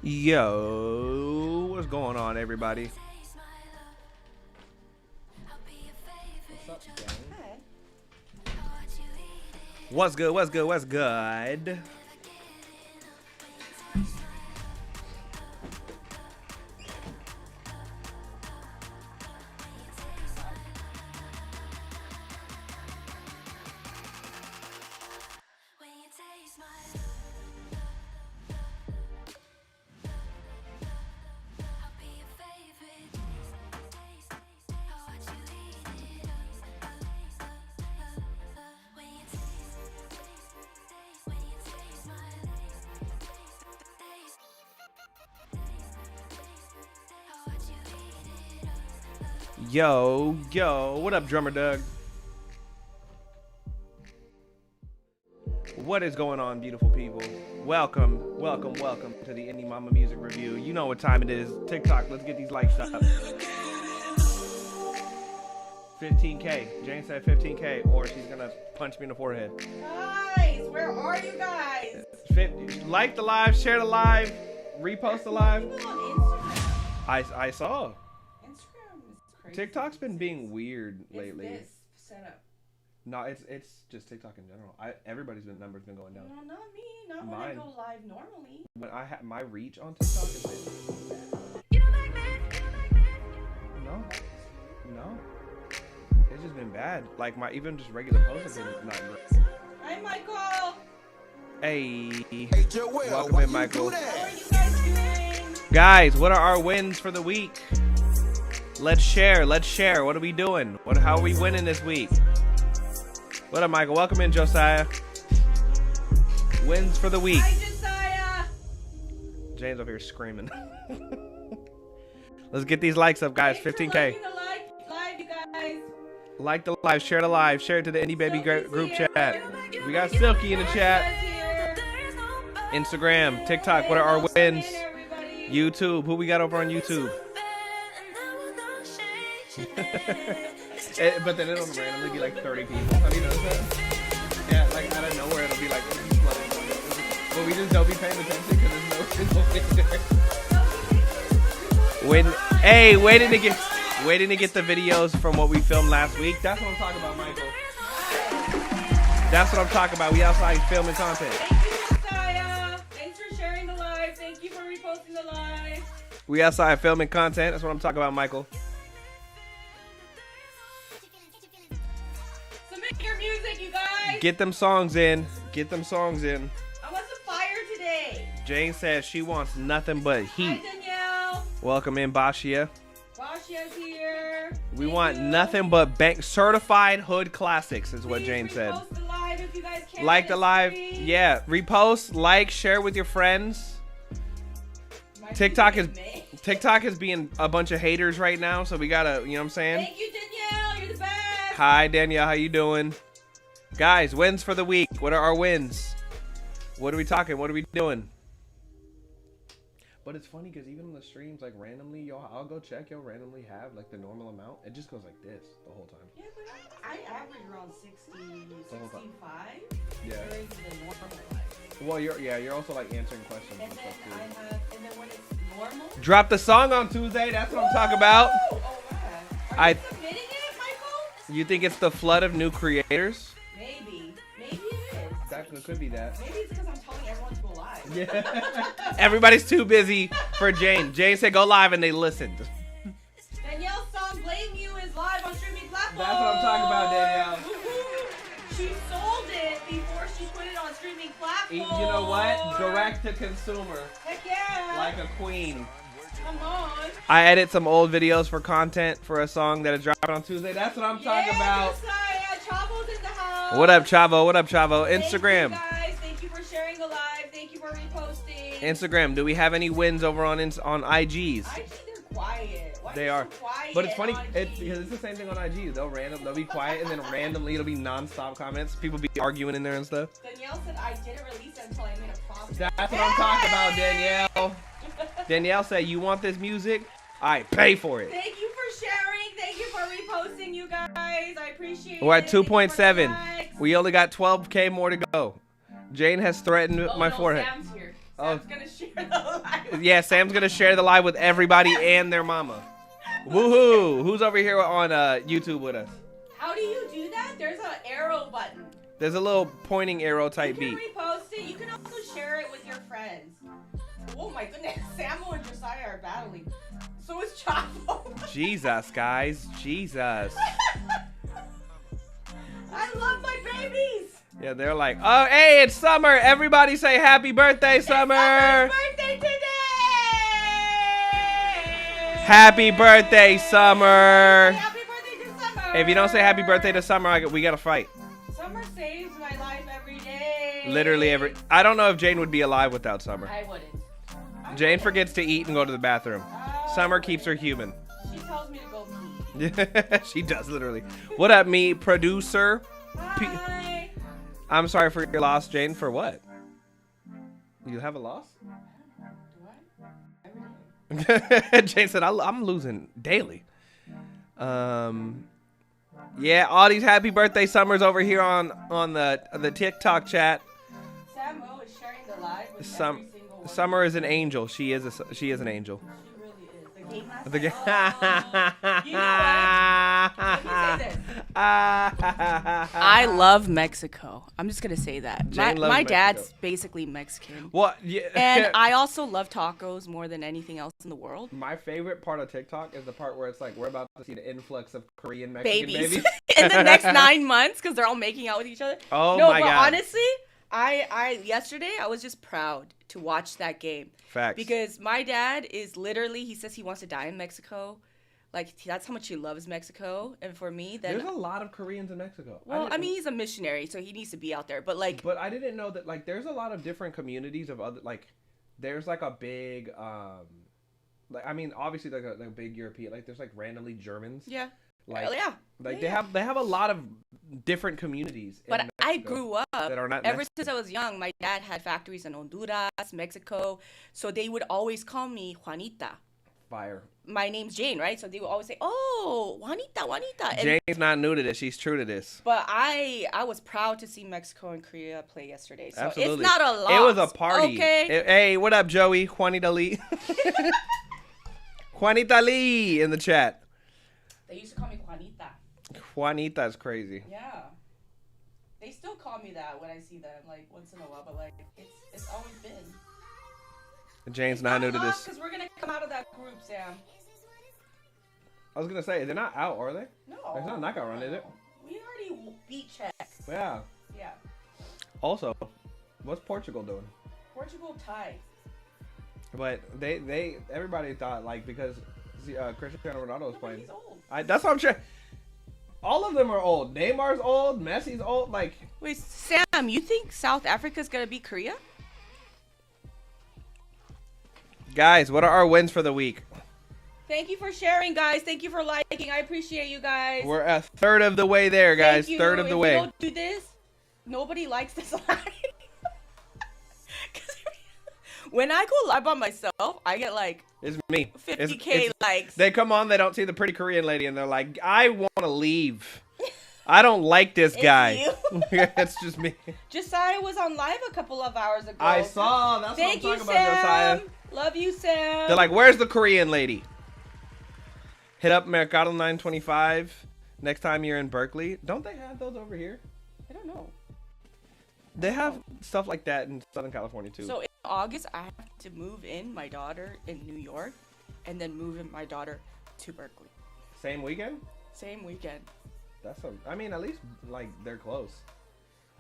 Yo, what's going on, everybody? What's up, gang? What's good? What's good? What's good? Yo, what up, Drummer Doug? What is going on, beautiful people? Welcome to the Indie Mama Music Review. You know what time it is. TikTok, let's get these likes up. 15K. Jane said 15K, or she's gonna punch me in the forehead. Guys, where are you guys? 50. Like the live, share the live, repost the live. People on Instagram. I saw. Instagram is crazy. TikTok's been being weird lately. It's this setup. No, it's just TikTok in general. Everybody's numbers been going down. No, not me. Not when I Mine. go live normally. When I have my reach on TikTok is been no. It's just been bad. Like my even just regular posts have been not great. Hi, Michael. Hey, Joel, welcome in, Michael. How are you guys doing? Guys, what are our wins for the week? Let's share. What are we doing? How are we winning this week? What up, Michael? Welcome in, Josiah. Wins for the week. Hi, Josiah. James over here screaming. Let's get these likes up, guys. Thanks 15K. for liking the live, you guys. Like the live, share the live, share it to the Indie Baby Silky's group here. chat. We got Silky in the chat. Instagram, TikTok, what are our wins? YouTube, who we got over on YouTube? But then it'll randomly be like 30 people. Have you noticed that? Yeah, like out of nowhere it'll be like flooded. But we just don't be paying attention because there's no picture. Hey, waiting to get the videos from what we filmed last week. That's what I'm talking about, Michael. That's what I'm talking about. We outside filming content. Thank you, Josiah. Thanks for sharing the live. Thank you for reposting the live. We outside filming content. That's what I'm talking about, Michael. Submit your music, you guys. Get them songs in. I want some fire today. Jane says she wants nothing but heat. Hi, Danielle. Welcome in, Bashia. Bashia's here. We Thank want you. nothing but bank certified hood classics is what Please Jane said. repost the live if you guys can. Like the It's live. free. Yeah. Repost, like, share with your friends. My TikTok is music May. TikTok is being a bunch of haters right now, so we gotta, you know what I'm saying? Thank you, Danielle. You're the best. Hi, Danielle. How you doing? Guys, wins for the week. What are our wins? What are we talking? What are we doing? But it's funny because even on the streams, like randomly, I'll go check, randomly have like the normal amount. It just goes like this the whole time. Yeah, but I average around 60, The whole time. 65 Yeah. during the normal life. Well, you're also like answering questions And and then stuff too. and then when it's normal. Drop the song on Tuesday. That's what I'm talking about. Oh, yeah. Are I- you submitting it, Michael? You think it's the flood of new creators? Maybe it is. That could be that. Maybe it's because I'm telling everyone to go live. Yeah. Everybody's too busy for Jane. Jane said go live and they listened. Danielle's song "Blame You" is live on streaming platforms. That's what I'm talking about, Danielle. Woohoo. She sold it before she put it on streaming platforms. You know what? Direct to consumer. Heck yeah. Like a queen. Come on. I edit some old videos for content for a song that is dropping on Tuesday. That's what I'm talking about. Josiah, Chavo's in the house. What up, Chavo? What up, Chavo? Thank Instagram. you guys. Thank you for sharing the live. Thank you for reposting. Instagram. Do we have any wins over on IGs? IG, they're quiet. Why They are are. they so quiet But it's funny on because IG? it's the same thing on IG. They'll be quiet and then randomly it'll be non-stop comments. People be arguing in there and stuff. Danielle said I didn't release it until I made a profit. That's what I'm talking about, Danielle. Danielle said, you want this music? All right, pay for it. Thank you for sharing. Thank you for reposting, you guys. I appreciate it. We're at Thank you for the 2.7. likes. We only got 12K more to go. Jane has threatened Oh, my no, forehead. Sam's here. Oh, Oh. Sam's gonna share the live. Yeah, Sam's gonna share the live with everybody and their mama. Woohoo! Who's over here on YouTube with us? How do you do that? There's an arrow button. There's a little pointing arrow type You beat. can repost it. You can also share it with your friends. Oh my goodness, Samuel and Josiah are battling. So is Chavo. Jesus, guys. Jesus. I love my babies. Yeah, they're like, oh, hey, it's Summer. Everybody say happy birthday, Summer. Summer's birthday today. Happy birthday, Summer. Happy birthday to Summer. If you don't say happy birthday to Summer, we got to fight. Summer saves my life every day. Literally every... I don't know if Jane would be alive without Summer. I wouldn't. Jane forgets to eat and go to the bathroom. Summer keeps her human. She tells me to go pee. She does, literally. What up, me, producer? Hi. I'm sorry for your loss, Jane. For what? You have a loss? Do I? Every day. Jane said, I'm losing daily. Yeah, all these happy birthday Summers over here on the TikTok chat. Samuel is sharing the live with every single one. Summer is an angel. She is an angel. She really is. The game master. The game. You know what? Let me say this. I love Mexico. I'm just gonna say that. Jane loves my Mexico. dad's basically Mexican. What? Yeah. And I also love tacos more than anything else in the world. My favorite part of TikTok is the part where it's like we're about to see the influx of Korean Mexican babies. In the next 9 months because they're all making out with each other. Oh no, my but God. honestly, I yesterday I was just proud to watch that game. Facts. Because my dad is literally, he says he wants to die in Mexico. Like, that's how much he loves Mexico. And for me, then... There's a lot of Koreans in Mexico. Well, I mean, he's a missionary, so he needs to be out there. But, like... But I didn't know that, like, there's a lot of different communities of other, like, there's, like, a big, like, I mean, obviously, like, a big European, like, there's, like, randomly Germans. Yeah. Like, yeah. Like, yeah. they have a lot of different communities. But I grew up, that are not ever Mexico. since I was young, my dad had factories in Honduras, Mexico. So they would always call me Juanita. Fire. My name's Jane, right? So they would always say, "Oh, Juanita, Juanita." And, Jane's not new to this. She's true to this. but I was proud to see Mexico and Korea play yesterday. So Absolutely. it's not a loss. It was a party. Okay. Hey, what up, Joey? Juanita Lee. Juanita Lee in the chat. They used to call me Juanita. Juanita's crazy. Yeah. They still call me that when I see them, like, once in a while. But, like, it's always been. Jane's not new to this. Because we're going to come out of that group, Sam. I was going to say, they're not out, are they? No. There's not a knockout run, is it? We already beat Czech. Yeah. Yeah. Also, what's Portugal doing? Portugal tied. But everybody thought, like, because Cristiano Ronaldo was playing. He's old. That's what I'm sure. All of them are old. Neymar's old. Messi's old. Like, Wait, Sam, you think South Africa's going to beat Korea? guys, what are our wins for the week? Thank you for sharing, guys. Thank you for liking. I appreciate you guys. We're a third of the way there, guys. Thank you. Third of the If way. we don't do this, nobody likes this live. 'Cause when I go live by myself, I get like It's me. 50K likes. They come on, they don't see the pretty Korean lady, and they're like, I want to leave. I don't like this guy. It's just me. Josiah was on live a couple of hours ago. I saw. That's Thank what you, I'm talking about, Josiah. Sam. Love you, Sam. They're like, where's the Korean lady? Hit up Mercado 925 next time you're in Berkeley. Don't they have those over here? I don't know. They have stuff like that in Southern California, too. So in August, I have to move in my daughter in New York and then move in my daughter to Berkeley. Same weekend? Same weekend. I mean, at least, like, they're close.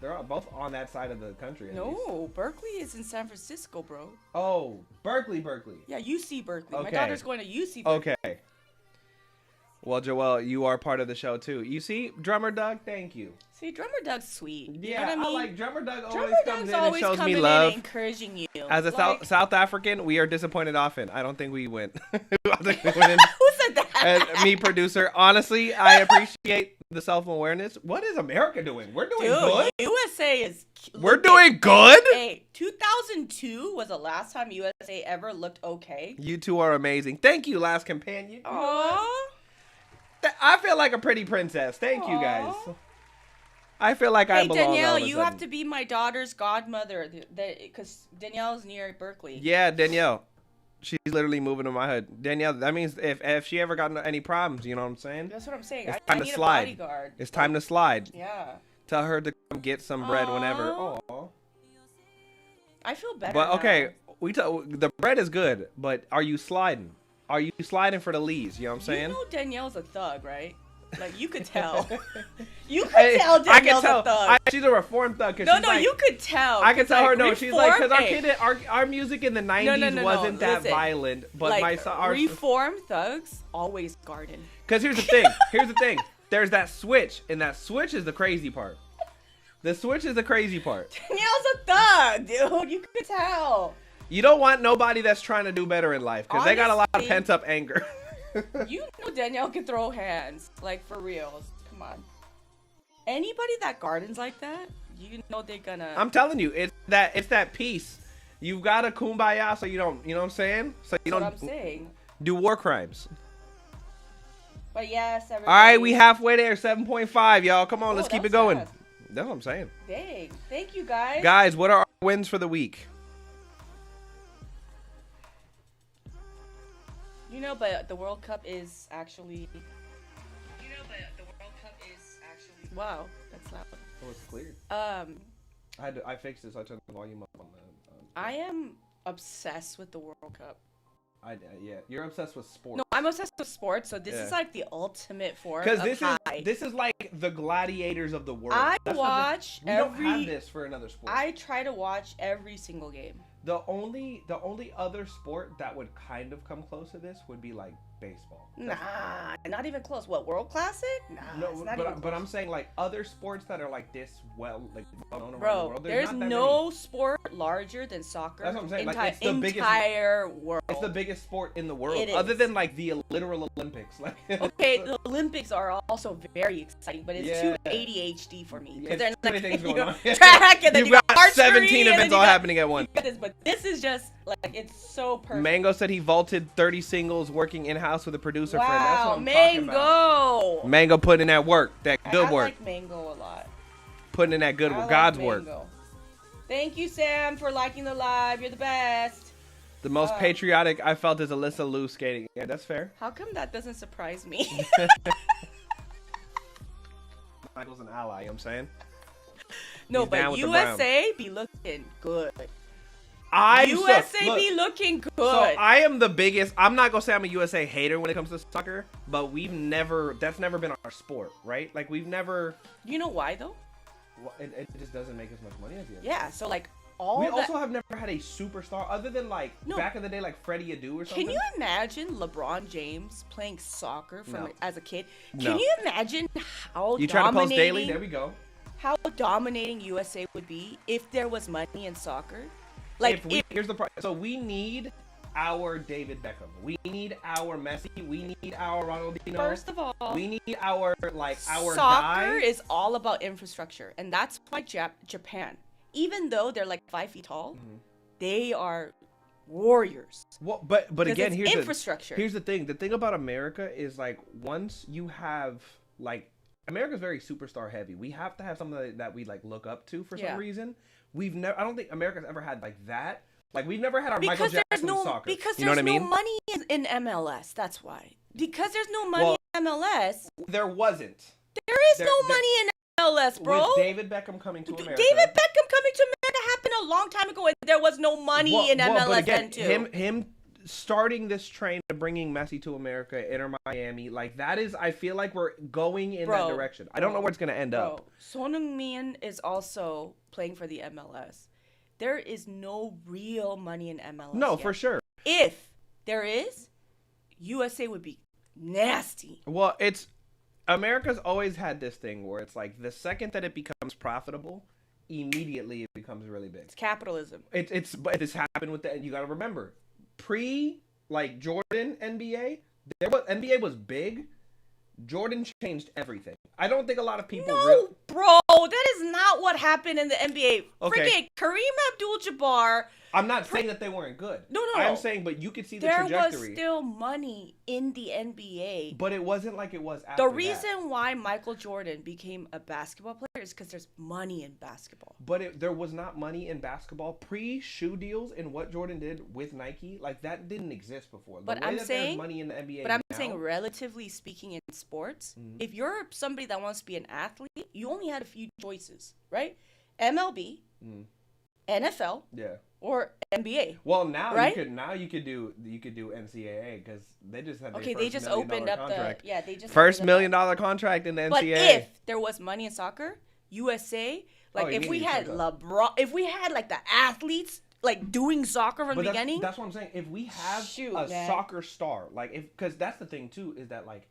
They're both on that side of the country, at least. No, Berkeley is in San Francisco, bro. Oh, Berkeley. Yeah, UC Berkeley. Okay. My daughter's going to UC Berkeley. Okay. Well, Joelle, you are part of the show, too. You see, Drummer Doug, thank you. See, Drummer Doug's sweet. Yeah, You know what I mean? like Drummer Doug Drummer always comes Doug's in and always shows coming me in love. and encouraging you. As a Like, South African, we are disappointed often. I don't think we win. I think we win. Who said that? As me, producer. Honestly, I appreciate the self-awareness. What is America doing? We're doing good. Dude, USA is... We're doing good? Hey, 2002 was the last time USA ever looked okay. You two are amazing. Thank you, last companion. You know what? Aww. I feel like a pretty princess. Thank you, Aw. guys. I feel like I Hey belong. Danielle, all of a you sudden. have to be my daughter's godmother, because Danielle's near Berkeley. Yeah, Danielle. She's literally moving to my hood. Danielle, that means if she ever got any problems, you know what I'm saying? That's what I'm saying. It's I time to need slide. a bodyguard. It's time to slide. Yeah. Tell her to come get some bread whenever. Aw. Oh. I feel better. But okay, now. the bread is good, but are you sliding? Are you sliding for the leads? You know what I'm saying? You know Danielle's a thug, right? Like, you could tell. You could Hey, tell Danielle's a thug. She's a reformed thug. No, you could tell. I can tell her. Like, No, she's like, because reform- our music in the 90s wasn't that listen. violent. But like, our reformed thugs always garden. Because here's the thing. Here's the thing. There's that switch, and that switch is the crazy part. The switch is the crazy part. Danielle's a thug, dude. You could tell. You don't want nobody that's trying to do better in life, because they got a lot of Honestly, pent up anger. You know Danielle can throw hands, like, for reals. Come on. Anybody that gardens like that, you know they're gonna. I'm telling you, it's that peace. You've got to kumbaya, so you don't. You know what I'm saying? So you That's don't what I'm saying. do war crimes. But yes, everybody. All right, we halfway there. 7.5, y'all. Come on, let's keep that it going. was fast. That's what I'm saying. Dang. Thank you, guys. Guys, what are our wins for the week? You know, but the World Cup is actually. Wow, that's loud. Oh, it's clear. I fixed this. I turned the volume up on the. I am obsessed with the World Cup. Yeah, you're obsessed with sports. No, I'm obsessed with sports, so this Yeah. is like the ultimate form Because of high. this is like the gladiators of the world. I That's watch we don't have this for another sport. I try to watch every single game. The only other sport that would kind of come close to this would be like baseball. Nah, not even close. What, World Classic? Nah, No, it's not even but I'm saying like other sports that are like this well known around the Bro, world. there's not that no sport larger than soccer. That's what I'm saying, like, it's the biggest- entire world. It's the biggest sport in the world, It other is. than like the literal Olympics. Like, Okay, the Olympics are also very exciting, but it's too Yeah. ADHD for me. Yeah, Because it's too many things you going know, on. track, and then You've you got got archery, 17 and then events you all got- happening at once. you got this, but this is just like, it's so perfect. Mango said he vaulted 30 singles working in house with a producer friend. That's Wow, what I'm talking about. Mango. Mango putting in that work, that good I work, like Mango a lot. putting in that good I work, like God's work. Mango. Thank you, Sam, for liking the live. You're the best. The most patriotic I felt is Alyssa Liu skating. Yeah, that's fair. How come that doesn't surprise me? Michael's an ally, you know what I'm saying? No, He's down but with the USA be looking good. I'm USA look, be looking good. So I am the biggest. I'm not gonna say I'm a USA hater when it comes to soccer, but that's never been our sport, right? Like we've never. You know why though? Well, it just doesn't make as much money as the other. Yeah, so like We also have never had a superstar other than like No. back in the day, like Freddie Adu or something. Can you imagine LeBron James playing soccer No. as a kid? No. Can you imagine how You try to post daily? dominating There we go. how dominating USA would be if there was money in soccer? Like Here's the problem. So we need our David Beckham. We need our Messi. We need our Ronaldinho. first of all, we need our soccer guy. is all about infrastructure, and that's why Japan, even though they're like 5 feet tall, they are warriors. Well, but again, it's here's infrastructure. Here's the thing. The thing about America is like once you have like America's very superstar heavy. We have to have something that we like look up to for some reason. We've never. I don't think America's ever had like that. Like we've never had our Michael Jackson soccer. Because you know there's what I mean? no money in MLS. That's why. Because there's no money in MLS. There wasn't. There is no money in MLS, bro. With David Beckham coming to America. David Beckham coming to America happened a long time ago, and there was no money in MLS but again, then too. him starting this train of bringing Messi to America, Inter Miami, like that is, I feel like we're going in that direction. I don't know where it's gonna end up. Son Heung-min is also playing for the MLS. There is no real money in MLS. No, yet. for sure. If there is, USA would be nasty. Well, America's always had this thing where it's like the second that it becomes profitable, immediately it becomes really big. It's capitalism. But this happened with you got to remember, like Jordan NBA, NBA was big. Jordan changed everything. I don't think a lot of people. Bro, that is not what happened in the NBA. Okay. Freaking Kareem Abdul-Jabbar. I'm not saying that they weren't good. No. I'm saying, but you could see the there trajectory. was still money in the NBA. But it wasn't like it was after The reason why Michael Jordan became a basketball player is because there's money in basketball. But there was not money in basketball pre-shoe deals and what Jordan did with Nike. Like, that didn't exist before. But I'm saying, there's money in the NBA but I'm now, saying, relatively speaking, in sports, if you're somebody that wants to be an athlete, you only had a few choices, right? MLB, NFL, or NBA. Well, now right? you could do NCAA because they just had they just opened up contract. they just first $1 million contract in the NCAA. But if there was money in soccer, USA, like if we had LeBron, if we had like the athletes like doing soccer from the beginning, that's what I'm saying. If we have soccer star, like because that's the thing too is that like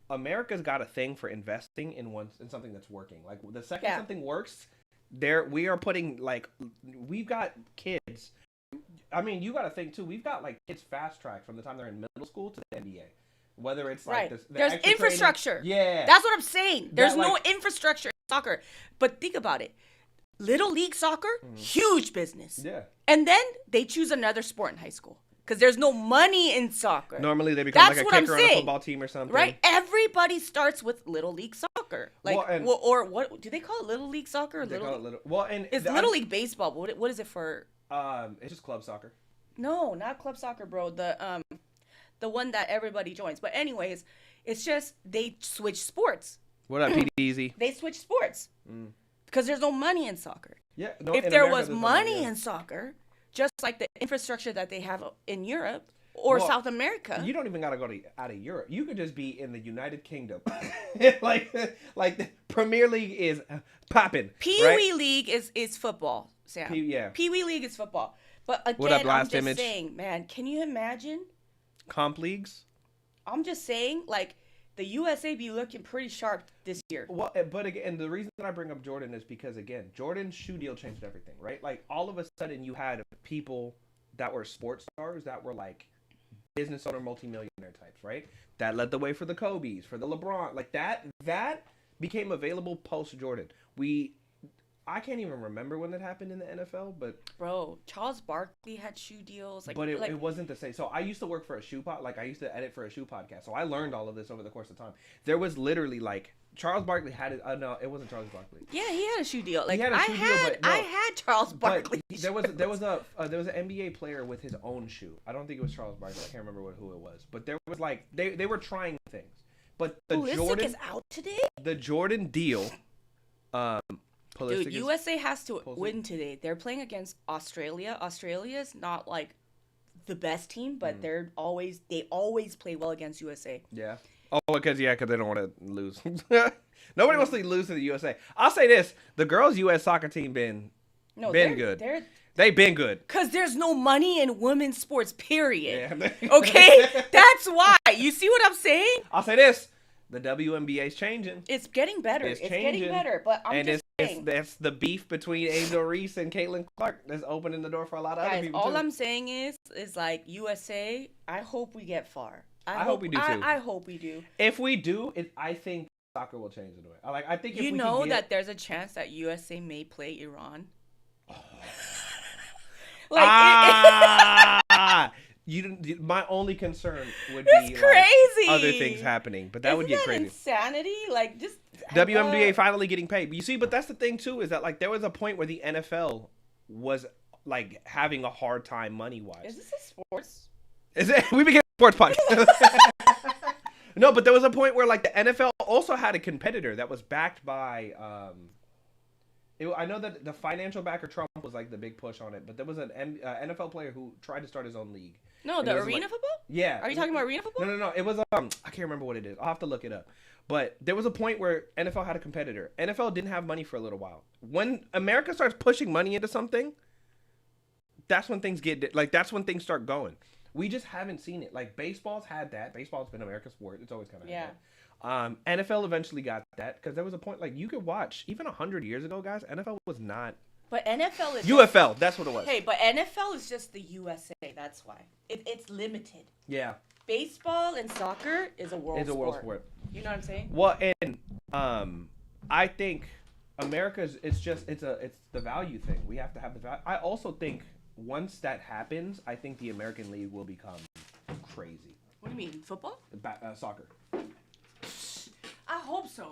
America's got a thing for investing in something that's working. Like the second something works. We are putting like we've got kids. I mean, you got to think too. We've got like kids fast track from the time they're in middle school to the NBA. Whether it's like there's infrastructure. Yeah, that's what I'm saying. There's no infrastructure in soccer. But think about it. Little league soccer, huge business. Yeah, and then they choose another sport in high school because there's no money in soccer. Normally they become like a kicker on a football team or something. Right? Everybody starts with little league soccer. Like, or what do they call it? Little league soccer? Or it's little league baseball. But what is it for? It's just club soccer. No, not club soccer, bro. The one that everybody joins. But anyways, it's just they switch sports. What up, P. Easy? They switch sports because there's no money in soccer. Yeah. If there was money in soccer, just like the infrastructure that they have in Europe or South America. You don't even got to go out of Europe. You could just be in the United Kingdom. like the Premier League is popping. Pee-wee League is football, Sam. Pee-wee League is football. But again, I'm just saying, man, can you imagine? Comp leagues? I'm just saying, like, the USA be looking pretty sharp this year. Well, but again, the reason that I bring up Jordan is because, again, Jordan's shoe deal changed everything, right? Like, all of a sudden you had people that were sports stars that were, like, business owner, multimillionaire types, right? That led the way for the Kobe's, for the LeBron. Like, that became available post-Jordan. I can't even remember when that happened in the NFL, but... Bro, Charles Barkley had shoe deals. But it wasn't the same. So I used to work for a shoe I used to edit for a shoe podcast. So I learned all of this over the course of time. There was literally, like... Charles Barkley had it... no, it wasn't Charles Barkley. Yeah, he had a shoe deal. Like, I had Charles Barkley. There was an NBA player with his own shoe. I don't think it was Charles Barkley. I can't remember who it was. But there was, like... They were trying things. But Pulisic is out today? The Jordan deal... Dude, USA has to win today. They're playing against Australia. Australia is not like the best team, but they always play well against USA. Yeah. Oh, because they don't want to lose. Nobody wants to lose to the USA. I'll say this: the girls' U.S. soccer team been good. They've been good. Because there's no money in women's sports. Period. Yeah. Okay, that's why. You see what I'm saying? I'll say this: the WNBA is changing. It's getting better. It's getting better. But I'm just saying. That's the beef between Angel Reese and Caitlin Clark that's opening the door for a lot of other people. All I'm saying is like USA, I hope we get far. I hope we do too. I hope we do. If we do, I think soccer will change the way. I think if we that there's a chance that USA may play Iran. My only concern would be crazy. Other things happening, but that would get crazy. Insanity, like just WNBA finally getting paid. But you see, but that's the thing too is that like there was a point where the NFL was like having a hard time money wise. Is this a sports? Is it? We became a sports podcast. No, but there was a point where like the NFL also had a competitor that was backed by. I know that the financial backer Trump was like the big push on it, but there was an NFL player who tried to start his own league. No, the arena football? Yeah. Are you talking about arena football? No. It was I can't remember what it is. I'll have to look it up. But there was a point where NFL had a competitor. NFL didn't have money for a little while. When America starts pushing money into something, that's when things that's when things start going. We just haven't seen it. Like baseball's had that. Baseball's been America's sport. It's always kind of had that. NFL eventually got that because there was a point like you could watch even 100 years ago, guys. NFL was not. But NFL is UFL. That's what it was. Hey, but NFL is just the USA. That's why it's limited. Yeah. Baseball and soccer is a world sport. You know what I'm saying? Well, and I think America's, it's the value thing. We have to have the value. I also think once that happens, I think the American League will become crazy. What do you mean, football? Soccer. I hope so.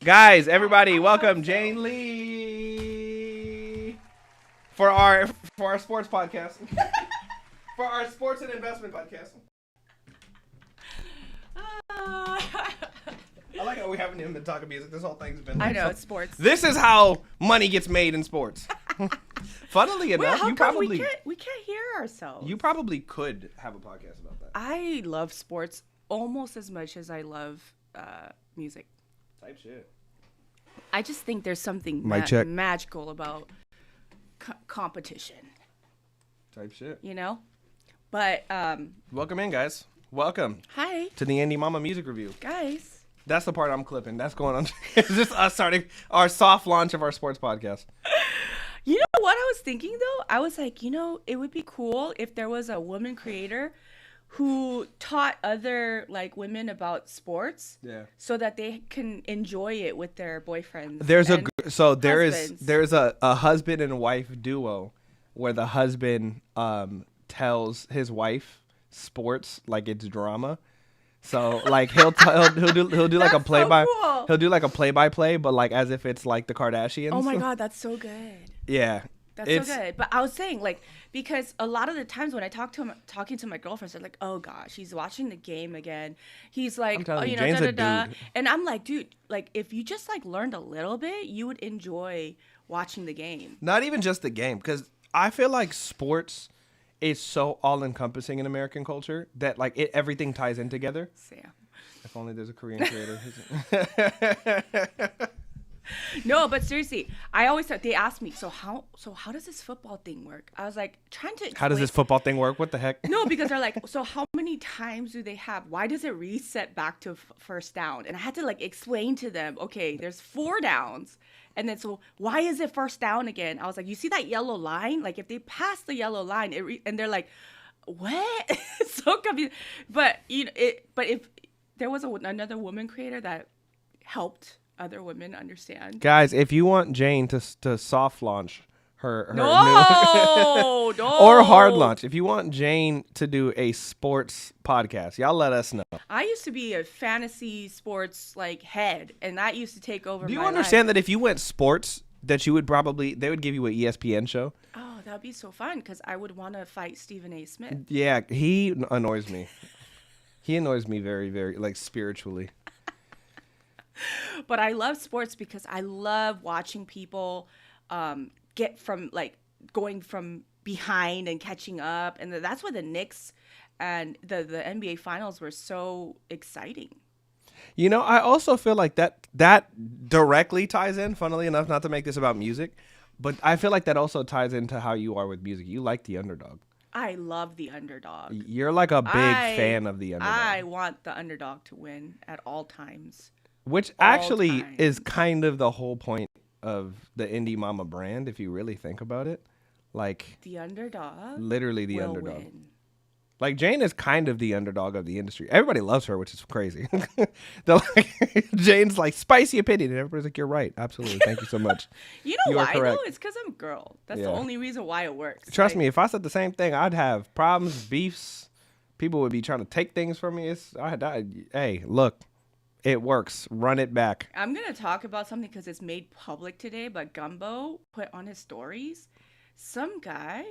Guys, everybody, welcome Jane Lee for our sports podcast. For our sports and investment podcast. I like how we haven't even been talking music. This whole thing's been. I know, it's sports. This is how money gets made in sports. Funnily enough, you probably we can't hear ourselves. You probably could have a podcast about that. I love sports almost as much as I love music. Type shit. I just think there's something magical about competition. Type shit. You know? But welcome in, guys. Welcome. Hi. To the Indie Mama Music Review. Guys. That's the part I'm clipping. That's going on. It's just us starting our soft launch of our sports podcast. You know what I was thinking, though? I was like, it would be cool if there was a woman creator who taught other women about sports, so that they can enjoy it with their boyfriends. There's a husband and wife duo where the husband tells his wife sports like it's drama. So he'll do like a play-by-play, but like as if it's like the Kardashians. Oh my god, that's so good. Yeah. That's so good. But I was saying, because a lot of the times when I talking to my girlfriends, they're like, oh gosh, he's watching the game again. He's like, Jane's a dude. And I'm like, dude, if you just learned a little bit, you would enjoy watching the game. Not even just the game, because I feel like sports is so all-encompassing in American culture that everything ties in together. Sam. If only there's a Korean creator. No, but seriously, I always thought, they asked me, so how does this football thing work? I was like, trying to explain. How does this football thing work? What the heck? No, because they're like, so how many times do they have? Why does it reset back to first down? And I had to explain to them, okay, there's 4 downs. And then, so why is it first down again? I was like, you see that yellow line? If they pass the yellow line, and they're like, what? So confused. But but if there was another woman creator that helped other women understand. Guys, if you want Jane to soft launch her no, or hard launch, if you want Jane to do a sports podcast, y'all let us know. I used to be a fantasy sports head, and that used to take over. Do you my understand life. That if you went sports, that you would they would give you an ESPN show? Oh, that would be so fun, because I would want to fight Stephen A. Smith. Yeah, he annoys me. He annoys me very, very spiritually. But I love sports because I love watching people get from going from behind and catching up, and that's why the Knicks and the NBA Finals were so exciting. I also feel like that directly ties in. Funnily enough, not to make this about music, but I feel like that also ties into how you are with music. You like the underdog. I love the underdog. You're a big fan of the underdog. I want the underdog to win at all times. Which actually is kind of the whole point of the Indie Mama brand, if you really think about it. The underdog. Literally the underdog. Win. Jane is kind of the underdog of the industry. Everybody loves her, which is crazy. Jane's spicy opinion, and everybody's like, you're right. Absolutely. Thank you so much. You know why, though? It's because I'm a girl. That's the only reason why it works. Trust me, if I said the same thing, I'd have problems, beefs. People would be trying to take things from me. Hey, look. It works. Run it back. I'm going to talk about something because it's made public today, but Gumbo put on his stories. Some guy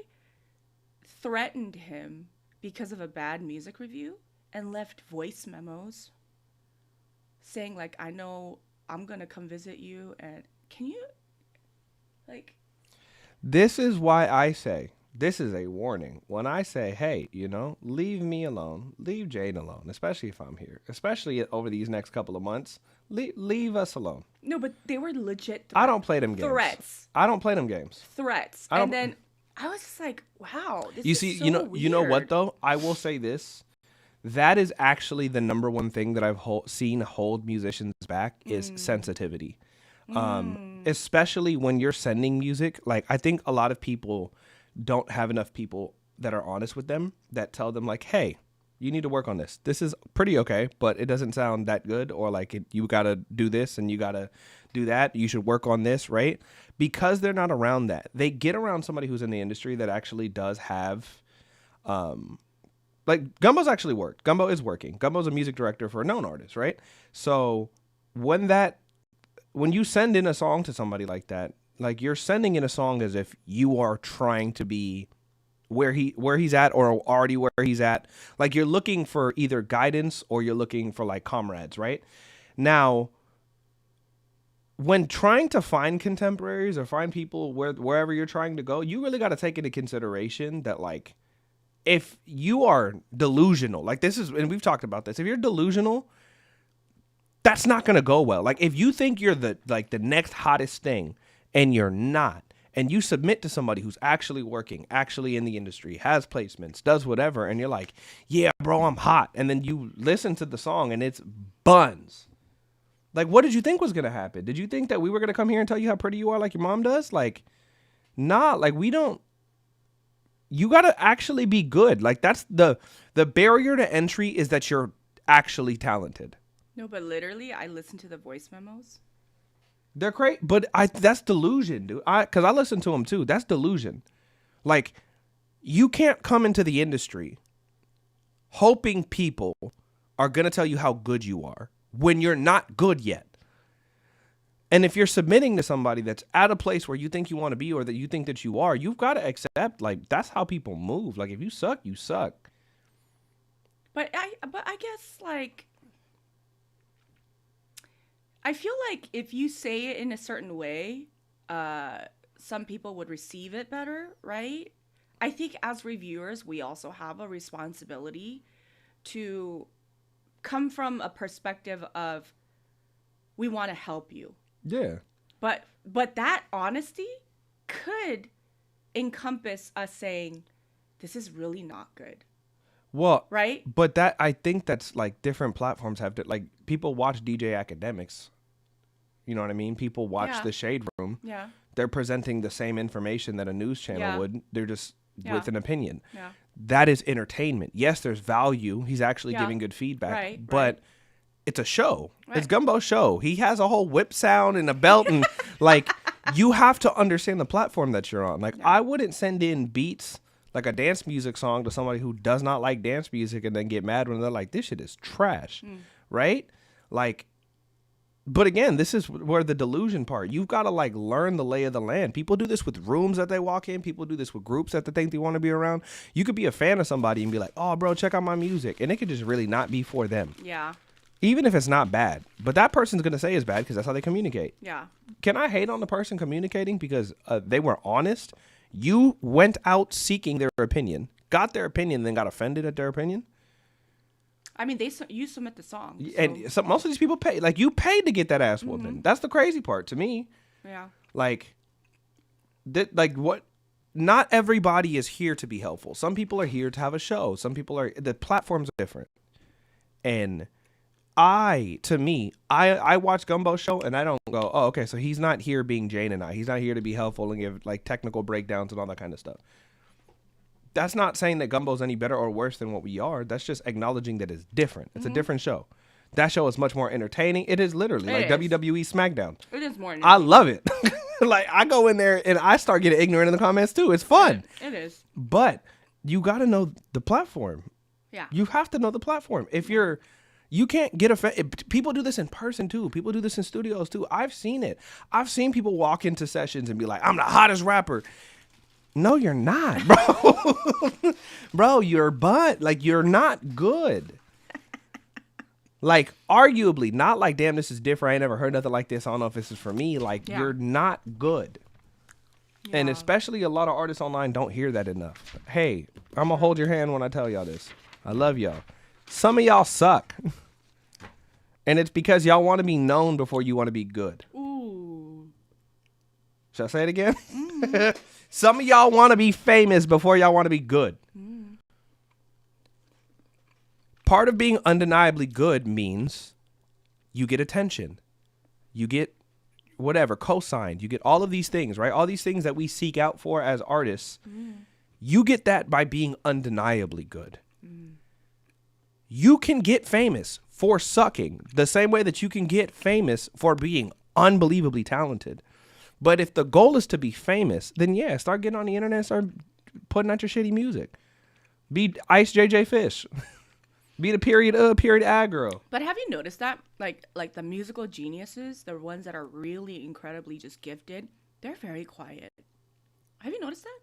threatened him because of a bad music review and left voice memos saying, I know I'm going to come visit you. And can you, This is why I say, this is a warning. When I say, hey, leave me alone, leave Jane alone, especially if I'm here, especially over these next couple of months, leave us alone. No, but they were legit I don't play them games. Threats. I don't play them games. Threats. And then I was just like, wow, this is so weird. You know what, though? I will say this. That is actually the number one thing that I've seen hold musicians back is sensitivity. Especially when you're sending music. I think a lot of people don't have enough people that are honest with them that tell them hey, You need to work on this. This is pretty okay, but it doesn't sound that good. Or like you got to do this and you got to do that. You should work on this, right? Because they're not around that. They get around somebody who's in the industry that actually does have, like Gumbo's actually worked. Gumbo is working. Gumbo's a music director for a known artist, right? So when you send in a song to somebody like that, like you're sending in a song as if you are trying to be where he's at or already where he's at. Like you're looking for either guidance or you're looking for like comrades, right? Now, when trying to find contemporaries or find people wherever you're trying to go, you really got to take into consideration that like if you are delusional, like this is, and we've talked about this, if you're delusional, that's not going to go well. Like if you think you're the next hottest thing and you're not, and you submit to somebody who's actually working, actually in the industry, has placements, does whatever, and you're like, yeah, bro, I'm hot. And then you listen to the song and it's buns. Like, what did you think was going to happen? Did you think that we were going to come here and tell you how pretty you are like your mom does? Like, nah, like we don't. You got to actually be good. Like that's the barrier to entry is that you're actually talented. No, but literally, I listen to the voice memos. They're great, but that's delusion, dude. Because I listen to them too. That's delusion. Like, you can't come into the industry hoping people are going to tell you how good you are when you're not good yet. And if you're submitting to somebody that's at a place where you think you want to be or that you think that you are, you've got to accept, like, that's how people move. Like, if you suck, you suck. But I guess, like, I feel like if you say it in a certain way, some people would receive it better, right? I think as reviewers, we also have a responsibility to come from a perspective of we want to help you. Yeah. But that honesty could encompass us saying, this is really not good. Well, right? But that, I think that's like different platforms have to, like, people watch DJ Academics. You know what I mean? People watch the Shade Room. Yeah. They're presenting the same information that a news channel would. They're just with an opinion. Yeah. That is entertainment. Yes, there's value. He's actually giving good feedback. But it's a show. Right. It's Gumbo's show. He has a whole whip sound and a belt. And like, you have to understand the platform that you're on. Like, I wouldn't send in beats, like a dance music song, to somebody who does not like dance music and then get mad when they're like, this shit is trash. Right? Like, but again, this is where the delusion part. You've got to like learn the lay of the land. People do this with rooms that they walk in. People do this with groups that they think they want to be around. You could be a fan of somebody and be like, oh, bro, check out my music. And it could just really not be for them. Yeah. Even if it's not bad. But that person's going to say it's bad because that's how they communicate. Yeah. Can I hate on the person communicating because they were honest? You went out seeking their opinion, got their opinion, then got offended at their opinion? I mean, you submit the song. So. And most of these people pay. Like, you paid to get that ass whooping. That's the crazy part to me. Yeah. Like, what? Not everybody is here to be helpful. Some people are here to have a show. Some people are, the platforms are different. And I watch Gumbo's show and I don't go, oh, okay, so he's not here being Jane and I. He's not here to be helpful and give like technical breakdowns and all that kind of stuff. That's not saying that Gumbo's any better or worse than what we are. That's just acknowledging that it's different. It's a different show. That show is much more entertaining. It is literally like WWE SmackDown. It is more entertaining. I love it. Like, I go in there and I start getting ignorant in the comments too. It's fun. It is. But you got to know the platform. Yeah. You have to know the platform. You can't get offended. People do this in person too. People do this in studios too. I've seen it. I've seen people walk into sessions and be like, I'm the hottest rapper. No, you're not, bro. Bro, you're not good. Like, arguably, not like, damn, this is different. I ain't never heard nothing like this. I don't know if this is for me. Like, you're not good. Yeah. And especially a lot of artists online don't hear that enough. Hey, I'm going to hold your hand when I tell y'all this. I love y'all. Some of y'all suck. And it's because y'all want to be known before you want to be good. Ooh. Should I say it again? Mm-hmm. Some of y'all want to be famous before y'all want to be good. Mm. Part of being undeniably good means you get attention. You get whatever, co-signed. You get all of these things, right? All these things that we seek out for as artists. Mm. You get that by being undeniably good. Mm. You can get famous for sucking the same way that you can get famous for being unbelievably talented. But if the goal is to be famous, then yeah, start getting on the internet and start putting out your shitty music. Be Ice JJ Fish. Be the period aggro. But have you noticed that? Like the musical geniuses, the ones that are really incredibly just gifted, they're very quiet. Have you noticed that?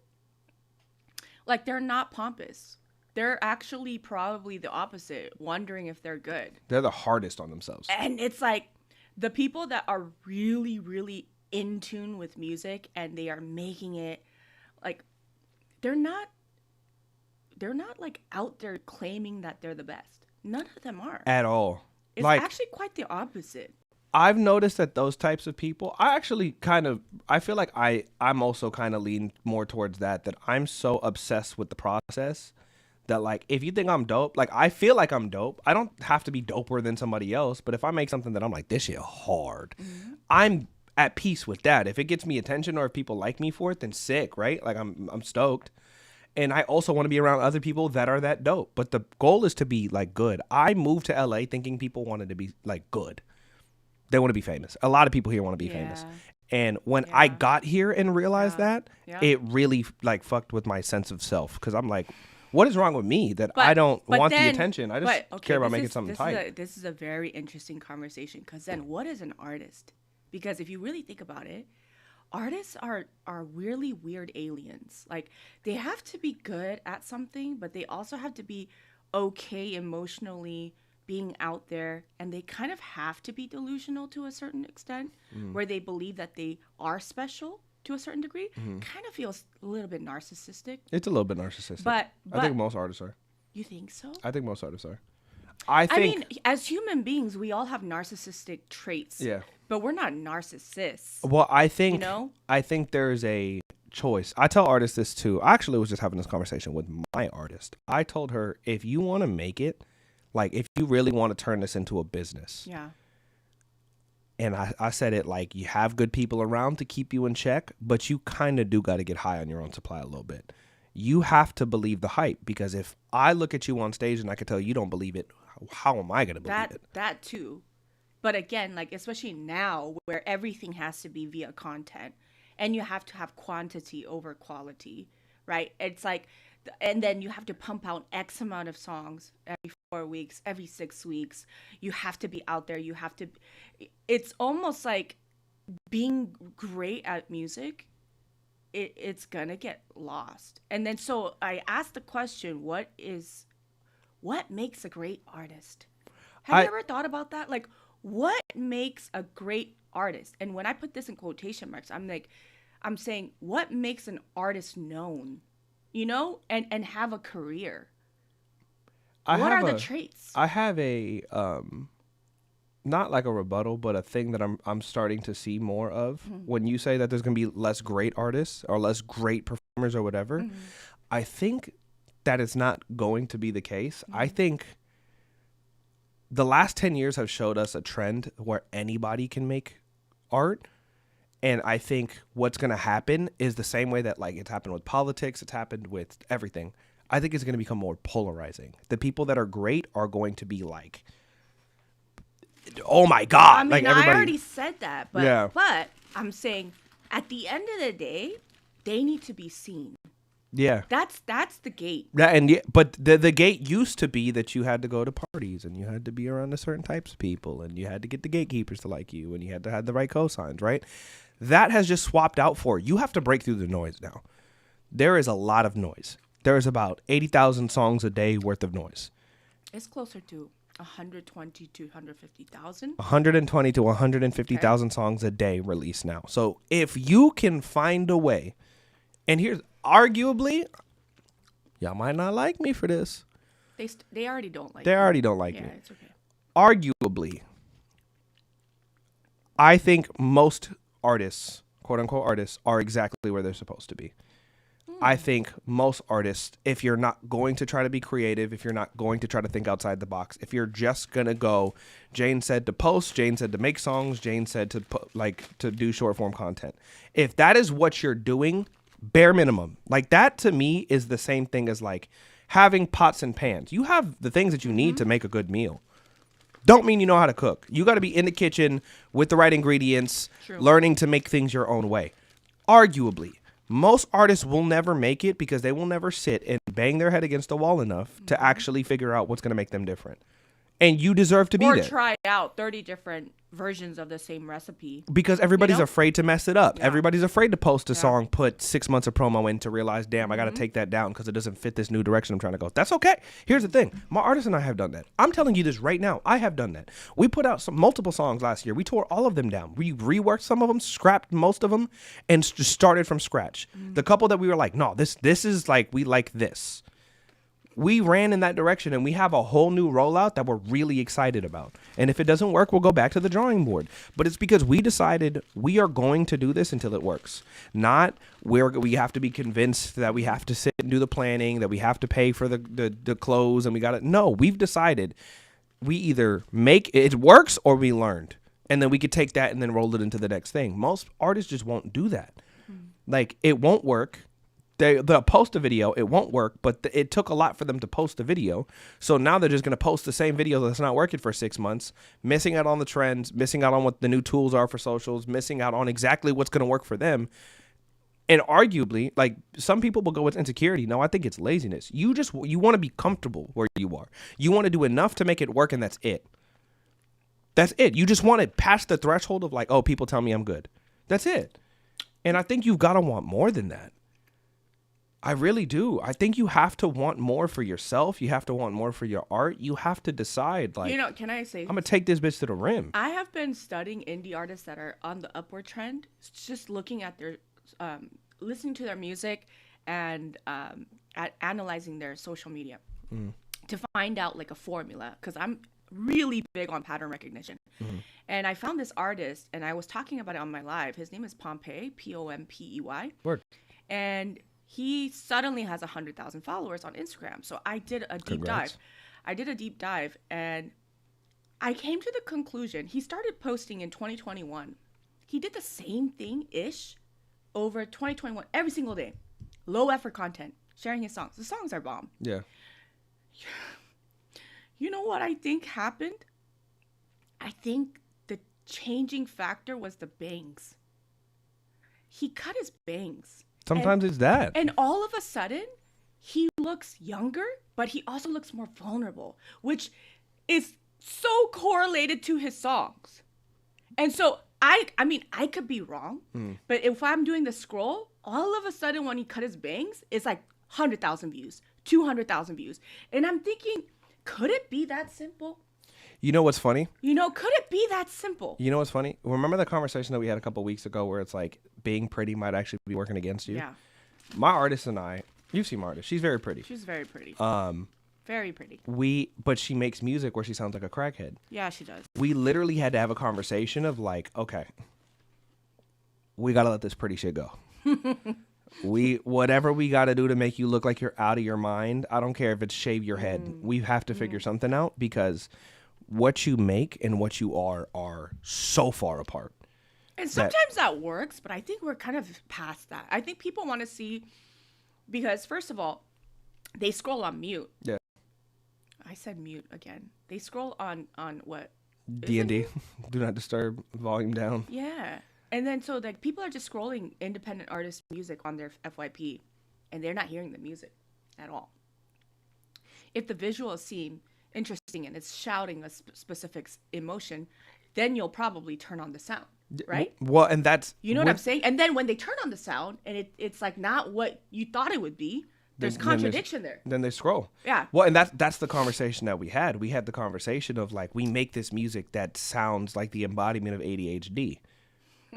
Like, they're not pompous. They're actually probably the opposite, wondering if they're good. They're the hardest on themselves. And it's like the people that are really, really in tune with music and they are making it, like, they're not like out there claiming that they're the best. None of them are. At all. It's like, actually quite the opposite. I've noticed that those types of people, I feel like I'm also kind of lean more towards that I'm so obsessed with the process that, like, if you think I'm dope, like, I feel like I'm dope. I don't have to be doper than somebody else, but if I make something that I'm like, this shit hard, I'm at peace with that. If it gets me attention or if people like me for it, then sick, right? Like, I'm stoked. And I also want to be around other people that are that dope. But the goal is to be, like, good. I moved to LA thinking people wanted to be, like, good. They want to be famous. A lot of people here want to be famous. And when I got here and realized that, it really, like, fucked with my sense of self. Because I'm like, what is wrong with me that I don't want the attention? I just care about making something tight. This is a very interesting conversation. Because then what is an artist? Because if you really think about it, artists are really weird aliens. Like, they have to be good at something, but they also have to be okay emotionally being out there, and they kind of have to be delusional to a certain extent, where they believe that they are special to a certain degree. Kind of feels a little bit narcissistic. It's a little bit narcissistic. But I think most artists are. You think so? I think most artists are. I mean, as human beings, we all have narcissistic traits. Yeah. But we're not narcissists. Well, I think, you know? I think there's a choice. I tell artists this too. I actually was just having this conversation with my artist. I told her, if you want to make it, like, if you really want to turn this into a business. Yeah. And I said it like, you have good people around to keep you in check, but you kind of do got to get high on your own supply a little bit. You have to believe the hype, because if I look at you on stage and I can tell you don't believe it, how am I going to believe it? That too. But again, like, especially now where everything has to be via content and you have to have quantity over quality, right? It's like, and then you have to pump out X amount of songs every 4 weeks, every 6 weeks. You have to be out there. You have to, it's almost like being great at music, it's going to get lost. And then, so I asked the question, what makes a great artist? Have you ever thought about that? Like, what makes a great artist? And when I put this in quotation marks, I'm saying, what makes an artist known, you know, and have a career? What are the traits? I have a, not like a rebuttal, but a thing that I'm starting to see more of. When you say that there's going to be less great artists or less great performers or whatever, I think that is not going to be the case. I think the last 10 years have showed us a trend where anybody can make art. And I think what's going to happen is the same way that, like, it's happened with politics, it's happened with everything. I think it's going to become more polarizing. The people that are great are going to be like, oh my God. I mean, like, everybody... I already said that, but I'm saying at the end of the day, they need to be seen. Yeah. That's the gate. But the gate used to be that you had to go to parties and you had to be around the certain types of people and you had to get the gatekeepers to like you and you had to have the right cosigns, right? That has just swapped out for you have to break through the noise now. There is a lot of noise. There is about 80,000 songs a day worth of noise. It's closer to 120 to 150,000. 120 to 150,000 songs a day released now. So if you can find a way, and here's arguably, y'all might not like me for this. They already don't like. They already don't like me. Yeah, it's okay. Arguably, I think most artists, quote unquote artists, are exactly where they're supposed to be. I think most artists, if you're not going to try to be creative, if you're not going to try to think outside the box, if you're just going to go, Jane said to post, Jane said to make songs, Jane said to to do short form content. If that is what you're doing, bare minimum, like that to me is the same thing as like having pots and pans. You have the things that you need to make a good meal. Don't mean you know how to cook. You got to be in the kitchen with the right ingredients, learning to make things your own way. Arguably, most artists will never make it because they will never sit and bang their head against the wall enough to actually figure out what's going to make them different. And you deserve to be there. Or try out 30 different versions of the same recipe. Because everybody's afraid to mess it up. Yeah. Everybody's afraid to post a song, put 6 months of promo in to realize, damn, I got to take that down because it doesn't fit this new direction I'm trying to go. That's okay. Here's the thing. My artist and I have done that. I'm telling you this right now. I have done that. We put out multiple songs last year. We tore all of them down. We reworked some of them, scrapped most of them, and just started from scratch. The couple that we were like, no, this is like, we like this. We ran in that direction, and we have a whole new rollout that we're really excited about. And if it doesn't work, we'll go back to the drawing board. But it's because we decided we are going to do this until it works. Not where we have to be convinced that we have to sit and do the planning, that we have to pay for the clothes, and we got to. No, we've decided we either make it works or we learned. And then we could take that and then roll it into the next thing. Most artists just won't do that. Like, it won't work. They'll post a video, it won't work, but it took a lot for them to post the video. So now they're just going to post the same video that's not working for 6 months, missing out on the trends, missing out on what the new tools are for socials, missing out on exactly what's going to work for them. And arguably, like, some people will go with insecurity. No, I think it's laziness. You want to be comfortable where you are. You want to do enough to make it work, and that's it. That's it. You just want to pass the threshold of like, oh, people tell me I'm good. That's it. And I think you've got to want more than that. I really do. I think you have to want more for yourself. You have to want more for your art. You have to decide, like, can I say, I'm going to take this bitch to the rim. I have been studying indie artists that are on the upward trend, just looking at their, listening to their music and analyzing their social media to find out like a formula. Because I'm really big on pattern recognition. And I found this artist, and I was talking about it on my live. His name is Pompey, Pompey. Word. And he suddenly has 100,000 followers on Instagram. So I did a deep dive. And I came to the conclusion. He started posting in 2021. He did the same thing-ish over 2021 every single day. Low effort content, sharing his songs. The songs are bomb. Yeah. You know what I think happened? I think the changing factor was the bangs. He cut his bangs. Sometimes it's that. And all of a sudden, he looks younger, but he also looks more vulnerable, which is so correlated to his songs. And so, I mean, I could be wrong, but if I'm doing the scroll, all of a sudden when he cut his bangs, it's like 100,000 views, 200,000 views. And I'm thinking, could it be that simple? You know what's funny? Could it be that simple? You know what's funny? Remember the conversation that we had a couple weeks ago where it's like being pretty might actually be working against you? Yeah. My artist and I, you've seen my artist. She's very pretty. She's very pretty. Very pretty. But she makes music where she sounds like a crackhead. Yeah, she does. We literally had to have a conversation of like, okay, we got to let this pretty shit go. Whatever we got to do to make you look like you're out of your mind. I don't care if it's shave your head. We have to figure something out because what you make and what you are so far apart. And sometimes that works, but I think we're kind of past that. I think people want to see, because first of all, they scroll on mute. Yeah. I said mute again. They scroll on what? D&D. Do not disturb. Volume down. Yeah. And then so like people are just scrolling independent artist music on their FYP, and they're not hearing the music at all. If the visuals seem interesting and it's shouting a specific emotion, then you'll probably turn on the sound, right? Well, and that's... You know what I'm saying? And then when they turn on the sound and it's like not what you thought it would be, there's contradiction there. Then they scroll. Yeah. Well, and that's the conversation that we had. We had the conversation of like, we make this music that sounds like the embodiment of ADHD.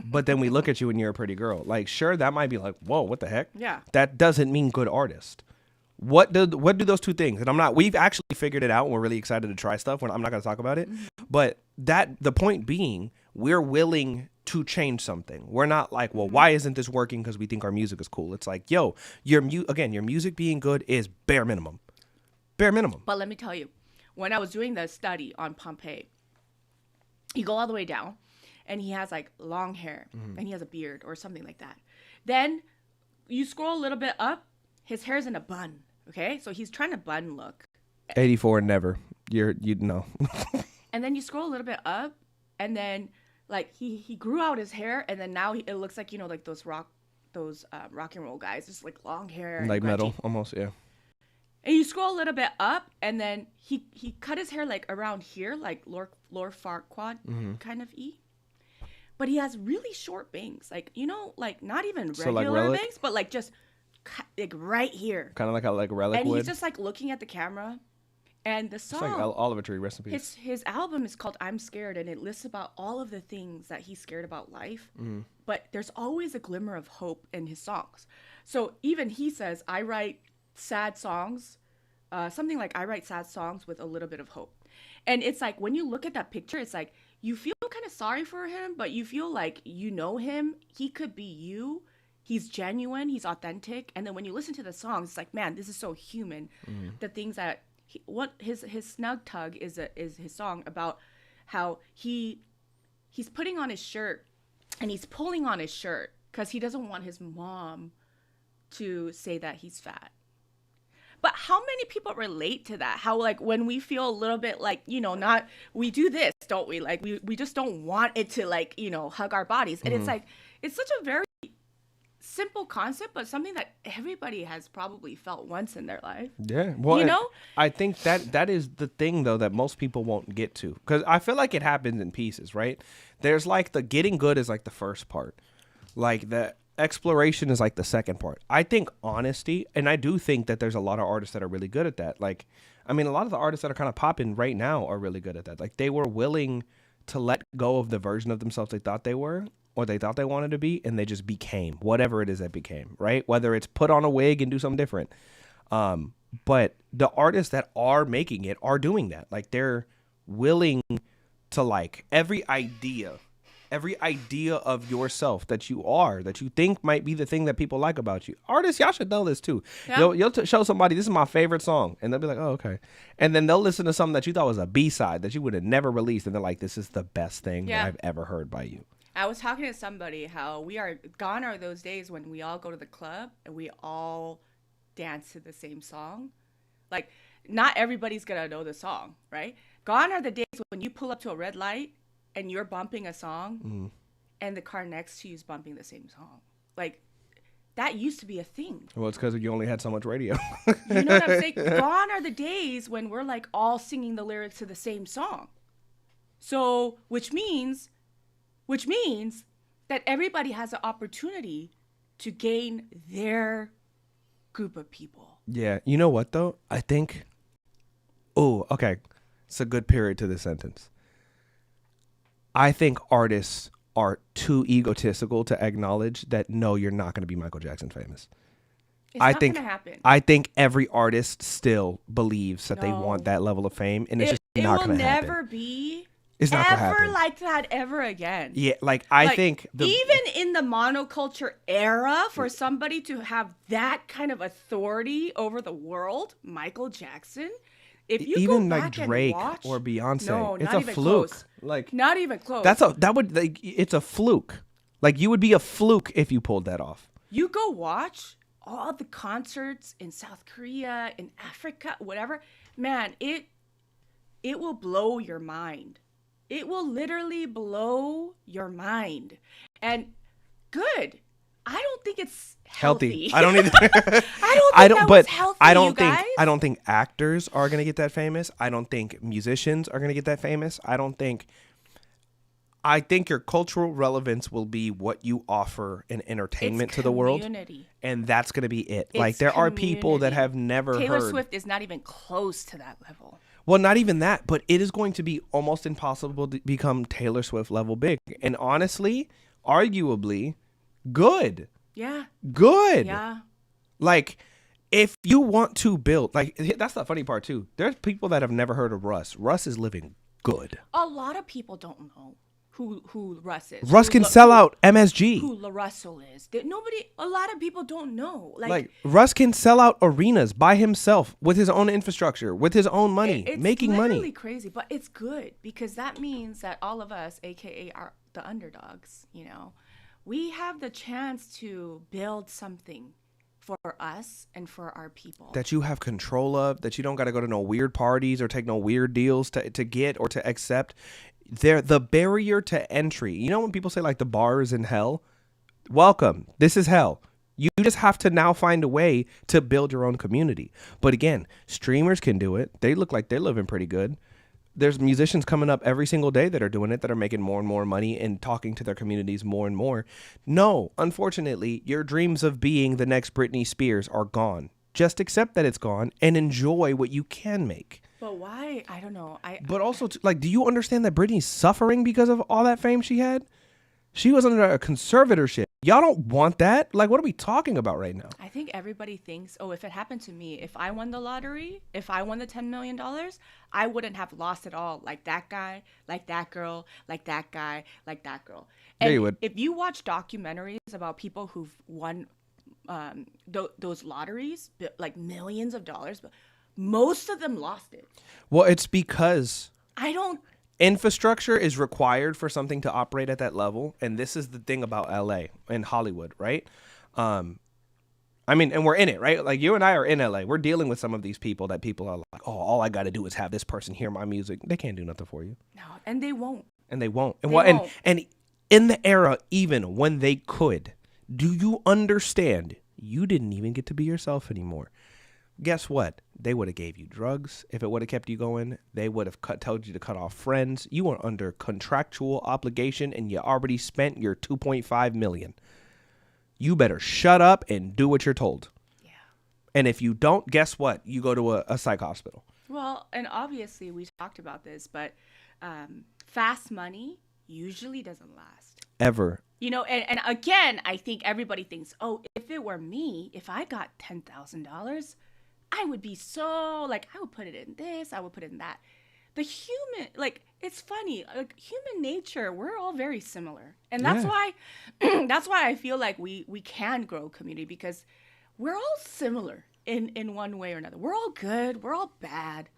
But then we look at you and you're a pretty girl. Like, sure, that might be like, whoa, what the heck? Yeah. That doesn't mean good artist. What do those two things? And we've actually figured it out and we're really excited to try stuff. I'm not going to talk about it. But the point being, we're willing to change something. We're not like, well, why isn't this working? Because we think our music is cool. It's like, yo, your music being good is bare minimum. Bare minimum. But let me tell you, when I was doing the study on Pompey, you go all the way down and he has like long hair and he has a beard or something like that. Then you scroll a little bit up, his hair's in a bun, Okay, so he's trying to blend look. 84 never. You know. And then you scroll a little bit up, and then like he grew out his hair, and then now it looks like, you know, like those rock and roll guys, just like long hair, Like and metal, almost, yeah. And you scroll a little bit up, and then he cut his hair like around here, like Lord Farquaad kind of but he has really short bangs, like, you know, like not even regular bangs, but like just like right here, kind of like a relic and would. he's just like looking at the camera. And the song, it's like Oliver Tree, rest in peace. His album is called I'm Scared, and it lists about all of the things that he's scared about life. But there's always a glimmer of hope in his songs. So even he says, I write sad songs, something like I write sad songs with a little bit of hope. And it's like, when you look at that picture, it's like, you feel kind of sorry for him, but you feel like you know him. He could be you. He's genuine. He's authentic. And then when you listen to the songs, it's like, man, this is so human. The things that... what his Snug Tug is his song about how he's putting on his shirt and he's pulling on his shirt because he doesn't want his mom to say that he's fat. But how many people relate to that? How, like, when we feel a little bit like, you know, not, we do this, don't we? Like, we just don't want it to, like, you know, hug our bodies. And it's like, it's such a very simple concept, but something that everybody has probably felt once in their life. Yeah, well, you know, I think that is the thing though that most people won't get to, because I feel like it happens in pieces, right? There's like the getting good is like the first part, like the exploration is like the second part. I think honesty, and I do think that there's a lot of artists that are really good at that. Like, I mean, a lot of the artists that are kind of popping right now are really good at that. Like, they were willing to let go of the version of themselves they thought they were, or they thought they wanted to be, and they just became whatever it is that became, right? Whether it's put on a wig and do something different. But the artists that are making it are doing that. Like, they're willing to, like, every idea of yourself that you think might be the thing that people like about you. Artists, y'all should know this too. Yeah. You'll show somebody, this is my favorite song, and they'll be like, oh, okay. And then they'll listen to something that you thought was a B-side that you would have never released, and they're like, this is the best thing that I've ever heard by you. I was talking to somebody how gone are those days when we all go to the club and we all dance to the same song. Like, not everybody's going to know the song, right? Gone are the days when you pull up to a red light and you're bumping a song and the car next to you is bumping the same song. Like, that used to be a thing. Well, it's because you only had so much radio. You know what I'm saying? Gone are the days when we're like all singing the lyrics to the same song. So, which means that everybody has an opportunity to gain their group of people. Yeah. You know what, though? I think... Oh, okay. It's a good period to this sentence. I think artists are too egotistical to acknowledge that, no, you're not going to be Michael Jackson famous. It's not going to happen. I think every artist still believes that they want that level of fame, and it's just not going to happen. It will never be... It's not gonna happen. Ever like that ever again. Yeah, like I think even in the monoculture era, for somebody to have that kind of authority over the world, Michael Jackson, if you even go like back Drake and watch, or Beyonce, no, it's not a even fluke. Close. Like, not even close. It's a fluke. Like, you would be a fluke if you pulled that off. You go watch all the concerts in South Korea, in Africa, whatever. Man, it will blow your mind. It will literally blow your mind. And good. I don't think it's healthy. I don't either. I don't think healthy, I don't think actors are going to get that famous. I don't think musicians are going to get that famous. I think your cultural relevance will be what you offer in entertainment to the world. And that's going to be it. Like, there are people that have never heard. Taylor Swift is not even close to that level. Well, not even that, but it is going to be almost impossible to become Taylor Swift level big. And honestly, arguably, good. Yeah. Good. Yeah. Like, if you want to build, like, that's the funny part too. There's people that have never heard of Russ. Russ is living good. A lot of people don't know who Russ is. Russ can sell out MSG. Who La Russell is. A lot of people don't know. Like, Russ can sell out arenas by himself with his own infrastructure, with his own money, making money. It's literally crazy, but it's good because that means that all of us, aka the underdogs, you know, we have the chance to build something for us and for our people. That you have control of, that you don't got to go to no weird parties or take no weird deals to get or to accept. The barrier to entry. You know when people say like the bar is in hell? Welcome. This is hell. You just have to now find a way to build your own community. But again, streamers can do it. They look like they're living pretty good. There's musicians coming up every single day that are doing it, that are making more and more money and talking to their communities more and more. No, unfortunately, your dreams of being the next Britney Spears are gone. Just accept that it's gone and enjoy what you can make. But why? I don't know. But also, like, do you understand that Britney's suffering because of all that fame she had? She was under a conservatorship. Y'all don't want that. Like, what are we talking about right now? I think everybody thinks, oh, if it happened to me, if I won the lottery, if I won the $10 million, I wouldn't have lost it all. Like that guy, like that girl, like that guy, like that girl. And yeah, you would. If you watch documentaries about people who've won those lotteries, like millions of dollars, most of them lost it. Well, it's because infrastructure is required for something to operate at that level. And this is the thing about LA and Hollywood, right? I mean, and we're in it, right? Like you and I are in LA. We're dealing with some of these people that people are like, oh, all I got to do is have this person hear my music. They can't do nothing for you. No, and they won't. And they won't. And in the era, even when they could, do you understand? You didn't even get to be yourself anymore. Guess what? They would have gave you drugs. If it would have kept you going, they would have told you to cut off friends. You were under contractual obligation and you already spent your $2.5 million. You better shut up and do what you're told. Yeah. And if you don't, guess what? You go to a psych hospital. Well, and obviously we talked about this, but fast money usually doesn't last. Ever. You know, and again, I think everybody thinks, oh, if it were me, if I got $10,000, I would be so, like, I would put it in this, I would put it in that. The human, like, it's funny, like, human nature, we're all very similar. And that's why, that's why I feel like we can grow community, because we're all similar in one way or another. We're all good, we're all bad.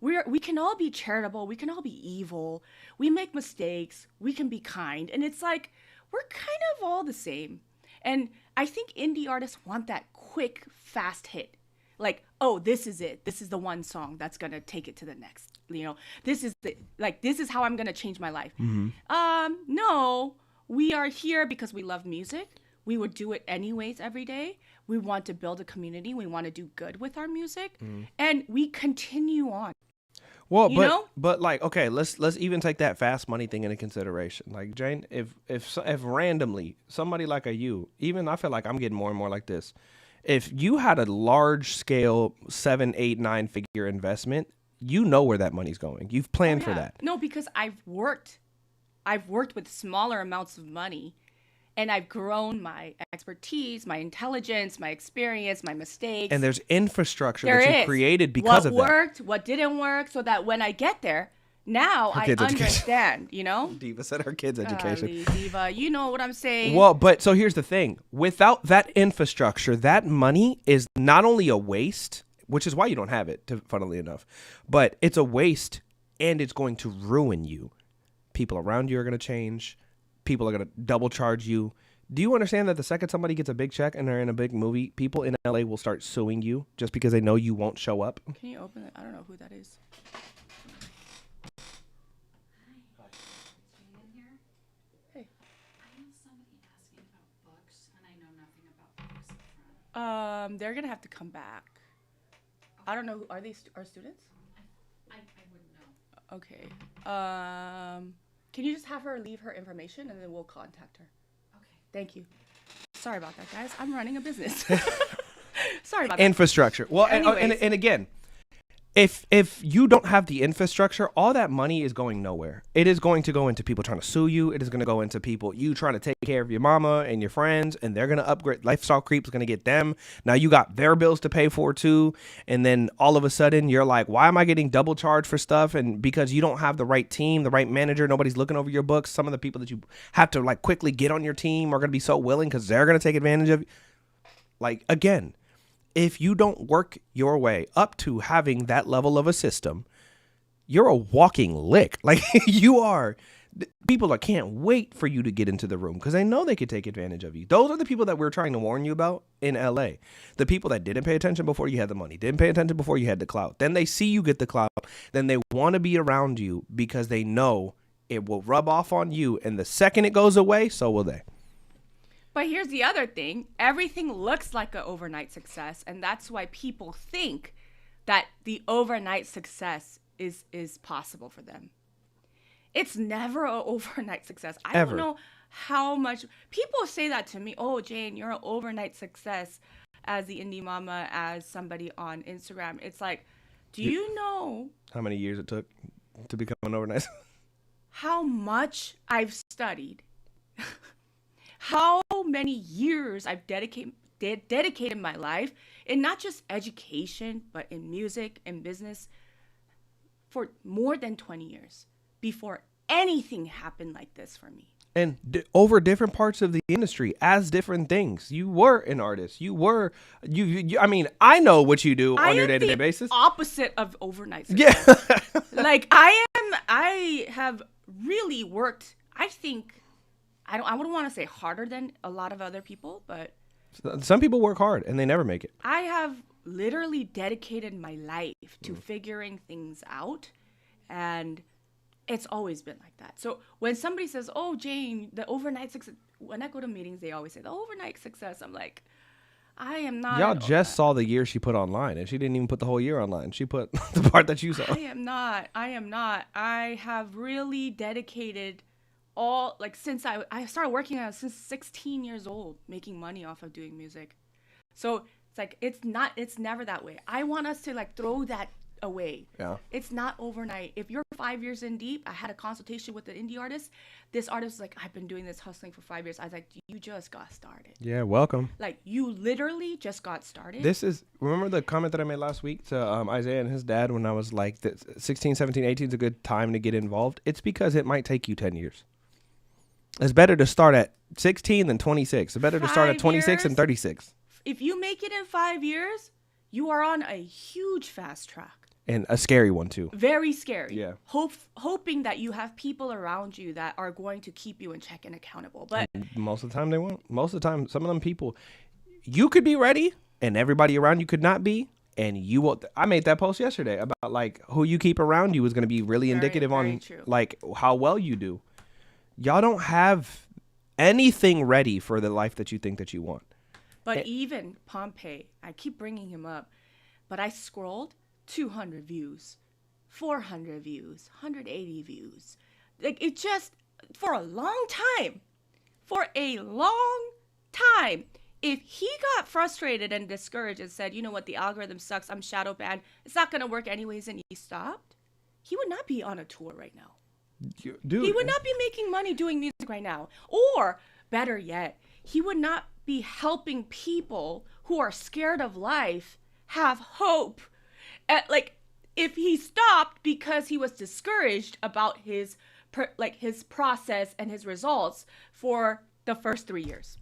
We can all be charitable, we can all be evil, we make mistakes, we can be kind. And it's like, we're kind of all the same. And I think indie artists want that quick, fast hit. Like, oh, this is it. This is the one song that's going to take it to the next. You know, this is how I'm going to change my life. No, we are here because we love music. We would do it anyways every day. We want to build a community. We want to do good with our music. And we continue on. Well, but like, okay, let's even take that fast money thing into consideration. Like, Jane, if randomly somebody like you, even I feel like I'm getting more and more like this. If you had a large scale 7, 8, 9 figure investment, you know where that money's going. You've planned for that. No, because I've worked with smaller amounts of money, and I've grown my expertise, my intelligence, my experience, my mistakes. And there's infrastructure that you created because of that. What worked, what didn't work, so that when I get there, now I understand, you know? Diva said her kids' education. Diva, you know what I'm saying? Well, but so here's the thing. Without that infrastructure, that money is not only a waste, which is why you don't have it, funnily enough, but it's a waste and it's going to ruin you. People around you are going to change. People are going to double charge you. Do you understand that the second somebody gets a big check and they're in a big movie, people in LA will start suing you just because they know you won't show up? Can you open it? I don't know who that is. They're gonna have to come back. I don't know. Are they our students? I wouldn't know. Okay. Can you just have her leave her information and then we'll contact her? Okay. Thank you. Sorry about that, guys. I'm running a business. Sorry about that. Infrastructure. Well, and again, if you don't have the infrastructure, all that money is going nowhere. It is going to go into people trying to sue you. It is going to go into people you trying to take care of your mama and your friends, and they're going to upgrade. Lifestyle creep is going to get them. Now you got their bills to pay for too, and then all of a sudden you're like, why am I getting double charged for stuff? And because you don't have the right team, the right manager, nobody's looking over your books. Some of the people that you have to like quickly get on your team are going to be so willing because they're going to take advantage of you. Like, again, if you don't work your way up to having that level of a system, you're a walking lick. Like, you are. People that can't wait for you to get into the room because they know they could take advantage of you. Those are the people that we're trying to warn you about in LA. The people that didn't pay attention before you had the money, didn't pay attention before you had the clout. Then they see you get the clout. Then they want to be around you because they know it will rub off on you. And the second it goes away, so will they. But here's the other thing. Everything looks like an overnight success. And that's why people think that the overnight success is possible for them. It's never an overnight success. I don't know how much people say that to me. Oh, Jane, you're an overnight success as the indie mama, as somebody on Instagram. It's like, do you know how many years it took to become an overnight? How much I've studied, how many years I've dedicated my life in not just education, but in music and business for more than 20 years. Before anything happened like this for me. And over different parts of the industry as different things. You were an artist. You were, I mean, I know what you do on your day-to-day basis. Opposite of overnight success. Yeah. Like I have really worked, I think, I wouldn't want to say harder than a lot of other people, but. Some people work hard and they never make it. I have literally dedicated my life to figuring things out, and it's always been like that. So when somebody says, oh, Jane, the overnight success, when I go to meetings, they always say the overnight success. I'm like, I am not. Y'all just saw the year she put online, and she didn't even put the whole year online. She put the part that you saw. I am not. I have really dedicated all, like, since I started working on it since 16 years old, making money off of doing music. So it's like, it's never that way. I want us to like throw that away. Yeah. It's not overnight. If you're 5 years in deep, I had a consultation with an indie artist. This artist was like, I've been doing this hustling for 5 years. I was like, you just got started. Yeah, welcome. Like, you literally just got started. Remember the comment that I made last week to Isaiah and his dad when I was like, 16, 17, 18 is a good time to get involved? It's because it might take you 10 years. It's better to start at 16 than 26. It's better to start at 26 than 36. If you make it in 5 years, you are on a huge fast track. And a scary one, too. Very scary. Yeah. Hoping that you have people around you that are going to keep you in check and accountable. But and most of the time, they won't. Most of the time, some of them people, you could be ready, and everybody around you could not be. And you will. I made that post yesterday about, like, who you keep around you is going to be really indicative on, like, how well you do. Y'all don't have anything ready for the life that you think that you want. But even Pompey, I keep bringing him up, but I scrolled 200 views, 400 views, 180 views. Like, it just, for a long time, if he got frustrated and discouraged and said, you know what, the algorithm sucks, I'm shadow banned, it's not going to work anyways, and he stopped, he would not be on a tour right now. Dude, he would not be making money doing music right now. Or, better yet, he would not be helping people who are scared of life have hope. Like, if he stopped because he was discouraged about his process and his results for the first 3 years.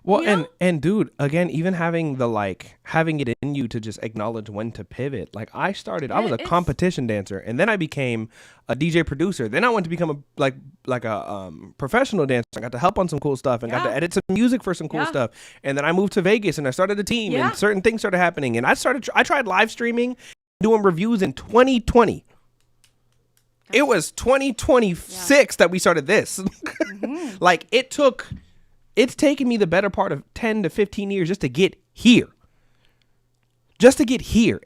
Well, you know? and dude, again, even having it in you to just acknowledge when to pivot. Like, I was a competition dancer, and then I became a DJ producer. Then I went to become a professional dancer. I got to help on some cool stuff and got to edit some music for some cool stuff. And then I moved to Vegas and I started a team and certain things started happening. And I tried live streaming, doing reviews in 2020. It was 2026 that we started this. Mm-hmm. Like, it's taken me the better part of 10 to 15 years just to get here.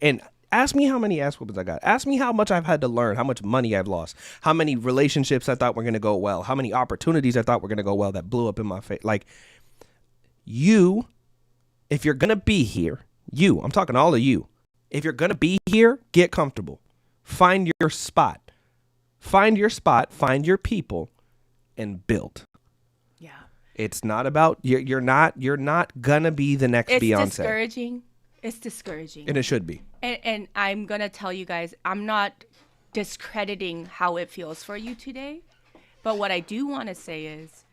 And ask me how many ass whoopings I got. Ask me how much I've had to learn, how much money I've lost, how many relationships I thought were going to go well, how many opportunities I thought were going to go well that blew up in my face. Like, if you're going to be here, I'm talking all of you. If you're going to be here, get comfortable. Find your spot. Find your people, and build. Yeah. It's not about you're not gonna be the next Beyonce. It's discouraging. And it should be. And I'm gonna tell you guys, I'm not discrediting how it feels for you today, but what I do want to say is,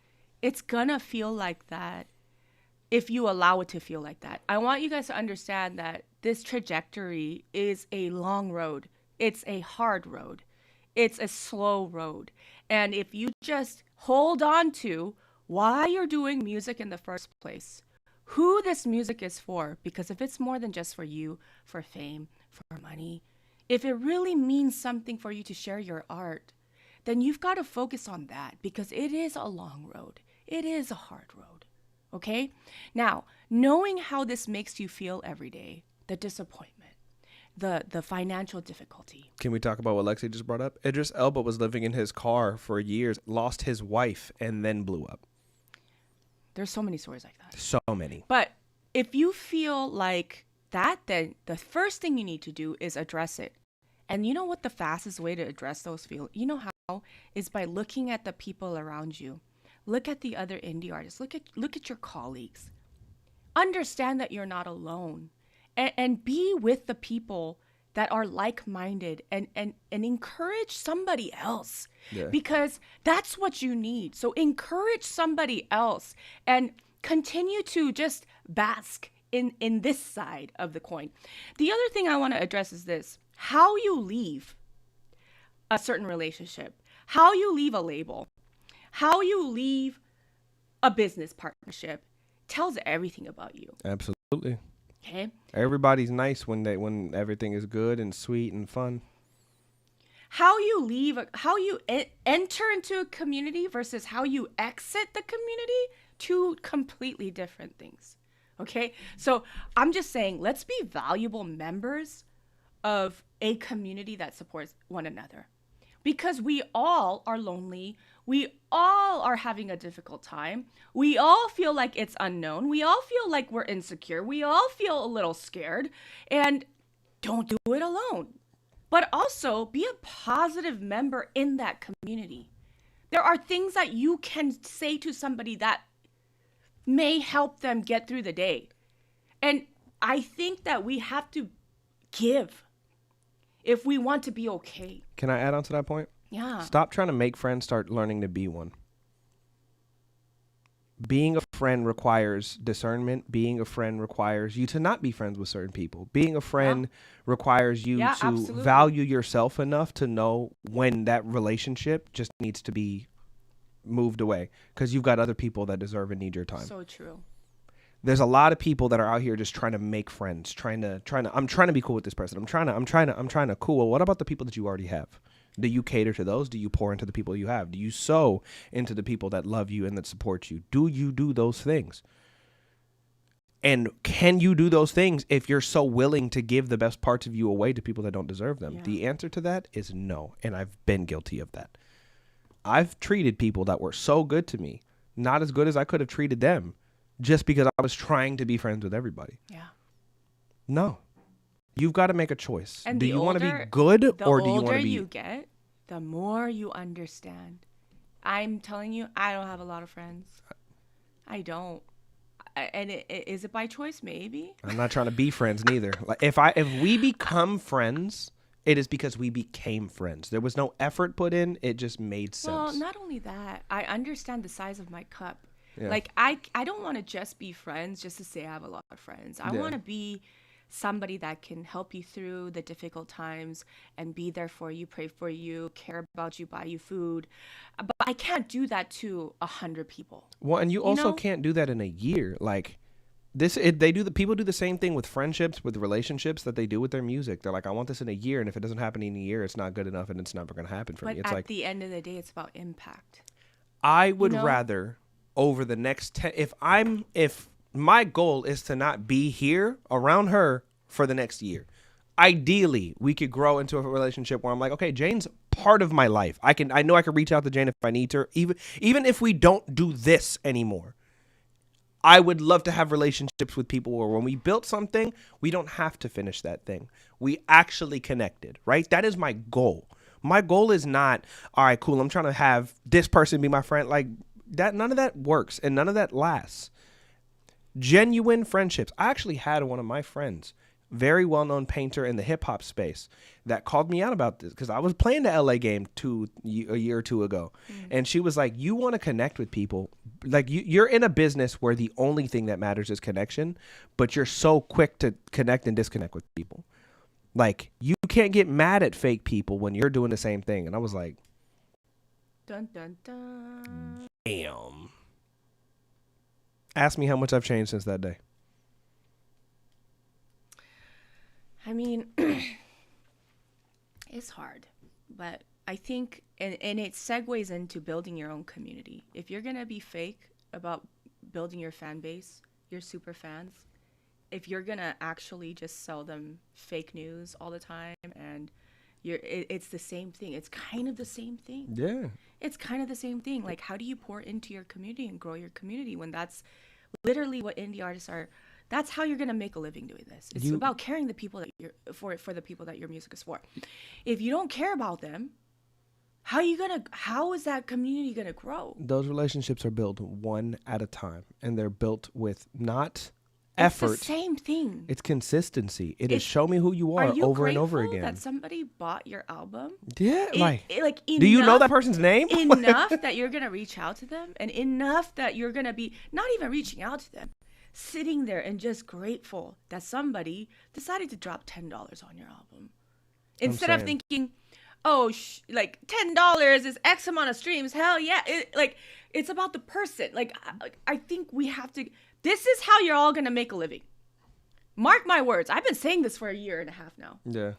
it's gonna feel like that if you allow it to feel like that. I want you guys to understand that this trajectory is a long road. It's a hard road. It's a slow road. And if you just hold on to why you're doing music in the first place, who this music is for, because if it's more than just for you, for fame, for money, if it really means something for you to share your art, then you've got to focus on that, because it is a long road. It is a hard road. Okay? Now, knowing how this makes you feel every day, the disappointment, the financial difficulty. Can we talk about what Lexi just brought up? Idris Elba was living in his car for years, lost his wife, and then blew up. There's so many stories like that. So many. But if you feel like that, then the first thing you need to do is address it. And you know what the fastest way to address those feelings, you know how, is by looking at the people around you. Look at the other indie artists. Look at your colleagues. Understand that you're not alone. And be with the people that are like-minded, and encourage somebody else. Yeah. Because that's what you need. So encourage somebody else and continue to just bask in this side of the coin. The other thing I want to address is this: how you leave a certain relationship, how you leave a label, how you leave a business partnership tells everything about you. Absolutely. Okay. Everybody's nice when everything is good and sweet and fun. How you leave, how you enter into a community versus how you exit the community, two completely different things. Okay. So I'm just saying, let's be valuable members of a community that supports one another, because we all are lonely. We all are having a difficult time. We all feel like it's unknown. We all feel like we're insecure. We all feel a little scared. And don't do it alone. But also be a positive member in that community. There are things that you can say to somebody that may help them get through the day. And I think that we have to give if we want to be okay. Can I add on to that point? Yeah. Stop trying to make friends, start learning to be one. Being a friend requires discernment. Being a friend requires you to not be friends with certain people. Being a friend requires you to absolutely value yourself enough to know when that relationship just needs to be moved away, because you've got other people that deserve and need your time. So true. There's a lot of people that are out here just trying to make friends, I'm trying to be cool with this person. I'm trying to cool. Well, what about the people that you already have? Do you cater to those? Do you pour into the people you have? Do you sow into the people that love you and that support you? Do you do those things? And can you do those things if you're so willing to give the best parts of you away to people that don't deserve them? Yeah. The answer to that is no. And I've been guilty of that. I've treated people that were so good to me, not as good as I could have treated them, just because I was trying to be friends with everybody. Yeah. No. You've got to make a choice. And do you want to be good, or do you want to be... The older you get, the more you understand. I'm telling you, I don't have a lot of friends. I don't. And is it by choice? Maybe. I'm not trying to be friends neither. Like if we become friends, it is because we became friends. There was no effort put in. It just made sense. Well, not only that, I understand the size of my cup. Yeah. Like I don't want to just be friends just to say I have a lot of friends. I want to be somebody that can help you through the difficult times and be there for you, pray for you, care about you, buy you food. But I can't do that to 100 people. Well, and you also can't do that in a year. Like people do the same thing with friendships, with relationships that they do with their music. They're like, I want this in a year, and if it doesn't happen in a year, it's not good enough, and it's never going to happen for me. It's at the end of the day, it's about impact. I would rather over the next 10, if my goal is to not be here around her for the next year. Ideally, we could grow into a relationship where I'm like, okay, Jane's part of my life. I know I can reach out to Jane if I need to, even if we don't do this anymore. I would love to have relationships with people where when we built something, we don't have to finish that thing. We actually connected, right? That is my goal. My goal is not, all right, cool, I'm trying to have this person be my friend. Like that, none of that works and none of that lasts. Genuine friendships. I actually had one of my friends, very well-known painter in the hip-hop space, that called me out about this because I was playing the LA game a year or two ago. And she was like, you want to connect with people. Like you're in a business where the only thing that matters is connection, but you're so quick to connect and disconnect with people. Like you can't get mad at fake people when you're doing the same thing. And I was like, Dun dun dun. Damn. Ask me how much I've changed since that day. I mean, it's hard, but I think, and it segues into building your own community. If you're going to be fake about building your fan base, your super fans, if you're going to actually just sell them fake news all the time, and it's the same thing. It's kind of the same thing. Yeah. It's kind of the same thing. Like, how do you pour into your community and grow your community when that's literally what indie artists are? That's how you're going to make a living doing this. It's about caring the people that you're for the people that your music is for. If you don't care about them, how is that community going to grow? Those relationships are built one at a time, and they're built with not effort. It's the same thing. It's consistency. It's show me who you are over and over again. That somebody bought your album? Yeah, enough, do you know that person's name? Enough that you're going to reach out to them, and enough that you're going to be not even reaching out to them, sitting there and just grateful that somebody decided to drop $10 on your album. Instead of thinking, oh, like $10 is X amount of streams. Hell yeah. It's about the person. I think we have to, this is how you're all going to make a living. Mark my words. I've been saying this for a year and a half now. Yeah.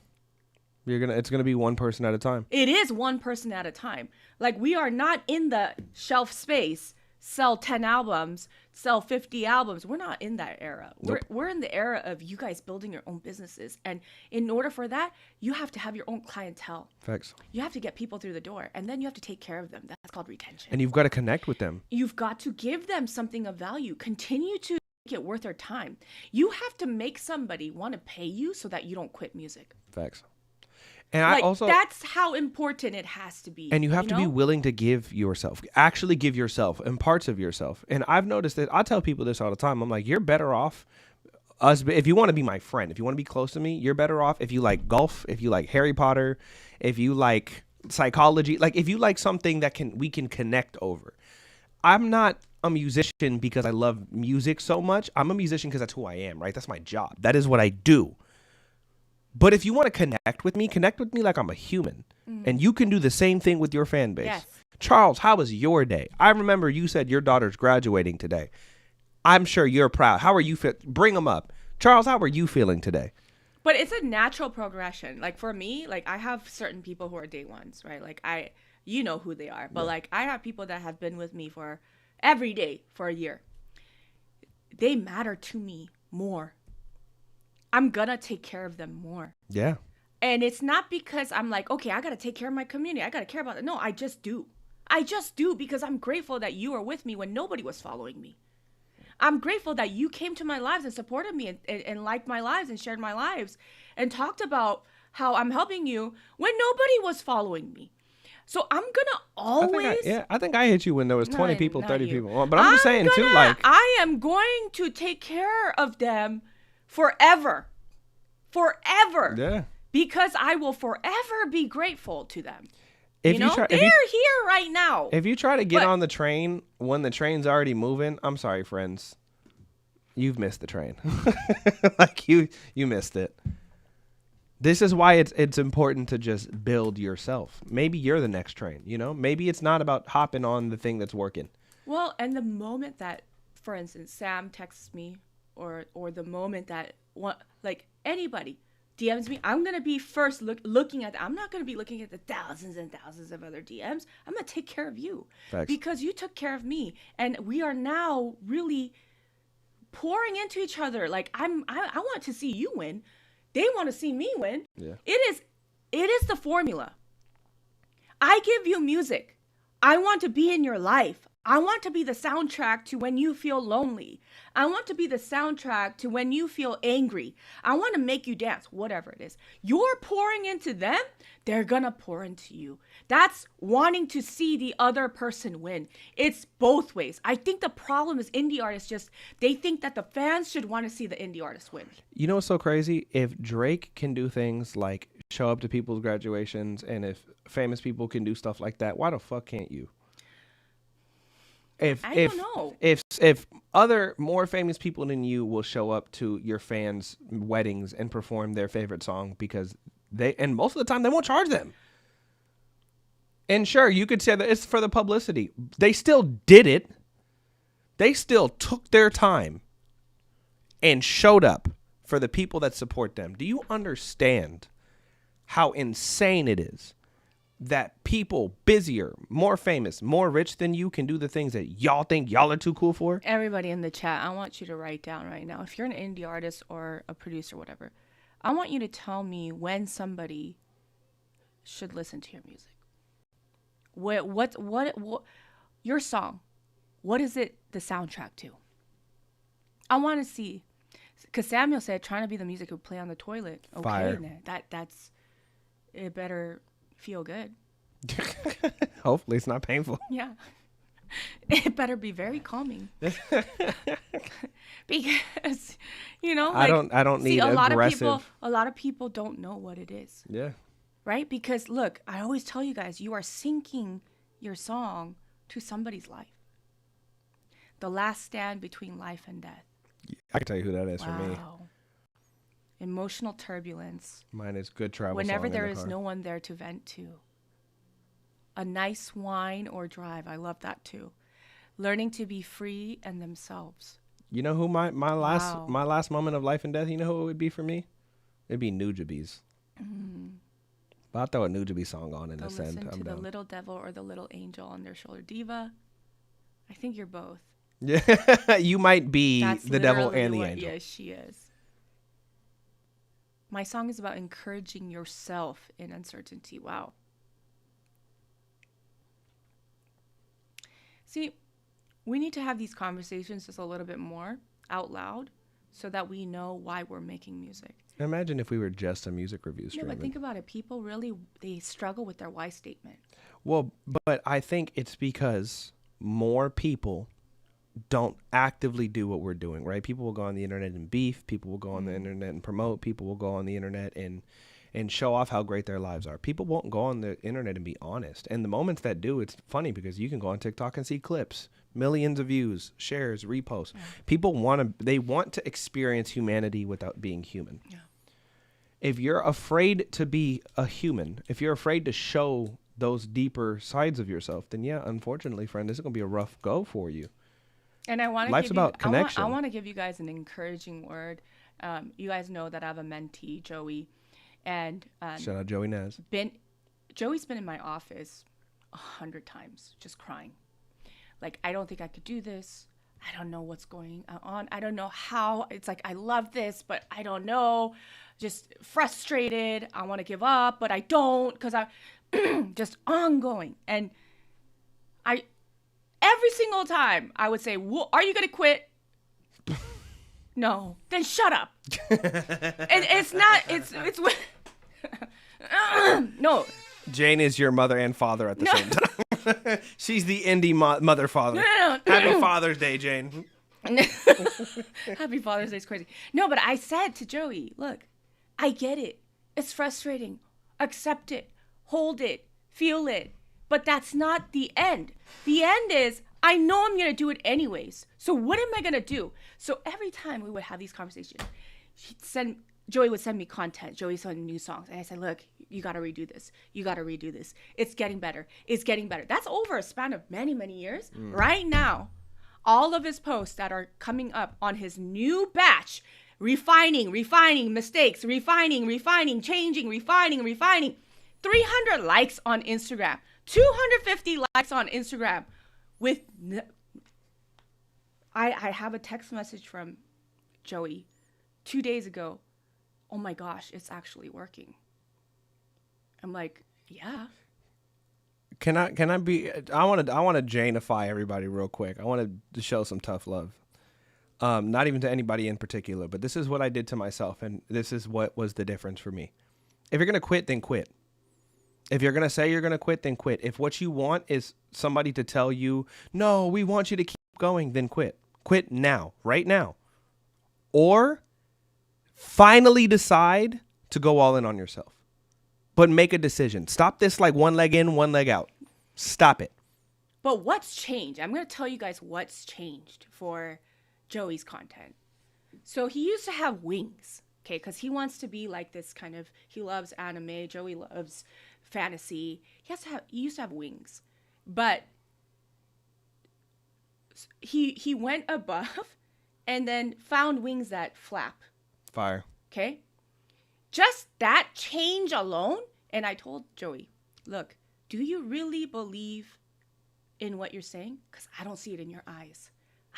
It's going to be one person at a time. It is one person at a time. Like, we are not in the shelf space, sell 10 albums, sell 50 albums. We're not in that era. Nope. We're in the era of you guys building your own businesses. And in order for that, you have to have your own clientele. Facts. You have to get people through the door, and then you have to take care of them. That's called retention. And you've got to connect with them. You've got to give them something of value. Continue to make it worth their time. You have to make somebody want to pay you so that you don't quit music. Facts. And I also, that's how important it has to be. And you have to be willing to give yourself, actually give yourself and parts of yourself. And I've noticed that I tell people this all the time. I'm like, you're better off if you want to be my friend, if you want to be close to me, you're better off if you like golf, if you like Harry Potter, if you like psychology, like if you like something that we can connect over. I'm not a musician because I love music so much. I'm a musician because that's who I am, right? That's my job. That is what I do. But if you want to connect with me like I'm a human. Mm-hmm. And you can do the same thing with your fan base. Yes. Charles, how was your day? I remember you said your daughter's graduating today. I'm sure you're proud. How are you bring them up. Charles, how are you feeling today? But it's a natural progression. Like, for me, like, I have certain people who are day ones, right? Like, you know who they are. But, like, I have people that have been with me for every day for a year. They matter to me more. I'm gonna take care of them more. Yeah. And it's not because I'm like, okay, I gotta take care of my community. I gotta care about it. No, I just do. I just do because I'm grateful that you were with me when nobody was following me. I'm grateful that you came to my lives and supported me and liked my lives and shared my lives and talked about how I'm helping you when nobody was following me. So I'm gonna always. I think I hit you when there was 20 people, 30 people. But I'm just saying too, like, I am going to take care of them forever. Yeah. Because I will forever be grateful to them. They're here right now. If you try to get on the train when the train's already moving, I'm sorry, friends. You've missed the train. Like, you missed it. This is why it's important to just build yourself. Maybe you're the next train, Maybe it's not about hopping on the thing that's working. Well, and the moment that, for instance, Sam texts me or the moment that anybody DMs me, I'm going to be first looking at, I'm not going to be looking at the thousands and thousands of other DMs. I'm going to take care of you. Facts. Because you took care of me. And we are now really pouring into each other. Like, I want to see you win. They want to see me win. Yeah. It is the formula. I give you music. I want to be in your life. I want to be the soundtrack to when you feel lonely. I want to be the soundtrack to when you feel angry. I want to make you dance, whatever it is. You're pouring into them, they're going to pour into you. That's wanting to see the other person win. It's both ways. I think the problem is indie artists they think that the fans should want to see the indie artist win. You know what's so crazy? If Drake can do things like show up to people's graduations, and if famous people can do stuff like that, why the fuck can't you? I don't know. If other more famous people than you will show up to your fans' weddings and perform their favorite song because and most of the time they won't charge them. And sure, you could say that it's for the publicity. They still did it. They still took their time and showed up for the people that support them. Do you understand how insane it is that people busier, more famous, more rich than you can do the things that y'all think y'all are too cool for? Everybody in the chat, I want you to write down right now. If you're an indie artist or a producer, whatever, I want you to tell me when somebody should listen to your music. What your song? What is it the soundtrack to? I want to see, because Samuel said trying to be the music would play on the toilet. Okay, Fire. That's it. Better feel good. Hopefully, it's not painful. Yeah, it better be very calming. Because like, I don't need aggressive. A lot of people don't know what it is. Yeah. Right? Because look, I always tell you guys, you are syncing your song to somebody's life. The last stand between life and death. I can tell you who that is for me. Emotional turbulence. Mine is Good Travel Whenever Song there in the is car. no one there to vent to. A nice wine or drive. I love that too. Learning to be free and themselves. You know who my last moment of life and death, you know who it would be for me? It'd be Nujabes. But I'll throw a Nujabes song on in a sense. Listen I'm to the done. little devil or the little angel on their shoulder. Diva. I think you're both. Yeah, you might be That's the devil literally and the what- angel. Yes, she is. My song is about encouraging yourself in uncertainty. Wow. See, we need to have these conversations just a little bit more out loud so that we know why we're making music. Imagine if we were just a music review Yeah, stream. but think about it. People really, they struggle with their why statement. Well, but I think it's because more people don't actively do what we're doing, right? People will go on the internet and beef. People will go on the internet and promote. People will go on the internet and show off how great their lives are. People won't go on the internet and be honest. And the moments that do, it's funny because you can go on TikTok and see clips, millions of views, shares, reposts. Yeah. People want to experience humanity without being human. Yeah. If you're afraid to be a human, if you're afraid to show those deeper sides of yourself, then yeah, unfortunately, friend, this is going to be a rough go for you. And I want to Life's about connection. I want to give you guys an encouraging word. You guys know that I have a mentee, Joey, and shout out Joey Nez. Joey's been in my office 100 times, just crying. Like, I don't think I could do this. I don't know what's going on. I don't know how. It's like, I love this, but I don't know. Just frustrated. I want to give up, but I don't, because I just ongoing. And every single time I would say, are you going to quit? No. Then shut up. And it's not, it's no. Jane is your mother and father at the same time. She's the indie mother father. No. Happy Father's Day, Jane. Happy Father's Day is crazy. No, but I said to Joey, look, I get it. It's frustrating. Accept it. Hold it. Feel it. But that's not the end. The end is, I know I'm going to do it anyways. So what am I going to do? So every time we would have these conversations, Joey would send me content. Joey would send new songs. And I said, look, you got to redo this. You got to redo this. It's getting better. It's getting better. That's over a span of many, many years. Right now, all of his posts that are coming up on his new batch, refining mistakes, refining, changing, refining. 300 likes on Instagram. 250 likes on Instagram. I have a text message from Joey 2 days ago. Oh my gosh, it's actually working. I'm like, yeah. I want to Janify everybody real quick. I want to show some tough love. Not even to anybody in particular, but this is what I did to myself, and this is what was the difference for me. If you're going to quit, then quit. If you're going to say you're going to quit, then quit. If what you want is somebody to tell you, no, we want you to keep going, then quit. Quit now, right now. Or finally decide to go all in on yourself. But make a decision. Stop this like one leg in, one leg out. Stop it. But what's changed? I'm going to tell you guys what's changed for Joey's content. So he used to have wings, okay, because he wants to be like this kind of, he loves anime. Joey loves fantasy. He used to have wings, but he went above and then found wings that flap. Fire. Okay? Just that change alone. And I told Joey, look, do you really believe in what you're saying? Because I don't see it in your eyes.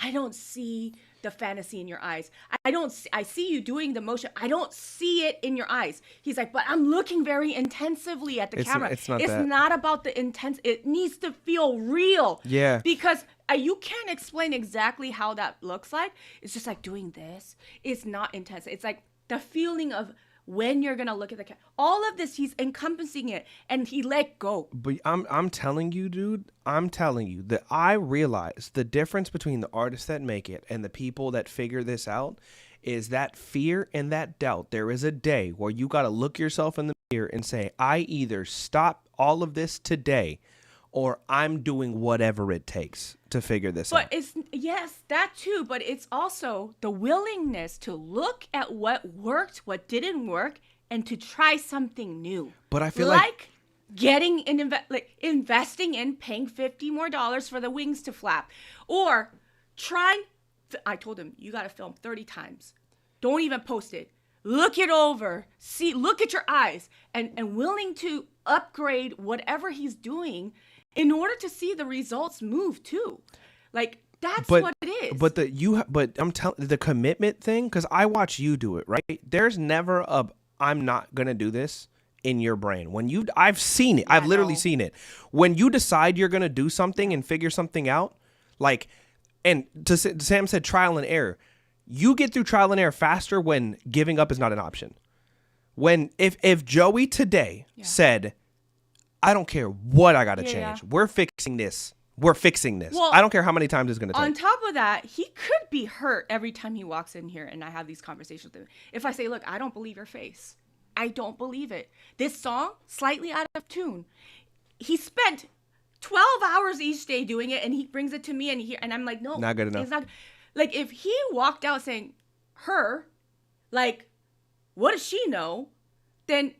I don't see the fantasy in your eyes. I see you doing the motion. I don't see it in your eyes. He's like, but I'm looking very intensively at the camera. It's not not about the intense. It needs to feel real. Yeah. Because you can't explain exactly how that looks like. It's just like doing this. It's not intense. It's like the feeling of when you're gonna look at the camera. All of this, he's encompassing it, and he let go. But I'm telling you, dude. I'm telling you that I realize the difference between the artists that make it and the people that figure this out is that fear and that doubt. There is a day where you got to look yourself in the mirror and say, I either stop all of this today, or I'm doing whatever it takes to figure this out. But it's, yes, that too. But it's also the willingness to look at what worked, what didn't work, and to try something new. But I feel like getting in, investing in paying $50 more for the wings to flap, or trying. I told him, you got to film 30 times. Don't even post it. Look it over. Look at your eyes, and willing to upgrade whatever he's doing in order to see the results move too. Like, that's what it is. But I'm telling the commitment thing, because I watch you do it, right? There's never a I'm not gonna do this in your brain. I've seen it. I've literally seen it. When you decide you're gonna do something and figure something out, like, and Sam said trial and error. You get through trial and error faster when giving up is not an option. If Joey today said, I don't care what I got to change. We're fixing this. We're fixing this. Well, I don't care how many times it's going to take. On top of that, he could be hurt every time he walks in here and I have these conversations with him. If I say, look, I don't believe your face. I don't believe it. This song, slightly out of tune. He spent 12 hours each day doing it, and he brings it to me, and I'm like, no. Not good enough. It's not. Like, if he walked out saying, her, like, what does she know? Then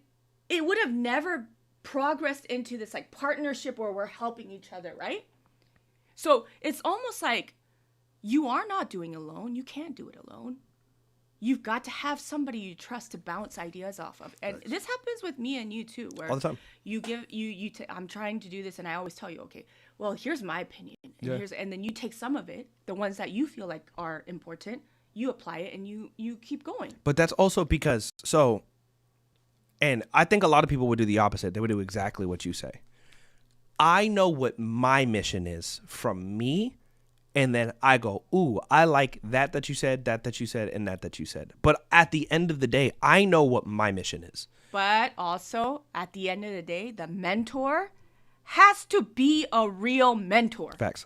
it would have never progressed into this, like, partnership where we're helping each other, right? So it's almost like you are not doing alone. You can't do it alone. You've got to have somebody you trust to bounce ideas off of. And this happens with me and you too, where all the time. I'm trying to do this, and I always tell you, okay, well, here's my opinion. And then you take some of it, the ones that you feel like are important, you apply it, and you keep going. But that's also because, and I think a lot of people would do the opposite. They would do exactly what you say. I know what my mission is from me, and then I go, ooh, I like that you said, that you said, and that you said. But at the end of the day, I know what my mission is. But also, at the end of the day, the mentor has to be a real mentor. Facts.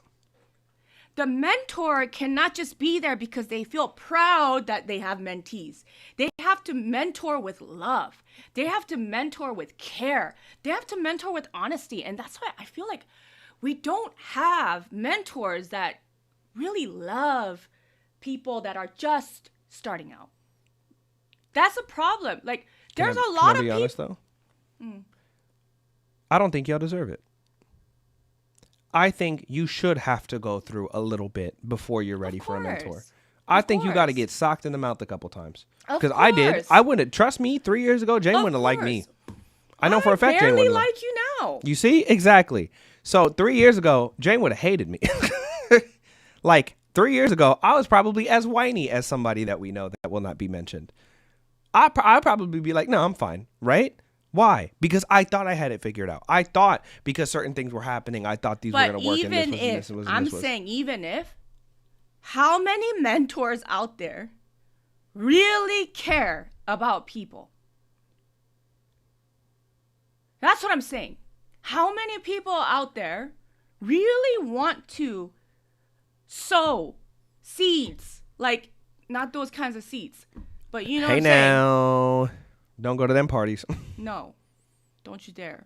The mentor cannot just be there because they feel proud that they have mentees. They have to mentor with love. They have to mentor with care. They have to mentor with honesty. And that's why I feel like we don't have mentors that really love people that are just starting out. That's a problem. Like, there's a lot of people. Can I be honest, though? I don't think y'all deserve it. I think you should have to go through a little bit before you're ready for a mentor. I think you got to get socked in the mouth a couple times. Because I did. I wouldn't. Trust me, 3 years ago, Jane wouldn't have liked me. I know for a fact Jane wouldn't like you now. You see? Exactly. So 3 years ago, Jane would have hated me. Like 3 years ago, I was probably as whiny as somebody that we know that will not be mentioned. I'd probably be like, no, I'm fine. Right? Why? Because I thought I had it figured out. I thought because certain things were happening, I thought these were going to work. I'm saying even if, how many mentors out there really care about people? That's what I'm saying. How many people out there really want to sow seeds? Like, not those kinds of seeds, but you know what I'm saying? Hey now, don't go to them parties. No, don't you dare.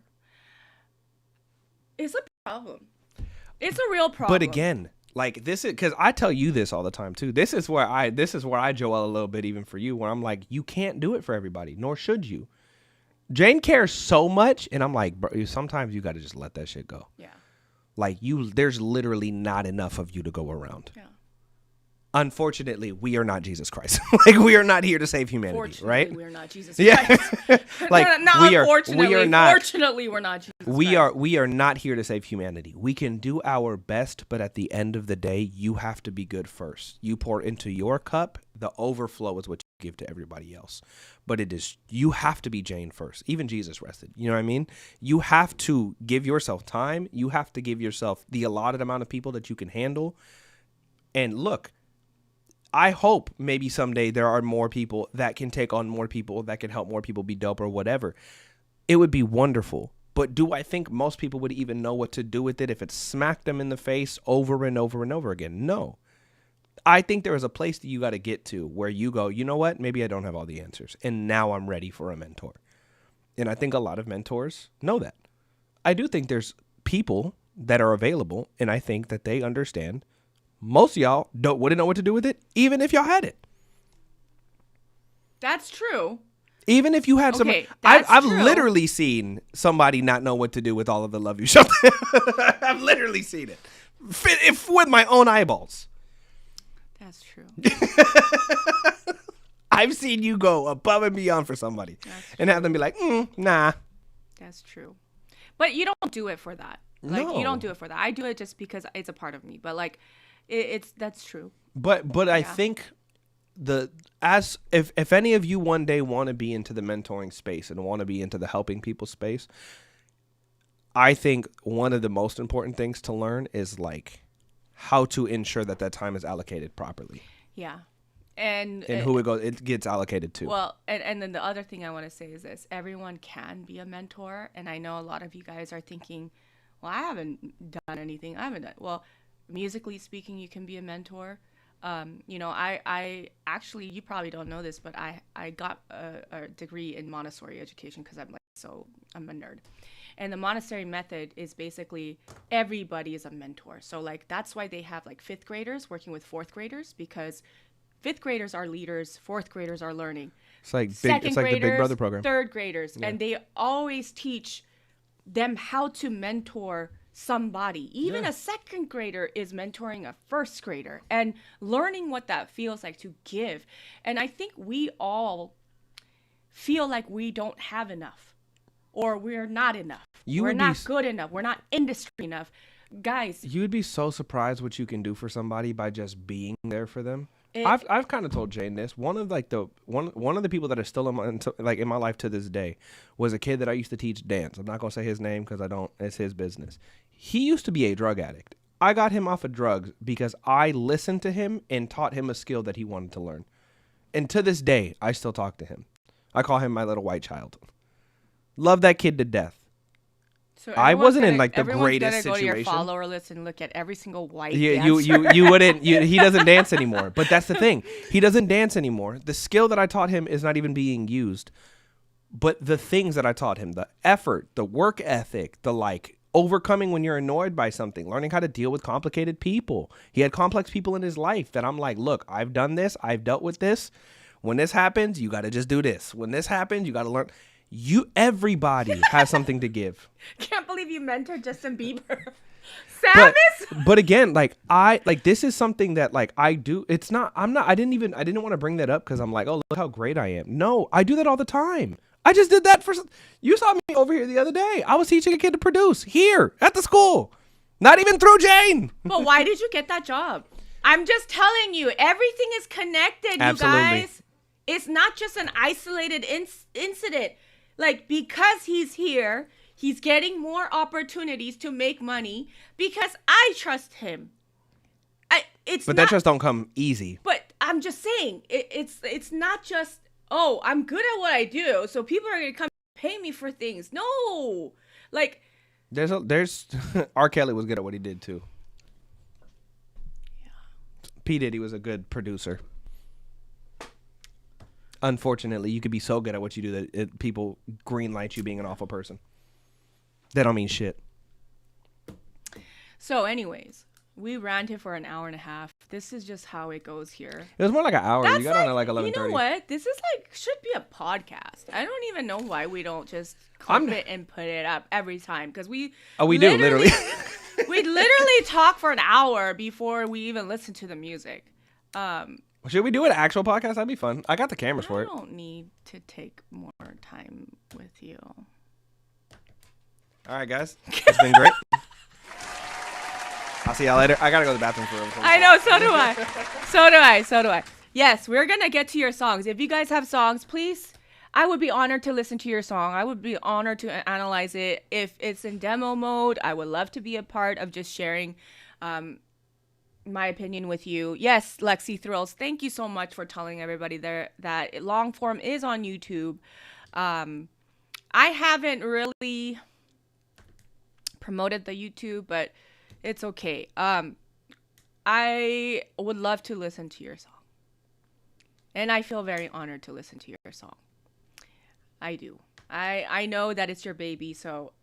It's a problem. It's a real problem. But again, like, this is because I tell you this all the time too. This is where I Joel a little bit even for you, where I'm like, you can't do it for everybody, nor should you. Jane cares so much, and I'm like, bro, sometimes you got to just let that shit go. Yeah. Like there's literally not enough of you to go around. Yeah. Unfortunately, we are not Jesus Christ. Like, we are not here to save humanity, right? We are not Jesus Christ. Yeah. Like, not we are not. Fortunately, we're not Jesus Christ. We are not here to save humanity. We can do our best, but at the end of the day, you have to be good first. You pour into your cup, the overflow is what you give to everybody else. But you have to be Jane first. Even Jesus rested. You know what I mean? You have to give yourself time. You have to give yourself the allotted amount of people that you can handle. And look, I hope maybe someday there are more people that can take on more people, that can help more people be dope or whatever. It would be wonderful. But do I think most people would even know what to do with it if it smacked them in the face over and over and over again? No. I think there is a place that you got to get to where you go, you know what? Maybe I don't have all the answers. And now I'm ready for a mentor. And I think a lot of mentors know that. I do think there's people that are available, and I think that they understand. Most of y'all wouldn't know what to do with it, even if y'all had it. That's true. Even if you had some, I've literally seen somebody not know what to do with all of the love you showed them. I've literally seen it with my own eyeballs. That's true. I've seen you go above and beyond for somebody and have them be like, nah. That's true. But you don't do it for that. Like, no. You don't do it for that. I do it just because it's a part of me. But like, that's true. But yeah. I think if any of you one day want to be into the mentoring space and want to be into the helping people space, I think one of the most important things to learn is like how to ensure that time is allocated properly. Yeah. And who it gets allocated to. Well, and then the other thing I want to say is this: everyone can be a mentor, and I know a lot of you guys are thinking, well, I haven't done anything. Well, musically speaking, you can be a mentor. I actually, you probably don't know this, but I got a degree in Montessori education because I'm a nerd. And the Montessori method is basically everybody is a mentor. So like, that's why they have like 5th graders working with 4th graders, because 5th graders are leaders, 4th graders are learning. It's like the Big Brother program. 3rd graders. Yeah. And they always teach them how to mentor somebody. Even a 2nd grader is mentoring a 1st grader and learning what that feels like to give. And I think we all feel like we don't have enough, or we're not enough. We're not good enough. We're not industry enough. Guys, you'd be so surprised what you can do for somebody by just being there for them. I've kind of told Jane this. One of the people that are still in my life to this day was a kid that I used to teach dance. I'm not gonna say his name because it's his business. He used to be a drug addict. I got him off of drugs because I listened to him and taught him a skill that he wanted to learn. And to this day, I still talk to him. I call him my little white child. Love that kid to death. So I wasn't in like the situation. greatest situation. Go to your follower list and look at every single white dancer. You you wouldn't. He doesn't dance anymore. But that's the thing. He doesn't dance anymore. The skill that I taught him is not even being used. But the things that I taught him, the effort, the work ethic, the like overcoming when you're annoyed by something, learning how to deal with complicated people. He had complex people in his life that I'm like, look, I've done this. I've dealt with this. When this happens, you got to just do this. When this happens, you got to learn. Everybody has something to give. Can't believe you mentored Justin Bieber. Samus? But again, this is something that like I do. I didn't want to bring that up because I'm like, oh, look how great I am. No, I do that all the time. I just did that you saw me over here the other day. I was teaching a kid to produce here at the school. Not even through Jane. But why did you get that job? I'm just telling you, everything is connected, Absolutely. You guys. It's not just an isolated incident. Like, because he's here, he's getting more opportunities to make money because I trust him. That trust don't come easy. But I'm just saying, it's not just, oh, I'm good at what I do, so people are going to come pay me for things. No. Like, there's R. Kelly was good at what he did too. Yeah. P. Diddy was a good producer. Unfortunately, you could be so good at what you do that people greenlight you being an awful person. That don't mean shit. So anyways, We ranted for an hour and a half. This is just how it goes here. It was more like an hour. That's You got on at like 11:30. You know what? This is like should be a podcast. I don't even know why we don't just clip it and put it up every time because we. Oh, we do literally. We literally talk for an hour before we even listen to the music. Should we do an actual podcast? That'd be fun. I got the cameras for it. I don't need to take more time with you. All right, guys. It's been great. I'll see y'all later. I gotta go to the bathroom for real. I know, so do I. So do I. Yes, we're gonna get to your songs. If you guys have songs, please, I would be honored to listen to your song. I would be honored to analyze it. If it's in demo mode, I would love to be a part of just sharing my opinion with you. Yes, Lexi Thrills, thank you so much for telling everybody there that long form is on YouTube. I haven't really promoted the YouTube, but it's okay. I would love to listen to your song. And I feel very honored to listen to your song. I do. I know that it's your baby, so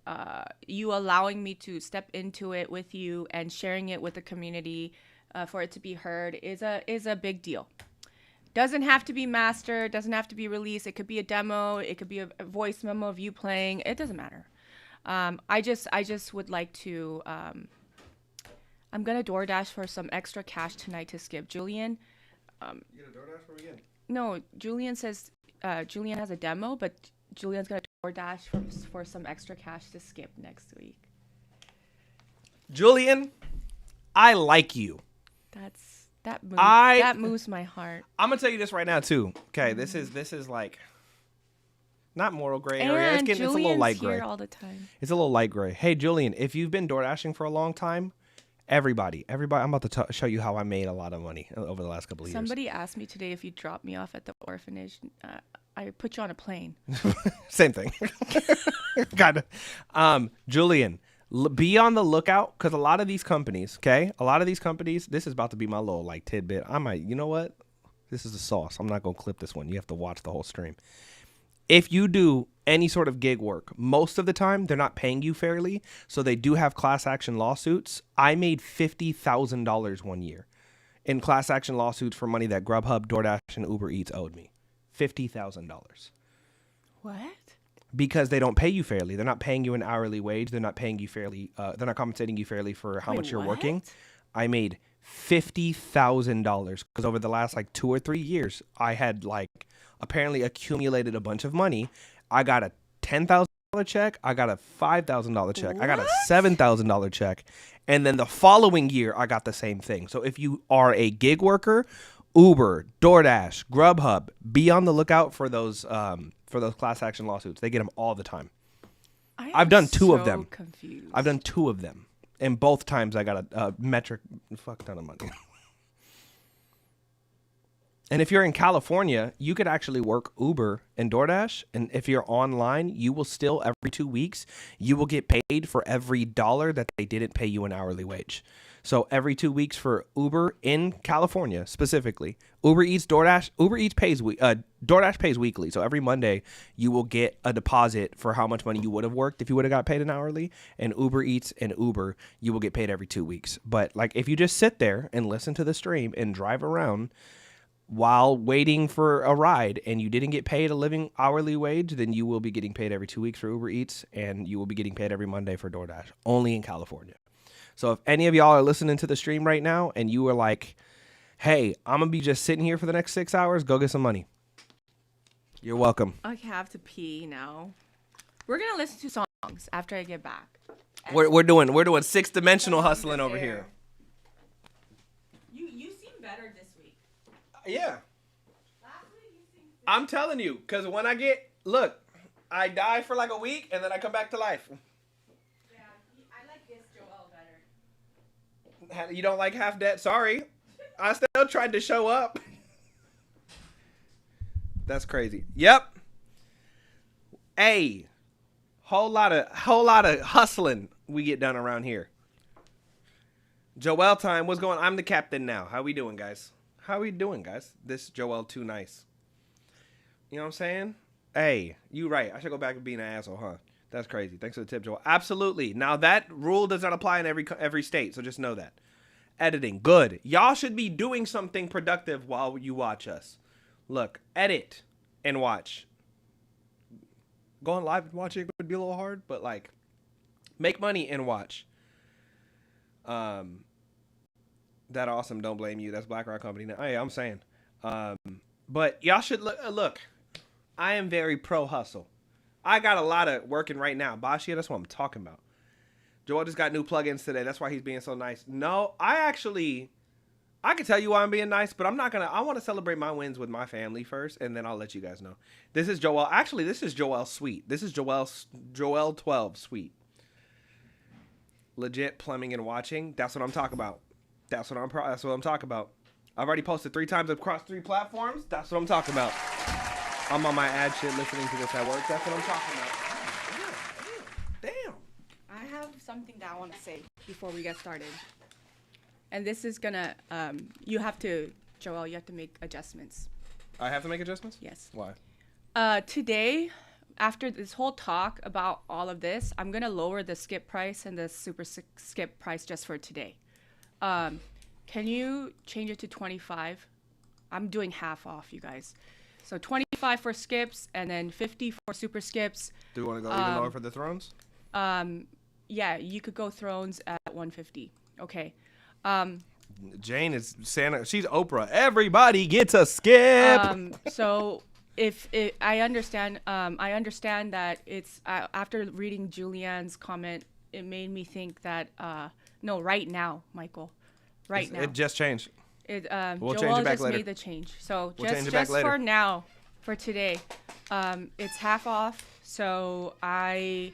you allowing me to step into it with you and sharing it with the community for it to be heard is a big deal. Doesn't have to be mastered, doesn't have to be released. It could be a demo, it could be a voice memo of you playing. It doesn't matter. I just would like to. I'm gonna DoorDash for some extra cash tonight to skip. Julian. You gonna DoorDash for again? No, Julian says Julian has a demo, but Julian's gonna DoorDash for some extra cash to skip next week. Julian, I like you. That moves my heart. I'm gonna tell you this right now too. Okay, this is like not moral gray area. It's a little light gray. Here all the time. It's a little light gray. Hey, Julian, if you've been DoorDashing for a long time, everybody, I'm about to show you how I made a lot of money over the last couple of years. Somebody asked me today if you dropped me off at the orphanage. I put you on a plane. Same thing. Kind of. Julian, be on the lookout because a lot of these companies, this is about to be my little like tidbit. I might, you know what? This is the sauce. I'm not going to clip this one. You have to watch the whole stream. If you do any sort of gig work, most of the time they're not paying you fairly. So they do have class action lawsuits. I made $50,000 one year in class action lawsuits for money that Grubhub, DoorDash, and Uber Eats owed me. $50,000. What? Because they don't pay you fairly. They're not paying you an hourly wage. They're not paying you fairly. They're not compensating you fairly for how much you're working. I made $50,000 because over the last like 2 or 3 years, I had like apparently accumulated a bunch of money. I got a $10,000 check. I got a $5,000 check. What? I got a $7,000 check. And then the following year, I got the same thing. So if you are a gig worker, Uber, DoorDash, Grubhub, be on the lookout for those class action lawsuits. They get them all the time. I've done two of them. Confused. I've done 2 of them. And both times I got a metric fuck ton of money. And if you're in California, you could actually work Uber and DoorDash. And if you're online, you will still, every 2 weeks, you will get paid for every dollar that they didn't pay you an hourly wage. So every 2 weeks for Uber in California specifically, DoorDash pays weekly. So every Monday you will get a deposit for how much money you would have worked if you would have got paid an hourly. And Uber Eats and Uber, you will get paid every 2 weeks. But like if you just sit there and listen to the stream and drive around while waiting for a ride and you didn't get paid a living hourly wage, then you will be getting paid every 2 weeks for Uber Eats and you will be getting paid every Monday for DoorDash, only in California. So if any of y'all are listening to the stream right now and you are like, hey, I'm going to be just sitting here for the next 6 hours, go get some money. You're welcome. I have to pee now. We're going to listen to songs after I get back. We're doing 6-dimensional hustling over here. You seem better this week. Yeah. I'm telling you, because when I die for like a week and then I come back to life. Yeah, I like this Joel better. You don't like Half Dead? Sorry. I still tried to show up. That's crazy. Yep. Hey, whole lot of hustling we get done around here. Joel time. What's going on? I'm the captain now. How we doing, guys? This Joel too nice. You know what I'm saying? Hey, you right. I should go back and being an asshole, huh? That's crazy. Thanks for the tip, Joel. Absolutely. Now that rule does not apply in every state, so just know that. editing. Good. Y'all should be doing something productive while you watch us. Look, edit and watch. Going live and watching would be a little hard, but like, make money and watch. That awesome. Don't blame you. That's Black Rock Company. Now, hey, I'm saying. But y'all should look. I am very pro hustle. I got a lot of working right now. Bashia, that's what I'm talking about. Joel just got new plugins today. That's why he's being so nice. No, I can tell you why I'm being nice, but I'm not going to. I want to celebrate my wins with my family first, and then I'll let you guys know. This is Joel. Actually, this is Joel's suite. This is Joel 12 suite. Legit plumbing and watching. That's what I'm talking about. That's what I'm talking about. I've already posted 3 times across 3 platforms. That's what I'm talking about. I'm on my ad shit listening to this at work. That's what I'm talking about. Damn. I have something that I want to say before we get started. And this is gonna, Joel, you have to make adjustments. I have to make adjustments? Yes. Why? Today, after this whole talk about all of this, I'm gonna lower the skip price and the super skip price just for today. Can you change it to 25? I'm doing half off, you guys. So 25 for skips and then 50 for super skips. Do you want to go even lower for the thrones? Yeah, you could go thrones at 150. Okay. Jane is Santa. She's Oprah. Everybody gets a skip. So I understand that it's after reading Julianne's comment, it made me think that no, right now, Michael. Right now. It just changed. We'll Joel change it back just later. made the change. So we'll just for now, for today, it's half off. So I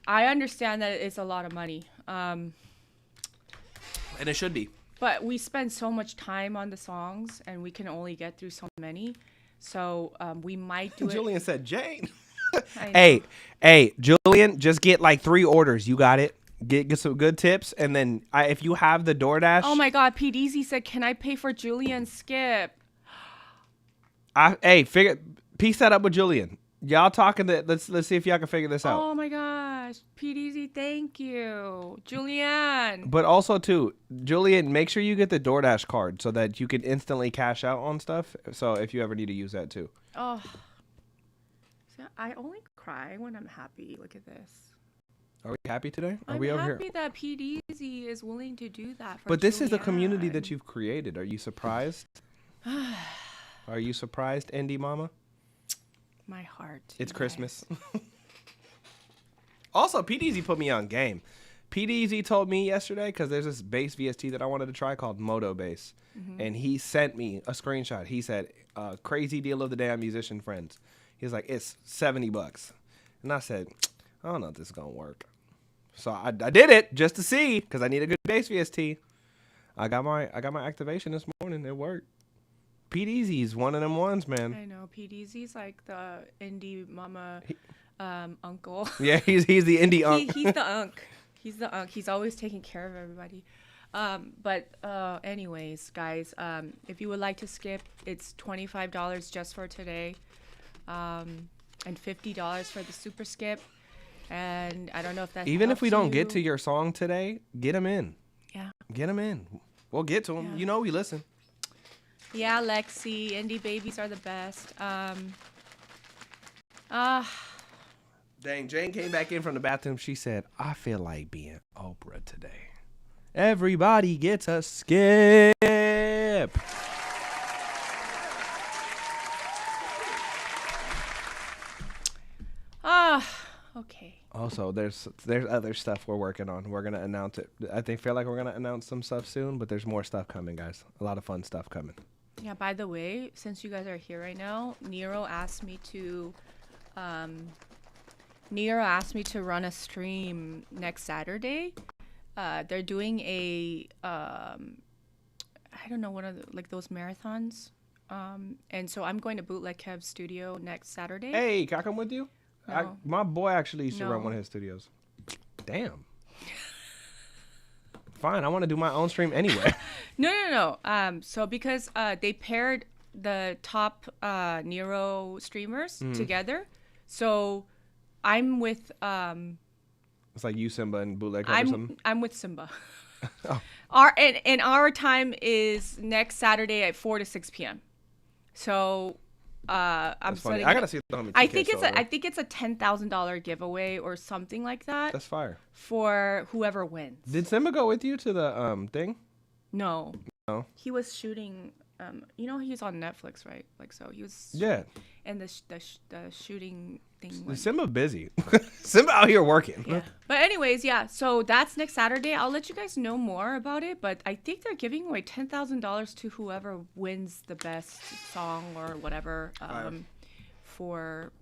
understand that it's a lot of money. And it should be. But we spend so much time on the songs, and we can only get through so many. So we might do it. Julian said, Jane. Hey, Julian, just get like 3 orders. You got it. Get some good tips, and then if you have the DoorDash. Oh my God, Pete Easy said, "Can I pay for Julian's skip?" Piece that up with Julian. Y'all talking that? Let's see if y'all can figure this out. Oh my gosh, Pete Easy, thank you, Julian. But also too, Julian, make sure you get the DoorDash card so that you can instantly cash out on stuff. So if you ever need to use that too. Oh, so I only cry when I'm happy. Look at this. Are we happy today? I'm we over happy here? that Pete Easy is willing to do that for But this is the community Julianne. that you've created. Are you surprised? Are you surprised, Indie Mama? My heart. It's Christmas. Also, Pete Easy put me on game. Pete Easy told me yesterday, because there's this bass VST that I wanted to try called Moto Bass. Mm-hmm. And he sent me a screenshot. He said, crazy deal of the day on Musician Friends. He was like, it's $70. And I said, I don't know if this is going to work. So I did it just to see, because I need a good bass VST. I got my activation this morning. It worked. Pete Easy's one of them ones, man. I know. Pete Easy's like the indie mama uncle. Yeah, he's the indie uncle. He's the unk. He's the unk. He's always taking care of everybody. But anyways, guys, if you would like to skip, it's $25 just for today, and $50 for the super skip. And I don't know if that's even if we don't get to your song today, get them in. Yeah. Get them in. We'll get to them. Yeah. You know we listen. Yeah, Lexi, indie babies are the best. Dang, Jane came back in from the bathroom. She said, I feel like being Oprah today. Everybody gets a skip. Okay. Also, there's other stuff we're working on. We're gonna announce it. Feel like we're gonna announce some stuff soon, but there's more stuff coming, guys. A lot of fun stuff coming. Yeah. By the way, since you guys are here right now, Nero asked me to run a stream next Saturday. They're doing a I don't know, what are those marathons. And so I'm going to Bootleg Kev's studio next Saturday. Hey, can I come with you? No. My boy actually used to run one of his studios. Damn. Fine, I want to do my own stream anyway. No. So because they paired the top Nero streamers together, so I'm with it's like you, Simba, and Bootleg or something. I'm with Simba. Oh. Our time is next Saturday at 4 to 6 p.m. So I'm That's funny. setting I it- gotta see the homie. I think it's a $10,000 giveaway or something like that. That's fire. For whoever wins. Did Simba go with you to the thing? No. No. He was shooting. He's on Netflix, right? Like, so he was. Yeah. And the shooting thing. Is Simba busy? Simba out here working. Yeah. But anyways, yeah. So that's next Saturday. I'll let you guys know more about it. But I think they're giving away $10,000 to whoever wins the best song or whatever for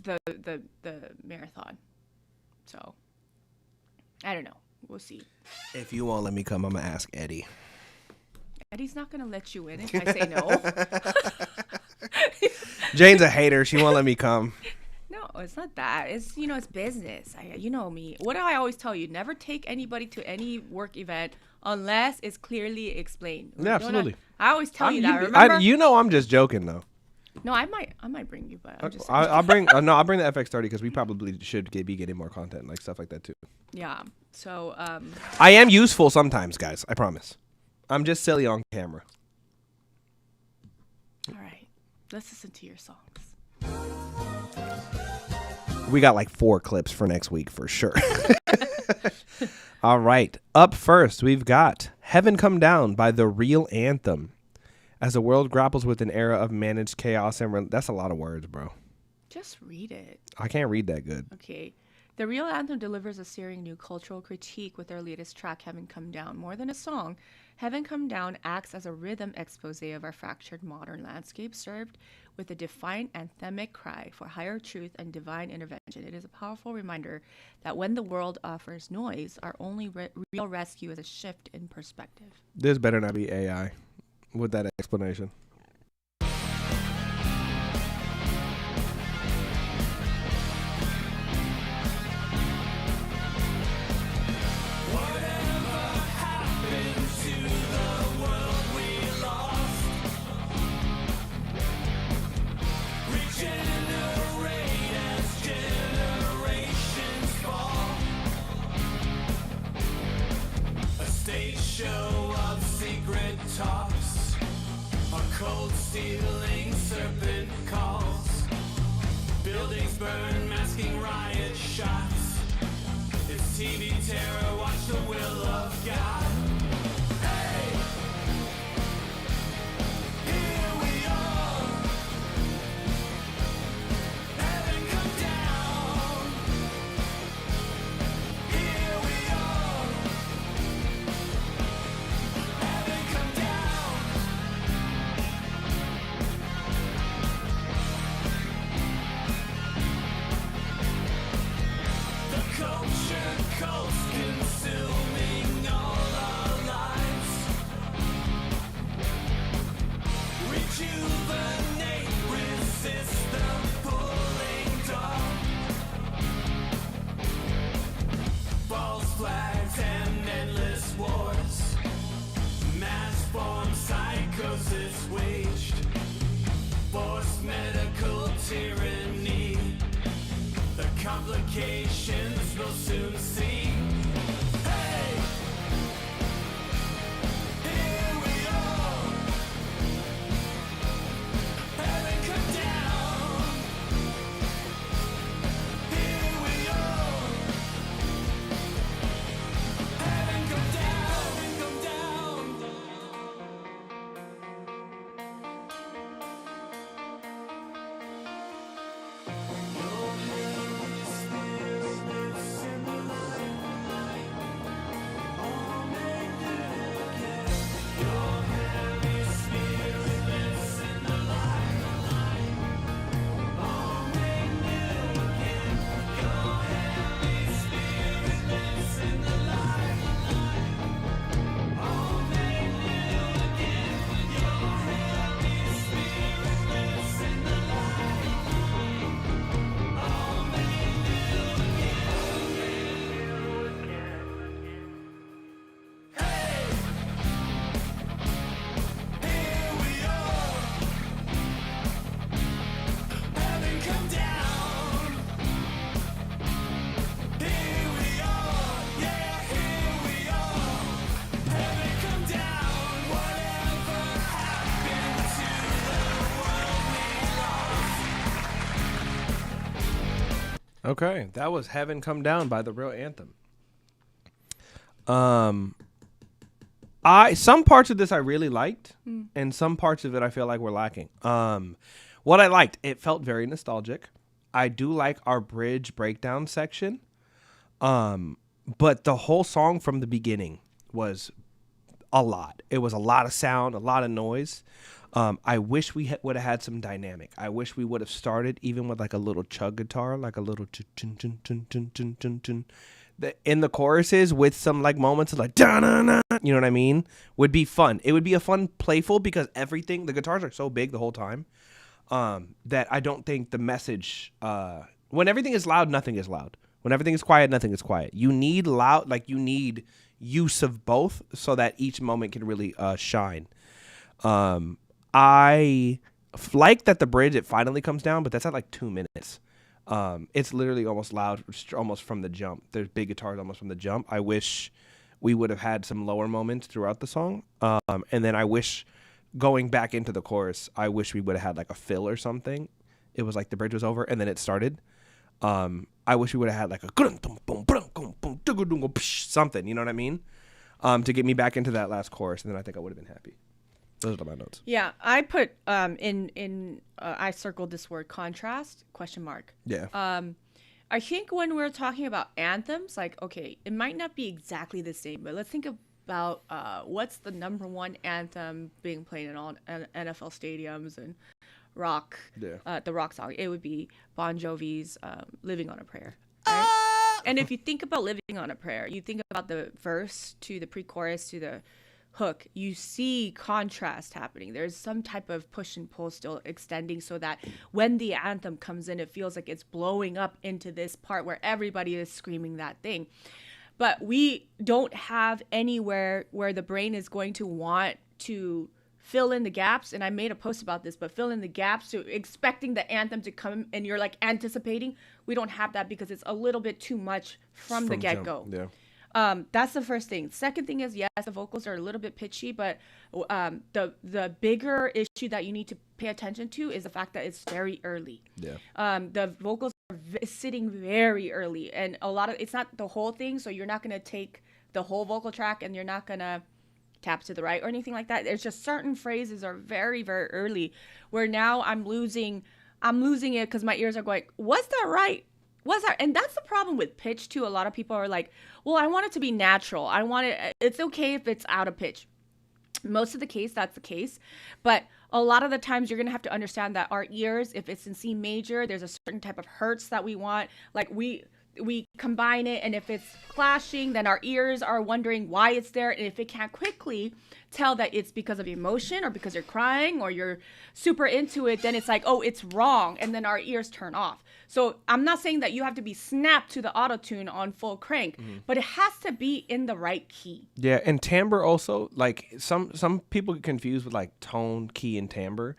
the marathon. So I don't know. We'll see. If you won't let me come, I'm gonna ask Eddie. Eddie's not gonna let you in if I say no. Jane's a hater. She won't let me come. No, it's not that. It's it's business. You know me. What do I always tell you? Never take anybody to any work event unless it's clearly explained. Yeah, absolutely. I always tell you that. Remember? I'm just joking though. No, I might bring you, but I'm just. I'll bring the FX30 because we probably should be getting more content like stuff like that too. Yeah. So. I am useful sometimes, guys. I promise. I'm just silly on camera. All right. Let's listen to your songs. We got like 4 clips for next week for sure. All right. Up first, we've got Heaven Come Down by The Real Anthem. As the world grapples with an era of managed chaos and that's a lot of words, bro. Just read it. I can't read that good. Okay. The Real Anthem delivers a searing new cultural critique with their latest track, Heaven Come Down. More than a song, Heaven Come Down acts as a rhythm expose of our fractured modern landscape, served with a defiant anthemic cry for higher truth and divine intervention. It is a powerful reminder that when the world offers noise, our only real rescue is a shift in perspective. This better not be AI with that explanation. Show of secret talks, a cold stealing serpent calls, buildings burn, masking riot shots. It's TV terror, watch the will of God. Hey, here we are. Heaven come down. Here we are. Consuming all our lives. Rejuvenate, resist the pulling down. False flags and endless wars. Mass form psychosis waged. Forced medical tyranny. The complications we'll soon see. Hey, here we are. Heaven come down. Here we are. Heaven come down. Heaven come down. Your hand is Okay, that was Heaven Come Down by The Real Anthem. Some parts of this I really liked, and some parts of it I feel like were lacking. What I liked, it felt very nostalgic. I do like our bridge breakdown section. But the whole song from the beginning was a lot. It was a lot of sound, a lot of noise. I wish we would have had some dynamic. I wish we would have started even with like a little chug guitar, like a little in the choruses with some like moments of like da-na-na, you know what I mean? Would be fun. It would be a fun playful because the guitars are so big the whole time that I don't think the message when everything is loud, nothing is loud. When everything is quiet, nothing is quiet. You need loud, like you need use of both so that each moment can really shine. I like that the bridge, it finally comes down, but that's at like 2 minutes. It's literally almost loud, almost from the jump. There's big guitars almost from the jump. I wish we would have had some lower moments throughout the song. And then I wish going back into the chorus, I wish we would have had like a fill or something. It was like the bridge was over and then it started. I wish we would have had like a something, you know what I mean? To get me back into that last chorus, and then I think I would have been happy. Those are my notes. Yeah, I put I circled this word contrast ? Yeah. I think when we're talking about anthems, like, okay, it might not be exactly the same, but let's think about what's the number one anthem being played in all NFL stadiums and rock, the rock song. It would be Bon Jovi's Living on a Prayer. Right? And if you think about Living on a Prayer, you think about the verse to the pre-chorus to the hook, you see contrast happening. There's some type of push and pull still extending so that when the anthem comes in, it feels like it's blowing up into this part where everybody is screaming that thing. But we don't have anywhere where the brain is going to want to fill in the gaps. And I made a post about this, but fill in the gaps to expecting the anthem to come and you're like anticipating. We don't have that because it's a little bit too much from the get-go. Yeah. That's the first thing. Second thing is, yes, the vocals are a little bit pitchy, but the bigger issue that you need to pay attention to is the fact that it's very early. Yeah. The vocals are sitting very early, and it's not the whole thing, so you're not going to take the whole vocal track and you're not going to tap to the right or anything like that. There's just certain phrases are very, very early where now I'm losing it because my ears are going, was that right? And that's the problem with pitch too. A lot of people are like, well, I want it to be natural. It's okay if it's out of pitch. Most of the case, that's the case. But a lot of the times you're going to have to understand that our ears, if it's in C major, there's a certain type of hertz that we want. Like we combine it, and if it's clashing, then our ears are wondering why it's there. And if it can't quickly tell that it's because of emotion or because you're crying or you're super into it, then it's like, oh, it's wrong. And then our ears turn off. So I'm not saying that you have to be snapped to the auto-tune on full crank, but it has to be in the right key. Yeah, and timbre also, like some people get confused with like tone, key, and timbre.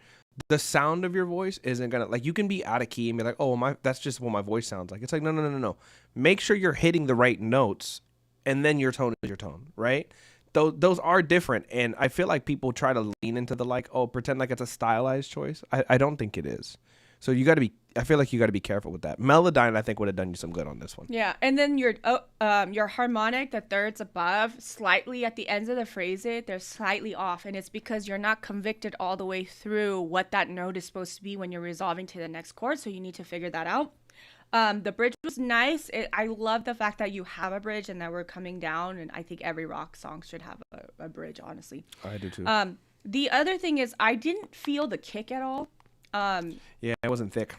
The sound of your voice isn't gonna, like, you can be out of key and be like, oh, that's just what my voice sounds like. It's like, no. Make sure you're hitting the right notes, and then your tone is your tone, right? Those are different, and I feel like people try to lean into the like, oh, pretend like it's a stylized choice. I don't think it is. So I feel like you got to be careful with that. Melodyne, I think, would have done you some good on this one. Yeah, and then your harmonic, the thirds above, slightly at the ends of the phrase, they're slightly off, and it's because you're not convicted all the way through what that note is supposed to be when you're resolving to the next chord, so you need to figure that out. The bridge was nice. I love the fact that you have a bridge and that we're coming down, and I think every rock song should have a bridge, honestly. I do too. The other thing is I didn't feel the kick at all. Yeah, it wasn't thick.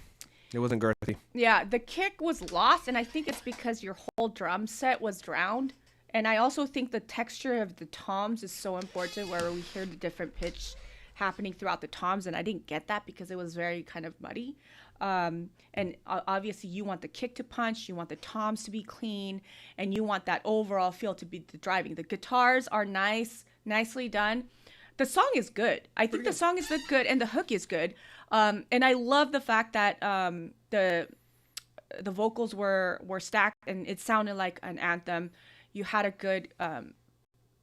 It wasn't girthy. Yeah, the kick was lost, and I think it's because your whole drum set was drowned. And I also think the texture of the toms is so important, where we hear the different pitch happening throughout the toms, and I didn't get that because it was very kind of muddy. And obviously you want the kick to punch, you want the toms to be clean, and you want that overall feel to be the driving. The guitars are nicely done. The song is good. I think the song is good, and the hook is good. And I love the fact that the vocals were stacked, and it sounded like an anthem. You had a good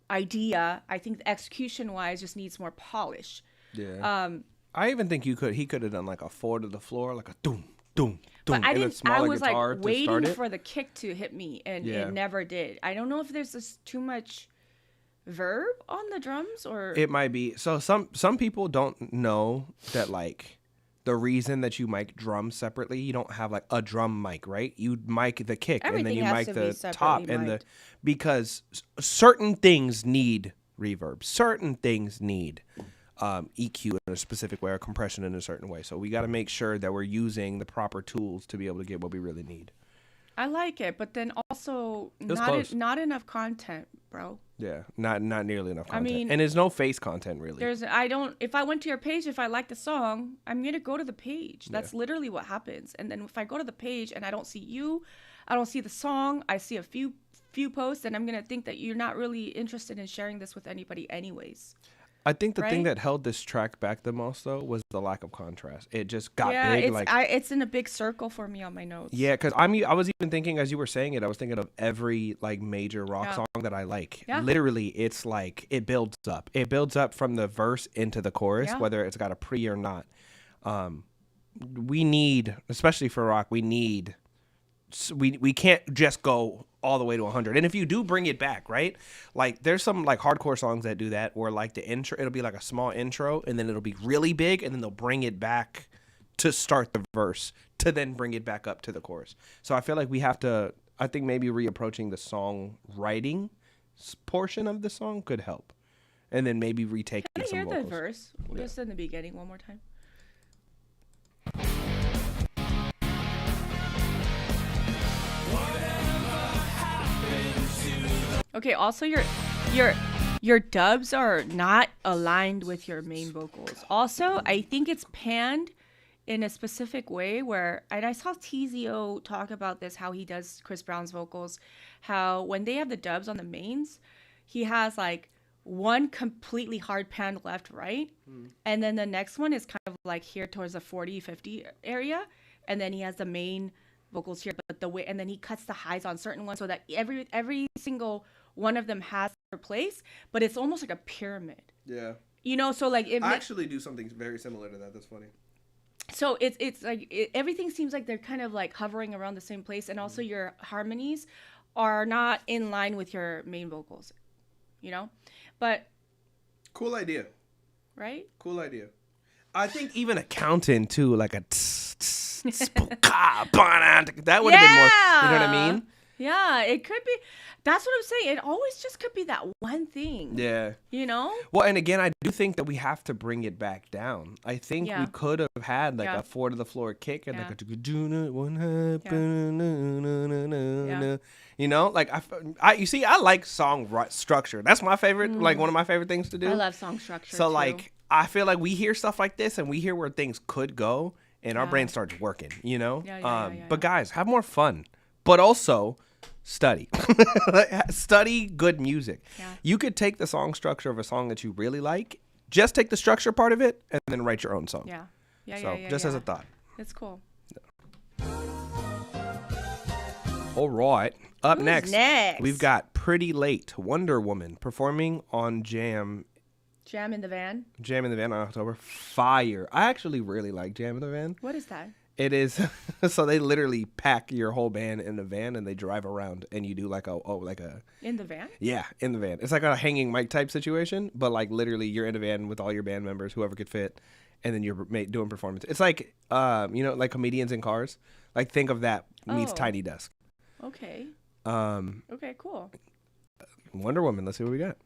idea. I think the execution-wise just needs more polish. Yeah. I even think he could have done like a 4 to the floor, like a doom, doom, But I and then didn't. I smaller was guitar like to start waiting it. for the kick to hit me, and Yeah. it never did. I don't know if there's just too much verb on the drums or. It might be. So some people don't know that like the reason that you mic drums separately, you don't have like a drum mic, right? You mic the kick and then Everything you has mic to be the top separately and the mic'd. because certain things need reverb. Certain things need EQ in a specific way or compression in a certain way. So we got to make sure that we're using the proper tools to be able to get what we really need. I like it, but then also was close. not enough content, bro. Yeah, not nearly enough content. mean, and there's no face content really. If I went to your page, if I like the song, I'm going to go to the page. That's literally what happens. And then if I go to the page and I don't see you, I don't see the song, I see a few posts, and I'm going to think that you're not really interested in sharing this with anybody anyways. I think the thing right? that held this track back the most though was the lack of contrast. It just got Yeah, big. it's in a big circle for me on my notes. Yeah, because I was even thinking as you were saying it, I was thinking of every like major rock song that I like. Yeah. Literally, it's like it builds up. It builds up from the verse into the chorus, Yeah. whether it's got a pre or not. We need, especially for rock, we can't just go all the way to 100. And if you do bring it back, right? Like there's some like hardcore songs that do that where like the intro, it'll be like a small intro and then it'll be really big and then they'll bring it back to start the verse to then bring it back up to the chorus. So I feel like we have to, I think maybe reapproaching the song writing portion of the song could help. And then maybe retaking Can I some hear vocals. the verse Yeah. just in the beginning one more time? Okay, also your dubs are not aligned with your main vocals. Also, I think it's panned in a specific way where, and I saw TZO talk about this, how he does Chris Brown's vocals, how when they have the dubs on the mains, he has like one completely hard panned left, right, and then the next one is kind of like here towards the 40-50 area, and then he has the main vocals here, but the way, and then he cuts the highs on certain ones so that every single one of them has their place, but it's almost like a pyramid. Yeah. You know, so like I actually do something very similar to that. That's funny. so it's like everything seems like they're kind of like hovering around the same place, and also your harmonies are not in line with your main vocals, you know, but Cool idea. right. Cool idea. I think even accounting too, like a that would have been more. You know what I mean? Yeah, it could be. That's what I'm saying. It always just could be that one thing. Yeah. You know? Well, and again, I do think that we have to bring it back down. I think we could have had like Yeah. a 4 to the floor kick and Yeah. like a you know, like you see, I like song structure. That's my favorite, like one of my favorite things to do. I love song structure. So too. like, I feel like we hear stuff like this and we hear where things could go, and our brain starts working. You know. Yeah, But guys, have more fun, but also study. Study good music. Yeah. You could take the song structure of a song that you really like, just take the structure part of it, and then write your own song. Yeah. Yeah. So yeah. just as a thought. It's cool. All right. Up Who's next, next? we've got Pretty Late, Wonder Woman, performing on Jam Jam in the Van. in the Van on October. Fire. I actually really like Jam in the Van. What is that? It is so they literally pack your whole band in a van and they drive around and you do like a In the van? yeah, in the van. It's like a hanging mic type situation, but like literally you're in a van with all your band members, whoever could fit, and then you're doing performance. It's like you know, like comedians in cars. Like think of that meets Oh. Tiny Desk. Okay. Um Okay, cool. Wonder Woman, let's see what we got.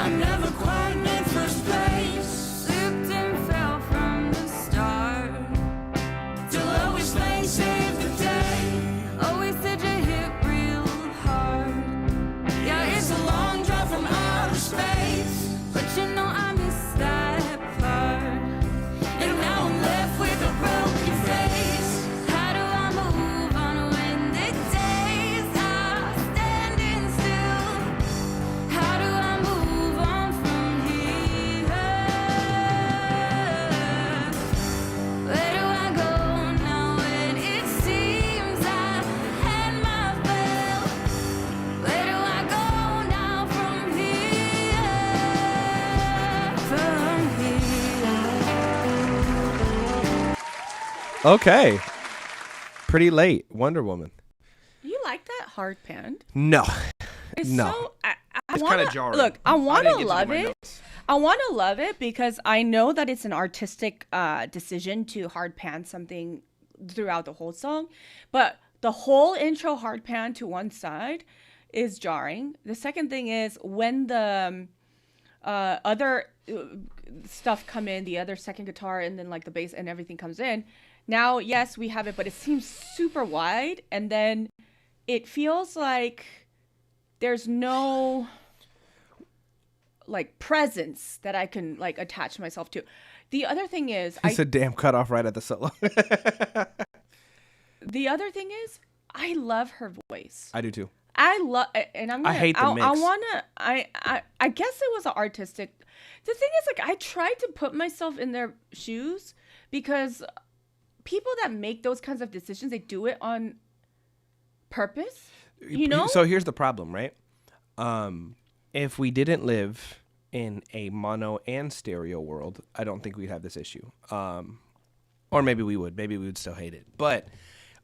I never quite made first place. Slipped and fell from the start. Till always lane saved the day. Always said you hit real hard. Yeah, it's a long drive from outer space. But you know I missed that part. And now I'm left with a broken face. How do I move on when the days are standing still? How do I move on from here? Where do I go now when it seems I've had my fill? Where do I go now from here? Okay. Pretty late. Wonder Woman. You like that hard pan? No. It's No. so I It's wanna, kinda jarring. Look, I want didn't to get to love my it. notes. I want to love it because I know that it's an artistic decision to hard pan something throughout the whole song, but the whole intro hard pan to one side is jarring. The second thing is when the other stuff come in, the other second guitar and then like the bass and everything comes in. Now, yes, we have it, but it seems super wide, and then it feels like there's no like presence that I can like attach myself to. The other thing is, It's a damn cut off right at the solo. the other thing is, I love her voice. I do too. I love, and I'm. Gonna, I hate the I mix. wanna. I guess it was an artistic. The thing is, like, I tried to put myself in their shoes because people that make those kinds of decisions, they do it on purpose. You know. So here's the problem, right? If we didn't live in a mono and stereo world, I don't think we'd have this issue. Or maybe we would. Maybe we would still hate it. But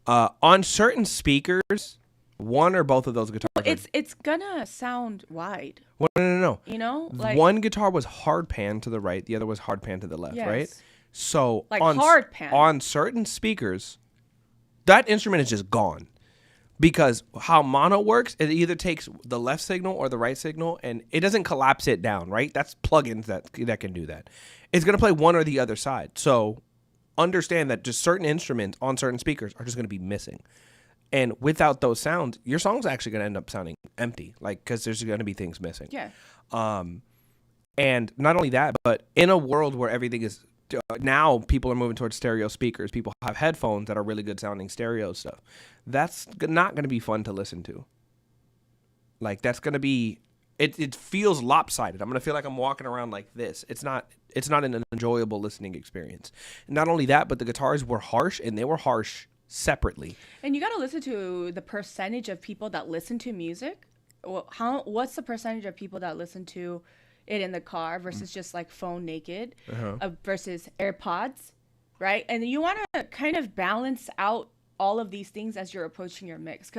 on certain speakers, one or both of those guitars. It's gonna sound wide. Well, no. You know, like One guitar was hard pan to the right, the other was hard pan to the left, Yes. right? So Like on hard pan. on certain speakers, that instrument is just gone. Because how mono works, it either takes the left signal or the right signal, and it doesn't collapse it down, right? That's plugins that can do that. It's going to play one or the other side. So understand that just certain instruments on certain speakers are just going to be missing. And without those sounds, your song's actually going to end up sounding empty, like because there's going to be things missing. yeah. And not only that, but in a world where everything is now, people are moving towards stereo speakers. People have headphones that are really good sounding stereo stuff. That's not going to be fun to listen to. Like that's going to be, it feels lopsided. I'm going to feel like I'm walking around like this. It's not an enjoyable listening experience. And not only that, but the guitars were harsh, and they were harsh separately. And you got to listen to the percentage of people that listen to music. What's the percentage of people that listen to it in the car versus just like phone naked versus AirPods, right? And you want to kind of balance out all of these things as you're approaching your mix.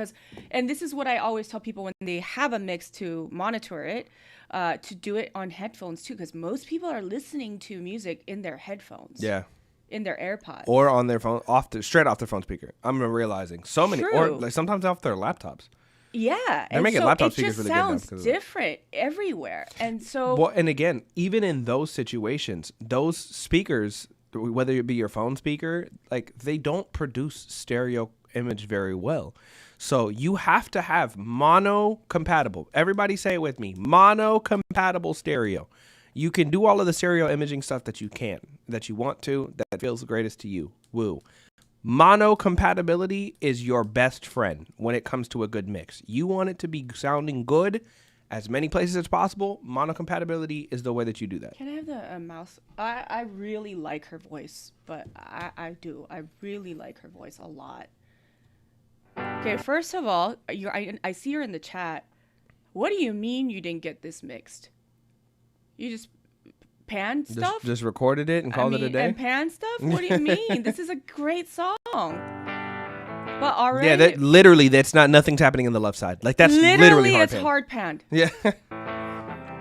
And this is what I always tell people when they have a mix to monitor it, to do it on headphones too, because most people are listening to music in their headphones. Yeah. In their AirPods. Or on their phone, straight off their phone speaker. I'm realizing so many, True. or like sometimes off their laptops. Yeah. They're making laptop it speakers just really good now sounds because of that. different everywhere. And so Well, and again, even in those situations, those speakers, whether it be your phone speaker, like they don't produce stereo image very well. So you have to have mono compatible. Everybody say it with me. Mono compatible stereo. You can do all of the stereo imaging stuff that you want to, that feels the greatest to you. Woo. Mono compatibility is your best friend when it comes to a good mix. You want it to be sounding good as many places as possible. Mono compatibility is the way that you do that. can I have the mouse? I really like her voice, but I do. I really like her voice a lot. Okay, first of all, I see her in the chat. What do you mean you didn't get this mixed? You just pan stuff? Just recorded it and called it a day? And pan stuff? What do you mean? This is a great song. But already... Yeah, that's not, nothing's happening in the left side. Like that's literally hard it's pan. hard panned. Yeah.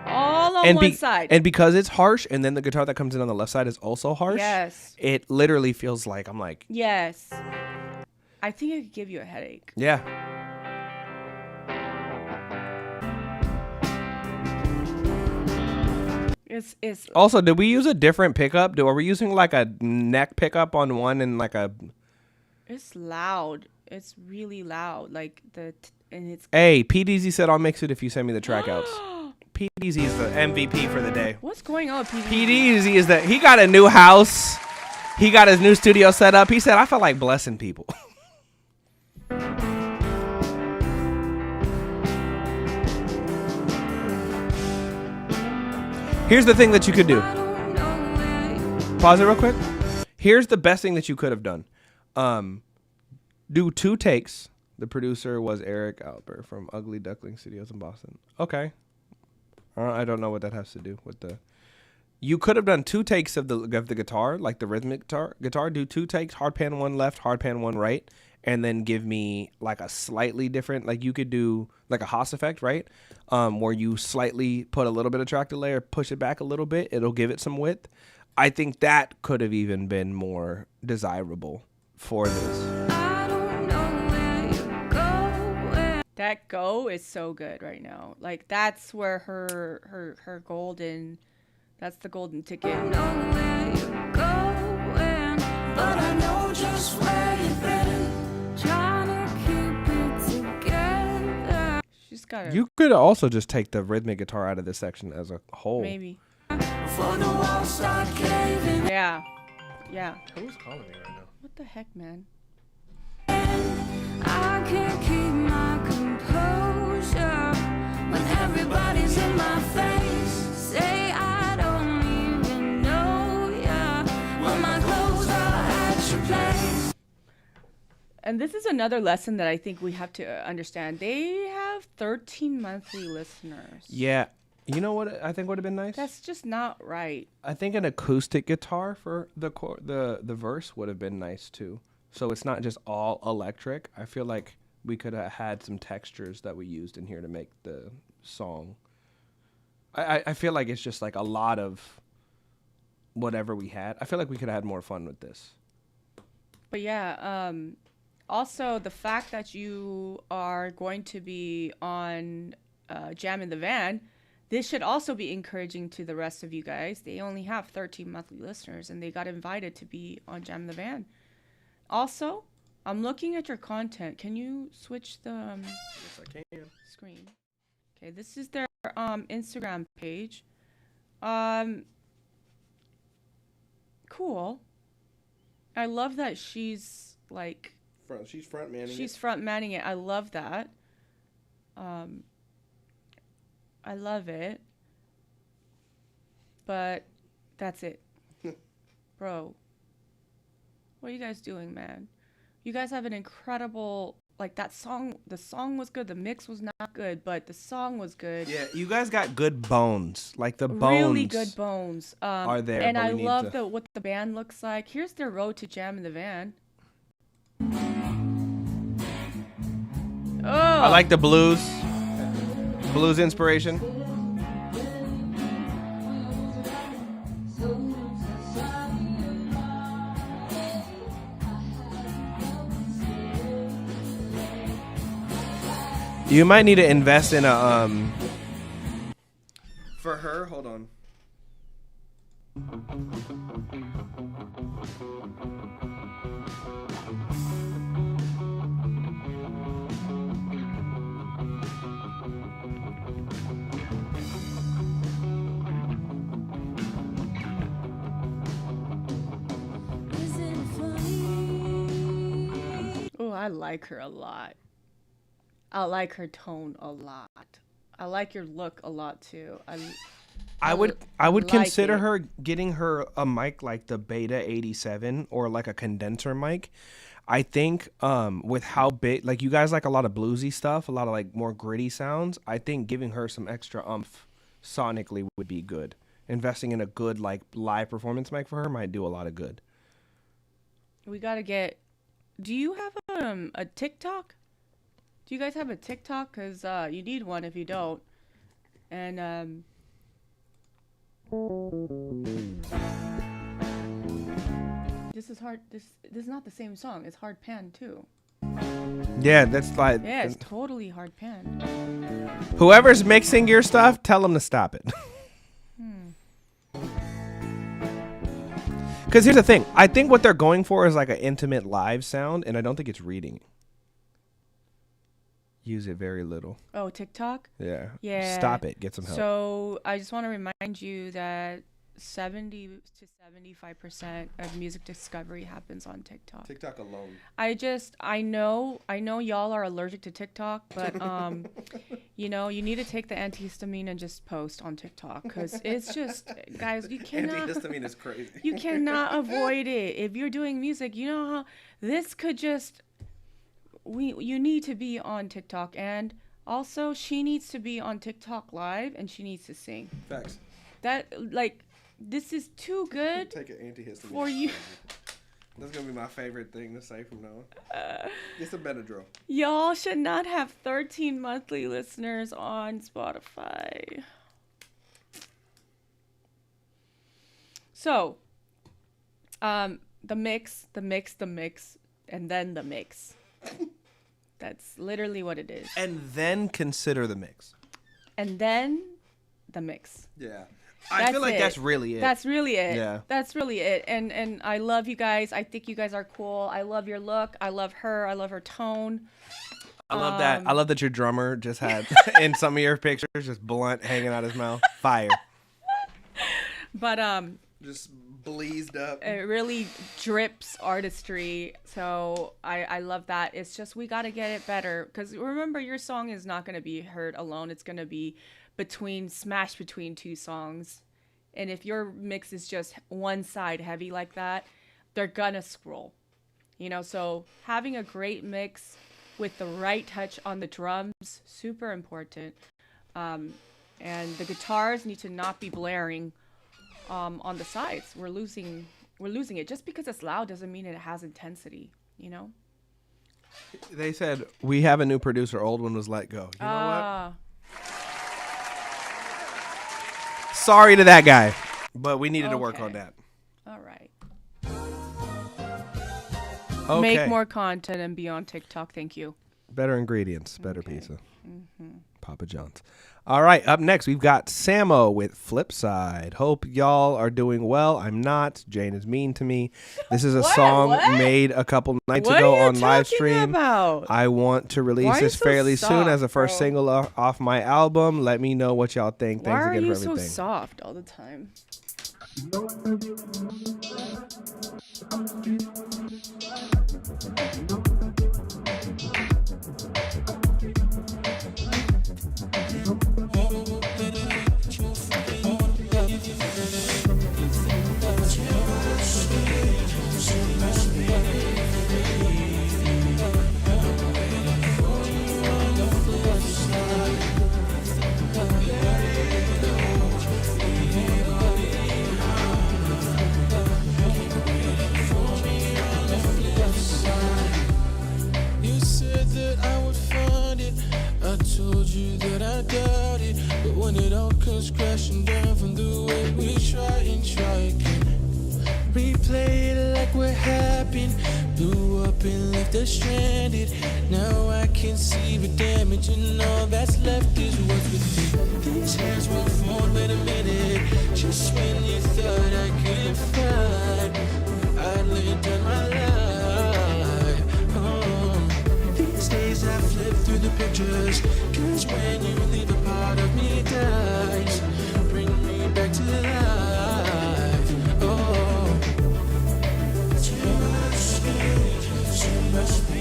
All on one side. And because it's harsh, and then the guitar that comes in on the left side is also harsh. Yes. It literally feels like I'm like. Yes. I think it could give you a headache. Yeah. It's Also, did we use a different pickup? Are we using like a neck pickup on one and like a? it's loud. It's really loud. Like and it's Hey, PDZ said I'll mix it if you send me the track outs. PDZ is the MVP for the day. what's going on, PDZ? PDZ is that he got a new house. He got his new studio set up. He said I felt like blessing people. Here's the thing that you could do. Pause it real quick. Here's the best thing that you could have done. Do 2 takes. The producer was Eric Albert from Ugly Duckling Studios in Boston. Okay. I don't know what that has to do with the. You could have done 2 takes of the guitar, like the rhythmic guitar. Do 2 takes, hard pan 1 left, hard pan 1 right, and then give me like a slightly different. Like you could do like a Haas effect, right? Where you slightly put a little bit of track delay or push it back a little bit. It'll give it some width. I think that could have even been more desirable for this. That go is so good right now. Like that's where her golden, that's the golden ticket. But I know just where you've been, trying to keep it together. She's got a You could also just take the rhythmic guitar out of this section as a whole. maybe. Before the walls start caving, Yeah. Who's calling me right now? What the heck, man? I can't keep my composure when everybody's in my face. Say I don't even know ya when my clothes are at your place. And this is another lesson that I think we have to understand. They have 13 monthly listeners. Yeah. You know what I think would have been nice? That's just not right. I think an acoustic guitar for the verse would have been nice too. So it's not just all electric. I feel like we could have had some textures that we used in here to make the song. I feel like it's just like a lot of whatever we had. I feel like we could have had more fun with this. But yeah, also the fact that you are going to be on Jam in the Van, this should also be encouraging to the rest of you guys. They only have 13 monthly listeners and they got invited to be on Jam in the Van. Also, I'm looking at your content. Can you switch the Yes, I can. screen? Okay, this is their Instagram page. Cool. I love that she's like She's front manning. she's front manning it. I love that. I love it. But that's it. Bro. What are you guys doing, man? You guys have an incredible, like that song, the song was good, the mix was not good, but the song was good. Yeah, you guys got good bones. Like the bones. Really good bones. Are there, and but I we need love to- what the band looks like. Here's their road to Jam in the Van. Oh, I like the blues inspiration. You might need to invest in a for her. Hold on. Is it funny? oh, I like her a lot. I like her tone a lot. I like your look a lot too. I would like consider it. her getting her a mic like the Beta 87 or like a condenser mic. I think with how big, like you guys like a lot of bluesy stuff, a lot of like more gritty sounds. I think giving her some extra oomph sonically would be good. Investing in a good like live performance mic for her might do a lot of good. We gotta get. Do you have a TikTok? Do you guys have a TikTok? Cause you need one if you don't. And this is hard. This is not the same song. It's hard pan too. Yeah, that's like Yeah, it's totally hard pan. whoever's mixing your stuff, tell them to stop it. Because here's the thing. I think what they're going for is like an intimate live sound, and I don't think it's reading. Use it very little. Oh, TikTok? Yeah. Yeah. Stop it. Get some help. So I just want to remind you that 70 to 75% of music discovery happens on TikTok. TikTok alone. I know y'all are allergic to TikTok, but you know, you need to take the antihistamine and just post on TikTok, because it's just, guys, you cannot. Antihistamine is crazy. You cannot avoid it. If you're doing music, you know how this could just. You need to be on TikTok, and also she needs to be on TikTok live, and she needs to sing. Facts. That this is too good. Take an antihistamine for you. That's gonna be my favorite thing to say from now on. It's a Benadryl. Y'all should not have 13 monthly listeners on Spotify. So, the mix, and then the mix. That's literally what it is. And then consider the mix. And then the mix. Yeah. I feel like that's really it. That's really it. Yeah. That's really it. And I love you guys. I think you guys are cool. I love your look. I love her. I love her tone. I love that. I love that your drummer just had in some of your pictures just blunt hanging out his mouth. Fire. But just bleezed up. it really drips artistry. So I love that. It's just we got to get it better, because remember, your song is not going to be heard alone. It's going to be smashed between two songs. And if your mix is just one side heavy like that, they're gonna scroll, you know. So having a great mix with the right touch on the drums, super important. And the guitars need to not be blaring on the sides. We're losing it. Just because it's loud doesn't mean it has intensity, you know. They said we have a new producer. Old one was let go. You know what? Sorry to that guy, but we needed to work on that. All right. Okay. Make more content and be on TikTok. Thank you. Better ingredients, better pizza. Papa John's. All right, up next, we've got Samo with Flipside. Hope y'all are doing well. I'm not. Jane is mean to me. This is a song made a couple nights ago on live stream. I want to release this fairly soon as the first single off my album. Let me know what y'all think. Thanks again for everything. Why are you so soft all the time? Told you that I doubt it, but when it all comes crashing down from the way we try again, replay it like what happened, blew up and left us stranded. Now I can see the damage and all that's left is what's within. These hands won't fall in a minute. Just when you thought I couldn't fight, I laid down my life. These days I flip through the pictures, 'cause when you leave a part of me dies, bring me back to life. You must be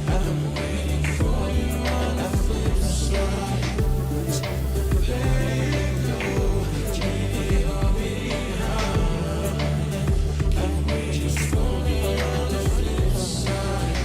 I'm waiting for you on the flip side. Let go, leave it all behind. I'm waiting for you on the flip side.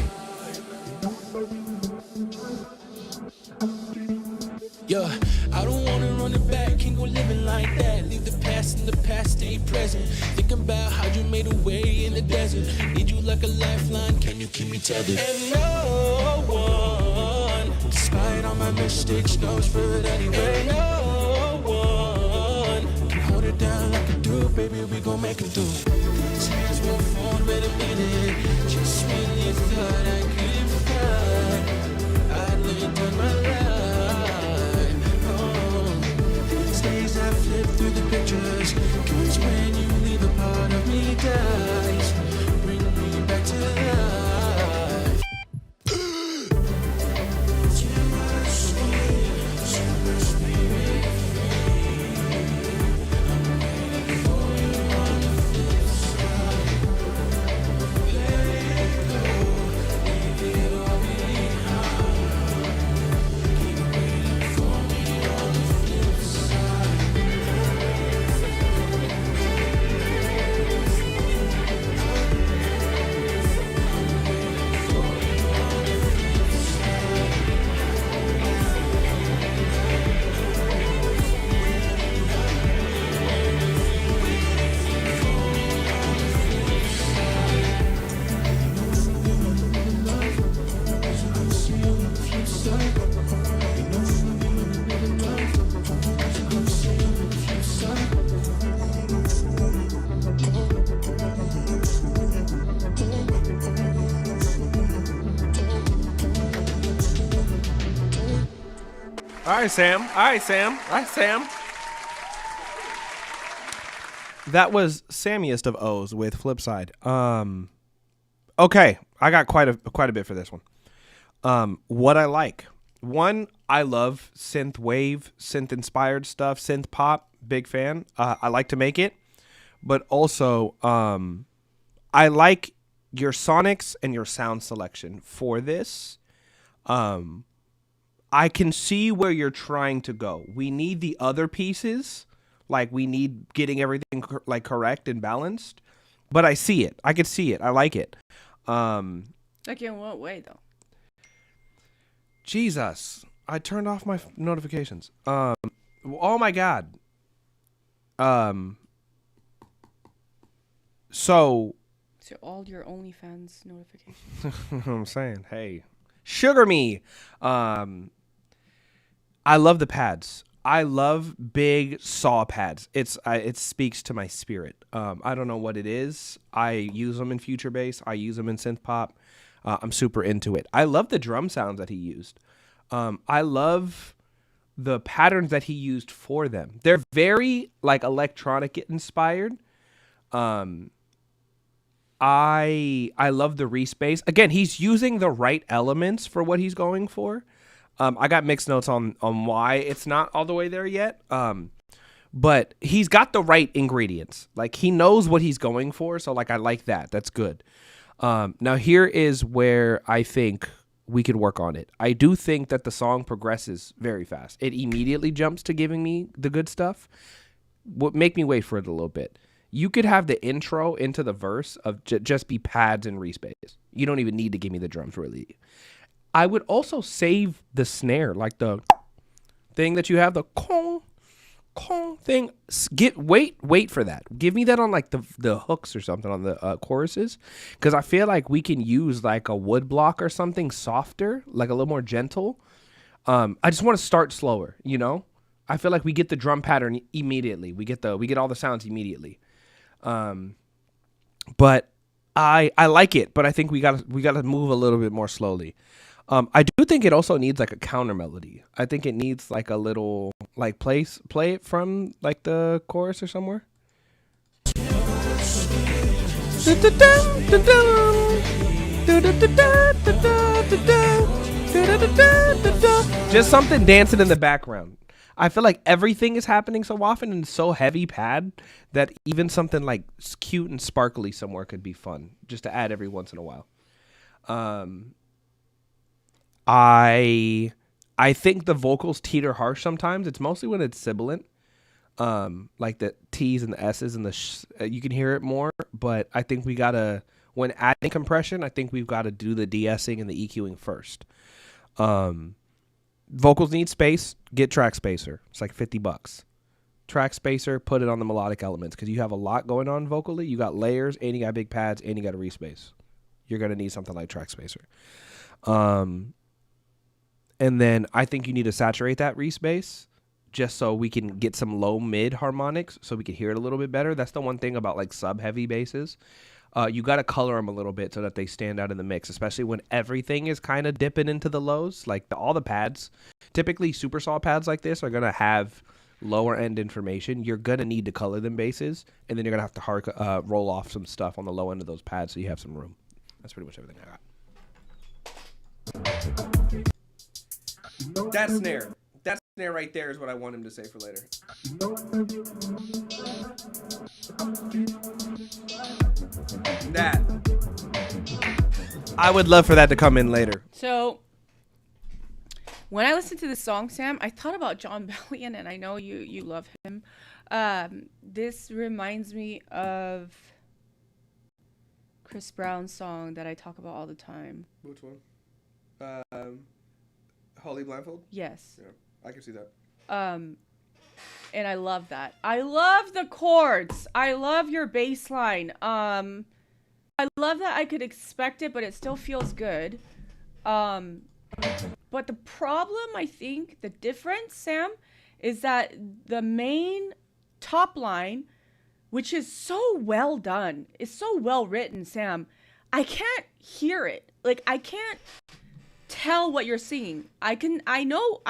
Yeah, I don't wanna run it back, can't go living like that. Leave the past in the past, stay present. Thinking about how you made a way in the desert. Need you like a lifeline, can you keep me tethered? And no one, despite all my mistakes, knows for it anyway. No one can hold it down like I do, baby, we gon' make it do. These hands won't fall in a minute. Just when you thought I couldn't fight, I lived on my life. These days I flip through the pictures, 'cause when he dies. Bring me back to life. All right, Sam. All right, Sam. All right, Sam. That was Sammiest of O's with Flipside. Okay, I got quite a bit for this one. What I like. One, I love synth wave, synth inspired stuff, synth pop. Big fan. I like to make it, but also I like your sonics and your sound selection for this. I can see where you're trying to go. We need the other pieces, like we need getting everything like correct and balanced. But I see it. I could see it. I like it. Like in what way though? Jesus, I turned off my notifications. Oh my God. So all your OnlyFans notifications. I'm saying, hey, sugar me. I love the pads. I love big saw pads. It speaks to my spirit. I don't know what it is. I use them in future bass. I use them in synth pop. I'm super into it. I love the drum sounds that he used. I love the patterns that he used for them. They're very like electronic inspired. I love the respace. Again, he's using the right elements for what he's going for. I got mixed notes on why it's not all the way there yet. But he's got the right ingredients. Like he knows what he's going for. So like I like that. That's good. Now here is where I think we could work on it. I do think that the song progresses very fast. It immediately jumps to giving me the good stuff. Make me wait for it a little bit. You could have the intro into the verse of just be pads and respace. You don't even need to give me the drums really. I would also save the snare, like the thing that you have, the kong thing. Wait for that. Give me that on like the hooks or something on the choruses, because I feel like we can use like a wood block or something softer, like a little more gentle. I just want to start slower, you know. I feel like we get the drum pattern immediately. We get all the sounds immediately. But I like it, but I think we got to move a little bit more slowly. I do think it also needs like a counter melody. I think it needs like a little like play it from like the chorus or somewhere. Just something dancing in the background. I feel like everything is happening so often and so heavy pad that even something like cute and sparkly somewhere could be fun just to add every once in a while. I think the vocals teeter harsh sometimes. It's mostly when it's sibilant, like the T's and the S's and the you can hear it more. But I think we gotta, when adding compression, I think we've got to do the de-essing and the EQing first. Vocals need space. Get track spacer. It's like $50. Track spacer. Put it on the melodic elements because you have a lot going on vocally. You got layers, and you got big pads, and you got a respace. You're gonna need something like track spacer. And then I think you need to saturate that respace just so we can get some low mid harmonics so we can hear it a little bit better. That's the one thing about like sub heavy basses. You got to color them a little bit so that they stand out in the mix, especially when everything is kind of dipping into the lows. Like all the pads, typically super saw pads like this are going to have lower end information, you're gonna need to color them basses, and then you're gonna have to roll off some stuff on the low end of those pads so you have some room. That's pretty much everything I got. That snare right there is what I want him to say for later. That. I would love for that to come in later. So when I listened to this song, Sam, I thought about John Bellion, and I know you love him. This reminds me of Chris Brown's song that I talk about all the time. Which one? Holy Blindfold? Yes. Yeah, I can see that. And I love that. I love the chords. I love your bass line. I love that I could expect it, but it still feels good. But the problem, I think, the difference, Sam, is that the main top line, which is so well done, is so well written, Sam, I can't hear it. Like, I can't tell what you're singing. I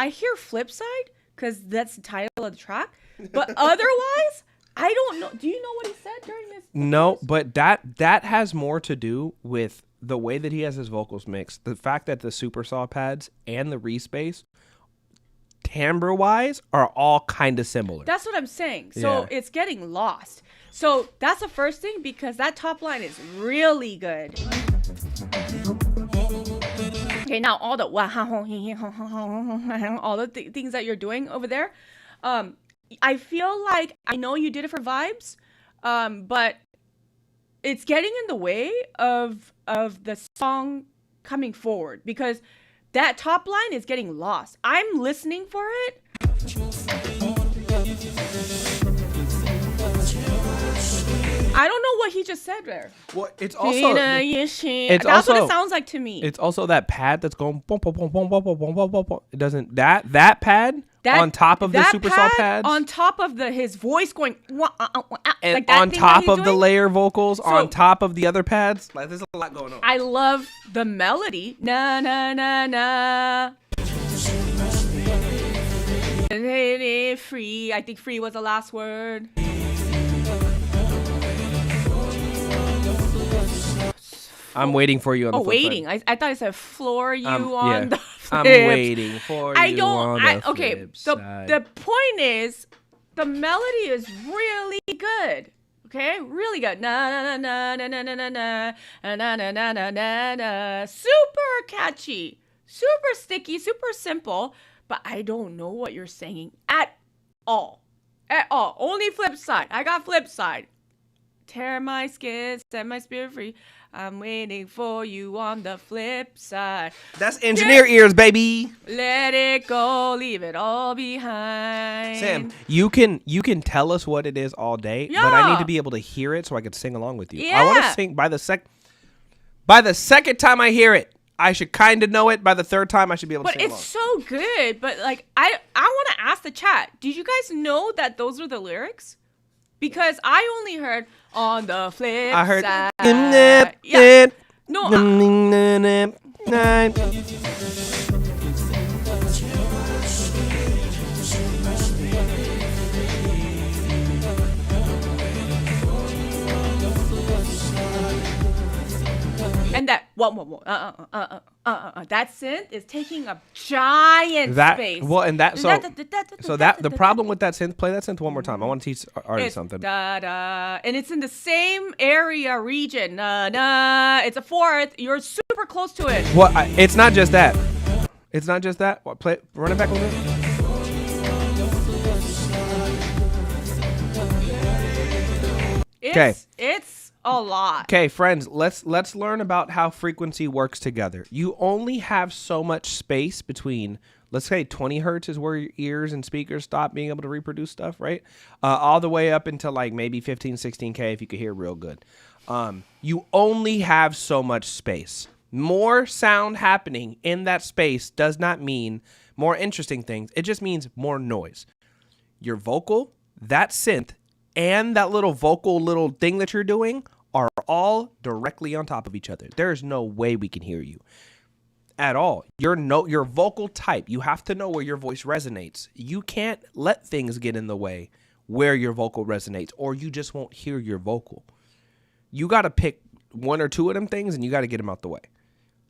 hear flip side, because that's the title of the track, but otherwise, I don't know. Do you know what he said during this? No, but that has more to do with the way that he has his vocals mixed. The fact that the super saw pads and the respace, timbre-wise, are all kind of similar. That's what I'm saying. So it's getting lost. So that's the first thing, because that top line is really good. Okay, now all the things that you're doing over there, I feel like I know you did it for vibes, but it's getting in the way of the song coming forward, because that top line is getting lost. I'm listening for it. I don't know what he just said there. Well, it's also that's what it sounds like to me. It's also that pad that's going boom, boom, boom, boom, boom, boom, boom, boom, boom, boom. It doesn't that pad on top of the super saw pads, on top of his voice going and like that on thing top that of he's the doing? layer vocals, So- on top of the other pads. Like, there's a lot going on. I love the melody. Na na na na. Free. I think free was the last word. I'm waiting for you on the flip waiting. side. I thought it said floor you Yeah. on the flip. I'm waiting for you on the okay, flip side. the point is, the melody is really good. Okay, really good. Na na na na na na na na na na na na na na. Super catchy, super sticky, super simple. But I don't know what you're singing at all. At all. Only flip side. I got flip side. Tear my skin, set my spirit free. I'm waiting for you on the flip side. That's engineer ears, baby. Let it go, leave it all behind. Sam, you can tell us what it is all day, but I need to be able to hear it so I can sing along with you. I want to sing by the second time I hear it. I should kind of know it. By the third time, I should be able to sing along. But it's so good. But like, I want to ask the chat. Did you guys know that those were the lyrics? Because I only heard on the flip side. I heard. Yeah. No. And that that synth is taking up giant space. Well, and that the problem with that synth. Play that synth one more time. I want to teach artists something. And it's in the same area region. It's a fourth. You're super close to it. Well, it's not just that. It's not just that. What? Play. Run it back a little bit. It's a lot. Okay, friends, let's learn about how frequency works together. You only have so much space between, let's say 20 hertz is where your ears and speakers stop being able to reproduce stuff, right? All the way up until like maybe 15, 16K if you could hear real good. You only have so much space. More sound happening in that space does not mean more interesting things. It just means more noise. Your vocal, that synth, and that little vocal little thing that you're doing are all directly on top of each other. There is no way we can hear you. at all. Your vocal type. You have to know where your voice resonates. You can't let things get in the way where your vocal resonates, or you just won't hear your vocal. You got to pick one or two of them things, and you got to get them out the way.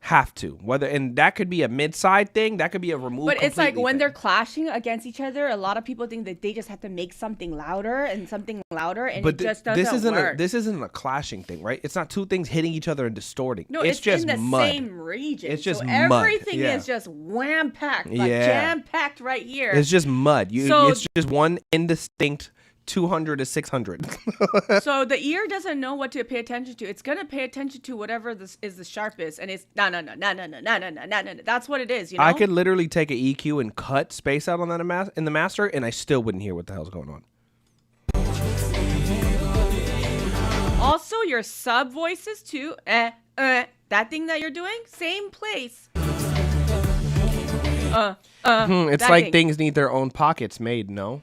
Have to. And that could be a mid-side thing. That could be a remove. But it's like when thing. they're clashing against each other, a lot of people think that they just have to make something louder and something louder, and it just doesn't work. This isn't a clashing thing, right? It's not two things hitting each other and distorting. No, it's just in the mud. same region. It's just so mud. Everything is just wham-packed, like jam-packed right here. It's just mud. It's just one indistinct 200 to 600. So the ear doesn't know what to pay attention to. It's gonna pay attention to whatever this is the sharpest, and it's no. That's what it is. You know. I could literally take an EQ and cut space out on that in the master, and I still wouldn't hear what the hell's going on. Also, your sub voices too. That thing that you're doing, same place. It's like things need their own pockets made. No.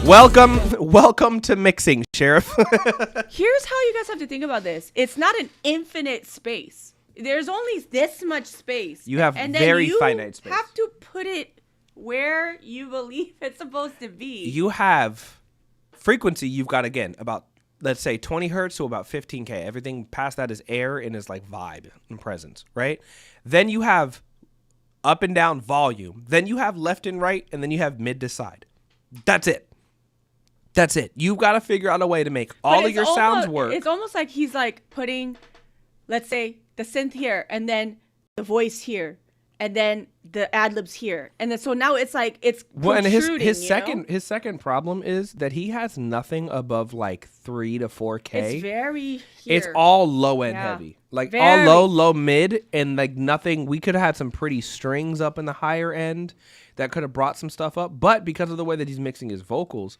Welcome to mixing, Sheriff. Here's how you guys have to think about this. It's not an infinite space. There's only this much space. You have very finite space. You have to put it where you believe it's supposed to be. You have frequency. You've got, again, about, let's say, 20 hertz to about 15K. Everything past that is air and is like vibe and presence, right? Then you have up and down volume. Then you have left and right, and then you have mid to side. That's it. That's it. You've got to figure out a way to make all of your sounds work. It's almost like he's like putting, let's say, the synth here, and then the voice here, and then the ad-libs here. And then so now it's like it's protruding, and his second problem is that he has nothing above like 3 to 4K. It's very here. It's all low end heavy. Like all low mid, and like nothing. We could have had some pretty strings up in the higher end that could have brought some stuff up, but because of the way that he's mixing his vocals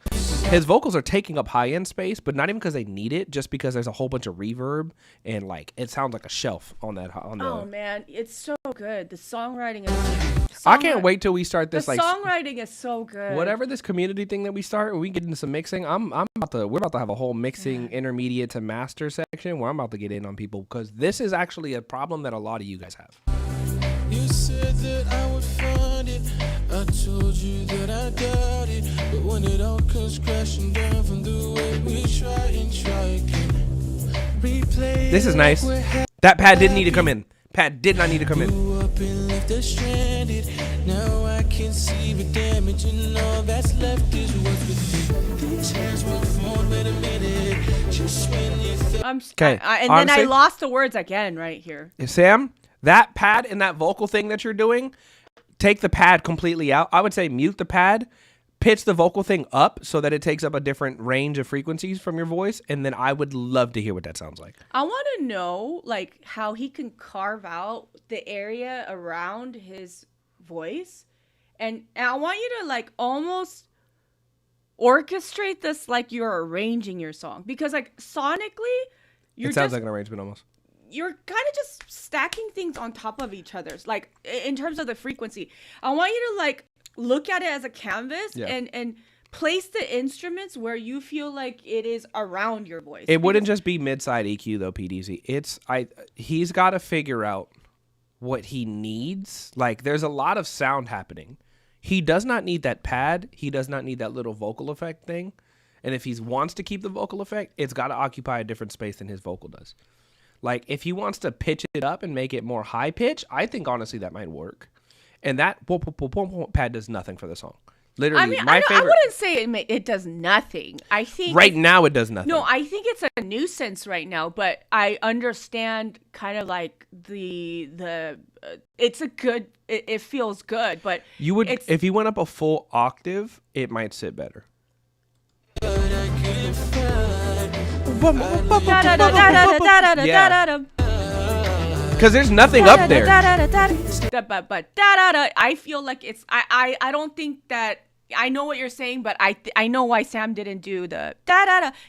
are taking up high end space, but not even because they need it, just because there's a whole bunch of reverb and like it sounds like a shelf on that. Oh man, it's so good. The songwriting is. I can't wait till we start this. The songwriting is so good. Whatever this community thing that we start, we get into some mixing. We're about to have a whole mixing intermediate to master section where I'm about to get in on people, because this is actually a problem that a lot of you guys have. You said that I would find it. I told you that I doubt it. But when it all comes crashing down from the way we try again. Replay. This is nice. That pad didn't need to come in. Pad did not need to come in. Up and left us stranded. Now I can see the damage, and all that's left is what's with me. These hands will fall in a minute. Just when you think. Okay. And then I lost the words again right here. Sam, that pad and that vocal thing that you're doing, take the pad completely out. I would say mute the pad, pitch the vocal thing up so that it takes up a different range of frequencies from your voice, and then I would love to hear what that sounds like. I want to know like how he can carve out the area around his voice, and I want you to like almost orchestrate this like you're arranging your song, because like sonically it sounds like an arrangement almost. You're kind of just stacking things on top of each other's, like in terms of the frequency. I want you to like look at it as a canvas and place the instruments where you feel like it is around your voice. It wouldn't just be mid-side EQ though, PDZ. He's got to figure out what he needs. Like there's a lot of sound happening. He does not need that pad. He does not need that little vocal effect thing. And if he wants to keep the vocal effect, it's got to occupy a different space than his vocal does. Like, if he wants to pitch it up and make it more high pitch, I think, honestly, that might work. And that pad does nothing for the song. Literally, I mean, my favorite. I wouldn't say it does nothing. I think right now it does nothing. No, I think it's a nuisance right now. But I understand kind of like it's a good. It feels good, but you would if you went up a full octave, it might sit better. Because there's nothing up there. But I feel like it's I don't think that I know what you're saying, but I know why Sam didn't do the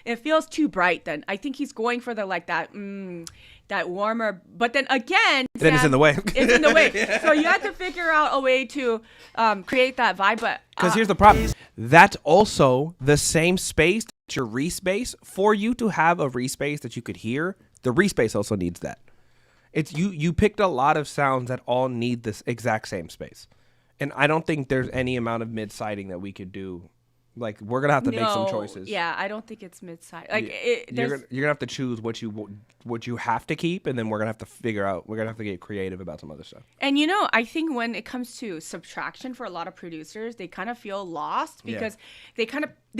It feels too bright. Then I think he's going for the like that warmer. But then again, then it's in the way. It's in the way. So you have to figure out a way to create that vibe. But because here's the problem. That's also the same space that your respace. For you to have a respace that you could hear, the respace also needs that. It's you picked a lot of sounds that all need this exact same space. And I don't think there's any amount of mid-siding that we could do. Like, we're gonna have to make some choices. Yeah, I don't think it's mid-side. Like, you're gonna have to choose what you have to keep, and then we're gonna have to figure out. We're gonna have to get creative about some other stuff. And I think when it comes to subtraction for a lot of producers, they kind of feel lost because they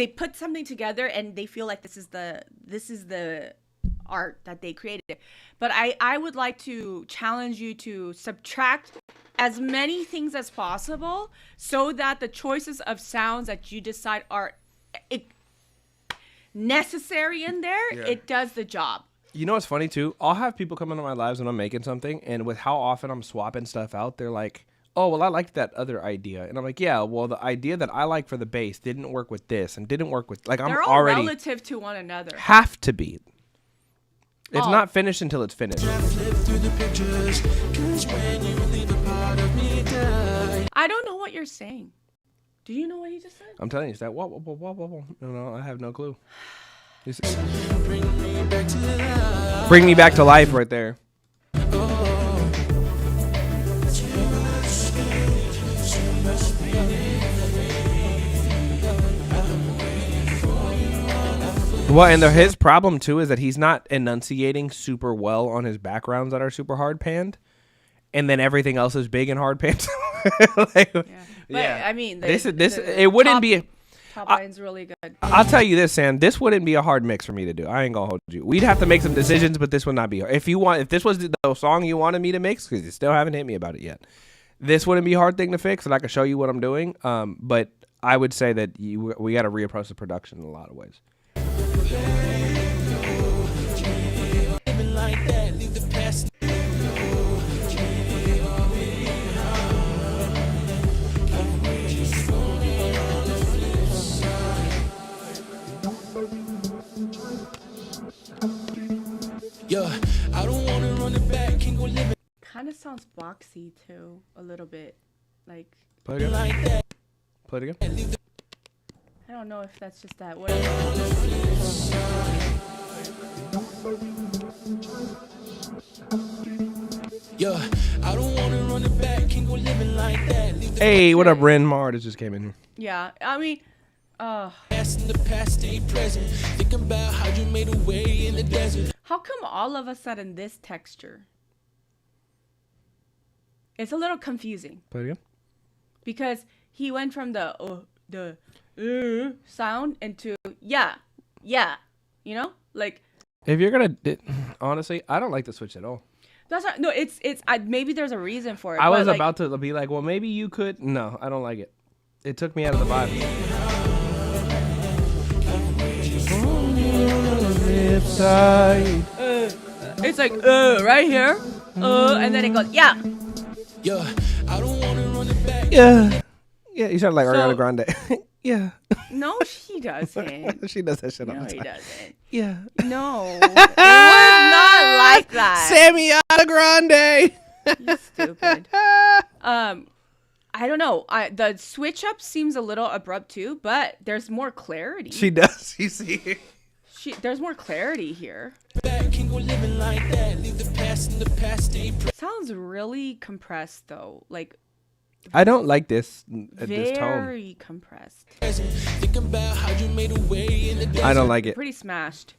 put something together and they feel like this is the art that they created. But I would like to challenge you to subtract as many things as possible so that the choices of sounds that you decide are necessary in there, it does the job. You know what's funny too? I'll have people come into my lives when I'm making something, and with how often I'm swapping stuff out, they're like, oh, well, I liked that other idea. And I'm like, yeah, well, the idea that I like for the bass didn't work with this and didn't work with, like, They're I'm all already relative to one another. Have to be. It's not finished until it's finished. I don't know what you're saying. Do you know what he just said? I'm telling you, it's that whoa, whoa, whoa, whoa, whoa. No, I have no clue. Bring me back to life right there. Well, and his problem too is that he's not enunciating super well on his backgrounds that are super hard panned, and then everything else is big and hard panned. I mean, it wouldn't be. Top line's really good. I'll tell you this, Sam. This wouldn't be a hard mix for me to do. I ain't gonna hold you. We'd have to make some decisions, but this would not be hard. If this was the song you wanted me to mix, because you still haven't hit me about it yet, this wouldn't be a hard thing to fix, and I could show you what I'm doing. But I would say that we got to reapproach the production in a lot of ways. I don't wanna run it back, can't go live it. Kind of sounds boxy too, a little bit. Like, Play it again. Play it again. I don't know if that's just that. I don't wanna run it back, can't go living like that. Hey, what up, Ren Mar? Just came in here. Yeah, I mean, Past in the past, stay present. Think about how you made a way in the desert. how come all of a sudden this texture? It's a little confusing Play it again. because he went from the sound into yeah, like. If you're gonna, honestly, I don't like the switch at all. That's not, no, it's maybe there's a reason for it. I was but, about to be like, well, maybe you could. No, I don't like it. It took me out of the vibe. It's like right here, and then it goes yeah. I don't wanna run it back. Yeah, you sound like Ariana Grande. Yeah. No, she doesn't. She does that shit all No, the he time. doesn't. Yeah. No, it was not like that. Samiana Grande. You stupid. I don't know. The switch up seems a little abrupt too, but there's more clarity. She does. You see. There's more clarity here. Sounds really compressed though. Like, I don't like this at this tone. very compressed. I don't like it. Pretty smashed.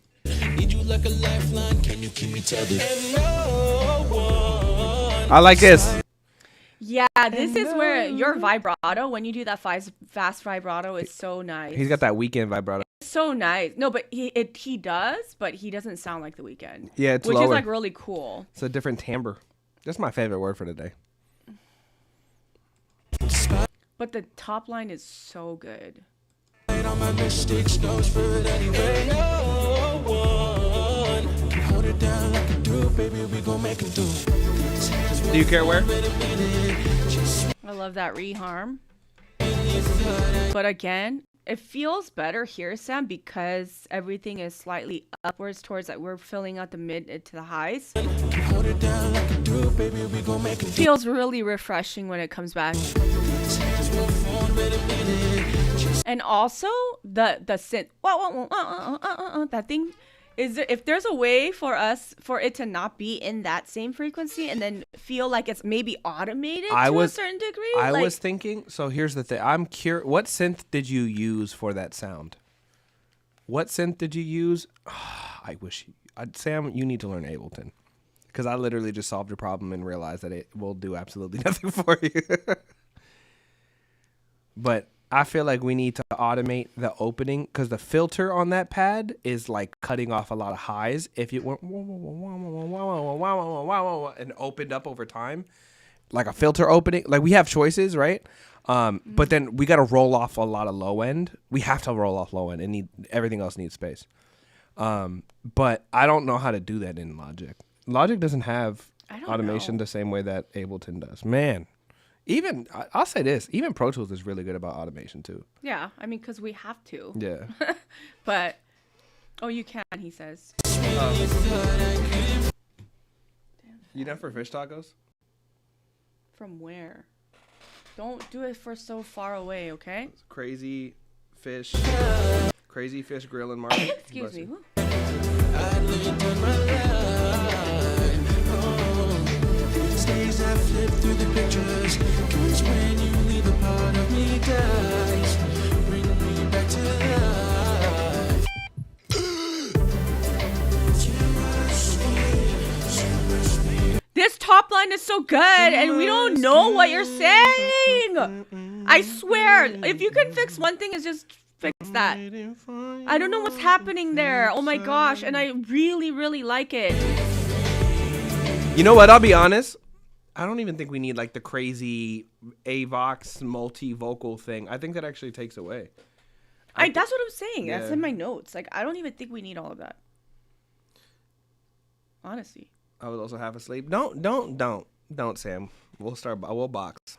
I like this. Yeah, this is where your vibrato, when you do that fast vibrato, is so nice. He's got that weekend vibrato. So nice. No, but he does, but he doesn't sound like the Weeknd. Yeah, it's which lower. is like really cool. It's a different timbre. That's my favorite word for today. But the top line is so good. Do you care where? I love that reharm. But again, it feels better here, Sam, because everything is slightly upwards towards like we're filling out the mid to the highs. Feels really refreshing when it comes back. And also the synth, that thing, if there's a way for it to not be in that same frequency and then feel like it's maybe automated to a certain degree? I was thinking, so here's the thing. I'm curious, what synth did you use for that sound? What synth did you use? I wish, Sam, you need to learn Ableton. Because I literally just solved your problem and realized that it will do absolutely nothing for you. But I feel like we need to automate the opening because the filter on that pad is like cutting off a lot of highs. If it went and opened up over time, like a filter opening, like we have choices, right? But then we got to roll off a lot of low end. We have to roll off low end and everything else needs space. But I don't know how to do that in Logic. Logic doesn't have automation the same way that Ableton does. Man, even I'll say this, even Pro Tools is really good about automation too. Yeah, I mean, because we have to. Yeah. But, you can, he says. You down for fish tacos? From where? Don't do it for so far away, okay? Crazy Fish Grill and Market. Excuse me. Days I flip through the pictures, 'cause when you leave a part of me dies, bring me back to life. This top line is so good, and we don't know what you're saying. I swear, if you can fix one thing, it's just fix that. I don't know what's happening there. Oh my gosh, and I really, really like it. You know what? I'll be honest. I don't even think we need like the crazy AVOX multi-vocal thing. I think that actually takes away. That's what I'm saying. Yeah. That's in my notes. Like, I don't even think we need all of that. Honestly. I was also half asleep. Don't, Sam. We'll box.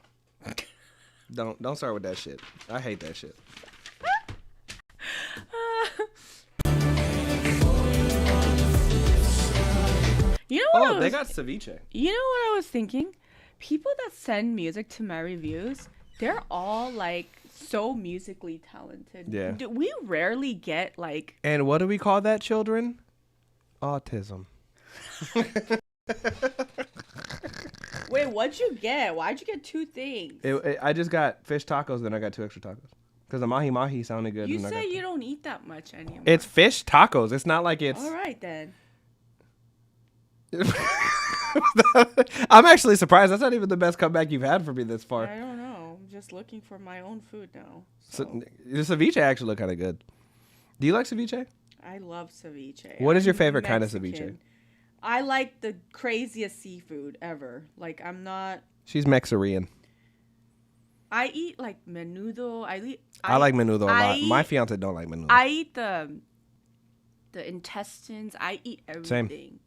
Don't start with that shit. I hate that shit. You know what? They got ceviche. You know what I was thinking? People that send music to my reviews, they're all like so musically talented. Yeah. We rarely get like. And what do we call that, children? Autism. Wait, what'd you get? Why'd you get two things? I just got fish tacos, then I got 2 extra tacos. Because the mahi mahi sounded good. You say you don't eat that much anymore. It's fish tacos. It's not like it's. All right then. I'm actually surprised. That's not even the best comeback you've had for me this far. I don't know. I'm just looking for my own food now. So, the ceviche actually look kind of good. Do you like ceviche? I love ceviche. What is your favorite kind of ceviche? Mexican. I like the craziest seafood ever. Like, I'm not. She's Mexican. I eat like menudo. I like menudo a lot. My fiance don't like menudo. I eat the intestines. I eat everything. Same.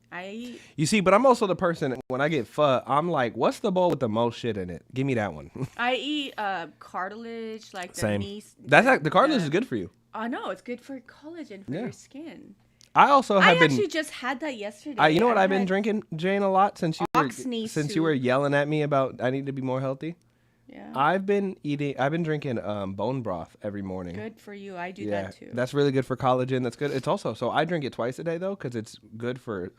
You see, but I'm also the person, when I get pho, I'm like, what's the bowl with the most shit in it? Give me that one. I eat cartilage, like the Same. meat. The cartilage is good for you. I know, it's good for collagen for your skin. I also have been. I actually just had that yesterday. You know what I've been drinking, Jane, a lot since you were soup. yelling at me about I need to be more healthy. Yeah. I've been drinking bone broth every morning. Good for you. I do that too. That's really good for collagen. That's good. It's also, so I drink it twice a day though, because it's good for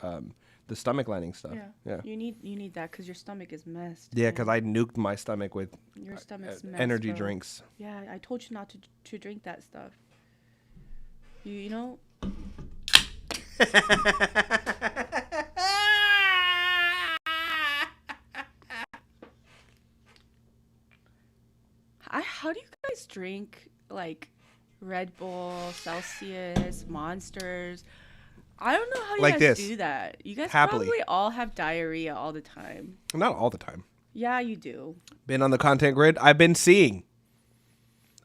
the stomach lining stuff. Yeah. You need that because your stomach is messed. Yeah, because I nuked my stomach with your stomach's messed, energy bro. drinks. Yeah, I told you not to drink that stuff. You know. How do you guys drink like Red Bull, Celsius, Monsters? I don't know how you guys do that. You guys probably all have diarrhea all the time. Not all the time. Yeah, you do. Been on the content grid. I've been seeing.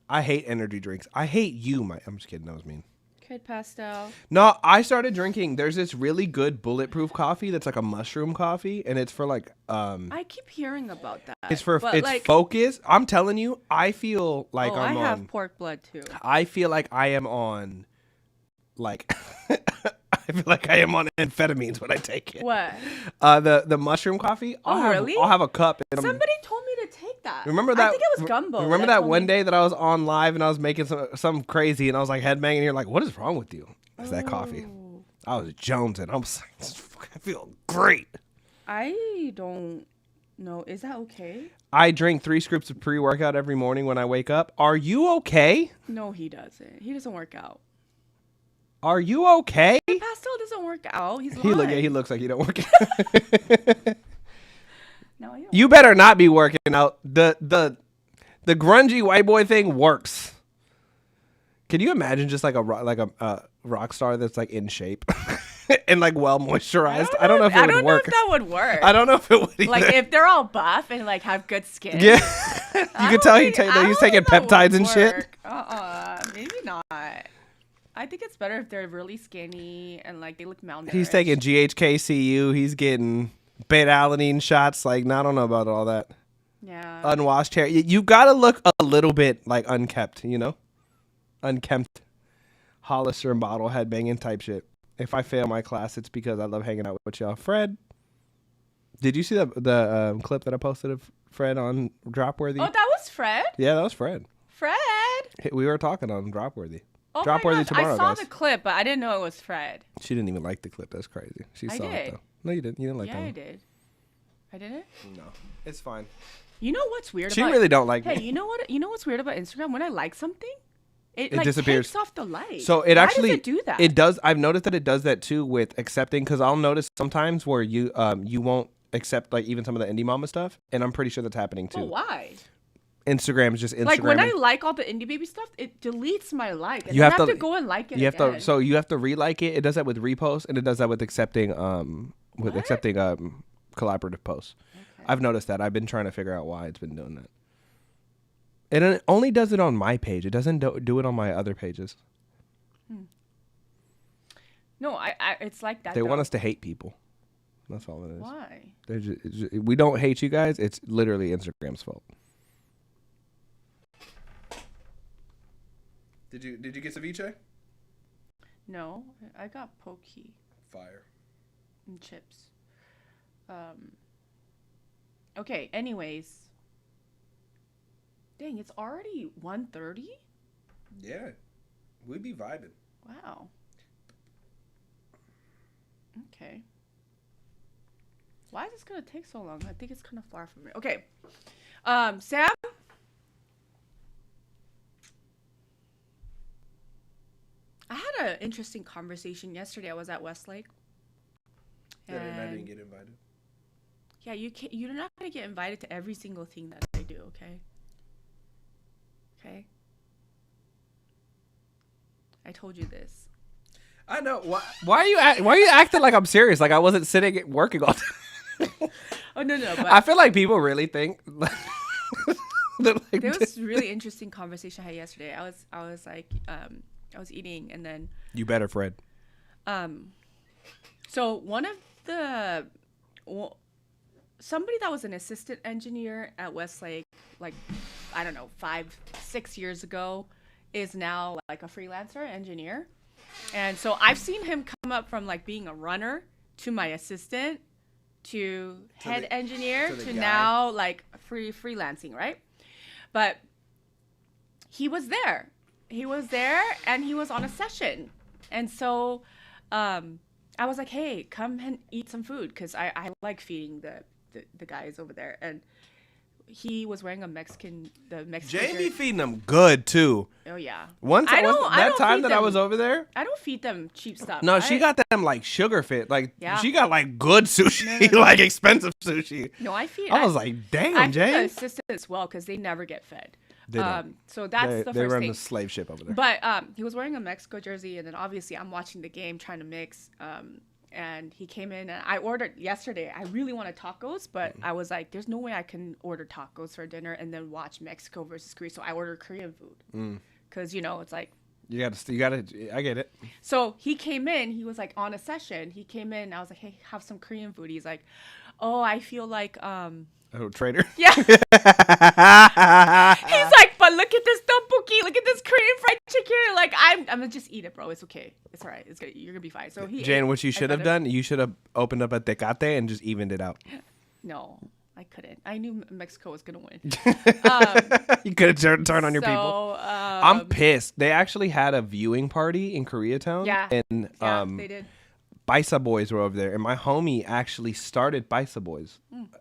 I hate energy drinks. I hate you. I'm just kidding. That was mean. Kid Pastel. No, I started drinking. There's this really good bulletproof coffee that's like a mushroom coffee, and it's for like. I keep hearing about that. It's focus. I'm telling you, I feel like I have pork blood too. I feel like I am on, like. I feel like I am on amphetamines when I take it. What? The mushroom coffee. Really? I'll have a cup. And somebody told me to take that. Remember that? I think it was Gumbo. Remember that one day that I was on live and I was making some crazy and I was like headbanging and you're like, what is wrong with you? It's that coffee. I was jonesing. I was like, I feel great. I don't know. Is that okay? I drink 3 scoops of pre-workout every morning when I wake up. Are you okay? No, he doesn't. He doesn't work out. Are you okay? Pastel doesn't work out. He's lying. He looks like he don't work out. No, he don't. You better not be working out. The grungy white boy thing works. Can you imagine just like a rock star that's like in shape and like well moisturized? I don't know if it would work. I don't know if that would work. I don't know if it would either. Like if they're all buff and like have good skin. Yeah, you can tell he's taking peptides and shit. Maybe not. I think it's better if they're really skinny and like they look malnourished. He's taking GHKCU. He's getting beta-alanine shots. Like, I don't know about all that. Yeah. Unwashed hair. You got to look a little bit like unkept, you know? Unkempt. Hollister and bottle headbanging type shit. If I fail my class, it's because I love hanging out with y'all. Fred, did you see the clip that I posted of Fred on Dropworthy? Oh, that was Fred? Yeah, that was Fred. Fred? We were talking on Dropworthy. Oh Dropworthy my gosh, tomorrow, I saw guys. the clip, but I didn't know it was Fred. She didn't even like the clip. That's crazy. She I saw did. it, though. No, you didn't. You didn't like Yeah, that one. I did. I didn't? No, it's fine. You know what's weird She about really don't like Hey, me. you know what's weird about Instagram? When I like something, it like disappears. takes off the light. So it Why actually does it do that? It does. I've noticed that it does that too with accepting, because I'll notice sometimes where you won't accept like even some of the indie mama stuff, and I'm pretty sure that's happening too. But why? Instagram is just Instagram. Like when I like all the indie baby stuff, it deletes my like. And You I have have to- to go and like it. you have again. to, so you have to re-like it. It does that with reposts, and it does that with accepting collaborative posts. Okay. I've noticed that. I've been trying to figure out why it's been doing that. And it only does it on my page. It doesn't do it on my other pages. No, I it's like that. They want though. us to hate people. That's all it is. Why? We don't hate you guys. It's literally Instagram's fault. Did you get ceviche? No, I got pokey Fire. and chips. Okay. Anyways. Dang, it's already 1:30. Yeah, we'd be vibing. Wow. Okay. Why is this gonna take so long? I think it's kind of far from me. Okay. Sam. I had an interesting conversation yesterday. I was at Westlake. I didn't And get invited. yeah, you're not gonna get invited to every single thing that I do. Okay. Okay. I told you this. I know. Why are you acting like I'm serious? Like I wasn't sitting working all day. Oh no, but I feel like people really think. They're like, there was a really interesting conversation I had yesterday. I was like, I was eating, and then you better, Fred. so one of the somebody that was an assistant engineer at Westlake, like I don't know, 5-6 years ago, is now like a freelancer engineer. And so I've seen him come up from like being a runner to my assistant to head engineer to the to guy. now like freelancing, right? But he was there. He was there and he was on a session. And so I was like, hey, come and eat some food, because I like feeding the guys over there. And he was wearing the Mexican Jane be shirt. feeding them good too. Oh yeah. One time, I don't time feed that I them. was over there. I don't feed them cheap stuff. No, she got them like sugar fit. Like Yeah. she got like good sushi, No. like expensive sushi. No, I feed. I was like, damn, I feed the Jane. assistants as well, because they never get fed. They don't. So that's the They first run thing. the slave ship over there. But he was wearing a Mexico jersey, and then obviously I'm watching the game, trying to mix. And he came in, and I ordered yesterday. I really wanted tacos, but I was like, "There's no way I can order tacos for dinner and then watch Mexico versus Korea." So I ordered Korean food, because it's like. You gotta. I get it. So he came in. He was like on a session. He came in. I was like, "Hey, have some Korean food." He's like, "Oh, I feel like Oh, traitor. yeah." He's like, but look at this tteokbokki, look at this Korean fried chicken. Like, I'm gonna just eat it, bro. It's okay. It's all right. It's good. You're gonna be fine. So he. Jane, ate. what you I should fed have him. done, you should have opened up a tecate and just evened it out. No, I couldn't. I knew Mexico was gonna win. You could have turned on your people. I'm pissed. They actually had a viewing party in Koreatown. Yeah. And Yeah, they did. Paisa Boys were over there, and my homie actually started Paisa Boys,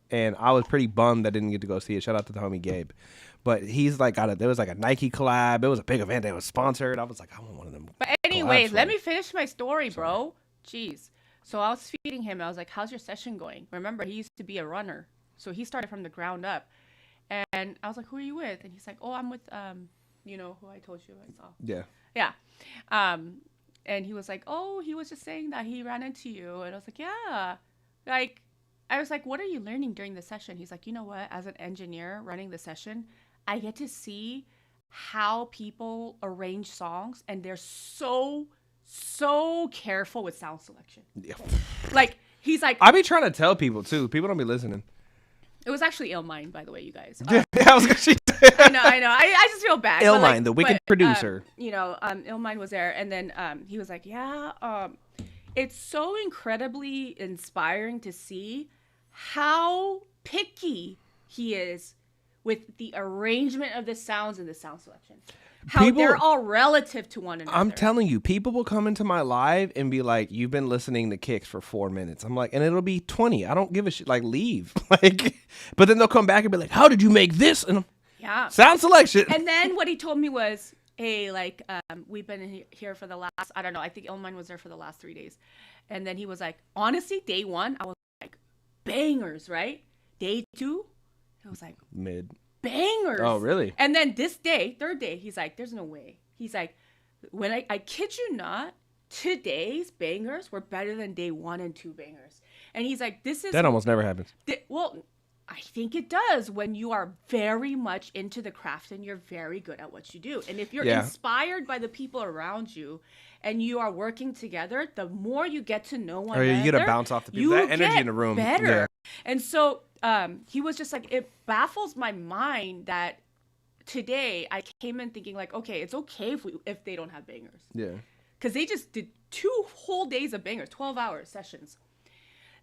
and I was pretty bummed that I didn't get to go see it. Shout out to the homie Gabe, but he's like there was like a Nike collab. It was a big event. It was sponsored. I was like, I want one of them. But anyways, let me finish my story, bro. Jeez. So I was feeding him. I was like, how's your session going? Remember, he used to be a runner, so he started from the ground up. And I was like, who are you with? And he's like, oh, I'm with you know who I told you I saw. Yeah. Yeah. And he was like, oh, he was just saying that he ran into you. And I was like, yeah. Like, I was like, what are you learning during the session? He's like, you know what? As an engineer running the session, I get to see how people arrange songs, and they're so careful with sound selection. Yeah. Like, he's like, I be trying to tell people too. People don't be listening. it was actually Illmind, by the way, you guys. Yeah, I was gonna I know. I just feel bad. Illmind, like, the wicked producer. You know, Illmind was there, and then he was like, yeah, it's so incredibly inspiring to see how picky he is with the arrangement of the sounds and the sound selection. How they're all relative to one another. I'm telling you, people will come into my live and be like, you've been listening to Kicks for 4 minutes. I'm like, and it'll be 20. I don't give a shit. Like, leave. Like, but then they'll come back and be like, how did you make this? And yeah. Sound selection. And then what he told me was, hey, like, we've been here for the last, I don't know, I think Illmind was there for the last 3 days. And then he was like, honestly, day one, I was like, bangers, right? Day two, it was like, mid. Bangers. Oh, really? And then this day, third day, he's like, there's no way. He's like, when I kid you not, today's bangers were better than day 1 and 2 bangers. And he's like, this is... That almost never happens. Well, I think it does when you are very much into the craft and you're very good at what you do. And if you're inspired by the people around you and you are working together, the more you get to know one another, you get to bounce off the people. That energy in the room. Better. Yeah. And so he was just like, it baffles my mind that today I came in thinking like, okay, it's okay if they don't have bangers. Yeah. Because they just did 2 whole days of bangers, 12-hour sessions.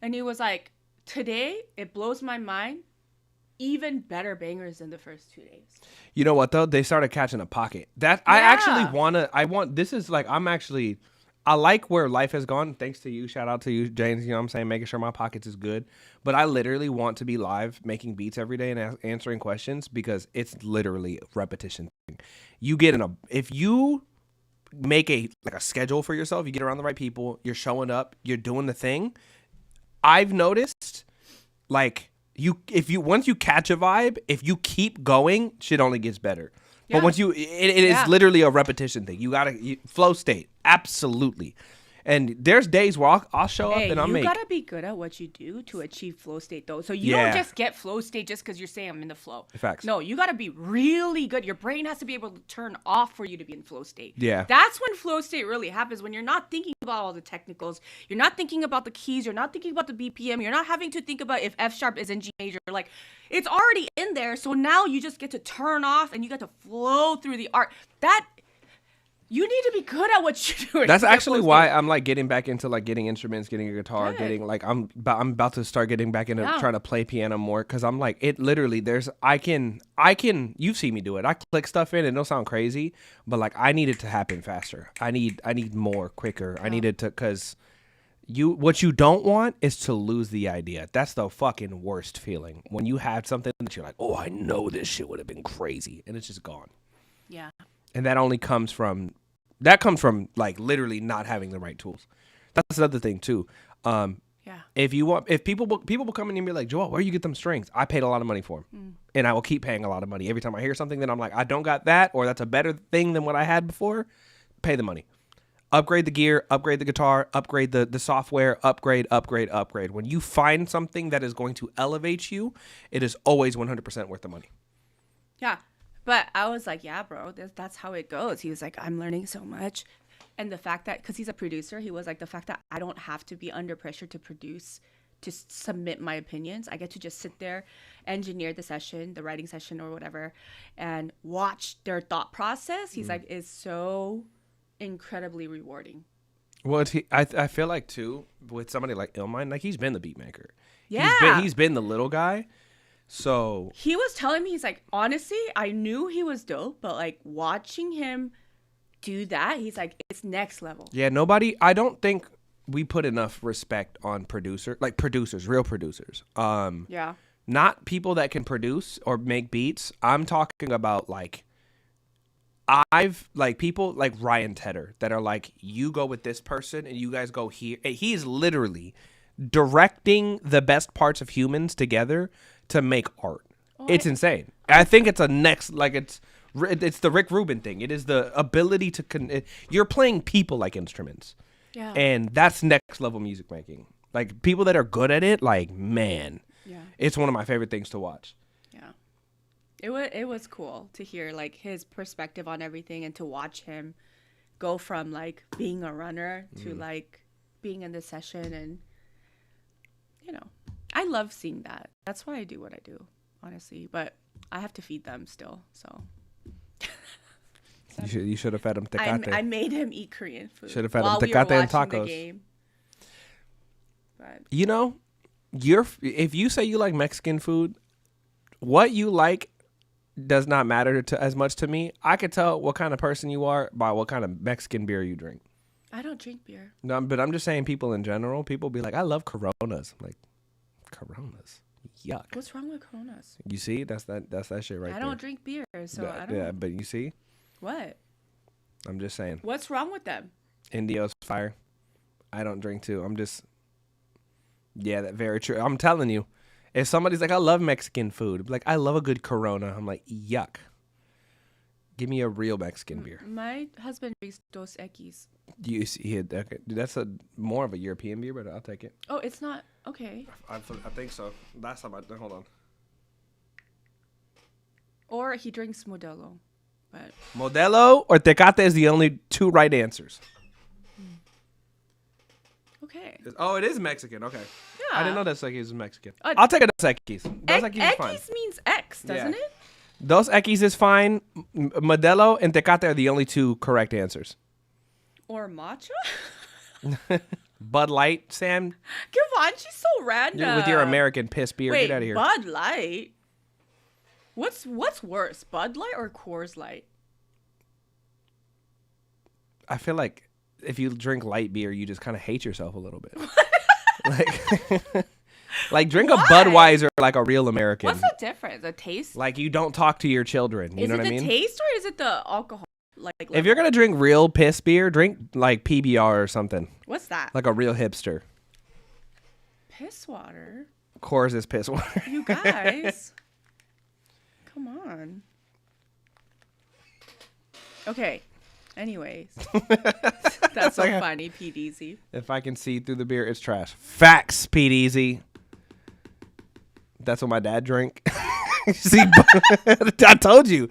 And he was like, today, it blows my mind. Even better bangers than the first 2 days. You know what though? They started catching a pocket. I like where life has gone. Thanks to you. Shout out to you, James. You know what I'm saying? Making sure my pockets is good. But I literally want to be live making beats every day and answering questions because it's literally a repetition thing. If you make a schedule for yourself, you get around the right people, you're showing up, you're doing the thing. I've noticed like once you catch a vibe, if you keep going, shit only gets better. But once it is literally a repetition thing. You gotta flow state, absolutely. And there's days where I'll show up and I'll make. You gotta be good at what you do to achieve flow state, though. So you don't just get flow state just because you're saying I'm in the flow. Facts. No, you gotta be really good. Your brain has to be able to turn off for you to be in flow state. Yeah. That's when flow state really happens. When you're not thinking about all the technicals, you're not thinking about the keys, you're not thinking about the BPM, you're not having to think about if F sharp is in G major. Like, it's already in there. So now you just get to turn off and you get to flow through the art. You need to be good at what you're doing. That's actually why I'm like getting back into like getting instruments, getting a guitar, getting like I'm about to start getting back into trying to play piano more because I'm like it literally I can you've seen me do it. I click stuff in and it'll sound crazy, but like I need it to happen faster. I need more quicker. I need it to because what you don't want is to lose the idea. That's the fucking worst feeling when you have something that you're like, oh, I know this shit would have been crazy, and it's just gone. Yeah. And that only comes from like literally not having the right tools. That's another thing too. If people will come in and be like, Joel, where you get them strings? I paid a lot of money for them, and I will keep paying a lot of money every time I hear something that I'm like, I don't got that, or that's a better thing than what I had before. Pay the money, upgrade the gear, upgrade the guitar, upgrade the software, upgrade. When you find something that is going to elevate you, it is always 100% worth the money. Yeah. But I was like, yeah, bro, that's how it goes. He was like, I'm learning so much. And the fact that, because he's a producer, he was like, the fact that I don't have to be under pressure to produce, to submit my opinions. I get to just sit there, engineer the session, the writing session or whatever, and watch their thought process. He's like, is so incredibly rewarding. Well, I feel like, too, with somebody like Illmind, like, he's been the beat maker. Yeah. He's been the little guy. So he was telling me, he's like, honestly, I knew he was dope, but like watching him do that, he's like, it's next level. Yeah, I don't think we put enough respect on producers, real producers. Yeah. Not people that can produce or make beats. I'm talking about like people like Ryan Tedder that are like, you go with this person and you guys go here. And he's literally directing the best parts of humans together to make art. It's insane. I think it's it's the Rick Rubin thing. It is the ability to you're playing people like instruments. Yeah. And that's next level music making. Like people that are good at it, like, man. Yeah. It's one of my favorite things to watch. Yeah. It was cool to hear like his perspective on everything and to watch him go from like being a runner to like being in the session, and I love seeing that. That's why I do what I do, honestly. But I have to feed them still, so you should have fed him tecate. I made him eat Korean food. Should have fed him while we tecate were and watching tacos. the game. But If you say you like Mexican food, what you like does not matter as much to me. I could tell what kind of person you are by what kind of Mexican beer you drink. I don't drink beer. No, but I'm just saying, people in general, people be like, I love Coronas. I'm like, Coronas? Yuck. What's wrong with Coronas? You see? That's that shit right there. I don't drink beer, so I don't. Yeah, but you see? What? I'm just saying. What's wrong with them? Indio's fire. I don't drink too. I'm just... Yeah, that's very true. I'm telling you. If somebody's like, I love Mexican food, like, I love a good Corona, I'm like, yuck. Give me a real Mexican beer. My husband drinks Dos Equis. You see, okay, that's more of a European beer, but I'll take it. Oh, it's not okay. I think so. Last time hold on. Or he drinks Modelo, but Modelo or Tecate is the only two right answers. okay. Oh, it is Mexican. Okay. Yeah. I didn't know Dos Equis was Mexican. I'll take a Dos Equis. Dos Equis is fine. Equis means X, doesn't it? Dos Equis is fine. Modelo and Tecate are the only two correct answers. Or matcha? Bud Light, Sam. Come on, she's so random. You're with your American piss beer. Wait, Get out of here. Bud Light? What's worse, Bud Light or Coors Light? I feel like if you drink light beer, you just kind of hate yourself a little bit. like drink a Budweiser like a real American. What's the difference? The taste? Like you don't talk to your children. You know what I mean? Is it the taste or is it the alcohol? If you're gonna drink real piss beer, drink like PBR or something. What's that? Like a real hipster. Piss water? Coors is piss water. You guys. Come on. Okay. Anyways. That's so funny, Pete Easy. If I can see through the beer, it's trash. Facts, Pete Easy. That's what my dad drank. See, I told you.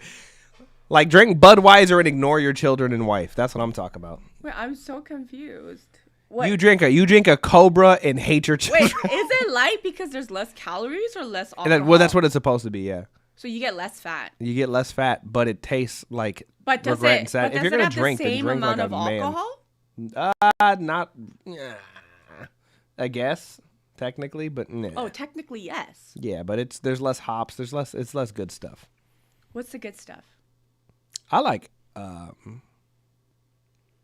Like, drink Budweiser and ignore your children and wife. That's what I'm talking about. Wait, I'm so confused. What? You drink a Cobra and hate your children. Wait, is it light because there's less calories or less alcohol? Well, that's what it's supposed to be, yeah. So you get less fat. You get less fat, but it tastes like But does regret it, and sad. but If does you're it gonna have drink, the then same drink amount like of a man. alcohol? Not. I guess technically, but nah. Oh, technically yes. Yeah, but there's less hops. It's less good stuff. What's the good stuff? I like I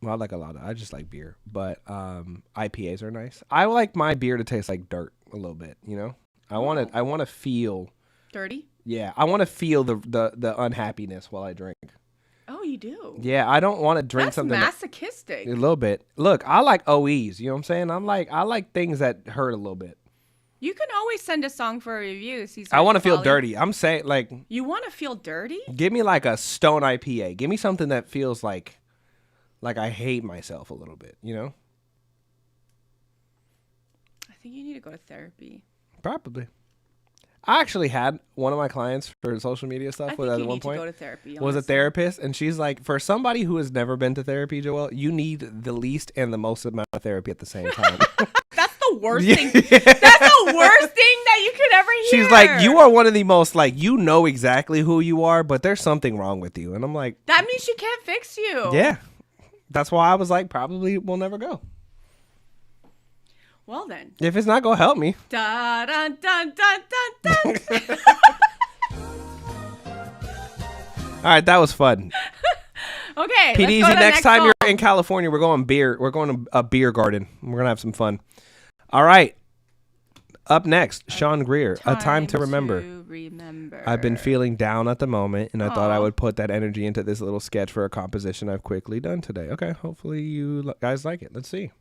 like a lot of. I just like beer, but IPAs are nice. I like my beer to taste like dirt a little bit. You know, I want to feel Dirty? Yeah, I want to feel the unhappiness while I drink. Oh, you do? Yeah, I don't want to drink That's something masochistic. a little bit. Look, I like OEs. You know what I'm saying? I like things that hurt a little bit. You can always send a song for a review. I want to feel dirty. I'm saying, like, You want to feel dirty? give me like a Stone IPA. Give me something that feels like I hate myself a little bit. You know? I think you need to go to therapy. Probably. I actually had one of my clients for social media stuff I with think at you one need point to go to therapy. was a honestly. therapist, and she's like, for somebody who has never been to therapy, Joelle, you need the least and the most amount of therapy at the same time. That's the worst Yeah. thing. That's the worst thing that you could ever hear. She's like, you are one of the most, like, you know exactly who you are, but there's something wrong with you. And I'm like, That means she can't fix you. yeah. That's why I was like, probably we'll never go. Well then. If it's not going to help me. Da dun dun dun dun dun. All right, that was fun. Okay. Pete let's Easy, go to the next time song. you're in California, we're going to a beer garden. We're gonna have some fun. All right. Up next, Sean Greer, A Time to Remember. I've been feeling down at the moment, and I thought I would put that energy into this little sketch for a composition I've quickly done today. Okay, hopefully you guys like it. Let's see.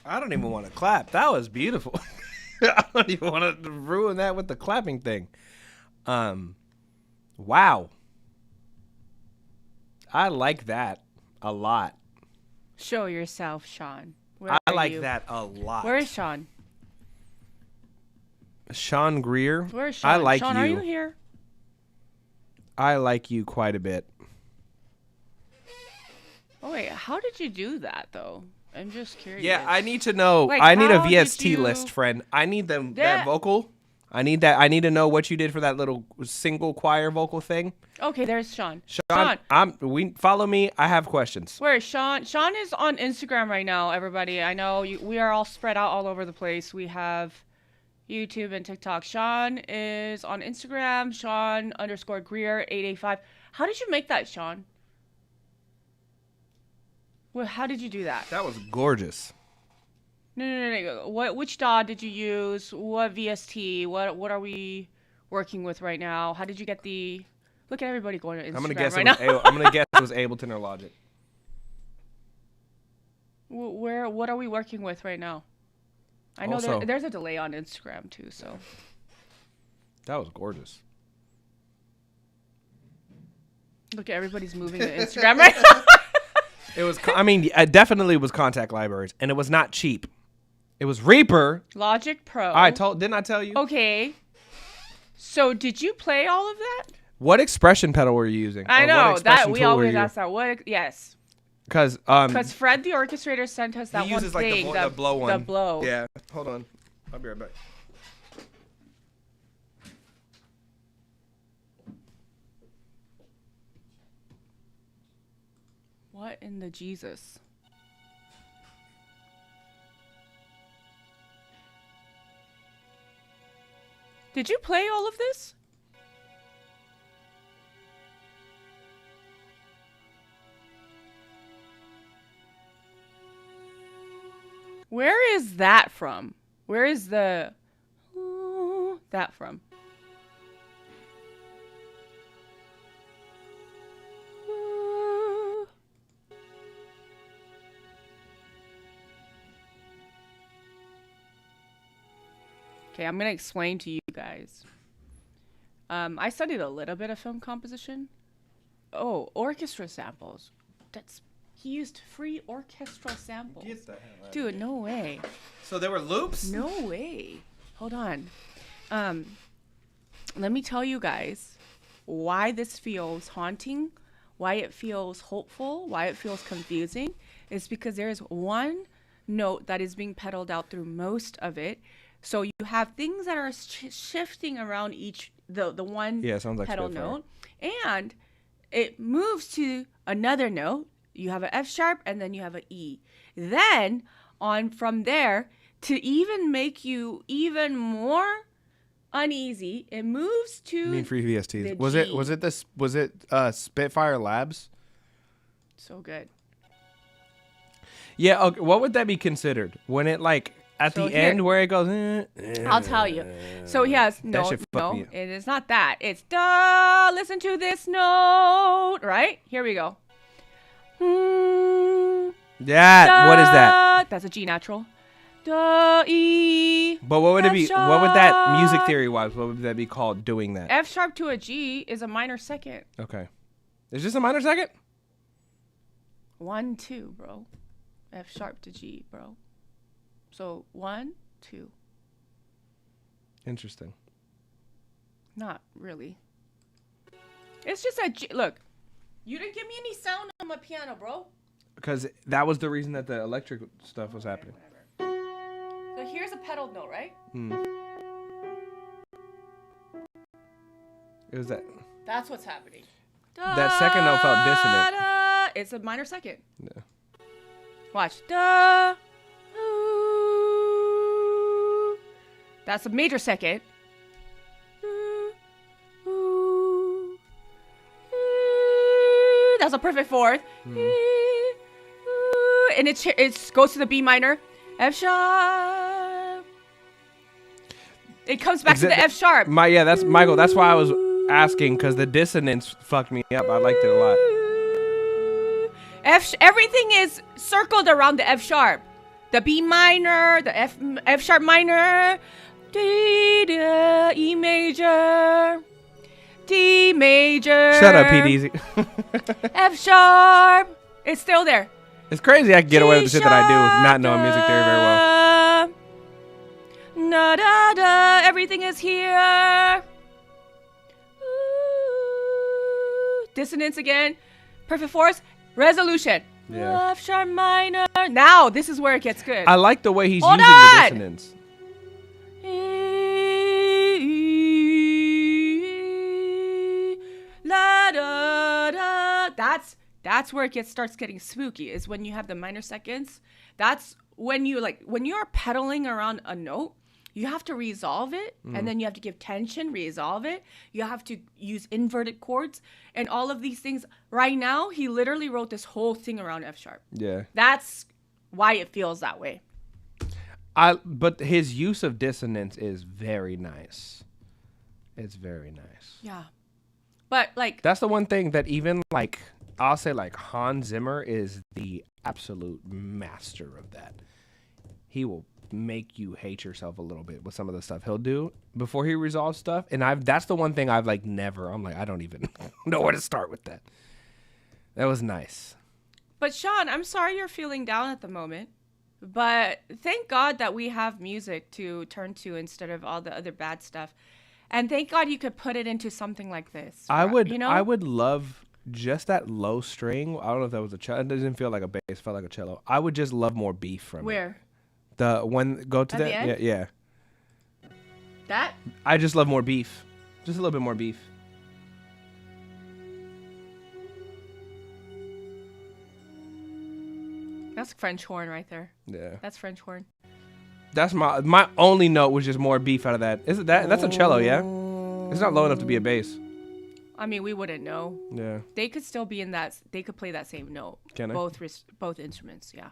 I don't even want to clap. That was beautiful. I don't even want to ruin that with the clapping thing. Wow. I like that a lot. Show yourself, Sean. Where I are like you? that a lot. Where is Sean? Sean Greer? Where is Sean? I like Sean, you. are you here? I like you quite a bit. Oh wait, how did you do that though? I'm just curious. Yeah, I need to know. Like, I need a how did VST you- list, friend. I need that That- vocal. I need that. I need to know what you did for that little single choir vocal thing. Okay, there's Sean. Sean, follow me. I have questions. Where is Sean? Sean is on Instagram right now, everybody. I know we are all spread out all over the place. We have YouTube and TikTok. Sean is on Instagram, Sean_Greer885. How did you make that, Sean? Well, how did you do that? That was gorgeous. No. Which DAW did you use? What VST? What are we working with right now? How did you get the... Look at everybody going to Instagram I'm gonna guess right it was now. I'm gonna guess it was Ableton or Logic. What are we working with right now? I know Also- there's a delay on Instagram too, so... That was gorgeous. Look at everybody's moving to Instagram right now. It was. I mean, it definitely was Contact Libraries, and it was not cheap. It was Reaper. Logic Pro. Didn't I tell you? Okay. So did you play all of that? What expression pedal were you using? I Or what know that expression we tool were always you- ask that. Yes. Because Fred the orchestrator sent us that he one uses like thing, the blow one. The blow. Yeah. Hold on. I'll be right back. What in the Jesus? Did you play all of this? Where is that from? Where is the that from? Okay, I'm gonna explain to you guys. I studied a little bit of film composition. Oh, orchestra samples. He used free orchestral samples. Get the hell out. Dude, no way. So there were loops? No way. Hold on. Let me tell you guys why this feels haunting, why it feels hopeful, why it feels confusing. It's because there is one note that is being pedaled out through most of it. So you have things that are shifting around each the one sounds like pedal Spitfire. note, and it moves to another note. You have an F sharp, and then you have an E. Then on from there, to even make you even more uneasy, it moves to. I mean, free VSTs. the Was G. it Spitfire Labs? So good. Yeah. Okay. What would that be considered when it like at So the here- end where it goes? I'll tell you. So he has shit fucked me up. it is not that. It's da. Listen to this note, right? Here we go. Yeah. What is that? That's a G natural. Da E. But what would it be? F What would that music sharp. theory wise? What would that be called? Doing that? F sharp to a G is a minor second. Okay. Is this a minor second? 1, 2, bro. F sharp to G, bro. So 1, 2. Interesting. Not really. It's just a G. Look, you didn't give me any sound on my piano, bro. Because that was the reason that the electric stuff was happening. So here's a pedal note, right? It was that. That's what's happening. That second note felt dissonant. Da. It's a minor second. Yeah. Watch. Da. Ooh. That's a major second. Ooh. Ooh. Ooh. That's a perfect fourth. Ooh. And it goes to the B minor. F sharp. It comes back to the F sharp. That's Michael. That's why I was asking, because the dissonance fucked me up. I liked it a lot. Everything is circled around the F sharp, the B minor, the F sharp minor, D, E major, D major. Shut up, PDZ. F sharp. It's still there. It's crazy I can get away with the shit that I do, not knowing music theory very well. Da da da. Everything is here. Ooh. Dissonance again. Perfect fourths. Resolution. Yeah. F sharp minor. Now this is where it gets good. I like the way he's Hold using on. the dissonance. La da da. That's where it starts getting spooky. Is when you have the minor seconds. That's when you're pedaling around a note. You have to resolve it, and then you have to give tension, resolve it. You have to use inverted chords and all of these things. Right now, he literally wrote this whole thing around F sharp. Yeah. That's why it feels that way. But his use of dissonance is very nice. It's very nice. Yeah. But like That's the one thing that even like I'll say like Hans Zimmer is the absolute master of that. He will make you hate yourself a little bit with some of the stuff he'll do before he resolves stuff. And that's the one thing I've like never. I'm like, I don't even know where to start with that. That was nice. But Sean, I'm sorry you're feeling down at the moment. But thank God that we have music to turn to instead of all the other bad stuff. And thank God you could put it into something like this. I would you know? I would love just that low string. I don't know if that was a cello. It doesn't feel like a bass, it felt like a cello. I would just love more beef from it. Where? The one go to At that the end? yeah. That? I just love more beef. Just a little bit more beef. That's French horn right there. Yeah. That's French horn. That's my only note was just more beef out of that. Is it that? That's a cello, yeah? It's not low enough to be a bass. I mean, we wouldn't know. Yeah. They could still be in that. They could play that same note. Can I? Both instruments, yeah.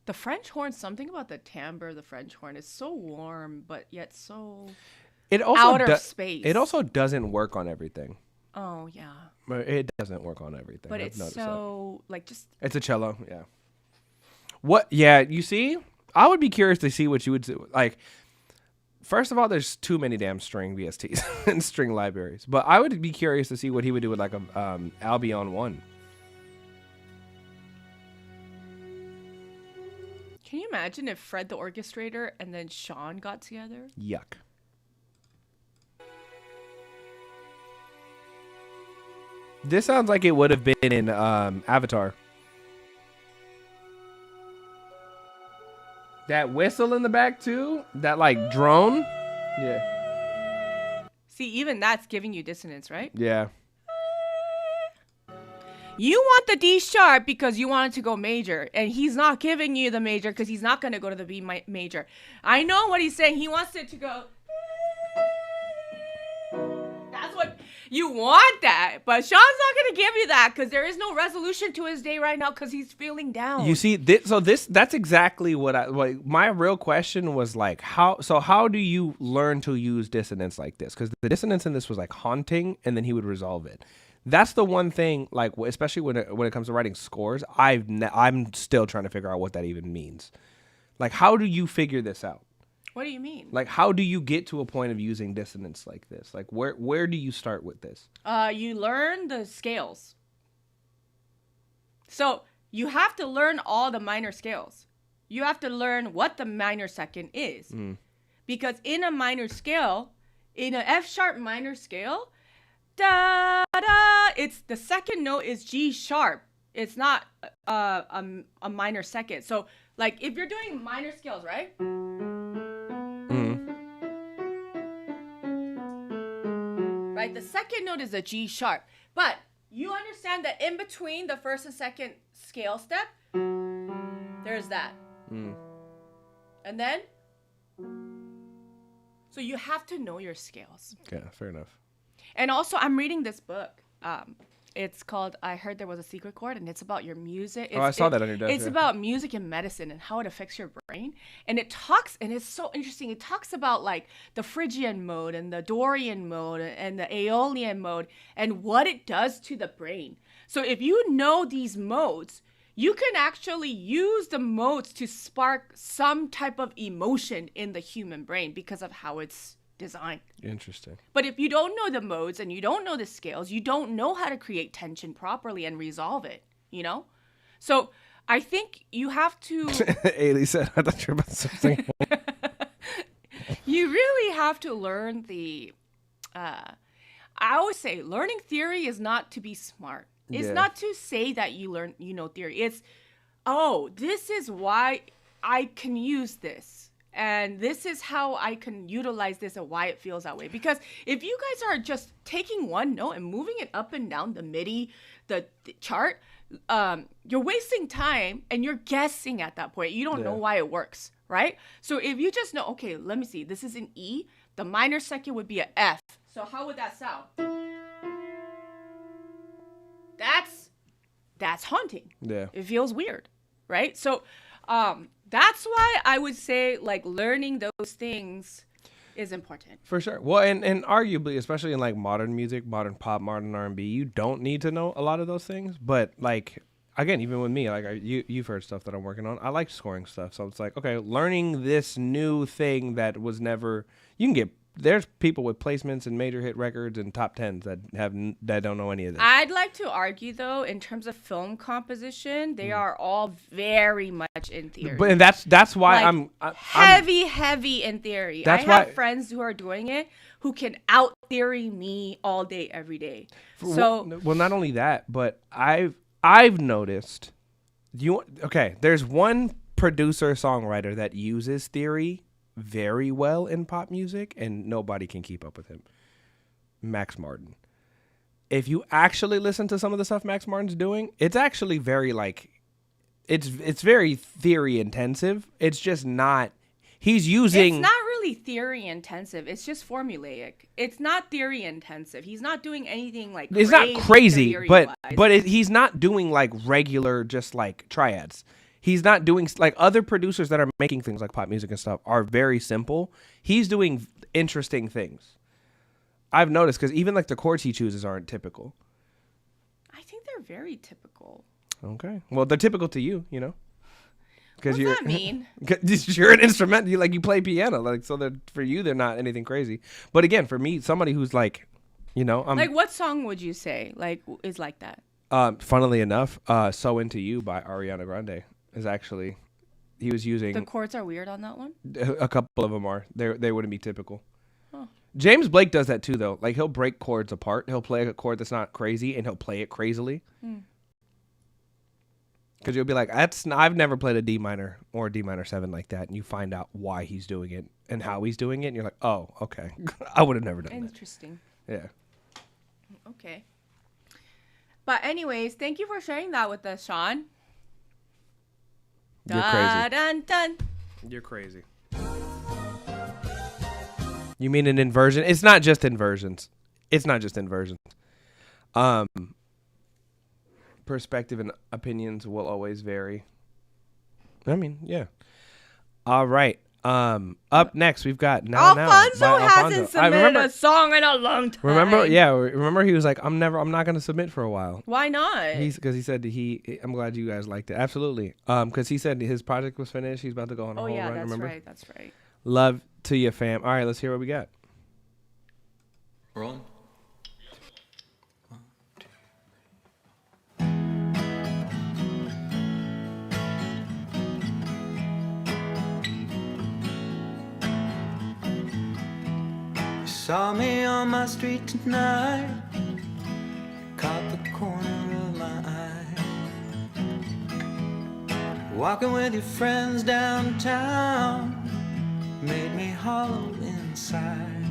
The French horn, something about the timbre of the French horn is so warm, but yet so It also outer space. It also doesn't work on everything. Oh yeah. But it doesn't work on everything. But I've it's noticed so like just. It's a cello, yeah. What? Yeah, you see, I would be curious to see what you would do. Like, first of all, there's too many damn string VSTs and string libraries. But I would be curious to see what he would do with like a Albion 1. Can you imagine if Fred the orchestrator and then Sean got together? Yuck. This sounds like it would have been in Avatar. That whistle in the back too. That like drone. Yeah. See, even that's giving you dissonance, right? Yeah. You want the D sharp because you want it to go major, and he's not giving you the major because he's not going to go to the B major. I know what he's saying. He wants it to go. That's what you want, that, but Sean's not going to give you that because there is no resolution to his day right now because he's feeling down. You see, that's exactly what my real question was like, how do you learn to use dissonance like this? Because the dissonance in this was like haunting, and then he would resolve it. That's the one thing, like, especially when it comes to writing scores, I'm still trying to figure out what that even means. Like, how do you figure this out? What do you mean? Like, how do you get to a point of using dissonance like this? Like, where do you start with this? You learn the scales. So you have to learn all the minor scales. You have to learn what the minor second is. Because in a minor scale, in an F sharp minor scale, da da, it's the second note is G sharp. It's not a minor second. So like if you're doing minor scales, right? Right, the second note is a G sharp. But you understand that in between the first and second scale step, there's that. And then, so you have to know your scales. Yeah, fair enough. And also, I'm reading this book. It's called I Heard There Was a Secret Chord, and it's about your music. I saw that on your desk. It's about music and medicine and how it affects your brain. And it talks, and it's so interesting. It talks about like the Phrygian mode and the Dorian mode and the Aeolian mode and what it does to the brain. So if you know these modes, you can actually use the modes to spark some type of emotion in the human brain because of how it's designed. Interesting. But if you don't know the modes and you don't know the scales, you don't know how to create tension properly and resolve it, you know? So I think you have to... Ailey said, I thought you were about to say something. You really have to learn the... I always say learning theory is not to be smart. It's not to say that you know theory. It's, oh, this is why I can use this. And this is how I can utilize this and why it feels that way. Because if you guys are just taking one note and moving it up and down the MIDI, the chart, you're wasting time and you're guessing at that point. You don't know why it works, right? So if you just know, okay, let me see. This is an E. The minor second would be an F. So how would that sound? That's haunting. Yeah. It feels weird, right? So that's why I would say like learning those things is important. For sure. Well, and arguably, especially in like modern music, modern pop, modern R&B, you don't need to know a lot of those things. But like, again, even with me, like you've heard stuff that I'm working on. I like scoring stuff. So it's like, okay, learning this new thing that was never, you can get, there's people with placements and major hit records and top tens that don't know any of this. I'd like to argue though, in terms of film composition, they are all very much in theory. But and that's why like, I'm heavy in theory. I have friends who are doing it who can out theory me all day, every day. So well, not only that, but I've noticed there's one producer songwriter that uses theory very well in pop music, and nobody can keep up with him. Max Martin. If you actually listen to some of the stuff Max Martin's doing, it's actually very like, it's very theory intensive. It's just not. He's using. It's not really theory intensive. It's just formulaic. It's not theory intensive. He's not doing anything like. It's not crazy, but he's not doing like regular just like triads. He's not doing like other producers that are making things like pop music and stuff are very simple. He's doing interesting things. I've noticed because even like the chords he chooses aren't typical. I think they're very typical. Okay. Well, they're typical to you, you know? What does that mean? Because you're an instrument, you play piano, like so. For you, they're not anything crazy. But again, for me, somebody who's like, you know, like what song would you say like is like that? Funnily enough, "So Into You" by Ariana Grande is actually, he was using. The chords are weird on that one. A couple of them are. They wouldn't be typical. Oh. James Blake does that too, though. Like he'll break chords apart. He'll play a chord that's not crazy, and he'll play it crazily. Because you'll be like, I've never played a D minor or a D minor 7 like that, and you find out why he's doing it and how he's doing it, and you're like, oh, okay. I would have never done Interesting. that. Yeah. Okay. But anyways, thank you for sharing that with us, Sean. You're crazy. Dun, dun. You're crazy. You mean an inversion? It's not just inversions. Perspective and opinions will always vary. I mean, yeah. All right. Up next, we've got Alfonso hasn't submitted a song in a long time. Remember he was like, I'm not going to submit for a while. Why not? Because he said I'm glad you guys liked it. Absolutely. Because he said his project was finished. He's about to go on a whole run. Remember? That's right. Love to you, fam. All right, let's hear what we got. Rolling. Saw me on my street tonight, caught the corner of my eye. Walking with your friends downtown made me hollow inside.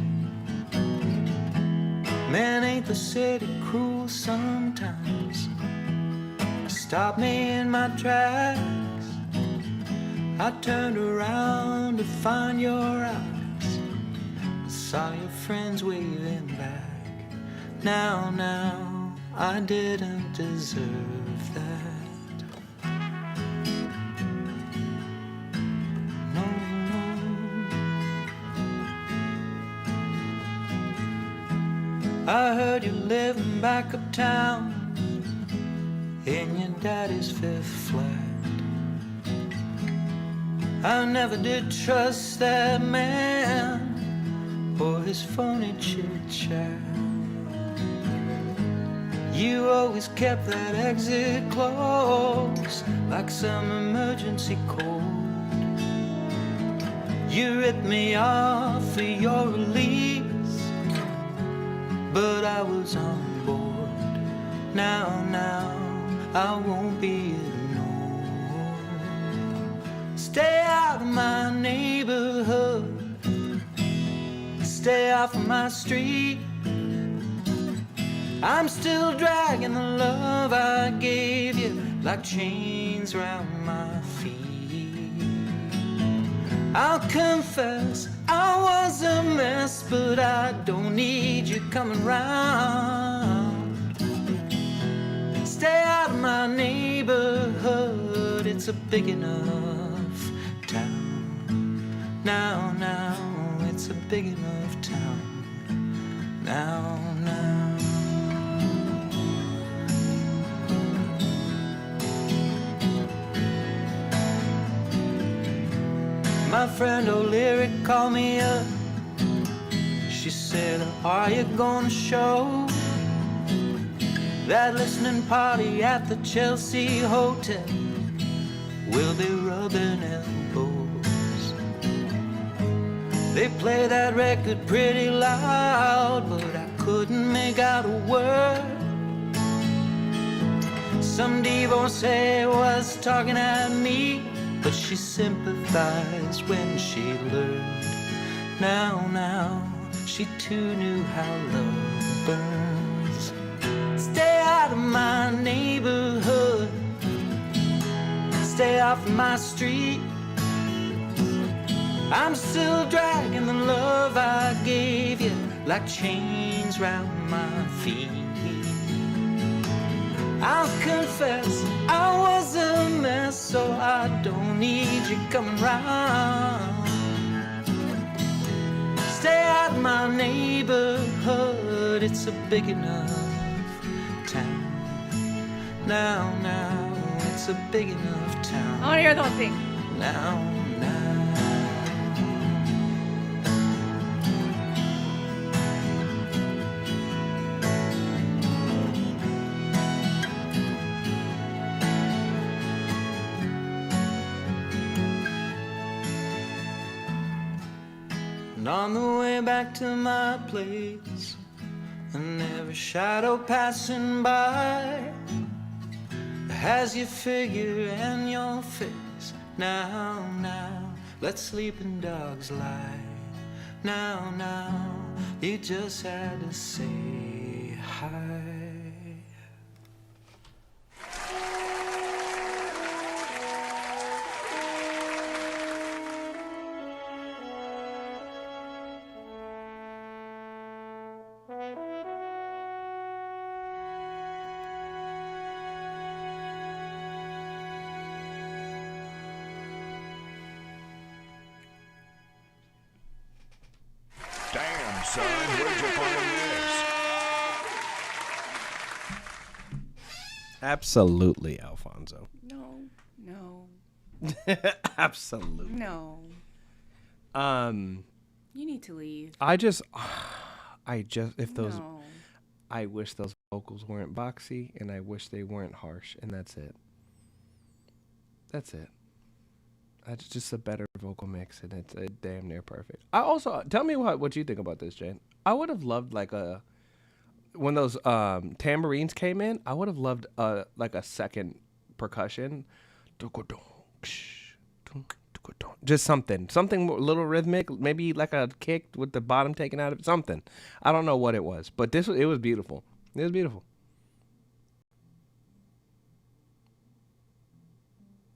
Man, ain't the city cruel sometimes? Stopped me in my tracks. I turned around to find your eyes. Saw your friends waving back. Now, I didn't deserve that. No. I heard you living back uptown in your daddy's 5th flat. I never did trust that man or his phony chit-chat. You always kept that exit closed like some emergency code. You ripped me off for your release, but I was on board. Now, I won't be ignored. Stay out of my neighborhood, stay off of my street. I'm still dragging the love I gave you like chains round my feet. I'll confess I was a mess, but I don't need you coming round. Stay out of my neighborhood, it's a big enough town. Now, it's a big enough town. Now. My friend O'Leary called me up. She said, are you gonna show that listening party at the Chelsea Hotel? We'll be rubbing elbows. They play that record pretty loud, but I couldn't make out a word. Some divorcee was talking at me, but she sympathized when she learned. Now, she too knew how love burns. Stay out of my neighborhood, stay off of my street. I'm still dragging the love I gave you like chains round my feet. I'll confess I was a mess, so I don't need you coming round. Stay out of my neighborhood, it's a big enough town. Now, it's a big enough town. I want to hear the whole thing. Now. And on the way back to my place, and every shadow passing by, I has your figure and your face. Now, now, let sleeping dogs lie. Now, now, you just had to say hi. Damn, son, where'd you find this? Absolutely, Alfonso. No, no, Absolutely. no. You need to leave. If those, No. I wish those vocals weren't boxy, and I wish they weren't harsh, and that's it. That's it. That's just a better vocal mix, and it's damn near perfect. I also tell me what you think about this, Jane. I would have loved when those tambourines came in. I would have loved like a second percussion, just something a little rhythmic, maybe like a kick with the bottom taken out of it. Something. I don't know what it was, but it was beautiful. It was beautiful.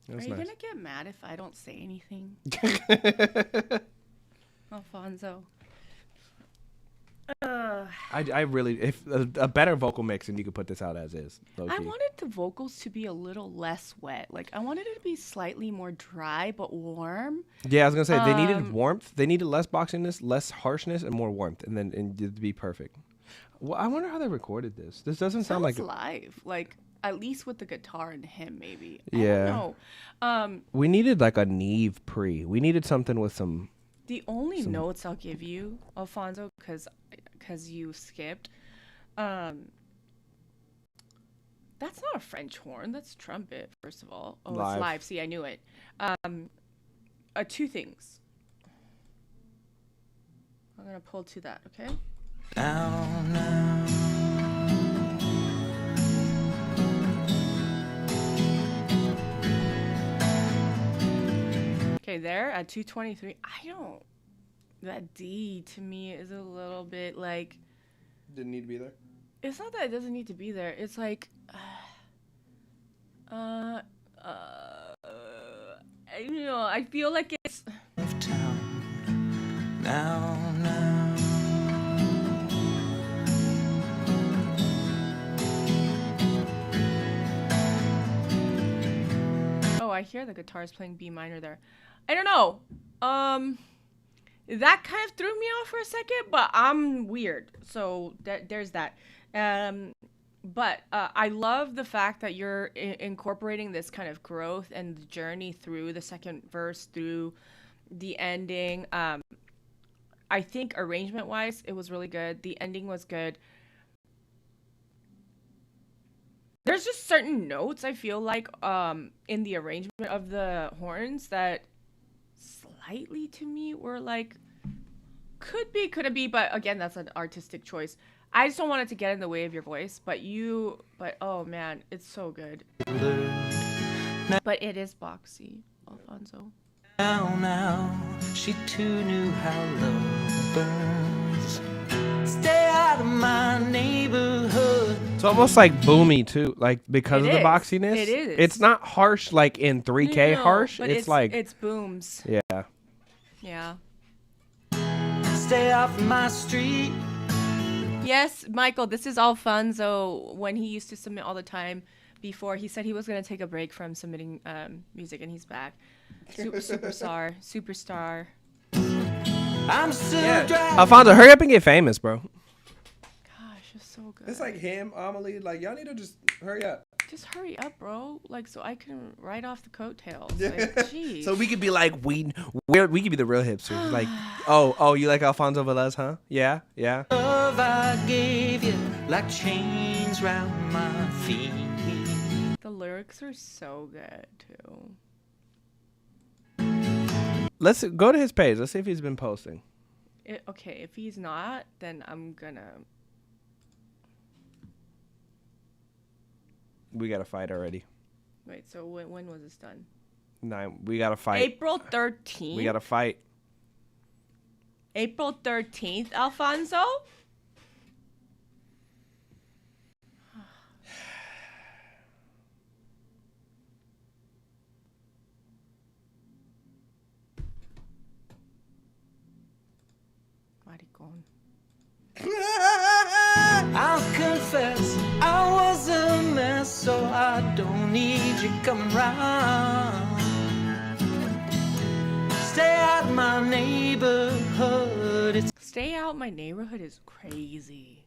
Are Nice. you gonna get mad if I don't say anything, Alfonso? I really, if a better vocal mix, and you could put this out as is. I wanted the vocals to be a little less wet. Like I wanted it to be slightly more dry but warm. Yeah, I was gonna say they needed warmth. They needed less boxiness, less harshness, and more warmth, and it'd be perfect. Well, I wonder how they recorded this. This doesn't sound like live. Like at least with the guitar and him, maybe. Yeah. I don't know. We needed like a Neve pre. We needed something with some. The only notes I'll give you, Alfonso, because you skipped, that's not a French horn. That's trumpet, first of all. Oh, Live. it's live. See, I knew it. Two things. I'm gonna pull to that, okay? Now, now. Okay, there at 223. That D to me is a little bit like. Didn't need to be there. It's not that it doesn't need to be there. It's like, I feel like it's. Of town. Now, now. Oh, I hear the guitars playing B minor there. I don't know. That kind of threw me off for a second, but I'm weird. So there's that. But I love the fact that you're incorporating this kind of growth and the journey through the second verse, through the ending. I think arrangement-wise, it was really good. The ending was good. There's just certain notes I feel like in the arrangement of the horns that slightly to me were like couldn't be, but again, that's an artistic choice. I just don't want it to get in the way of your voice, but oh man, it's so good. But it is boxy, Alfonso. Now, now, she too knew how love burns. Stay out of my neighborhood. It's almost like boomy too, like because It of the is. boxiness. It is. It's not harsh like in 3K No, harsh. but It's like it's booms. yeah. Yeah. Stay off my street. Yes, Michael, this is Alfonso when he used to submit all the time before. He said he was going to take a break from submitting music, and he's back. Superstar. I'm still driving. Alfonso, hurry up and get famous, bro. Gosh, it's so good. It's like him, Amelie. Like y'all need to just hurry up. Just hurry up, bro. Like, so I can write off the coattails. Like, geez. So we could be like we could be the real hipsters. Like, oh, you like Alfonso Velez, huh? Yeah. Love I gave you like chains round my feet. The lyrics are so good, too. Let's go to his page. Let's see if he's been posting. Okay, if he's not, then I'm gonna... We got a fight already. Wait, so when was this done? 9. We gotta fight. April 13th. We gotta fight. April 13th, Alfonso. Maricón. I'll confess I was a mess, so I don't need you coming round. Stay out my neighborhood. It's Stay out my neighborhood is crazy.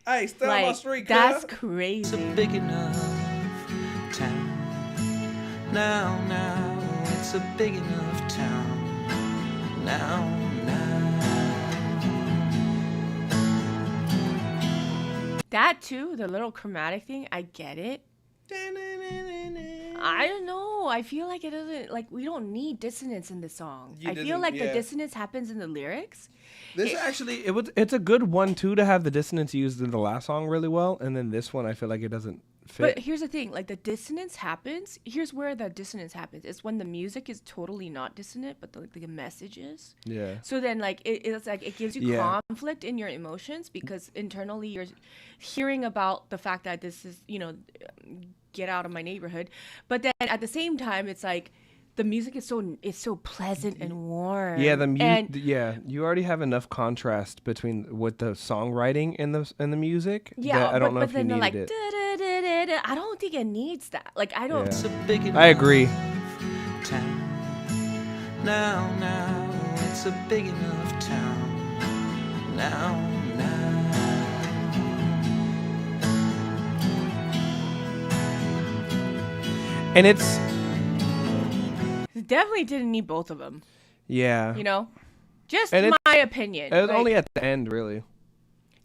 Hey, stay on my Like, street, that's cuz. a crazy. big enough town. Now, it's a big enough town. Now. That too, the little chromatic thing, I get it. I don't know. I feel like it doesn't, like, we don't need dissonance in the song. You I feel didn't- like yeah. the dissonance happens in the lyrics. This actually, it's a good one too to have the dissonance used in the last song really well, and then this one I feel like it doesn't fit. But here's the thing, like the dissonance happens. Here's where the dissonance happens. It's when the music is totally not dissonant, but the message is. Yeah. So then, like, it's like it gives you Yeah. conflict in your emotions because internally you're hearing about the fact that this is, get out of my neighborhood, but then at the same time, it's like the music is so pleasant and warm. Yeah, and you already have enough contrast with the songwriting and the music. yeah, that I don't know but if you then they're needed like, it. da-da-da-da-da. I don't think it needs that. Like, I don't. Yeah. It's a big enough I agree. town. Now, it's a big enough town. Now. And it's Definitely didn't need both of them. yeah. Just And my opinion. It was Like, only at the end, really.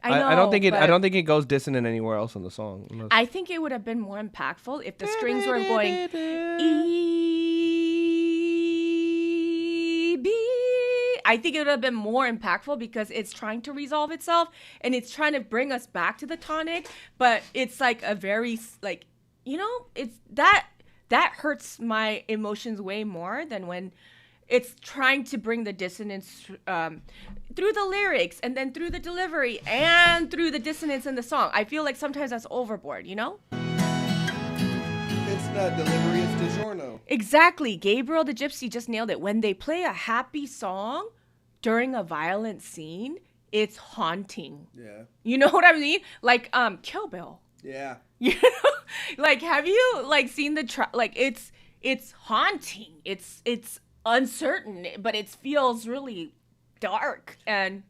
I know. I don't think but I don't think it goes dissonant anywhere else in the song. unless- I think it would have been more impactful if the strings were going E B. I think it would have been more impactful because it's trying to resolve itself and it's trying to bring us back to the tonic, but it's like a very it's that hurts my emotions way more than when it's trying to bring the dissonance through the lyrics and then through the delivery and through the dissonance in the song. I feel like sometimes that's overboard, It's not delivery, it's DiGiorno. Exactly. Gabriel the Gypsy just nailed it. When they play a happy song during a violent scene, it's haunting. Yeah. You know what I mean? Like Kill Bill. Yeah. Like, have you seen the it's haunting. It's uncertain, but it feels really dark and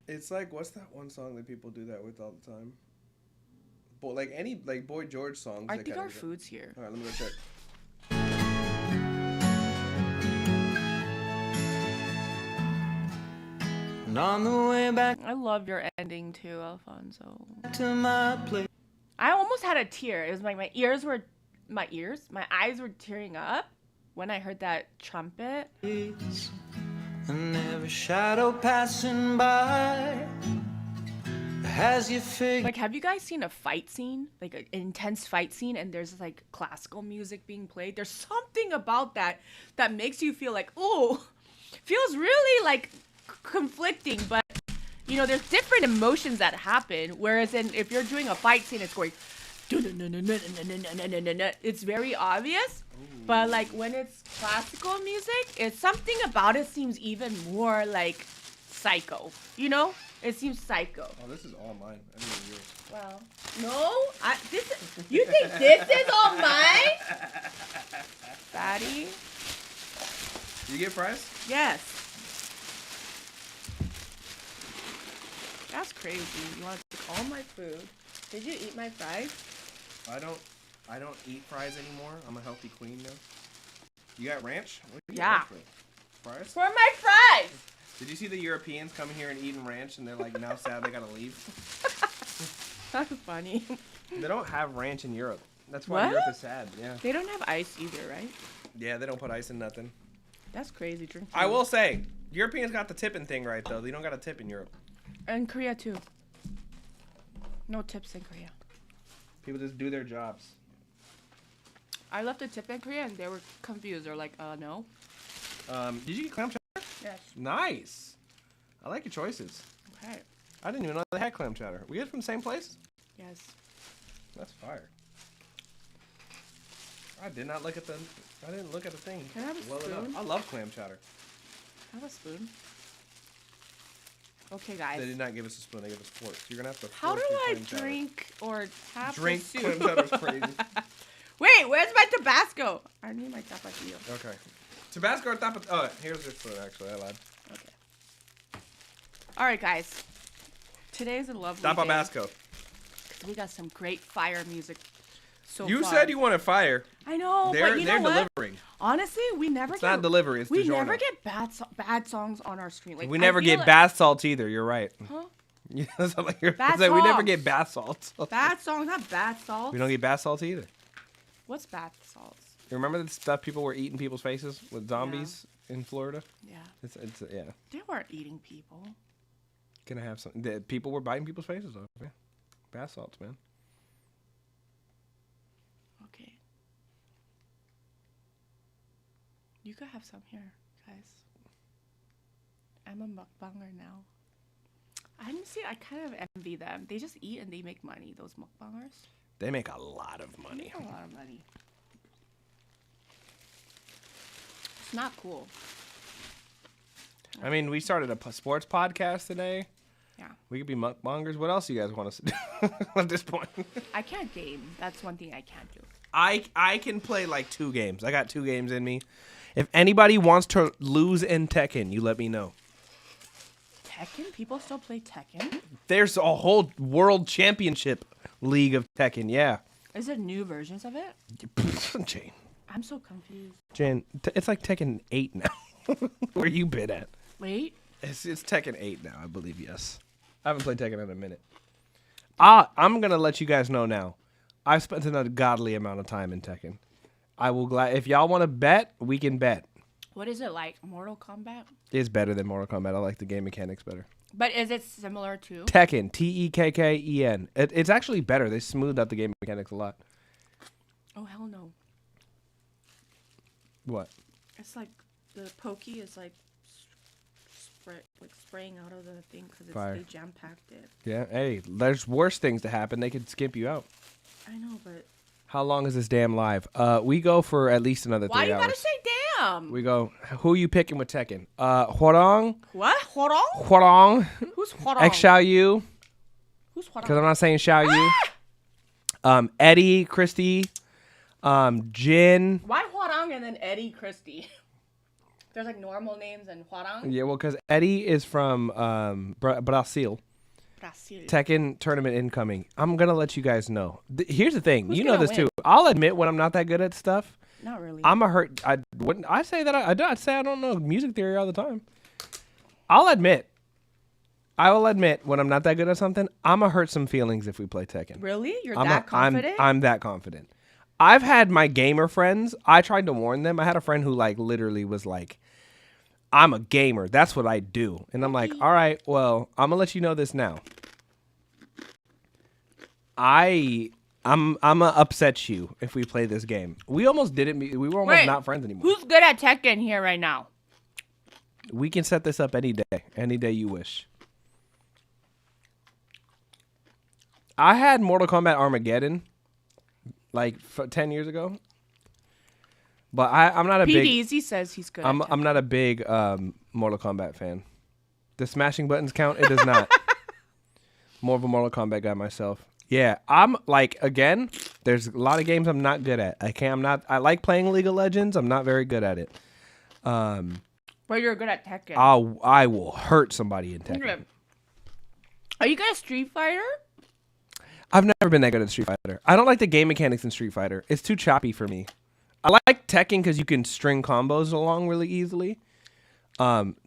It's like, what's that one song that people do that with all the time? Any Boy George songs. I that think kinda our go- food's here. All right, let me go check. And on the way back I love your ending too, Alfonso. to my place. I almost had a tear. It was like my eyes were tearing up when I heard that trumpet. And every shadow passing by has you figured. Like, have you guys seen a fight scene? Like an intense fight scene and there's like classical music being played? There's something about that makes you feel like, oh, feels really like conflicting, but there's different emotions that happen. Whereas if you're doing a fight scene, it's going, it's very obvious. But like when it's classical music, it's something about it seems even more like psycho. It seems psycho. Oh, this is all mine. I didn't even yours. Well, no, you think this is all mine? Fatty? You get fries? Yes. That's crazy. You want to take all my food? Did you eat my fries? I don't eat fries anymore. I'm a healthy queen now. You got ranch? What do you Yeah. got fries? For my fries! Did you see the Europeans coming here and eating ranch and they're like now sad they gotta leave? That's funny. They don't have ranch in Europe. That's why What? Europe is sad. Yeah. They don't have ice either, right? Yeah, they don't put ice in nothing. That's crazy. Drink. I will say, Europeans got the tipping thing right though. They don't got a tip in Europe. And Korea too. No tips in Korea. People just do their jobs. I left a tip in Korea and they were confused. They're like, no. Did you get clam chowder? Yes. Nice. I like your choices. Okay. I didn't even know they had clam chowder. We get it from the same place? Yes. That's fire. I did not look at the. I didn't look at the thing. Can I have a well enough. spoon? I love clam chowder. Have a spoon. Okay, guys. They did not give us a spoon. They gave us forks. You're gonna have to. How do fork your I clam chowder. drink or tap Drink the clam soup? chowder's crazy. Wait, where's my Tabasco? I need my tapatio. Okay. Tabasco or tapa. Oh, here's your spoon. Actually, I lied. Okay. All right, guys. Today's a lovely day. Tabasco. We got some great fire music. So You far. said you wanted fire. I know, They're but you know what? delivering. Honestly, we never It's get not delivery. It's we DiGiorno. never get bad songs on our stream. Like We I never feel get like- bath salts either. You're right. Huh? Yeah, that's like you're Bath saying we never salts. get bath salts. Bad songs, not bad salts. We don't get bath salts either. What's bad salts? You remember the stuff people were eating people's faces with zombies in Florida? Yeah, It's yeah. they weren't eating people. Can I have some? The people were biting people's faces off. Yeah. Bath salts, man. Okay. You could have some here, guys. I'm a mukbanger now. I kind of envy them. They just eat and they make money, those mukbangers. They make a lot of They money. make a lot of money. It's not cool. I mean, we started a sports podcast today. Yeah. We could be mukbangers. What else do you guys want us to do at this point? I can't game. That's one thing I can't do. I can play like 2 games. I got 2 games in me. If anybody wants to lose in Tekken, you let me know. Tekken? People still play Tekken? There's a whole world championship league of Tekken. Yeah. Is there new versions of it? Jane. I'm so confused. Jane, it's like Tekken 8 now. Where you been at? Wait. It's Tekken 8 now, I believe, yes. I haven't played Tekken in a minute. I'm going to let you guys know now. I've spent an ungodly amount of time in Tekken. I will if y'all want to bet, we can bet. What is it like? Mortal Kombat? It's better than Mortal Kombat. I like the game mechanics better. But is it similar to? Tekken, Tekken. It's actually better. They smoothed out the game mechanics a lot. Oh, hell no. What? It's like the pokey is like spraying out of the thing because Fire. they jam-packed it. Yeah, hey, there's worse things to happen. They could skimp you out. I know, but... How long is this damn live? We go for at least another 3 Why hours. you gotta say damn? We go, who you picking with Tekken? Hwarong? What? Hwarong? Hwarong? Who's Hwarong? X Xiao Yu? Who's Hwarong? Because I'm not saying Xiao Yu. Eddie, Christy, Jin. Why Hwarong and then Eddie Christie? There's like normal names and Hwarong? Yeah, well, because Eddie is from Brazil. Brazil. Tekken tournament incoming. I'm going to let you guys know. Here's the thing. Who's You know gonna this win? too. I'll admit when I'm not that good at stuff. Not really. I'm a hurt. I wouldn't. I say that I'd say I don't know music theory all the time. I will admit when I'm not that good at something, I'ma hurt some feelings if we play Tekken. Really? You're that confident? I'm that confident. I've had my gamer friends. I tried to warn them. I had a friend who like literally was like, "I'm a gamer. That's what I do." And I'm like, "All right, well, I'm gonna let you know this now. I'm gonna upset you if we play this game." We almost didn't. We were almost Wait, not friends anymore. Who's good at Tekken here right now? We can set this up any day you wish. I had Mortal Kombat Armageddon like 10 years ago, but I'm not a Pete big. Easy says he's good. I'm at I'm not a big Mortal Kombat fan. Does smashing buttons count? It does not. More of a Mortal Kombat guy myself. Yeah, I'm like, again, there's a lot of games I'm not good at. I like playing League of Legends. I'm not very good at it. But you're good at Tekken. I will hurt somebody in Tekken. Okay. Are you good at Street Fighter? I've never been that good at Street Fighter. I don't like the game mechanics in Street Fighter. It's too choppy for me. I like Tekken because you can string combos along really easily.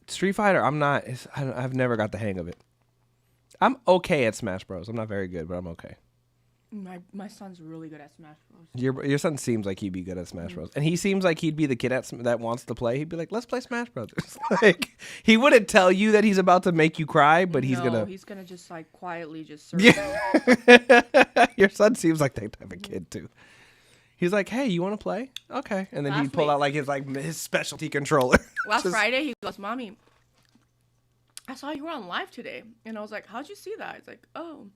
Street Fighter, I've never got the hang of it. I'm okay at Smash Bros. I'm not very good, but I'm okay. My son's really good at Smash Bros. Your son seems like he'd be good at Smash Bros. And he seems like he'd be the kid that wants to play. He'd be like, let's play Smash Bros. Like, he wouldn't tell you that he's about to make you cry, but he's gonna just like quietly just serve Yeah. you. Your son seems like that type of kid too. He's like, hey, you want to play? Okay. And then he'd Last pull week. out like his specialty controller. Last Just- Friday, he goes, Mommy, I saw you were on live today. And I was like, how'd you see that? He's like, oh,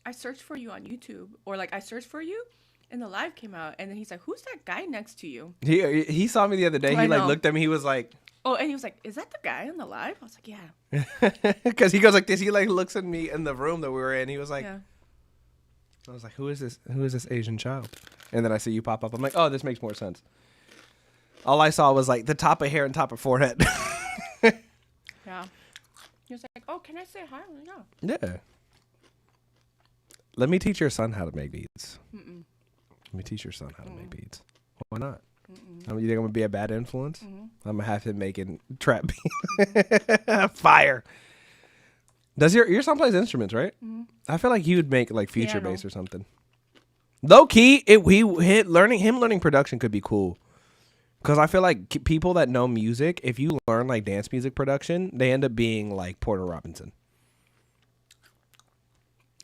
I searched for you on YouTube. Or like, I searched for you and the live came out. And then he's like, who's that guy next to you? He saw me the other day. I He like know. looked at me. He was like, Oh, and he was like, is that the guy on the live? I was like, yeah. because he goes like this. He like looks at me in the room that we were in. He was like, Yeah. I was like, who is this? Who is this Asian child? And then I see you pop up. I'm like, oh, this makes more sense. All I saw was like the top of hair and top of forehead. Yeah. He was like, oh, can I say hi? I'm like, yeah. Yeah. Let me teach your son how to make beads. Let me teach your son how to make beads. Why not? You think I'm gonna be a bad influence? I'm gonna have him making trap beats. Fire. Does your son plays instruments, right? I feel like he would make like future Piano. bass or something. Low key, learning production could be cool. Cause I feel like people that know music, if you learn like dance music production, they end up being like Porter Robinson.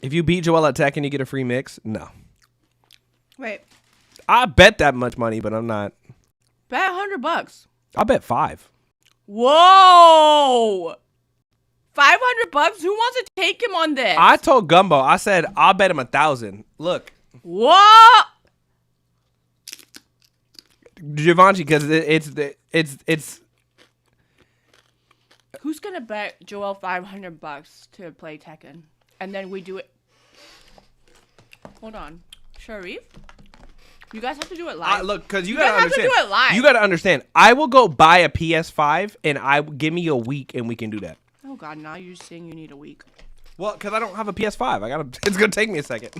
If you beat Joel at Tech and you get a free mix, no. Wait, I bet that much money, but I'm not. bet $100. I'll bet 5. Whoa! $500? Who wants to take him on this? I told Gumbo, I said I'll bet him 1,000. Look, What? Givenchy, because it's. Who's gonna bet Joel $500 to play Tekken, and then we do it? Hold on, Sharif. You guys have to do it live. Look, because you guys gotta have to understand. do it live. You gotta understand. I will go buy a PS5 and give me a week and we can do that. Oh God, now you're saying you need a week. Well, because I don't have a PS5. It's gonna take me a second.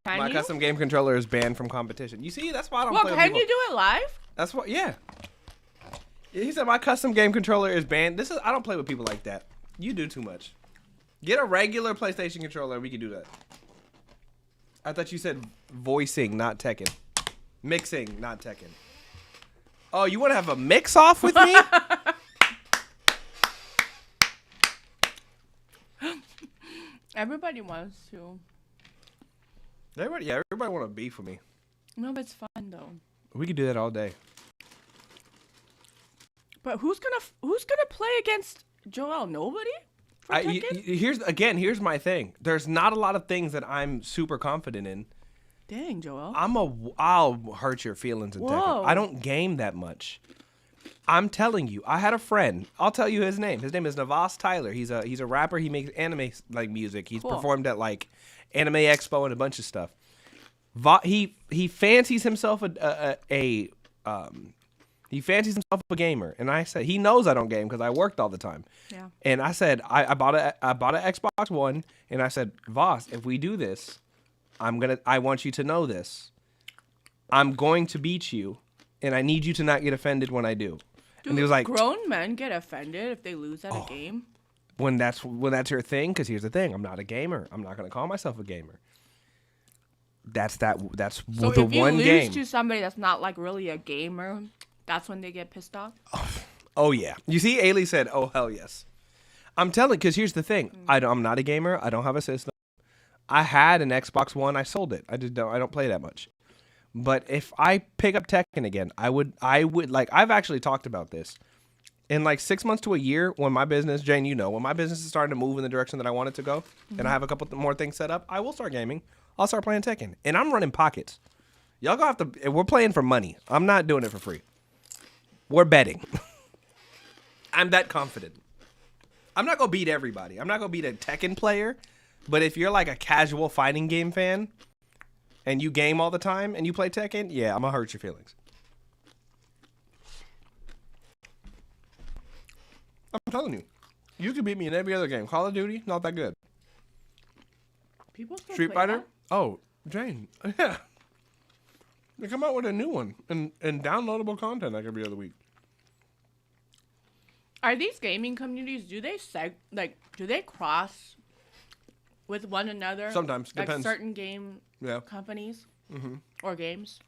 Can My you? custom game controller is banned from competition. You see, that's why I don't Well, play with can people. you do it live? That's what. Yeah. He said my custom game controller is banned. I don't play with people like that. You do too much. Get a regular PlayStation controller and we can do that. I thought you said voicing, not Tekken. Mixing, not Tekken. Oh, you want to have a mix-off with me? Everybody wants to. Everybody want to beef with me. No, but it's fun though. We could do that all day. But who's gonna play against Joel? Nobody. For Tekken? Here's my thing. There's not a lot of things that I'm super confident in. Dang, Joel. I'll hurt your feelings in Tekken. Whoa. I don't game that much. I'm telling you, I had a friend. I'll tell you his name. His name is Navas Tyler. He's a rapper. He makes anime like music. He's Cool. performed at like Anime Expo and a bunch of stuff. He fancies himself he fancies himself a gamer, and I said he knows I don't game because I worked all the time. Yeah. And I said I bought an Xbox One, and I said, Voss, if we do this, I want you to know this. I'm going to beat you, and I need you to not get offended when I do. Do And he was like, grown men get offended if they lose at a game? when that's your thing, because here's the thing, I'm not a gamer. I'm not gonna call myself a gamer. That's So the if you one lose game. to somebody that's not like really a gamer, that's when they get pissed off. Oh yeah. You see, Ailey said, "Oh hell yes." I'm telling, because here's the thing. I'm not a gamer. I don't have a system. I had an Xbox One. I sold it. I don't play that much. But if I pick up Tekken again, I would like. I've actually talked about this. In like 6 months to a year, when my business, Jane, when my business is starting to move in the direction that I want it to go, and I have a couple more things set up, I will start gaming. I'll start playing Tekken, and I'm running pockets. Y'all gonna have to. We're playing for money. I'm not doing it for free. We're betting. I'm that confident. I'm not gonna beat everybody. I'm not gonna beat a Tekken player, but if you're like a casual fighting game fan, and you game all the time and you play Tekken, yeah, I'm gonna hurt your feelings. I'm telling you, you can beat me in every other game. Call of Duty, not that good. People still Street play Fighter, that? oh, Jane, yeah. They come out with a new one and downloadable content like every other week. Are these gaming communities? Do they cross with one another? Sometimes, like depends. certain game Yeah. companies or games.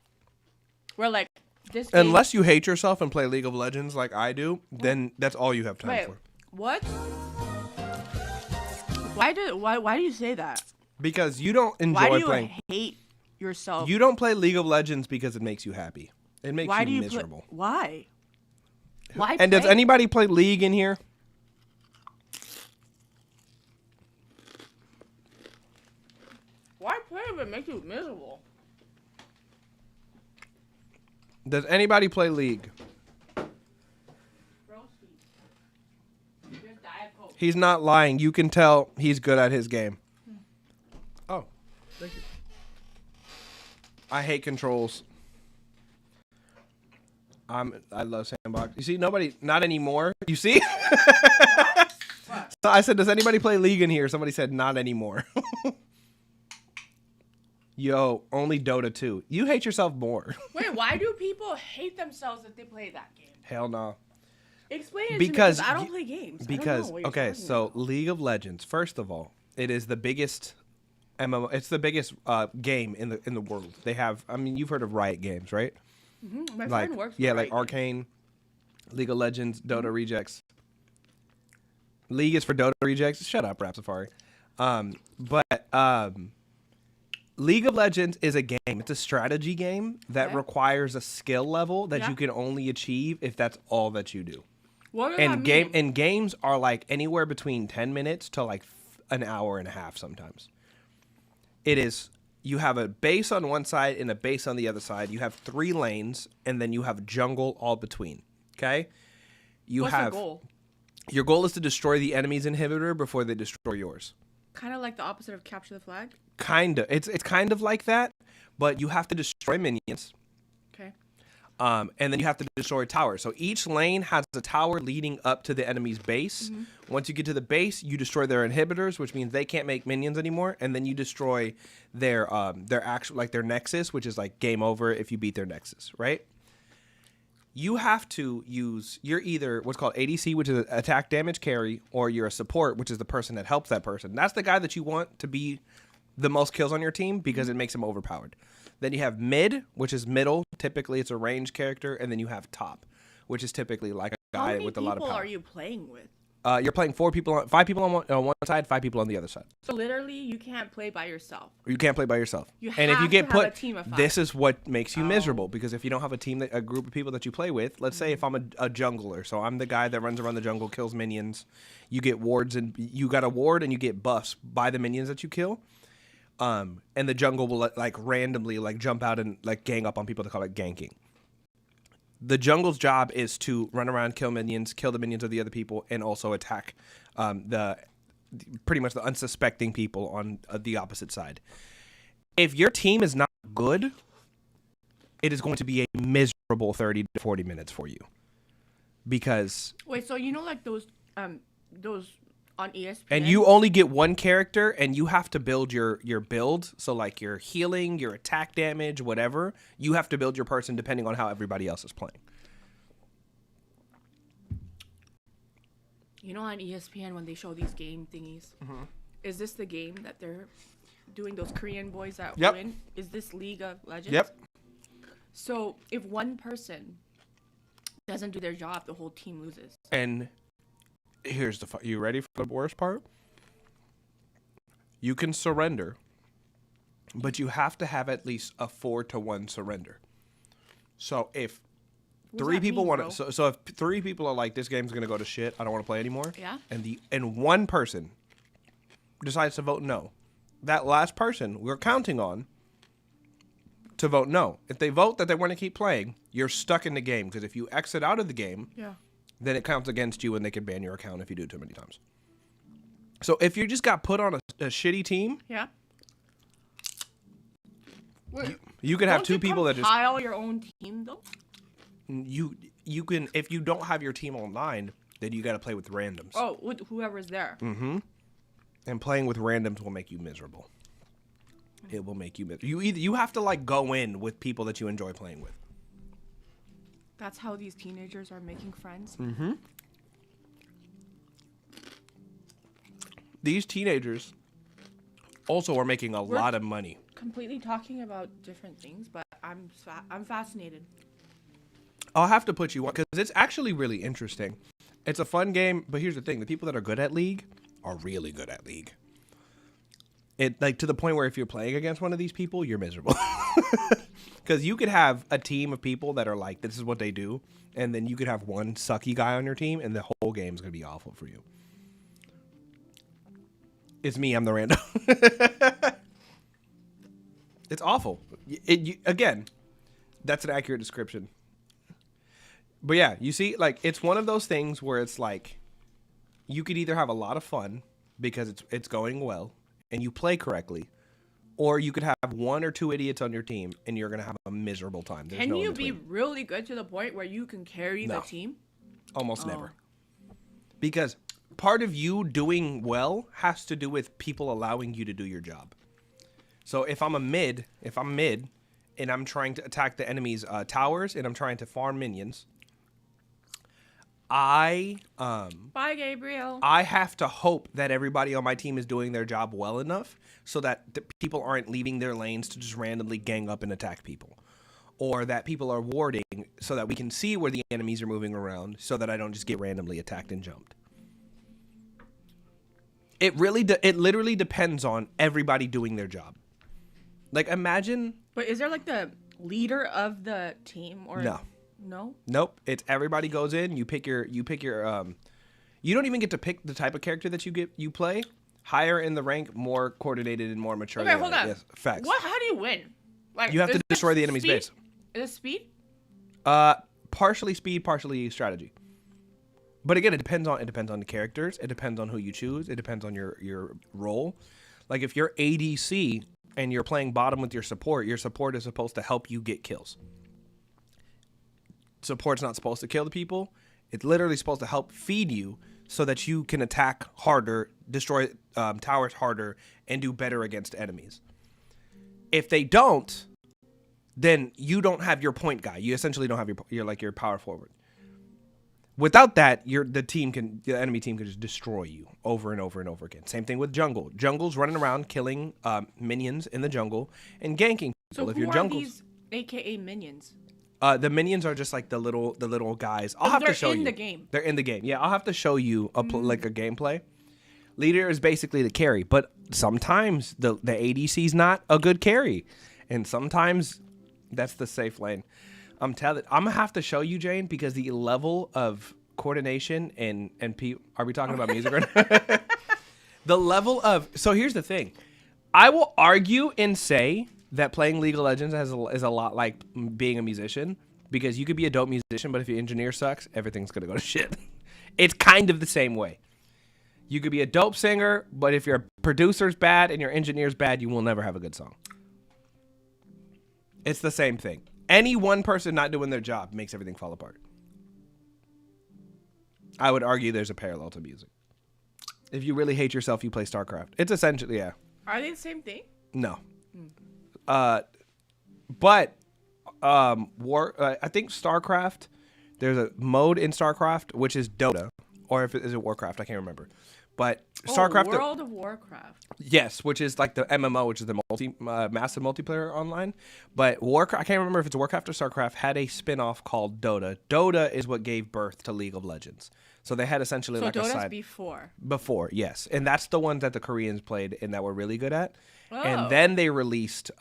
Where like this. Game, Unless you hate yourself and play League of Legends like I do, then that's all you have time wait, for. what? Why do you say that? Because you don't enjoy Why do you playing. hate yourself? You don't play League of Legends because it makes you happy. It makes Why you do you miserable. Why? Why? And does play? anybody play League in here? Why play if it makes you miserable? Does anybody play League? He's not lying. You can tell he's good at his game. Oh, thank you. I hate controls. I love sandbox. You see, nobody, not anymore. You see? So I said, does anybody play League in here? Somebody said, not anymore. Yo, only Dota 2. You hate yourself more. Wait, why do people hate themselves if they play that game? Hell no. Explain it Because to me, I don't play games. Because, I don't know what you're okay, talking so about. League of Legends, first of all, it is the biggest MMO. It's the biggest game in the world. They have, I mean, you've heard of Riot Games, right? My Like, friend works. yeah, for like Riot Arcane, League of Legends, Dota Rejects. League is for Dota Rejects. Shut up, Rap Safari. League of Legends is a game. It's a strategy game that Okay. requires a skill level that Yeah. you can only achieve if that's all that you do. What does And that mean? games are like anywhere between 10 minutes to like an hour and a half sometimes. It is, you have a base on one side and a base on the other side. You have 3 lanes and then you have jungle all between. Okay? You What's have the goal? Your goal is to destroy the enemy's inhibitor before they destroy yours. Kind of like the opposite of capture the flag. Kind of. It's kind of like that, but you have to destroy minions. Okay. And then you have to destroy towers. So each lane has a tower leading up to the enemy's base. Once you get to the base, you destroy their inhibitors, which means they can't make minions anymore. And then you destroy their actual, like their nexus, which is like game over if you beat their nexus, right? You have to use, you're either what's called ADC, which is attack damage carry, or you're a support, which is the person that helps that person. That's the guy that you want to be the most kills on your team because it makes him overpowered. Then you have mid, which is middle. Typically, it's a ranged character. And then you have top, which is typically like a How guy many with a lot of people power. are you playing with? You're playing 5 people on one side, 5 people on the other side. So literally, you can't play by yourself. You can't play by yourself. You And if you have get to have put, a team of 5. this is what makes you miserable. Because if you don't have a team, a group of people that you play with, let's say if I'm a jungler, so I'm the guy that runs around the jungle, kills minions. You get wards, and you got a ward, and you get buffs by the minions that you kill. And the jungle will like randomly like jump out and like gang up on people. They call it ganking. The jungle's job is to run around, kill minions, kill the minions of the other people, and also attack pretty much the unsuspecting people on the opposite side. If your team is not good, it is going to be a miserable 30 to 40 minutes for you. Because Wait, so you know like those on ESPN? and you only get one character, and you have to build your build. So like your healing, your attack damage, whatever, you have to build your person depending on how everybody else is playing. You know on ESPN when they show these game thingies, is this the game that they're doing those Korean boys that Yep. win? Is this League of Legends? Yep. So if one person doesn't do their job, the whole team loses. And here's you ready for the worst part? You can surrender, but you have to have at least a 4-to-1 surrender. So if What does 3 that people mean, want bro? to, so if 3 people are like, this game's gonna go to shit, I don't want to play anymore. Yeah. And one person decides to vote no, that last person we're counting on to vote no. If they vote that they want to keep playing, you're stuck in the game, because if you exit out of the game, Yeah. then it counts against you and they can ban your account if you do it too many times. So if you just got put on a shitty team, Yeah. you could have Don't 2 you people that just compile your own team though. you can, if you don't have your team online, then you got to play with randoms. Oh, with whoever's there. And playing with randoms will make you miserable. It will make you miserable. You have to like go in with people that you enjoy playing with. That's how these teenagers are making friends. These teenagers also are making a lot of money. Completely talking about different things, but I'm fascinated. I'll have to put you on, because it's actually really interesting. It's a fun game, but here's the thing. The people that are good at League are really good at League. It like to the point where if you're playing against one of these people, you're miserable. Because you could have a team of people that are like, this is what they do, and then you could have one sucky guy on your team, and the whole game is gonna be awful for you. It's me. I'm the rando. It's awful. Again, that's an accurate description. But yeah, you see, like, it's one of those things where it's like, you could either have a lot of fun because it's going well and you play correctly, or you could have one or two idiots on your team and you're going to have a miserable time. There's Can no you be really good to the point where you can carry the team? Almost never. Because part of you doing well has to do with people allowing you to do your job. So if I'm mid and I'm trying to attack the enemy's towers and I'm trying to farm minions, Bye, Gabriel. I have to hope that everybody on my team is doing their job well enough so that the people aren't leaving their lanes to just randomly gang up and attack people. Or that people are warding so that we can see where the enemies are moving around so that I don't just get randomly attacked and jumped. It literally depends on everybody doing their job. Like, imagine... But is there, like, the leader of the team? Or No. No? Nope. It's everybody goes in, you pick your you don't even get to pick the type of character that you play. Higher in the rank, more coordinated and more mature. Okay, hold on. Yes, facts. How do you win? Like, You have to destroy the enemy's base. Is it speed? Partially speed, partially strategy. But again, it depends on the characters. It depends on who you choose. It depends on your role. Like if you're ADC and you're playing bottom with your support is supposed to help you get kills. Support's not supposed to kill the people. It's literally supposed to help feed you so that you can attack harder, destroy towers harder, and do better against enemies. If they don't, then you don't have your point guy. You essentially don't have your power forward. Without that, the enemy team can just destroy you over and over and over again. Same thing with jungle. Jungle's running around killing minions in the jungle and ganking people. So if who you're are jungles, these AKA minions? The minions are just like the little guys. I'll have to show you. They're in the game. They're in the game. Yeah, I'll have to show you like a gameplay. Leader is basically the carry, but sometimes the ADC's not a good carry, and sometimes that's the safe lane. I'm gonna have to show you, Jane, because the level of coordination and are we talking about music right now? The level of so here's the thing. I will argue and say that playing League of Legends is a lot like being a musician, because you could be a dope musician, but if your engineer sucks, everything's gonna go to shit. It's kind of the same way. You could be a dope singer, but if your producer's bad and your engineer's bad, you will never have a good song. It's the same thing. Any one person not doing their job makes everything fall apart. I would argue there's a parallel to music. If you really hate yourself, you play StarCraft. It's essentially, yeah. Are they the same thing? No. But I think StarCraft, there's a mode in StarCraft, which is Dota. Or if it is Warcraft, I can't remember. But StarCraft, World of Warcraft. Yes, which is like the MMO, which is the massive multiplayer online. But Warcraft, I can't remember if it's Warcraft or StarCraft, had a spin-off called Dota. Dota is what gave birth to League of Legends. So they had essentially like Dota's a side before, yes, and that's the ones that the Koreans played and that were really good at. Oh. And then they released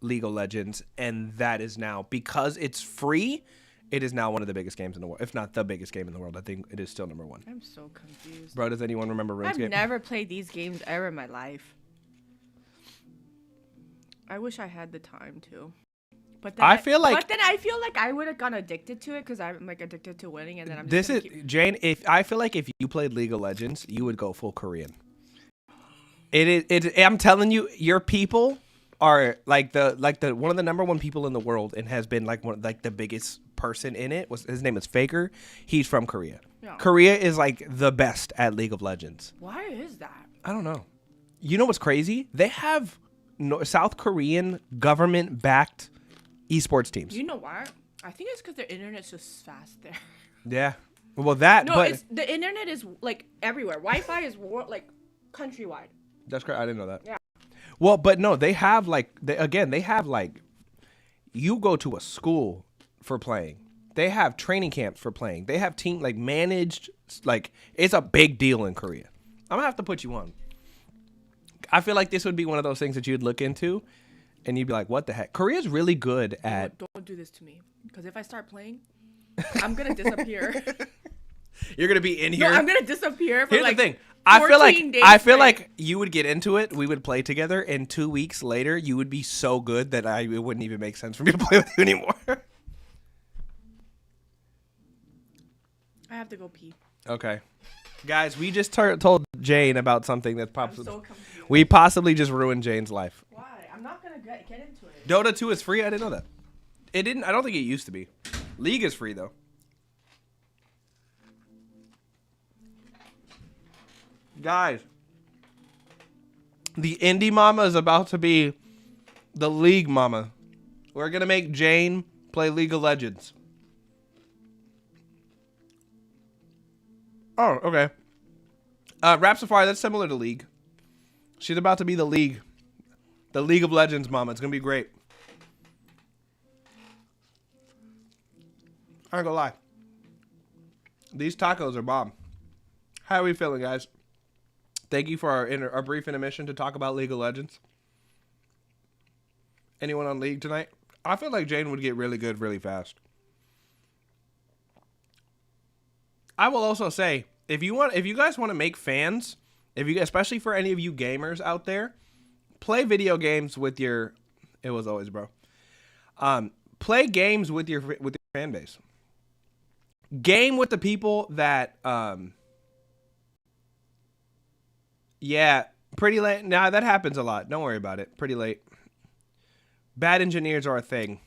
League of Legends, and that is now, because it's free, it is now one of the biggest games in the world, if not the biggest game in the world. I think it is still number one. I'm so confused. Bro, does anyone remember RuneScape? I've never played these games ever in my life. I wish I had the time to. But then I feel like I would have gotten addicted to it because I'm like addicted to winning, and then I'm just Jane. I feel like if you played League of Legends, you would go full Korean. I'm telling you, your people are like the one of the number one people in the world, and has been like the biggest person in it. His name is Faker. He's from Korea. Yeah. Korea is like the best at League of Legends. Why is that? I don't know. You know what's crazy? They have South Korean government-backed esports teams. You know why? I think it's because their internet's just fast there. Yeah. Well, the internet is like everywhere. Wi-Fi is like countrywide. That's correct. I didn't know that. Yeah. Well, but no, they have you go to a school for playing. They have training camps for playing. They have team managed, it's a big deal in Korea. I'm gonna have to put you on. I feel like this would be one of those things that you'd look into, and you'd be like, "What the heck?" Korea's really good at. Don't do this to me, because if I start playing, I'm gonna disappear. You're gonna be in here. No, I'm gonna disappear. For Here's like the thing. I feel 14 days like straight. you would get into it. We would play together, and 2 weeks later, you would be so good that it wouldn't even make sense for me to play with you anymore. I have to go pee. Okay, guys, we just told Jane about something that's I'm possibly so confused. we possibly just ruined Jane's life. Why? I'm not gonna get into it. Dota 2 is free. I didn't know that. It didn't. I don't think it used to be. League is free though. Guys, the indie mama is about to be the league mama. We're gonna make Jane play League of Legends. Oh, okay. Rap Safari, that's similar to League. She's about to be the League of Legends mama. It's gonna be great. I ain't gonna lie. These tacos are bomb. How are we feeling, guys? Thank you for our brief intermission to talk about League of Legends. Anyone on League tonight? I feel like Jane would get really good really fast. I will also say, if you guys want to make fans, especially for any of you gamers out there, play video games with your. It was always bro. Play games with your fan base. Game with the people that. Yeah, pretty late. Nah, that happens a lot. Don't worry about it. Pretty late. Bad engineers are a thing.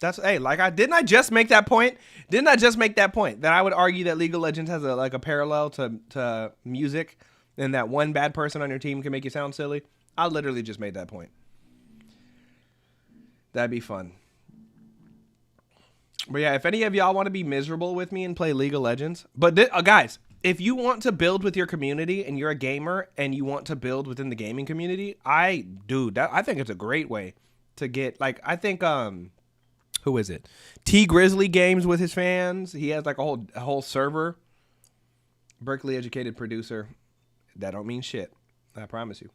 Didn't I just make that point? That I would argue that League of Legends has a parallel to music, and that one bad person on your team can make you sound silly. I literally just made that point. That'd be fun. But yeah, if any of y'all want to be miserable with me and play League of Legends, but guys, if you want to build with your community and you're a gamer and you want to build within the gaming community, I think it's a great way to get, like, I think who is it? T Grizzly games with his fans. He has like a whole server. Berkeley educated producer. That don't mean shit. I promise you.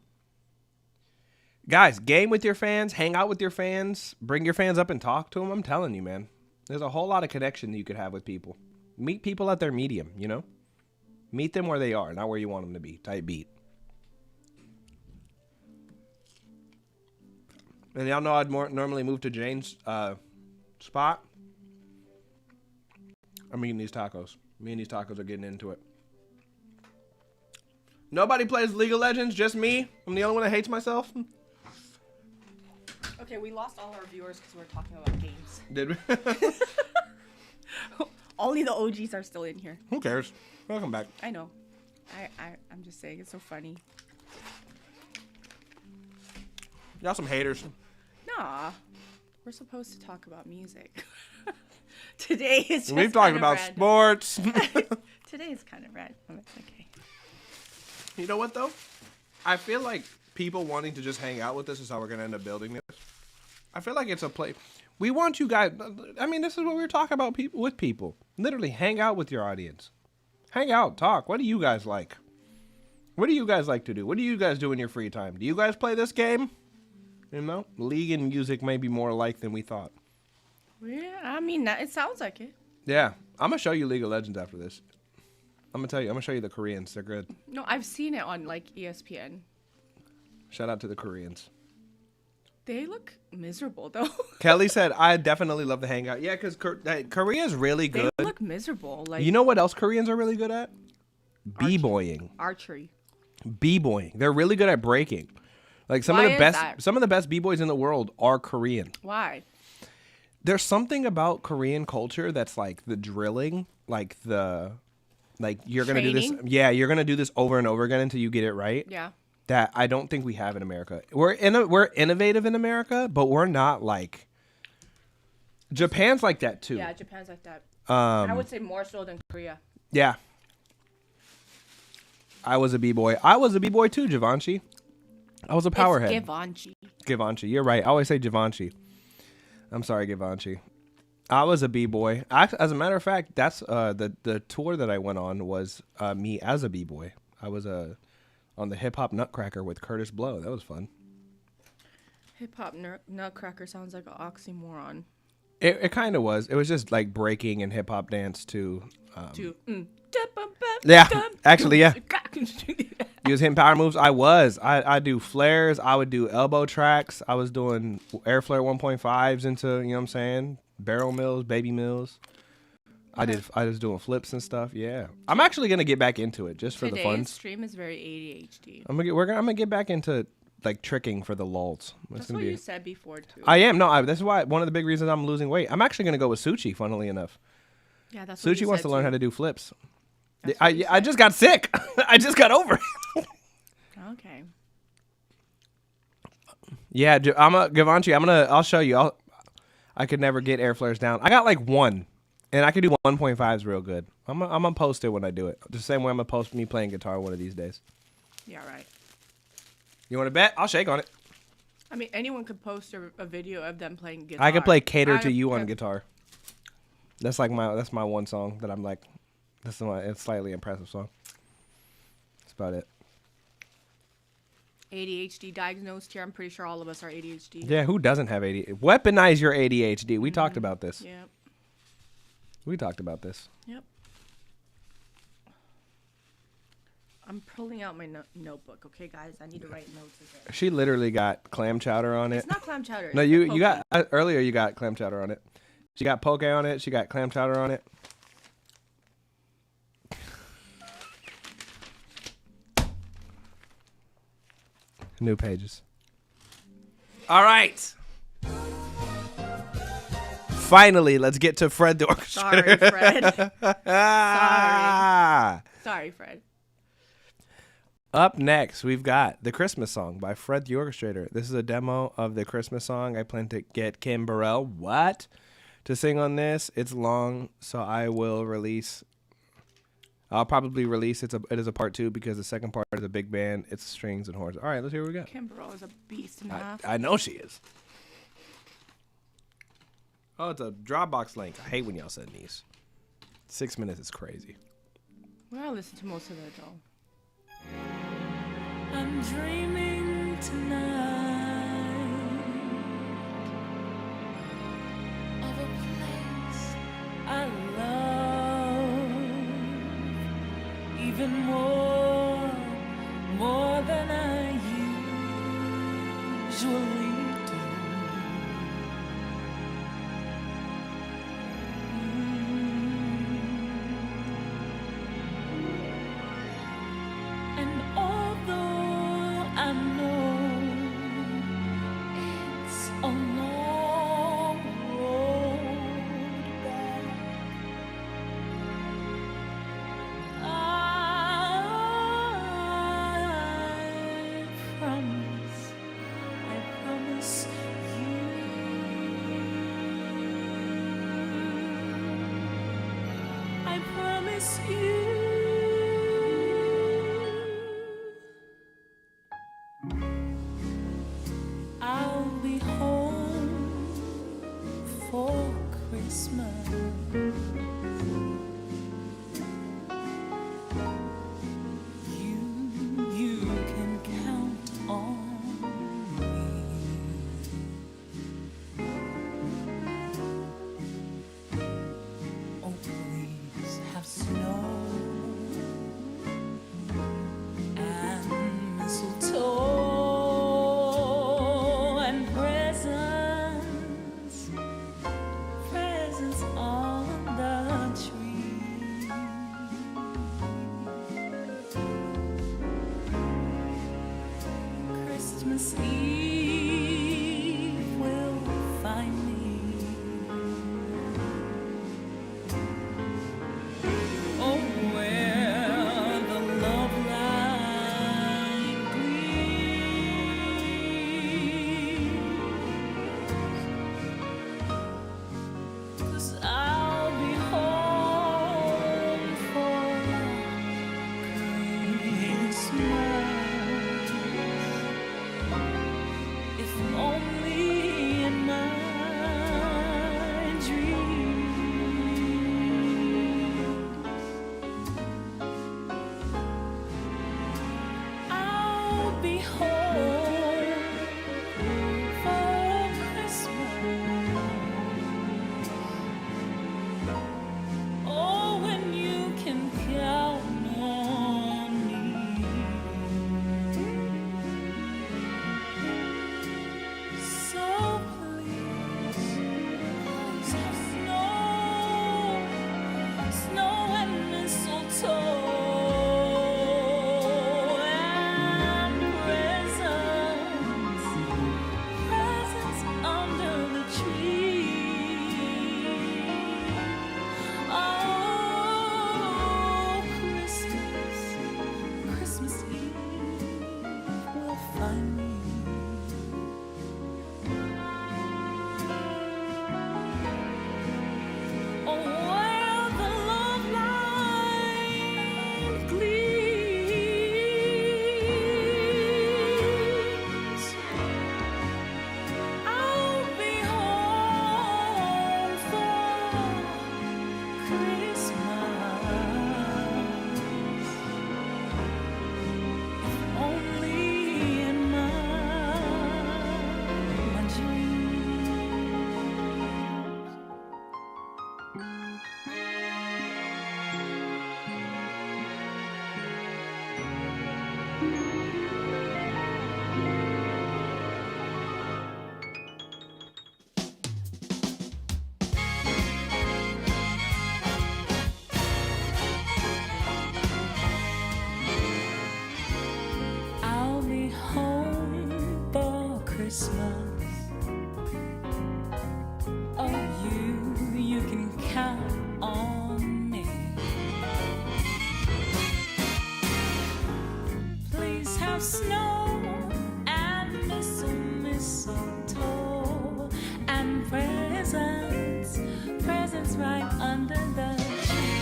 Guys, game with your fans, hang out with your fans, bring your fans up and talk to them. I'm telling you, man. There's a whole lot of connection you could have with people. Meet people at their medium, you know? Meet them where they are, not where you want them to be. Type beat. And y'all know I'd normally move to Jane's spot. I'm eating these tacos. Me and these tacos are getting into it. Nobody plays League of Legends, just me. I'm the only one that hates myself. Okay, we lost all our viewers because we're talking about games. Did we? Only the OGs are still in here. Who cares? Welcome back. I know. I'm just saying, it's so funny. Y'all some haters. Nah, we're supposed to talk about music. Today is just We've talked about random. sports. Today is kind of random. Okay. You know what, though? I feel like people wanting to just hang out with us is how we're going to end up building this. I feel like it's a play. We want you guys. I mean, this is what we were talking about with people. Literally, hang out with your audience. Hang out, talk. What do you guys like? What do you guys like to do? What do you guys do in your free time? Do you guys play this game? You know, League and music may be more alike than we thought. Yeah, I mean, it sounds like it. Yeah, I'm going to show you League of Legends after this. I'm going to show you the Koreans. They're good. No, I've seen it on, like, ESPN. Shout out to the Koreans. They look miserable, though. Kelly said, I definitely love the hangout. Yeah, because Korea is really good. They look miserable. Like, You know what else Koreans are really good at? B-boying. archery. B-boying. They're really good at breaking. Like some Why of the is best that? some of the best B-boys in the world are Korean. Why? There's something about Korean culture that's like the drilling, like you're going to do this. Training? Yeah, you're going to do this over and over again until you get it right. Yeah. That I don't think we have in America. We're innovative in America, but we're not like Japan's like that too. Yeah, Japan's like that. I would say more so than Korea. Yeah. I was a B-boy. I was a B-boy too, Givenchy. I was a powerhead. It's Givenchy. Givenchy. You're right. I always say Givenchy. I'm sorry, Givenchy. I was a B-boy. As a matter of fact, that's the tour that I went on was me as a B-boy. I on the Hip Hop Nutcracker with Curtis Blow. That was fun. Hip hop nutcracker sounds like an oxymoron. It kind of was. It was just like breaking and hip hop dance to. Yeah, Actually, yeah. You was hitting power moves. I do flares. I would do elbow tracks. I was doing air flare 1.5s into, you know what I'm saying, barrel mills, baby mills. I was doing flips and stuff. Yeah, I'm actually gonna get back into it just for the fun. Today's stream is very ADHD. I'm gonna get back into like tricking for the lulz. That's what you said before too. I am. No, that's why one of the big reasons I'm losing weight. I'm actually gonna go with Suchi. Funnily enough. Yeah, that's what Suchi you wants said to learn too. how to do flips. That's what you I said. just got sick. I just got over it. Okay. Yeah, Givenchy, I'll show you. I could never get air flares down. I got like one, and I could do 1.5s real good. I'm gonna post it when I do it. The same way I'm gonna post me playing guitar one of these days. Yeah, right. You want to bet? I'll shake on it. I mean, anyone could post a video of them playing guitar. I could play "Cater to You" on guitar. That's my one song that I'm like, it's a slightly impressive song. That's about it. ADHD diagnosed here. I'm pretty sure all of us are ADHD. Yeah, who doesn't have ADHD? Weaponize your ADHD. We talked about this. Yep. We talked about this. Yep. I'm pulling out my notebook. Okay, guys, I need to write notes again. She literally got clam chowder on it. It's not clam chowder. No, it's you poke. got earlier. You got clam chowder on it. She got poke on it. She got clam chowder on it. New pages. All right. Finally, let's get to Fred the Sorry, Orchestrator. Fred. Sorry, Fred. Up next, we've got The Christmas Song by Fred the Orchestrator. This is a demo of the Christmas song. I plan to get Kim Burrell to sing on this. It's long, so I'll probably release it as a part 2 because the second part is a big band. It's strings and horns. All right, let's hear what we got. Kimberly is a beast and a half. I know she is. Oh, it's a Dropbox link. I hate when y'all send these. 6 minutes is crazy. Well, I listen to most of it though. I'm dreaming tonight of a place I love even more than I usually do. And although I know it's a long road back, I promise of snow and mistletoe and presents right under the tree.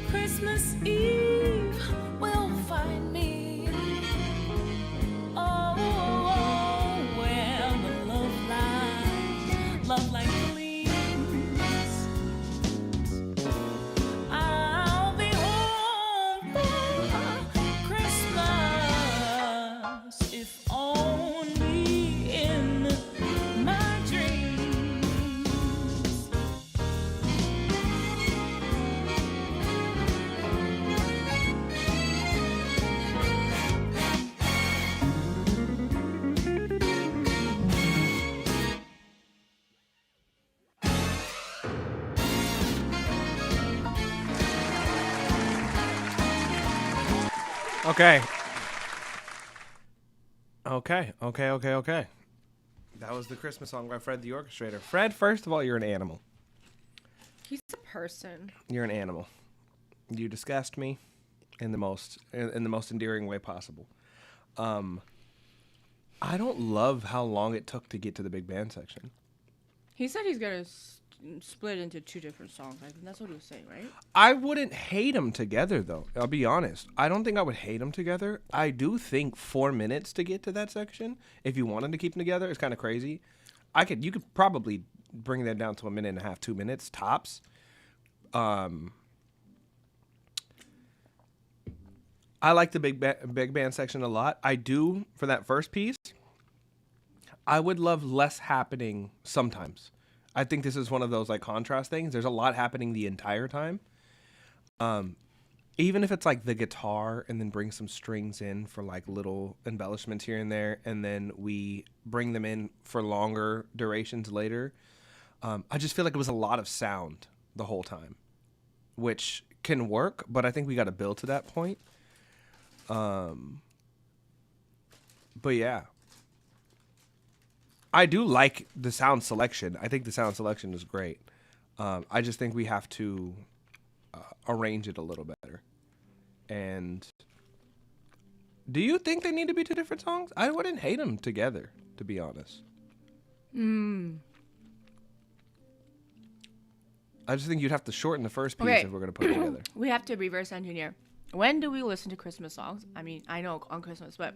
Christmas Eve will find me, oh, where the love light gleams. I'll be home for Christmas, if only in my dreams. Okay. That was the Christmas song by Fred the Orchestrator. Fred, first of all, you're an animal. He's a person. You're an animal. You disgust me in the most endearing way possible. I don't love how long it took to get to the big band section. He said he's gonna split into 2 different songs. I think that's what he was saying, right? I wouldn't hate them together, though. I'll be honest. I don't think I would hate them together. I do think 4 minutes to get to that section, if you wanted to keep them together, is kind of crazy. You could probably bring that down to 1.5, 2 minutes tops. I like the big band section a lot. I do for that first piece. I would love less happening sometimes. I think this is one of those like contrast things. There's a lot happening the entire time. Even if it's like the guitar and then bring some strings in for like little embellishments here and there, and then we bring them in for longer durations later. I just feel like it was a lot of sound the whole time, which can work, but I think we got to build to that point. But yeah. I do like the sound selection. I think the sound selection is great. I just think we have to arrange it a little better. And do you think they need to be 2 different songs? I wouldn't hate them together, to be honest. I just think you'd have to shorten the first piece if we're going to put it together. We have to reverse engineer. When do we listen to Christmas songs? I mean, I know on Christmas, but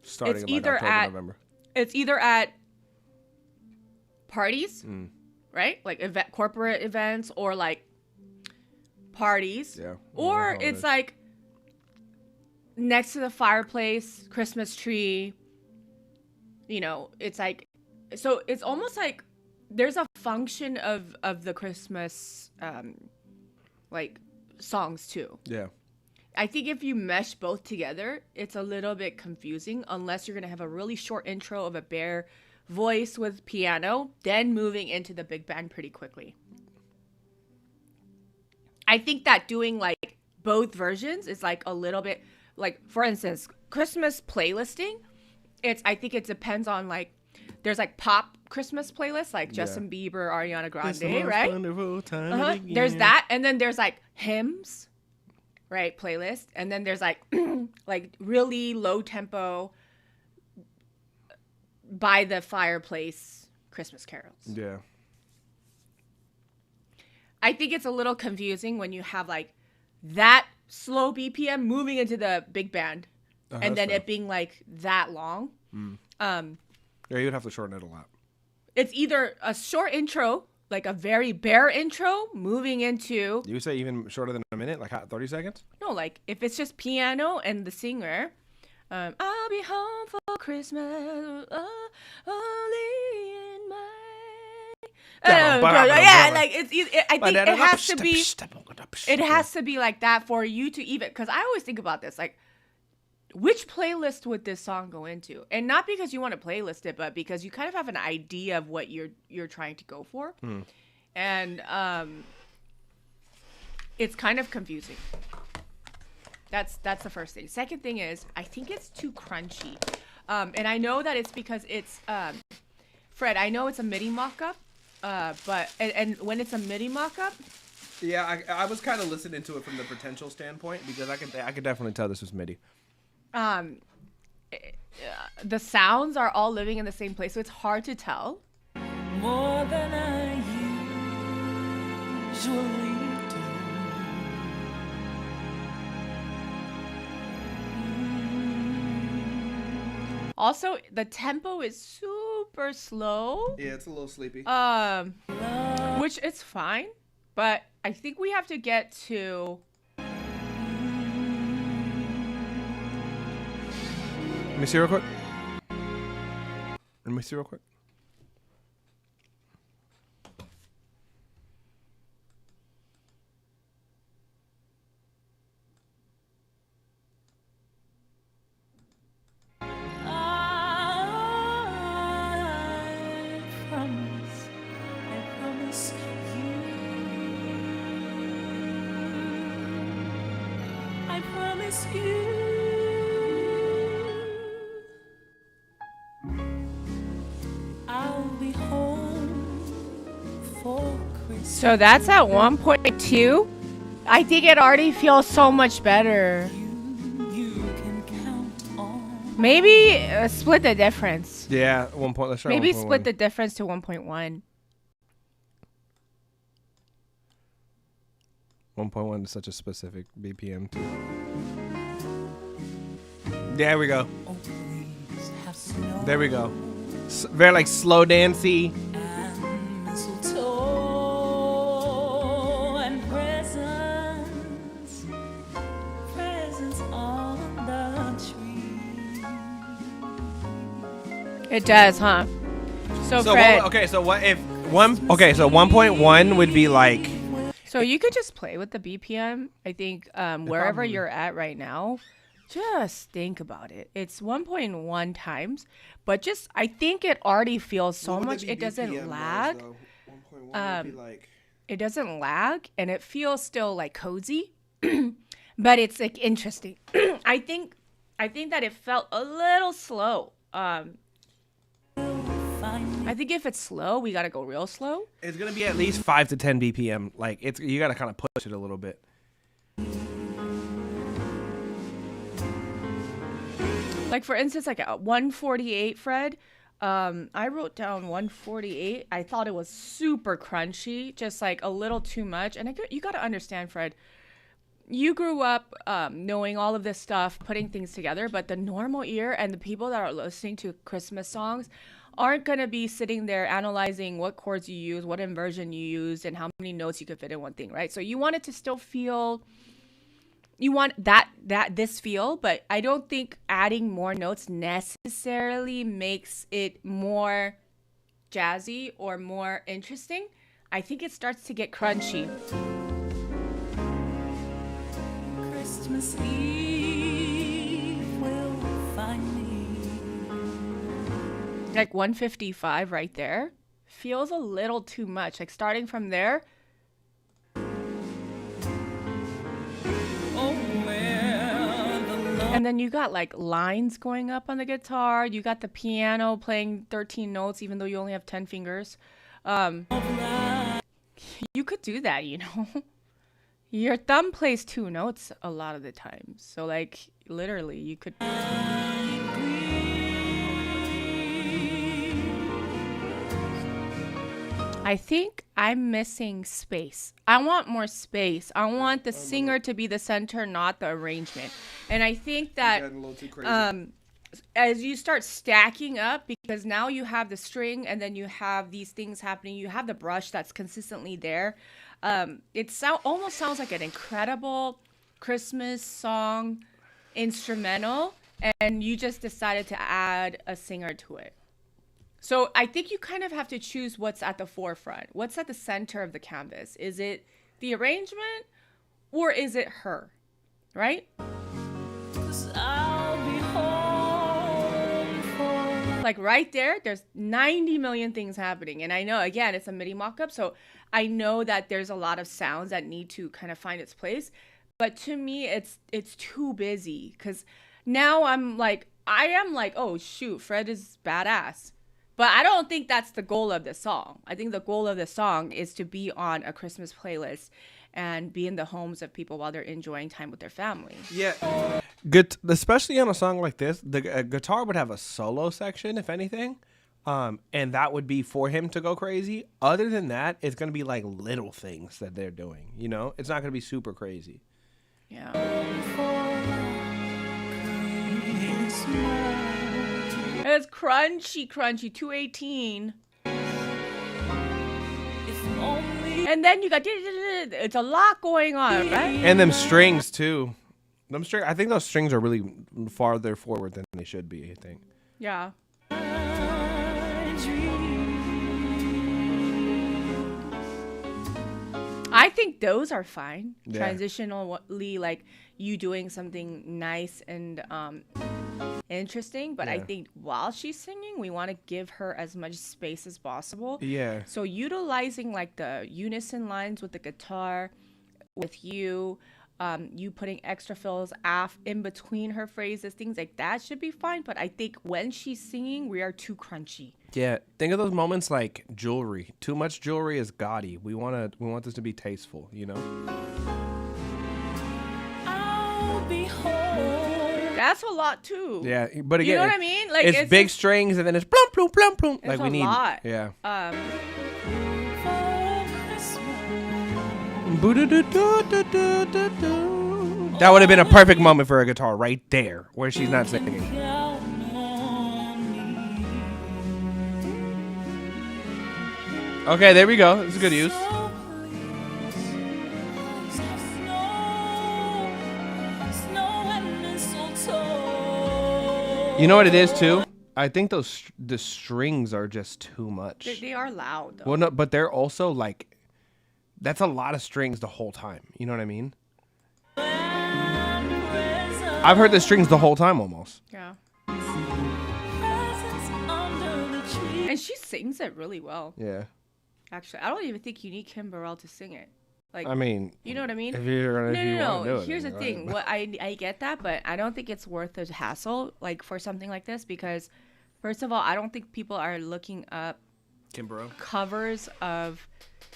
Starting in like October, November. It's either at parties, right? Like corporate events or like parties. Yeah. Or it's like next to the fireplace, Christmas tree. You know, it's like, so it's almost like there's a function of the Christmas like songs too. Yeah. I think if you mesh both together, it's a little bit confusing unless you're going to have a really short intro of a bare voice with piano, then moving into the big band pretty quickly. I think that doing like both versions is like a little bit like, for instance, Christmas playlisting. I think it depends on like, there's like pop Christmas playlists like Justin Bieber, Ariana Grande, right? There's that. And then there's like hymns. Right, playlist, and then there's like like really low tempo by the fireplace Christmas carols. Yeah. I think it's a little confusing when you have like that slow BPM moving into the big band and then it being like that long. Yeah, you'd have to shorten it a lot. It's either a short intro, like a very bare intro, moving into... You say even shorter than a minute? Like 30 seconds? No, like if it's just piano and the singer, I'll be home for Christmas, only in my... yeah, like I think it has to be... It has to be like that for you to even... Because I always think about this, like, which playlist would this song go into? And not because you want to playlist it, but because you kind of have an idea of what you're trying to go for. And it's kind of confusing. That's the first thing. Second thing is, I think it's too crunchy. And I know that it's because it's Fred, I know it's a MIDI mock-up, but and when it's a MIDI mock-up, Yeah, I was kind of listening to it from the potential standpoint because I could definitely tell this was MIDI. The sounds are all living in the same place, so it's hard to tell. More than I usually do. Also, the tempo is super slow. Yeah, it's a little sleepy. Which is fine, but I think we have to get to. Let me see real quick. I promise you. I promise you. I'll be home for Christmas. So that's at 1.2. I think it already feels so much better. You can count on. Maybe split the difference. Yeah, 1 point. Let's try. Maybe 1.1. split the difference to 1.1. 1.1 is such a specific BPM too. There we go. Oh, please have snow There we go. Very like slow dancey. and mistletoe and presents. Presents on the tree. It does, huh? So So Fred, so what if one? Okay, so 1.1 would be like. so you could just play with the BPM. I think wherever you're at right now, just think about it. It's 1.1 times, but just I think it already feels so much. It doesn't lag. 1.1 would be like. It doesn't lag, and it feels still like cozy, but it's like interesting. I think that it felt a little slow. I think if it's slow, we gotta go real slow. It's gonna be at least 5 to 10 BPM. Like it's you gotta kind of push it a little bit. Like for instance, like at 148, Fred. I wrote down 148. I thought it was super crunchy, just like a little too much. And you got to understand, Fred, you grew up knowing all of this stuff, putting things together, but the normal ear and the people that are listening to Christmas songs aren't going to be sitting there analyzing what chords you use, what inversion you use, and how many notes you could fit in one thing, right? So you want it to still feel, you want this feel, but I don't think adding more notes necessarily makes it more jazzy or more interesting. I think it starts to get crunchy. Christmas Eve will find me. Like 155 right there feels a little too much. Like starting from there, and then you got like lines going up on the guitar. You got the piano playing 13 notes, even though you only have 10 fingers. You could do that, you know. Your thumb plays 2 notes a lot of the time. So like literally you could. I think I'm missing space. I want more space. I want the singer to be the center, not the arrangement. And I think that as you start stacking up, because now you have the string and then you have these things happening, you have the brush that's consistently there. It almost sounds like an incredible Christmas song instrumental, and you just decided to add a singer to it. So I think you kind of have to choose what's at the forefront. What's at the center of the canvas? Is it the arrangement or is it her? Right? 'Cause I'll be home for. Like right there, there's 90 million things happening. And I know, again, it's a MIDI mock-up. So I know that there's a lot of sounds that need to kind of find its place. But to me, it's too busy. Because now I am like, oh, shoot, Fred is badass. But I don't think that's the goal of the song. I think the goal of the song is to be on a Christmas playlist and be in the homes of people while they're enjoying time with their family. Yeah. Good, especially on a song like this, the guitar would have a solo section, if anything. And that would be for him to go crazy. Other than that, it's going to be like little things that they're doing, you know? It's not going to be super crazy. Yeah. It's crunchy, 218. And then you got, it's a lot going on, right? And them strings, too. I think those strings are really farther forward than they should be, I think. Yeah. I think those are fine. Yeah. Transitionally, like you doing something nice and interesting. But I think while she's singing, we want to give her as much space as possible. Yeah. So utilizing like the unison lines with the guitar, with you putting extra fills in between her phrases, things like that should be fine. But I think when she's singing, we are too crunchy. Yeah, think of those moments like jewelry. Too much jewelry is gaudy. We want this to be tasteful, you know? I'll be home. That's a lot too. Yeah, but again, you know what I mean? Like it's big strings and then it's plum plum plum plum. It's Like we a need, lot. yeah. That would have been a perfect moment for a guitar right there, where she's not singing. Okay, there we go. It's a good use. You know what it is too? I think the strings are just too much. They are loud though. Well, no, but they're also like, that's a lot of strings the whole time. You know what I mean? I've heard the strings the whole time almost. Yeah. And she sings it really well. Yeah. Actually, I don't even think you need Kim Burrell to sing it. Like, I mean, you know what I mean? If you're gonna, No. Here's the thing. What I get that, but I don't think it's worth the hassle, like for something like this, because first of all, I don't think people are looking up Kim Burrell covers of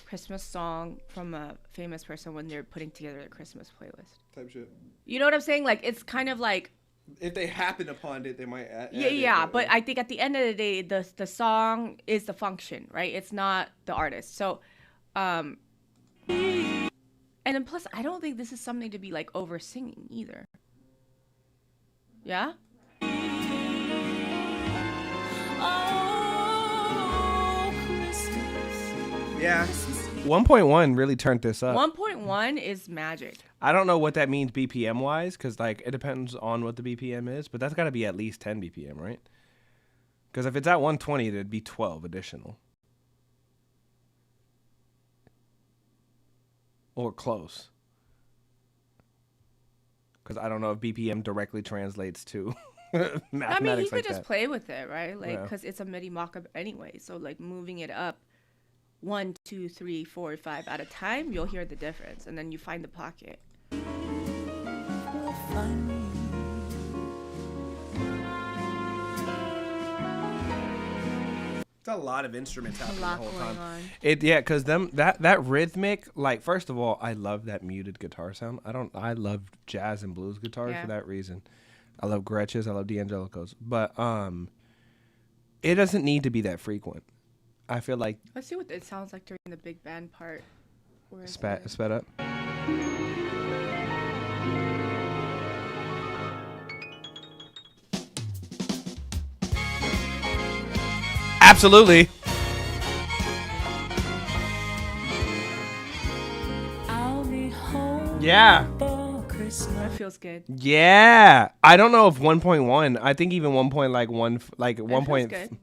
Christmas song from a famous person when they're putting together a Christmas playlist. type shit. You know what I'm saying? Like it's kind of like. If they happen upon it, they might add Yeah, but I think at the end of the day, the song is the function, right? It's not the artist. So, and then plus, I don't think this is something to be like over singing either. Yeah. Yeah. 1.1 really turned this up. 1.1 is magic. I don't know what that means BPM wise, because like it depends on what the BPM is, but that's got to be at least 10 BPM, right? Because if it's at 120, it'd be 12 additional. Or close. Because I don't know if BPM directly translates to mathematics. I mean, you could like just that. play with it, right? Like, Yeah. because it's a MIDI mock-up anyway. So, like, moving it up 1, 2, 3, 4, 5 at a time, you'll hear the difference, and then you find the pocket. It's a lot of instruments happening the lot whole going time. on. Because that rhythmic, like, first of all, I love that muted guitar sound. I love jazz and blues guitars for that reason. I love Gretsch's, I love D'Angelico's, but it doesn't need to be that frequent. I feel like Let's see what it sounds like during the big band part. Where is sped it? up. Absolutely. I'll be home Yeah. for Christmas. That feels good. Yeah. I don't know if 1.1. I think even 1. Like 1 That feels good.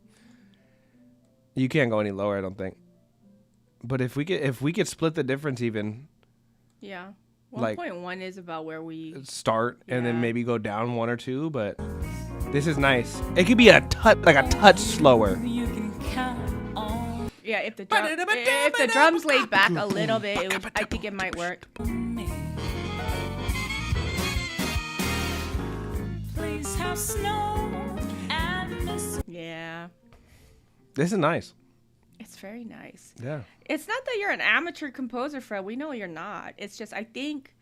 You can't go any lower, I don't think. But if we could split the difference even, Yeah. Like- 1.1 is about where we. start and then Yeah. maybe go down 1 or 2, but this is nice. It could be a touch slower. You can count on Yeah, if the drums laid back a little bit, I think it might work. me. Please have snow and mistletoe. Yeah. This is nice. It's very nice. Yeah. It's not that you're an amateur composer, Fred. We know you're not. It's just, I think,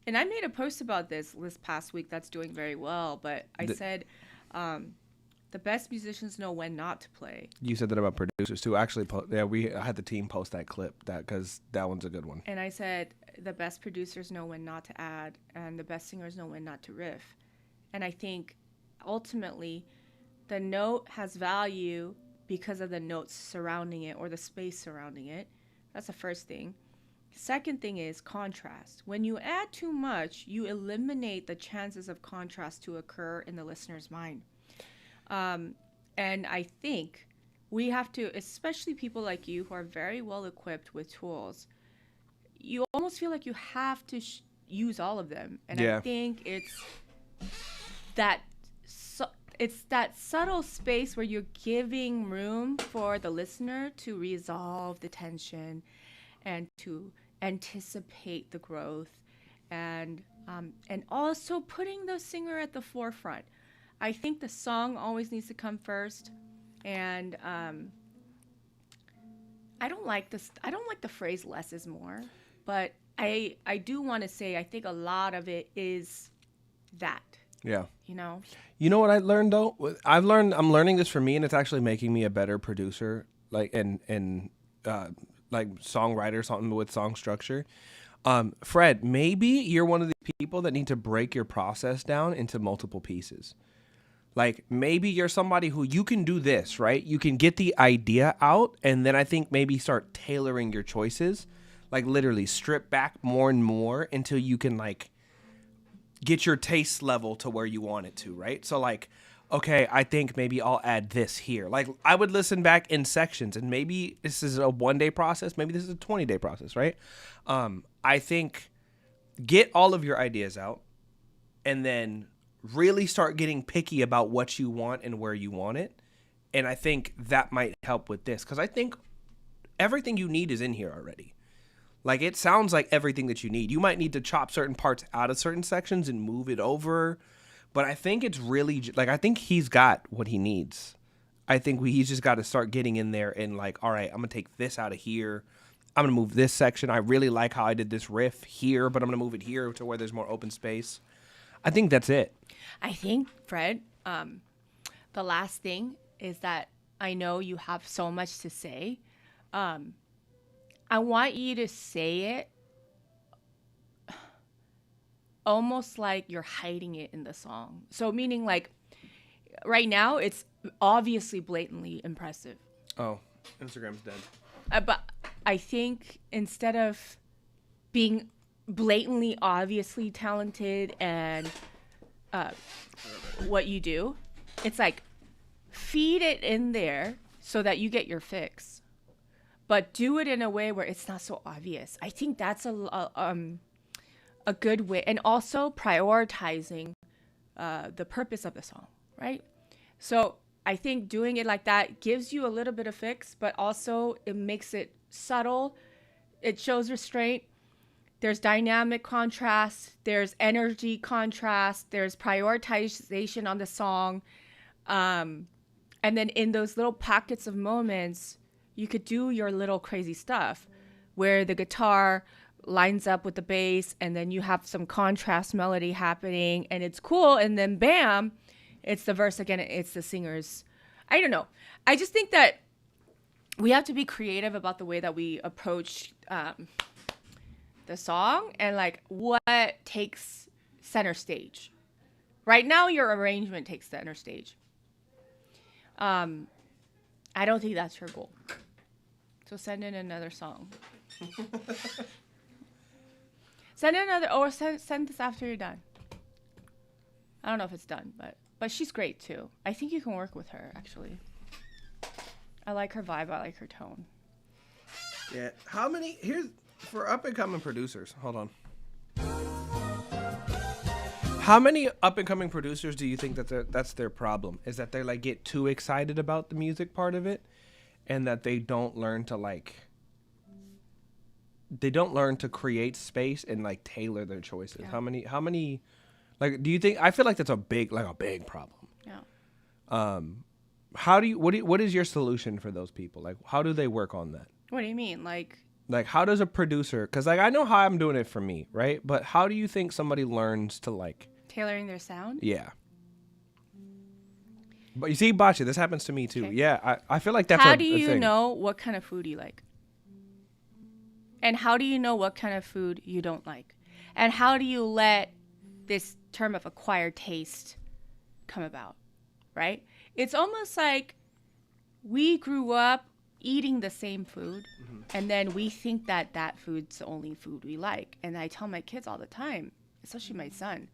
and I made a post about this past week that's doing very well, but I said the best musicians know when not to play. You said that about producers too. Actually, we had the team post that clip because that one's a good one. And I said the best producers know when not to add, and the best singers know when not to riff. And I think ultimately the note has value because of the notes surrounding it or the space surrounding it. That's the first thing. Second thing is contrast. When you add too much, you eliminate the chances of contrast to occur in the listener's mind. And I think we have to, especially people like you who are very well equipped with tools, you almost feel like you have to use all of them. And I think it's that subtle space where you're giving room for the listener to resolve the tension and to anticipate the growth, and also putting the singer at the forefront. I think the song always needs to come first, and I don't like the phrase "less is more," but I do want to say I think a lot of it is that. Yeah. You know. You know what I learned though? I'm learning this for me, and it's actually making me a better producer, like and like songwriter, something with song structure. Fred, maybe you're one of the people that need to break your process down into multiple pieces. Like maybe you're somebody who you can do this, right? You can get the idea out, and then I think maybe start tailoring your choices, like literally strip back more and more until you can like get your taste level to where you want it to, right? So like, okay, I think maybe I'll add this here. Like I would listen back in sections, and maybe this is a 1-day process. Maybe this is a 20-day process, right? I think get all of your ideas out and then really start getting picky about what you want and where you want it. And I think that might help with this, because I think everything you need is in here already. Like, it sounds like everything that you need. You might need to chop certain parts out of certain sections and move it over. But I think it's really, like, I think he's got what he needs. I think he's just got to start getting in there and, like, all right, I'm going to take this out of here. I'm going to move this section. I really like how I did this riff here, but I'm going to move it here to where there's more open space. I think that's it. I think, Fred, the last thing is that I know you have so much to say. I want you to say it almost like you're hiding it in the song. So meaning like right now it's obviously blatantly impressive. Oh, Instagram's dead. But I think instead of being blatantly obviously talented and what you do, it's like feed it in there so that you get your fix. But do it in a way where it's not so obvious. I think that's a good way. And also prioritizing the purpose of the song, right? So I think doing it like that gives you a little bit of fix, but also it makes it subtle. It shows restraint. There's dynamic contrast. There's energy contrast. There's prioritization on the song. And then in those little pockets of moments, you could do your little crazy stuff where the guitar lines up with the bass and then you have some contrast melody happening and it's cool. And then bam, it's the verse again. It's the singer's. I don't know. I just think that we have to be creative about the way that we approach the song and like what takes center stage. Right now, your arrangement takes center stage. I don't think that's your goal. So send in another song. Send in another, or send this after you're done. I don't know if it's done, but she's great too. I think you can work with her actually. I like her vibe. I like her tone. Yeah. How many here's for up and coming producers? Hold on. How many up and coming producers do you think that's their problem? Is that they like get too excited about the music part of it, and that they don't learn to create space and like tailor their choices? Yeah. How many like do you think? I feel like that's a big problem. Yeah. What is your solution for those people? Like, how do they work on that? What do you mean? Like How does a producer, because like I know how I'm doing it for me, right? But how do you think somebody learns to like tailoring their sound? Yeah. But you see, Bachi, this happens to me too. Okay. Yeah, I feel like that's how a do you thing. know what kind of food you like? And how do you know what kind of food you don't like? And how do you let this term of acquired taste come about, right? It's almost like we grew up eating the same food, and then we think that that food's the only food we like. And I tell my kids all the time, especially my son,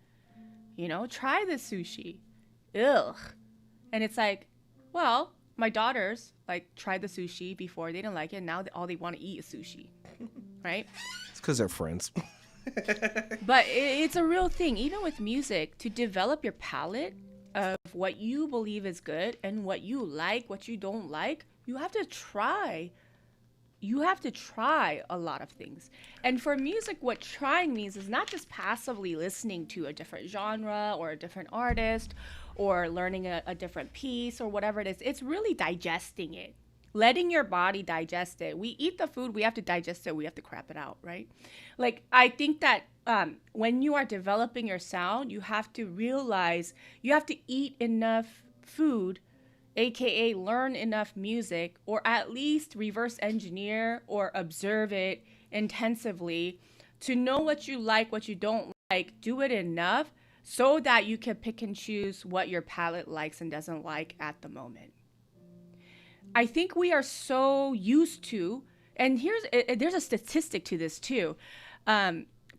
try this sushi. Ugh. And it's like, well, my daughters like tried the sushi before, they didn't like it, and now all they want to eat is sushi, right? It's because they're friends. But it's a real thing, even with music, to develop your palette of what you believe is good and what you like, what you don't like. You have to try. You have to try a lot of things. And for music, what trying means is not just passively listening to a different genre or a different artist or learning a different piece or whatever it is. It's really digesting it, letting your body digest it. We eat the food, we have to digest it, we have to crap it out, right? Like, I think that when you are developing your sound, you have to realize you have to eat enough food, aka learn enough music, or at least reverse engineer or observe it intensively to know what you like, what you don't like, do it enough so that you can pick and choose what your palate likes and doesn't like at the moment. I think we are so used to, and there's a statistic to this too.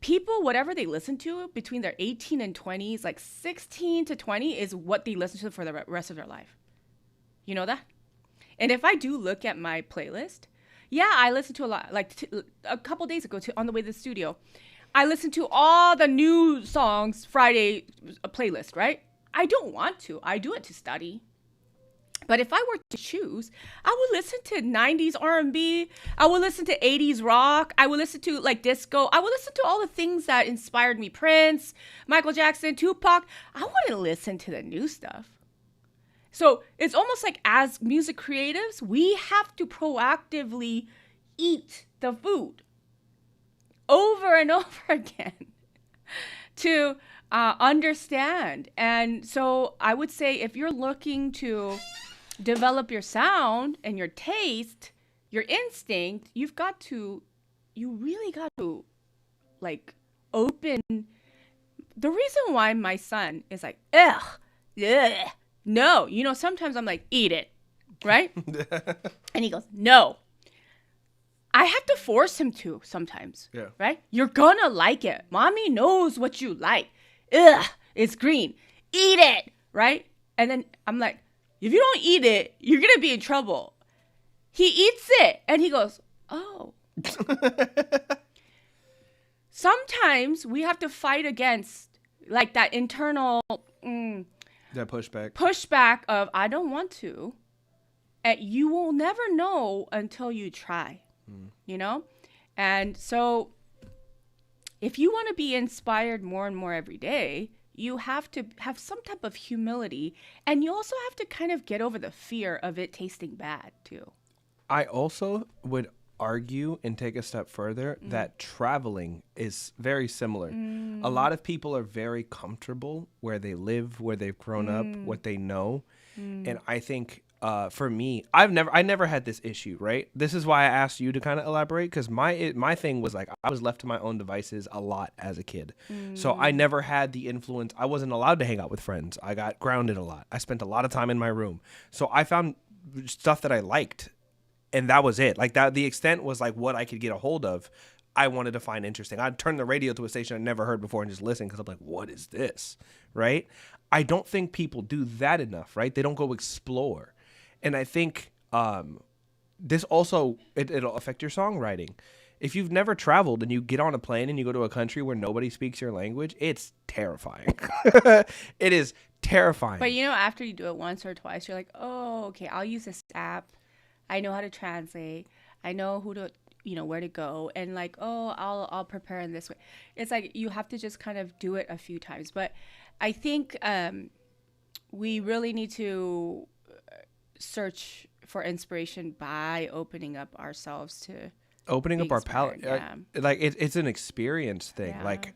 People, whatever they listen to between their 18 and 20s, like 16 to 20 is what they listen to for the rest of their life. You know that? And if I do look at my playlist, yeah, I listen to a lot. Like a couple days ago, on the way to the studio, I listened to all the new songs Friday playlist, right? I don't want to. I do it to study. But if I were to choose, I would listen to 90s R&B. I would listen to 80s rock. I would listen to like disco. I would listen to all the things that inspired me. Prince, Michael Jackson, Tupac. I wouldn't listen to the new stuff. So it's almost like as music creatives, we have to proactively eat the food over and over again to understand. And so I would say if you're looking to develop your sound and your taste, your instinct, you really got to like open. The reason why my son is like, ugh, no, sometimes I'm like, eat it, right? And he goes, no. I have to force him to sometimes, right? You're gonna like it. Mommy knows what you like. Ugh, it's green. Eat it, right? And then I'm like, if you don't eat it, you're gonna be in trouble. He eats it, and he goes, oh. Sometimes we have to fight against like that internal... that pushback of I don't want to, and you will never know until you try, and so if you want to be inspired more and more every day, you have to have some type of humility, and you also have to kind of get over the fear of it tasting bad too. I also would argue and take a step further that traveling is very similar. A lot of people are very comfortable where they live, where they've grown up, what they know. And I think for me, I never had this issue, right? This is why I asked you to kind of elaborate, because my thing was like I was left to my own devices a lot as a kid. So I never had the influence. I wasn't allowed to hang out with friends. I got grounded a lot. I spent a lot of time in my room. So I found stuff that I liked. And that was it. Like that, the extent was like what I could get a hold of. I wanted to find interesting. I'd turn the radio to a station I'd never heard before and just listen because I'm like, what is this? Right? I don't think people do that enough, right? They don't go explore. And I think this also, it'll affect your songwriting. If you've never traveled and you get on a plane and you go to a country where nobody speaks your language, it's terrifying. It is terrifying. But after you do it once or twice, you're like, oh, okay, I'll use this app. I know how to translate. I know who to, where to go. And like, oh, I'll prepare in this way. It's like you have to just kind of do it a few times. But I think we really need to search for inspiration by opening up ourselves to opening up our palette. Like it's an experience thing. Like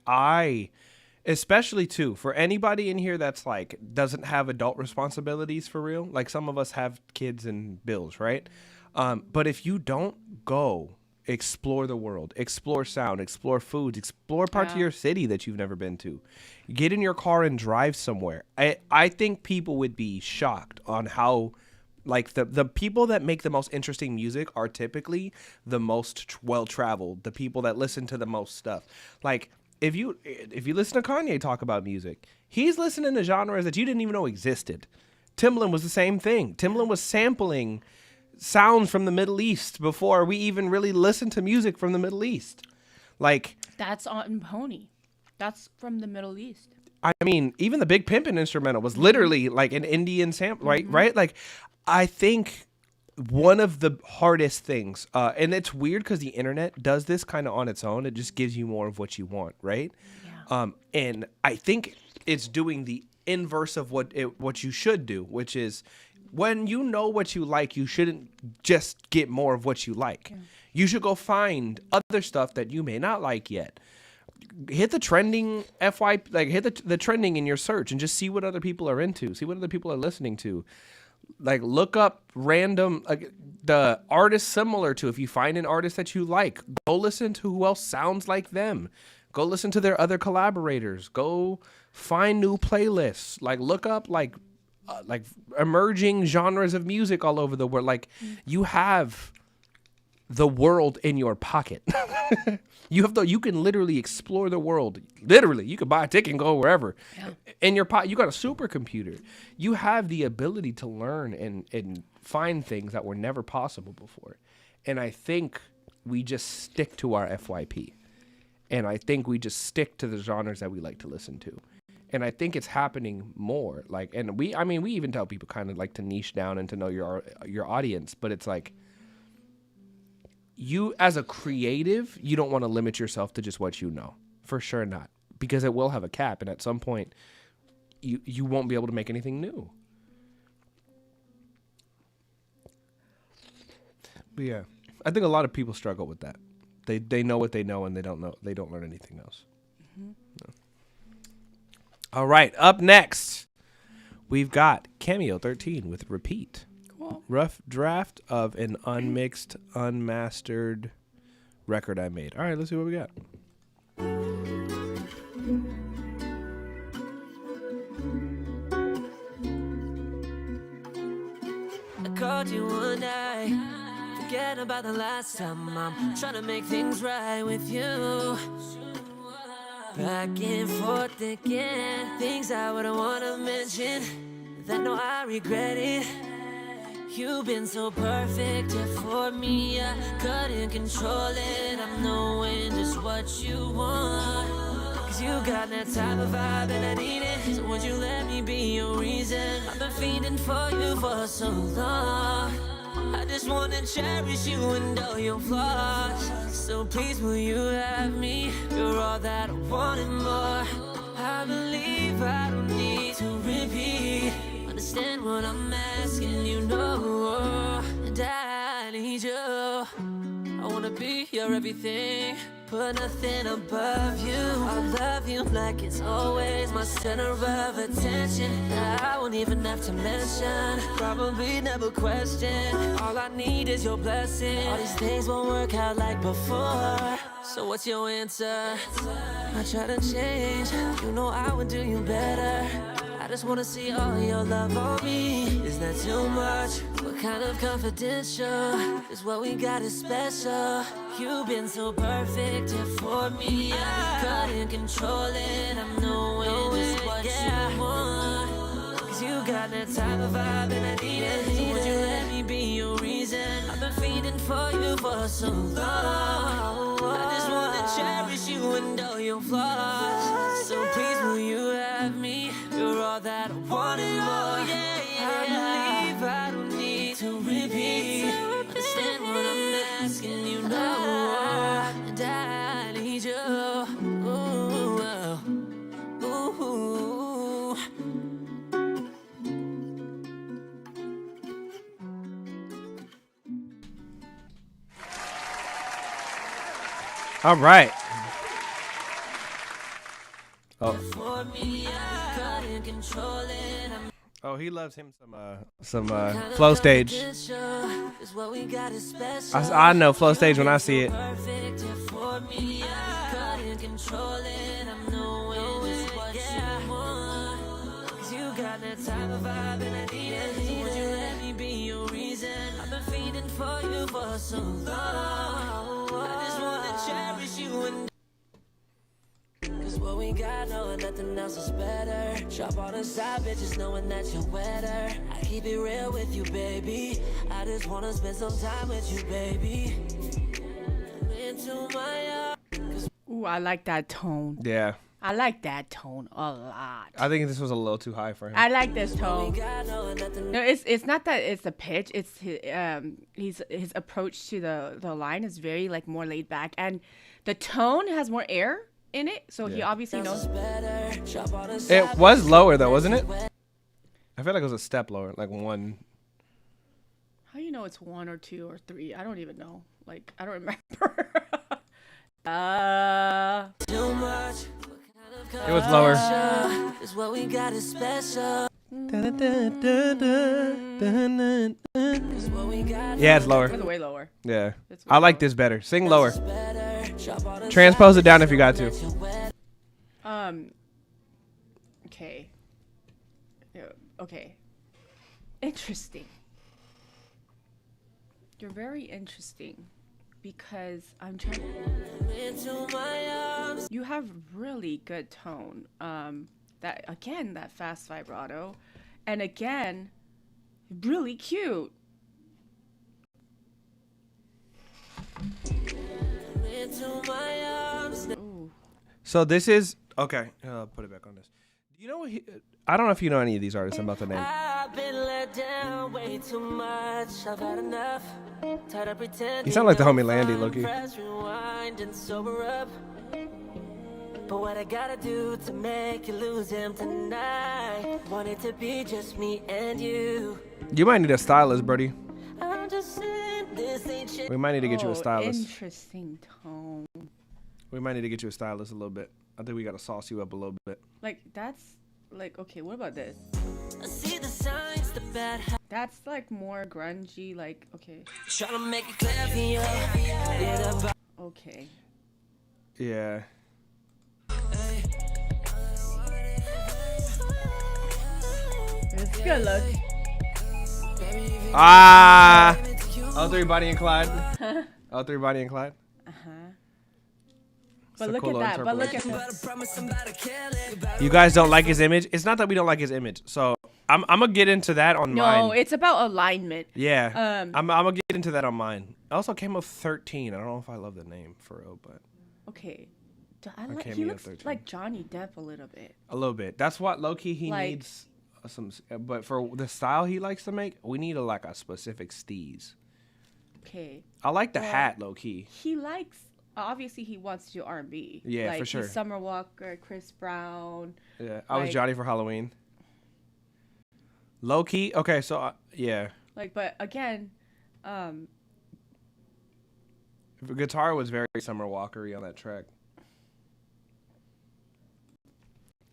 especially too, for anybody in here that's like doesn't have adult responsibilities for real. Like some of us have kids and bills, right? But if you don't go explore the world, explore sound, explore foods, explore parts of your city that you've never been to, get in your car and drive somewhere. I think people would be shocked on how, like, the people that make the most interesting music are typically the most well-traveled, the people that listen to the most stuff. Like, if you listen to Kanye talk about music, he's listening to genres that you didn't even know existed. Timbaland was the same thing. Timbaland was sampling sounds from the Middle East before we even really listened to music from the Middle East. Like, that's on Pony. That's from the Middle East. I mean, even the Big Pimpin' instrumental was literally like an Indian sample, right? Right? Like, I think one of the hardest things, and it's weird because the internet does this kind of on its own. It just gives you more of what you want, right? Yeah. And I think it's doing the inverse of what you should do, which is when you know what you like, you shouldn't just get more of what you like. Yeah. You should go find other stuff that you may not like yet. Hit the trending hit the trending in your search and just see what other people are into. See what other people are listening to. Like, look up random, the artists similar to, if you find an artist that you like, go listen to who else sounds like them. Go listen to their other collaborators. Go find new playlists. Like, look up like emerging genres of music all over the world. Like, you have the world in your pocket. You can literally explore the world. Literally, you can buy a ticket and go wherever. Yeah. In your pocket, you got a supercomputer. You have the ability to learn and find things that were never possible before. And I think we just stick to our FYP. And I think we just stick to the genres that we like to listen to. And I think it's happening more. Like, and we even tell people kind of like to niche down and to know your audience, but it's like, you as a creative, you don't want to limit yourself to just what you know. For sure not. Because it will have a cap, and at some point you won't be able to make anything new. But yeah, I think a lot of people struggle with that. They know what they know, and they don't learn anything else. Mm-hmm. No. All right, up next, we've got Cameo 13 with Repeat. Cool. Rough draft of an unmixed, unmastered record I made. All right, let's see what we got. I called you one night, forget about the last time. I'm trying to make things right with you. Back and forth again, things I wouldn't want to mention, that no, I regret it. You've been so perfect for me, I couldn't control it. I'm knowing just what you want, 'cause you got that type of vibe and I need it. So would you let me be your reason? I've been fiending for you for so long. I just wanna cherish you and all your flaws. So please will you have me? You're all that I want and more. I believe I don't need to repeat. Understand what I'm asking, you know. And I need you. I wanna be your everything, put nothing above you. I love you like it's always my center of attention. I won't even have to mention, probably never question. All I need is your blessing. All these things won't work out like before. So what's your answer? I try to change, you know I would do you better. I just wanna see all your love on me. Is that too much? What kind of confidential is what we got is special? You've been so perfect here for me, I couldn't control it. I'm knowing just what you want, 'cause you got that type of vibe and I need it. So would you let me be your reason? I've been feeding for you for so long. I just wanna cherish you and all your flaws. So please will you have me? You're all that I want and more. I believe I don't need to repeat. Understand what I'm asking, you know. And I need you. Ooh, ooh. All right. Oh. Oh, he loves him some flow stage. I know flow stage when I see it. What we got, knowing nothing else is better. Chop all the side bitches, knowing that you're wetter. I keep it real with you, baby. I just wanna spend some time with you, baby. Into my Ooh, I like that tone. Yeah. I like that tone a lot. I think this was a little too high for him. I like this tone. No, it's not that it's the pitch. It's his approach to the line is very like more laid back, and the tone has more air in it, so he obviously knows. It was lower though, wasn't it? I feel like it was a step lower, like one. How you know it's 1 or 2 or 3? I don't even know. Like I don't remember. too much. It was lower. Is what we got is special. Yeah, it's lower. It's way lower. Yeah. I like this better. Sing lower. Transpose it down if you got to. Okay. Yeah, okay. Interesting. You're very interesting because I'm trying to... You have really good tone. That again, that fast vibrato, and again, really cute. Ooh. So this is okay. Put it back on this. Do you know what? I don't know if you know any of these artists. I'm about to name. I've been let down way too much. I've had enough. Tired of pretending. You sound like the homie Landy, Loki. Press rewind and sober up. But what I gotta do to make you lose him tonight? Want it to be just me and you. You might need a stylist, Brody. I'm just saying this ain't shit. We might need to get you a stylist. Interesting tone. We might need to get you a stylist a little bit. I think we gotta sauce you up a little bit. Like that's like okay. What about this? I see the signs, the bad. That's like more grungy. Like okay. Trying to make it clear for you. Okay. Yeah. It's a good look. Ah. O3 Bonnie and Clyde. O3 Bonnie and Clyde. But look at that. But look at that. You guys don't like his image? It's not that we don't like his image. So I'm gonna get into that on mine. No, it's about alignment. Yeah. I'm gonna get into that on mine. I also came up 13. I don't know if I love the name for real, but okay. He looks like Johnny Depp a little bit. A little bit. That's what low-key he like, needs some. But for the style he likes to make, we need like a specific steez. Okay. I like the hat low-key. He likes. Obviously, he wants to do R&B. Yeah, like, for sure. He's Summer Walker, Chris Brown. Yeah, I was Johnny for Halloween. Low-key. Okay, so yeah. Like, but again, the guitar was very Summer Walker-y on that track.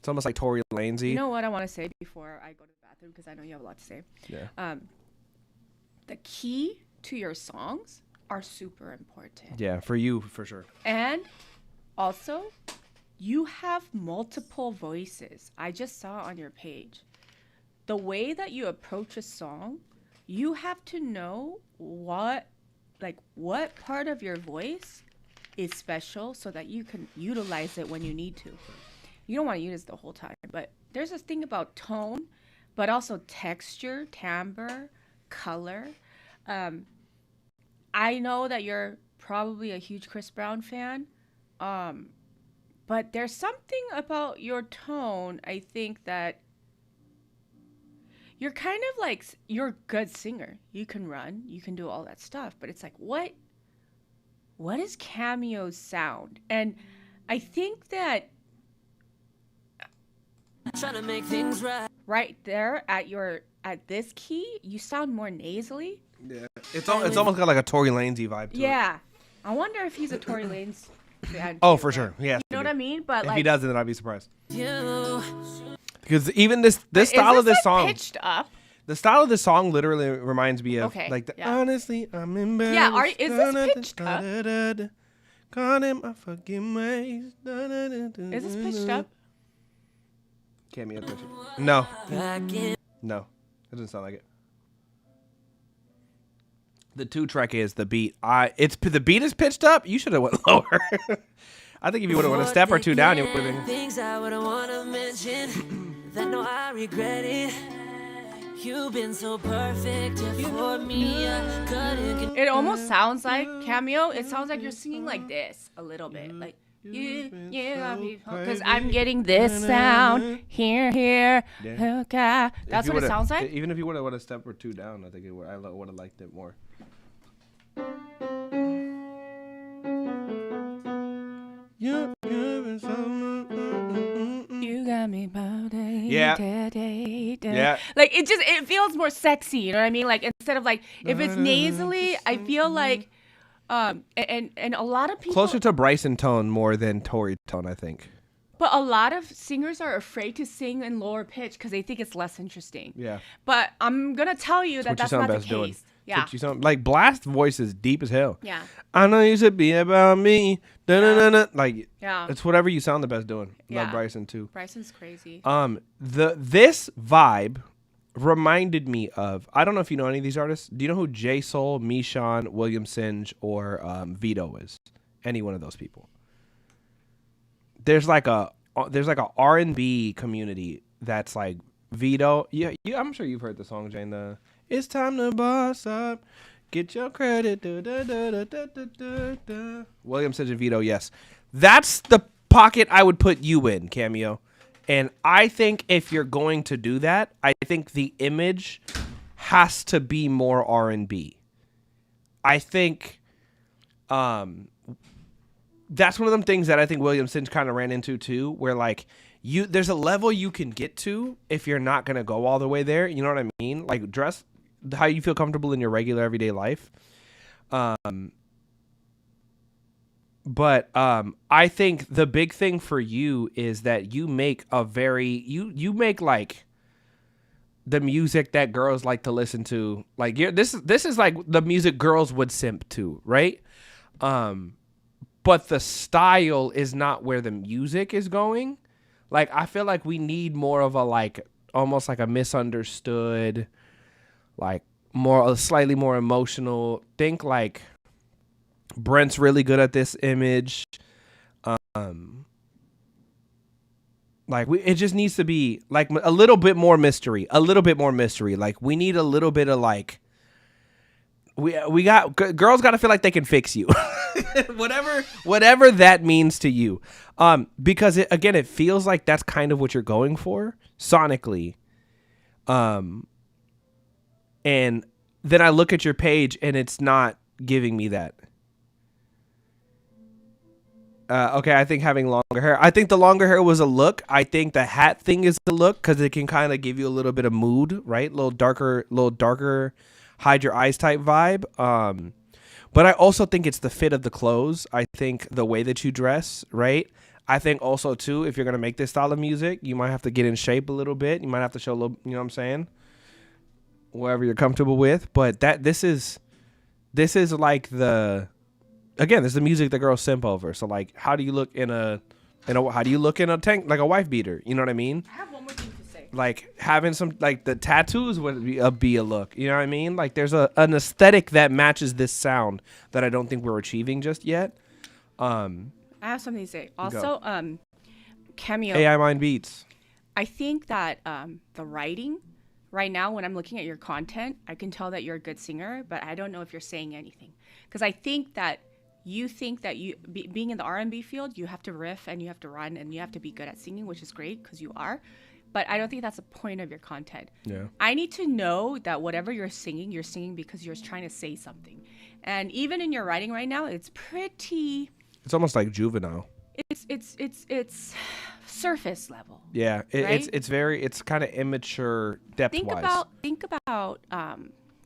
It's almost like Tory Lanez-y. You know what I want to say before I go to the bathroom, because I know you have a lot to say. Yeah. The key to your songs are super important. Yeah, for you, for sure. And also, you have multiple voices. I just saw on your page. The way that you approach a song, you have to know what part of your voice is special so that you can utilize it when you need to. You don't want to use it the whole time, but there's this thing about tone, but also texture, timbre, color. I know that you're probably a huge Chris Brown fan, but there's something about your tone, I think, that you're kind of like, you're a good singer. You can run, you can do all that stuff, but it's like, what is Cameo's sound? And I think that Trying to make things right there at this key, you sound more nasally. Yeah, it's almost got like a Tory Lanez-y vibe to it. Yeah, I wonder if he's a Tory Lanez Oh, for sure. Yeah. You know what I mean? But If like, he doesn't, then I'd be surprised. You. Because even this style of this song, pitched up. the style of this song literally reminds me of Okay, like the yeah. honestly, I'm embarrassed. Yeah, is this pitched up? Caught in my fucking ways. Is this pitched up? Can't be a pitch. No, Back in. no, it doesn't sound like it. The 2-track is the beat. The beat is pitched up. You should have went lower. I think if you would have went a step or two down, you would have been. Things I wouldn't want to mention. That no, I regret it. You've been so perfect for me. I couldn't. It almost sounds like Cameo. It sounds like you're singing like this a little bit, like because I'm getting this sound here. Okay, that's what it sounds like. Even if you would have went a step or two down, I think I would have liked it more. You got me body. Yeah. Yeah. Like it feels more sexy, you know what I mean? Like instead of like if it's nasally, I feel like and a lot of people Closer to Bryson tone more than Tori tone, I think. But a lot of singers are afraid to sing in lower pitch because they think it's less interesting. Yeah. But I'm gonna tell you that that's not the case. Doing. Yeah. You sound like Blast voice is deep as hell. Yeah. I know you should be about me. Da-na-na-na. Like Yeah. it's whatever you sound the best doing. Yeah. Love Bryson too. Bryson's crazy. This vibe reminded me of, I don't know if you know any of these artists. Do you know who J Soul, Mishan, William Singe, or Vito is? Any one of those people. There's like a R&B community that's like Vito. Yeah, I'm sure you've heard the song, Jane. It's time to boss up. Get your credit. Da, da, da, da, da, da, da. William Singe and Vito, yes. That's the pocket I would put you in, Cameo. And I think if you're going to do that, I think the image has to be more R&B. I think that's one of them things that I think William Singe kind of ran into too, where like there's a level you can get to if you're not going to go all the way there. You know what I mean? Like dress how you feel comfortable in your regular everyday life. But I think the big thing for you is that you make you make like the music that girls like to listen to. Like this is like the music girls would simp to, right? But the style is not where the music is going. Like I feel like we need more of a like almost like a misunderstood, like slightly more emotional. Think like Brent's really good at this image. Like it just needs to be like a little bit more mystery. Like we need a little bit of like girls got to feel like they can fix you. whatever that means to you. Because it feels like that's kind of what you're going for sonically. And then I look at your page and it's not giving me that. Okay, I think having longer hair. I think the longer hair was a look. I think the hat thing is the look because it can kind of give you a little bit of mood, right? A little darker, hide your eyes type vibe. But I also think it's the fit of the clothes. I think the way that you dress, right? I think also too, if you're gonna make this style of music, you might have to get in shape a little bit. You might have to show a little, you know what I'm saying? Whatever you're comfortable with. But this is like this is the music that girls simp over. So like, how do you look in a tank, like a wife beater? You know what I mean? I have one more thing to say. Like having some, like the tattoos would be a look. You know what I mean? Like there's an aesthetic that matches this sound that I don't think we're achieving just yet. I have something to say. Also, Cameo. AI Mind Beats. I think that the writing right now, when I'm looking at your content, I can tell that you're a good singer, but I don't know if you're saying anything. Because I think that being in the R&B field, you have to riff and you have to run and you have to be good at singing, which is great because you are. But I don't think that's the point of your content. Yeah. I need to know that whatever you're singing because you're trying to say something. And even in your writing right now, it's pretty... It's almost like juvenile. It's surface level. Yeah, right? it's kind of immature depth-wise. Think about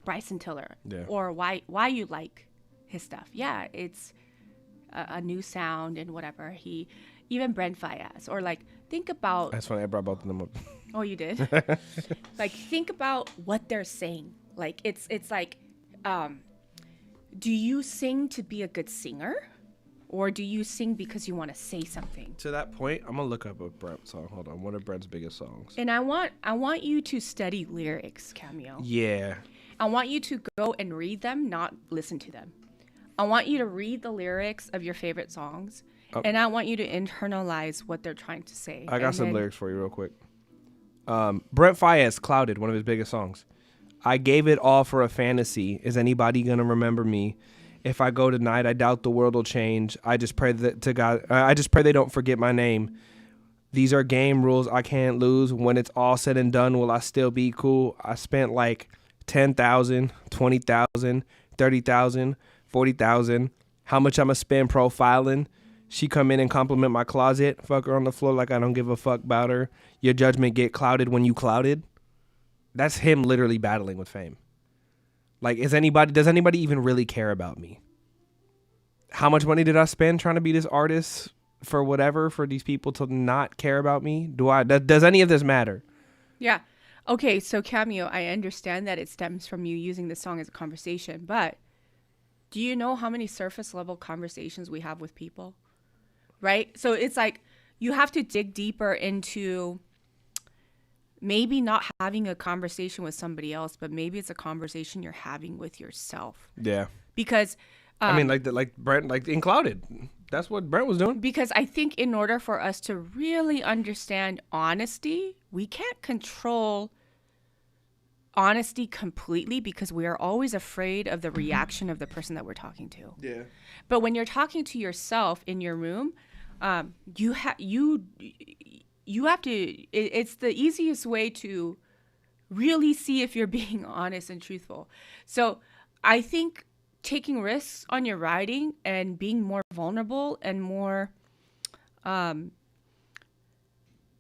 Bryson Tiller or why you like his stuff. Yeah, it's a new sound and whatever. Even Brent Fayez, or like think about. That's funny. I brought both of them up. Oh, you did. Like think about what they're saying. Like it's like, do you sing to be a good singer, or do you sing because you want to say something? To that point, I'm gonna look up a Brent song. Hold on, one of Brent's biggest songs. And I want you to study lyrics, Cameo. Yeah. I want you to go and read them, not listen to them. I want you to read the lyrics of your favorite songs, and I want you to internalize what they're trying to say. I got some lyrics for you real quick. Brent Fayez, Clouded, one of his biggest songs. I gave it all for a fantasy. Is anybody gonna remember me? If I go tonight, I doubt the world will change. I just pray to God. I just pray they don't forget my name. These are game rules I can't lose. When it's all said and done, will I still be cool? I spent like 10,000, 20,000, 30,000, 40,000. How much I'ma spend profiling? She come in and compliment my closet. Fuck her on the floor like I don't give a fuck about her. Your judgment get clouded when you clouded. That's him literally battling with fame. Like, does anybody even really care about me? How much money did I spend trying to be this artist for these people to not care about me? Does any of this matter? Yeah. Okay, so Cameo, I understand that it stems from you using this song as a conversation, but do you know how many surface level conversations we have with people? Right? So it's like you have to dig deeper into maybe not having a conversation with somebody else, but maybe it's a conversation you're having with yourself. Yeah. Because I mean, like Brent, like in Clouded, that's what Brent was doing. Because I think in order for us to really understand honesty, we can't control honesty completely because we are always afraid of the reaction of the person that we're talking to. Yeah. But when you're talking to yourself in your room, you have to. It's the easiest way to really see if you're being honest and truthful. So I think taking risks on your writing and being more vulnerable and more,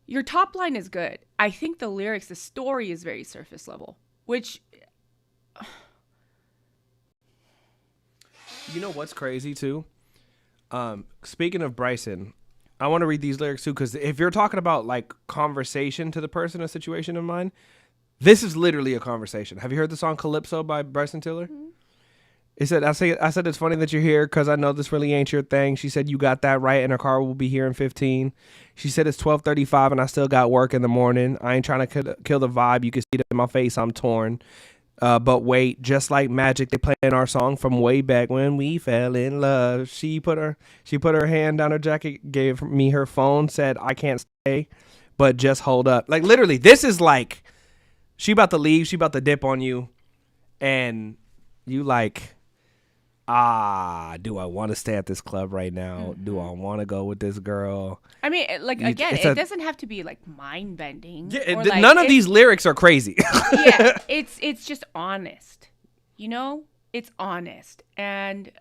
your top line is good. I think the lyrics, the story is very surface level, which. You know what's crazy too? Speaking of Bryson, I want to read these lyrics too, because if you're talking about like conversation to the person, a situation of mine, this is literally a conversation. Have you heard the song Calypso by Bryson Tiller? Mm-hmm. It said, I said, it's funny that you're here because I know this really ain't your thing. She said, you got that right, and her car will be here in 15. She said, it's 12:35 and I still got work in the morning. I ain't trying to kill the vibe. You can see it in my face. I'm torn. But wait, just like magic, they playing our song from way back when we fell in love. She put her hand down her jacket, gave me her phone, said, I can't stay, but just hold up. Like literally, this is like, she about to leave. She about to dip on you. And you like, do I want to stay at this club right now? Mm-hmm. Do I want to go with this girl? I mean, like, again, it doesn't have to be like mind bending. Yeah, none of these lyrics are crazy. Yeah, it's just honest. You know, it's honest. And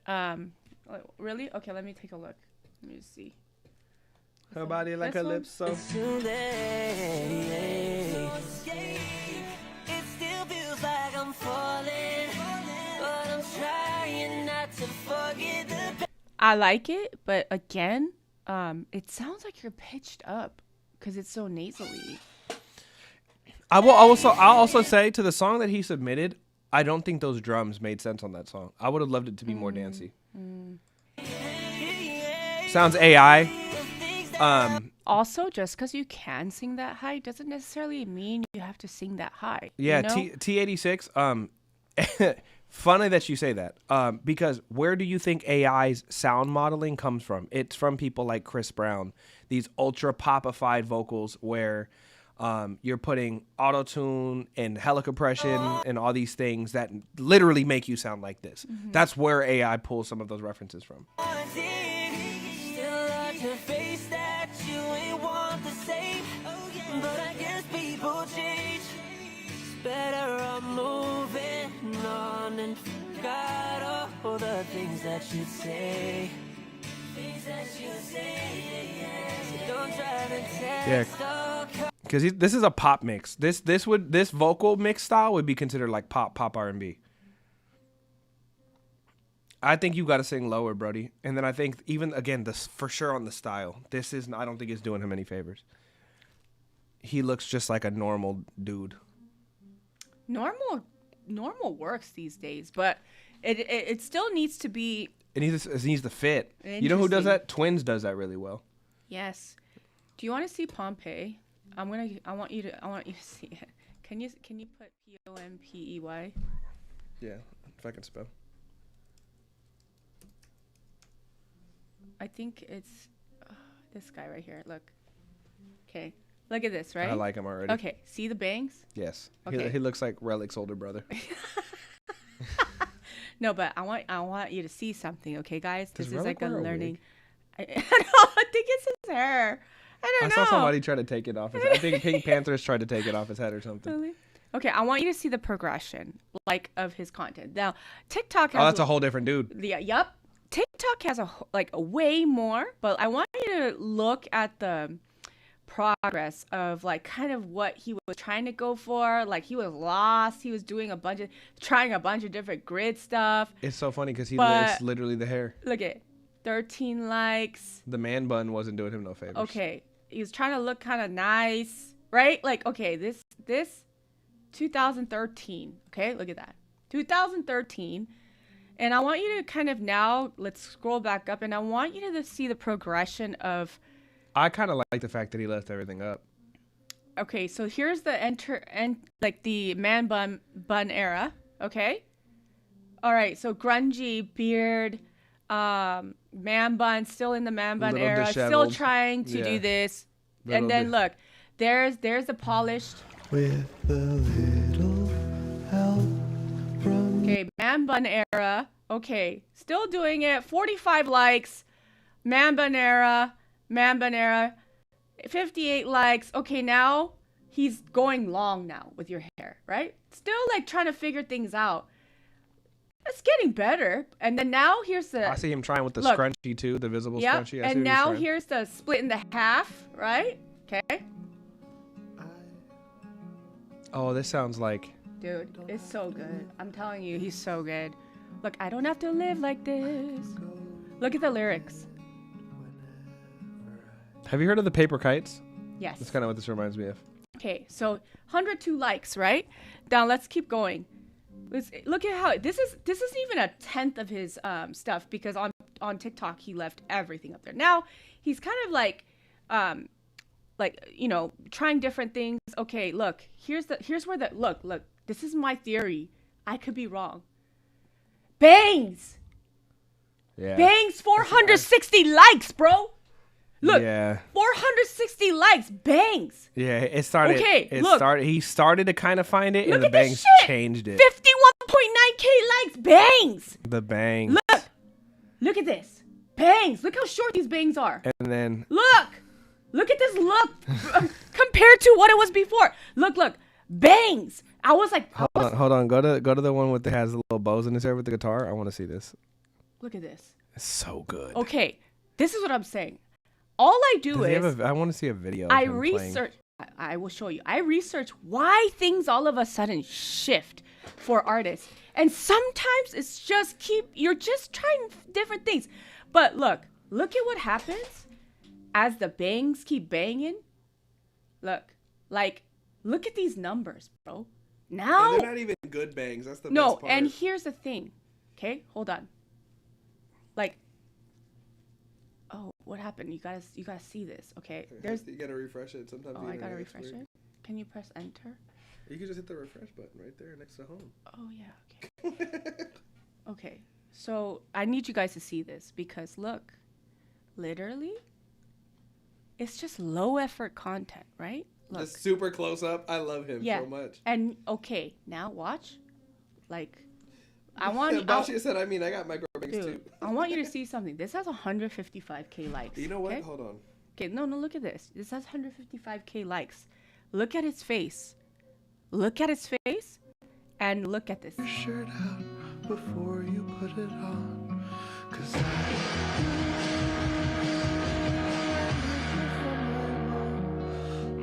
really, okay, let me take a look. Let me see. Her body like a Calypso. It still feels like I'm falling, but I'm trying not to forget the. I like it, but again, it sounds like you're pitched up because it's so nasally. I'll also say to the song that he submitted, I don't think those drums made sense on that song. I would have loved it to be more dancey. Sounds AI. Also, just because you can sing that high doesn't necessarily mean you have to sing that high. Yeah, you know? T86. Funny that you say that, because where do you think AI's sound modeling comes from? It's from people like Chris Brown, these ultra popified vocals where you're putting auto-tune and helicompression and all these things that literally make you sound like this. Mm-hmm. That's where AI pulls some of those references from. But I guess people change. It's better I'm moving on and forgot all the things that you say. Things that you say, so don't try to test. Yeah. Because this is a pop mix. This vocal mix style would be considered like pop R&B. I think you got to sing lower, Brody. And then I think even again, this for sure on the style. This is I don't think it's doing him any favors. He looks just like a normal dude. Normal works these days, but it still needs to be. It needs to fit. You know who does that? Twins does that really well. Yes. Do you want to see Pompeii? I want you to see it. Can you put Pompey? Yeah, if I can spell. I think it's this guy right here. Look. Okay. Look at this, right? I like him already. Okay. See the bangs? Yes. Okay. He looks like Relic's older brother. No, but I want you to see something, okay, guys? This is like a learning. I think it's his hair. I don't know. I saw somebody try to take it off his head. I think Pink Panthers tried to take it off his head or something. Really? Okay, I want you to see the progression, like, of his content. Now, TikTok has... Oh, that's a whole different dude. Yeah, yep. TikTok has a way more, but I want you to look at the progress of like kind of what he was trying to go for. Like he was lost. He was doing trying a bunch of different grid stuff. It's so funny because it's literally the hair. Look at 13 likes. The man bun wasn't doing him no favors. Okay, he was trying to look kind of nice, right? Like okay, this 2013. Okay, look at that, 2013. And I want you to kind of now let's scroll back up, and I want you to see the progression of. I kind of like the fact that he left everything up. Okay, so here's the the man bun era. Okay. All right, so grungy beard, man bun, still in the man bun era, disheveled. Still trying to do this, and then look, there's the polished. With a little help from. Okay, man bun era. Okay, still doing it. 45 likes. Man bun era. 58 likes. Okay, now he's going long now with your hair, right? Still like trying to figure things out. It's getting better. And then now here's the... I see him trying with the scrunchie too, the visible scrunchie. And now here's the split in the half, right? Okay. Oh, this sounds like... Dude, it's so good. I'm telling you, he's so good. Look, I don't have to live like this. Look at the lyrics. Have you heard of the paper kites? Yes. That's kind of what this reminds me of. Okay, so 102 likes, right? Now let's keep going. Look at how this isn't even a tenth of his stuff because on TikTok he left everything up there. Now he's kind of like trying different things. Okay, look, here's where the look. This is my theory. I could be wrong. Bangs. Yeah. Bangs 460 likes, bro. Look, yeah. 460 likes, bangs. Yeah, it started. Okay, look. He started to kind of find it, and the bangs changed it. 51.9K likes, bangs. The bangs. Look at this, bangs. Look how short these bangs are. And then look at this look compared to what it was before. Look, bangs. I was like, hold on. Go to the one with that has the little bows in his hair with the guitar. I want to see this. Look at this. It's so good. Okay, this is what I'm saying. All I do is I want to see a video. I research. I will show you. I research why things all of a sudden shift for artists, and sometimes it's just you're just trying different things. But look at what happens as the bangs keep banging. Look at these numbers, bro. Now they're not even good bangs. That's the best part. No, and here's the thing. Okay, hold on. Oh, what happened? You gotta see this. Okay, you gotta refresh it. Sometimes. Oh, I gotta refresh it. Can you press enter? You can just hit the refresh button right there next to home. Oh yeah. Okay. Okay. So I need you guys to see this because look, literally, it's just low effort content, right? Look. Just super close up. I love him so much. And okay, now watch. I got micro bangs too. I want you to see something. This has 155K likes. You know what? Okay? Hold on. Okay, no, look at this. This has 155K likes. Look at his face. Look at his face, and look at this. Your shirt out before you put it on, 'cause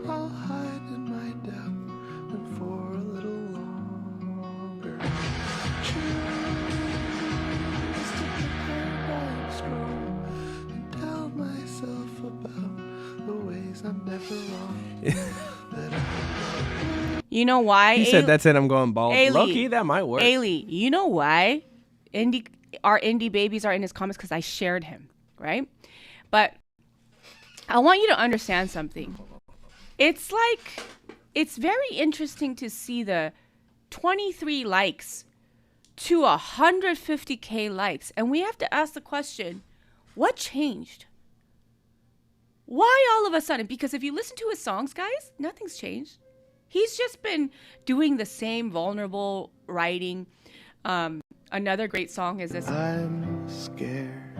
I'll hide in my doubt and for a little longer. Choose to ways I'm never wrong. You know why? He said that's it. I'm going bald. Ailey. Low-key, that might work. Ailey, you know why? Our indie babies are in his comments because I shared him, right? But I want you to understand something. It's very interesting to see the 23 likes to 150K likes. And we have to ask the question, what changed? Why all of a sudden? Because if you listen to his songs, guys, nothing's changed. He's just been doing the same vulnerable writing. Another great song is this. I'm scared,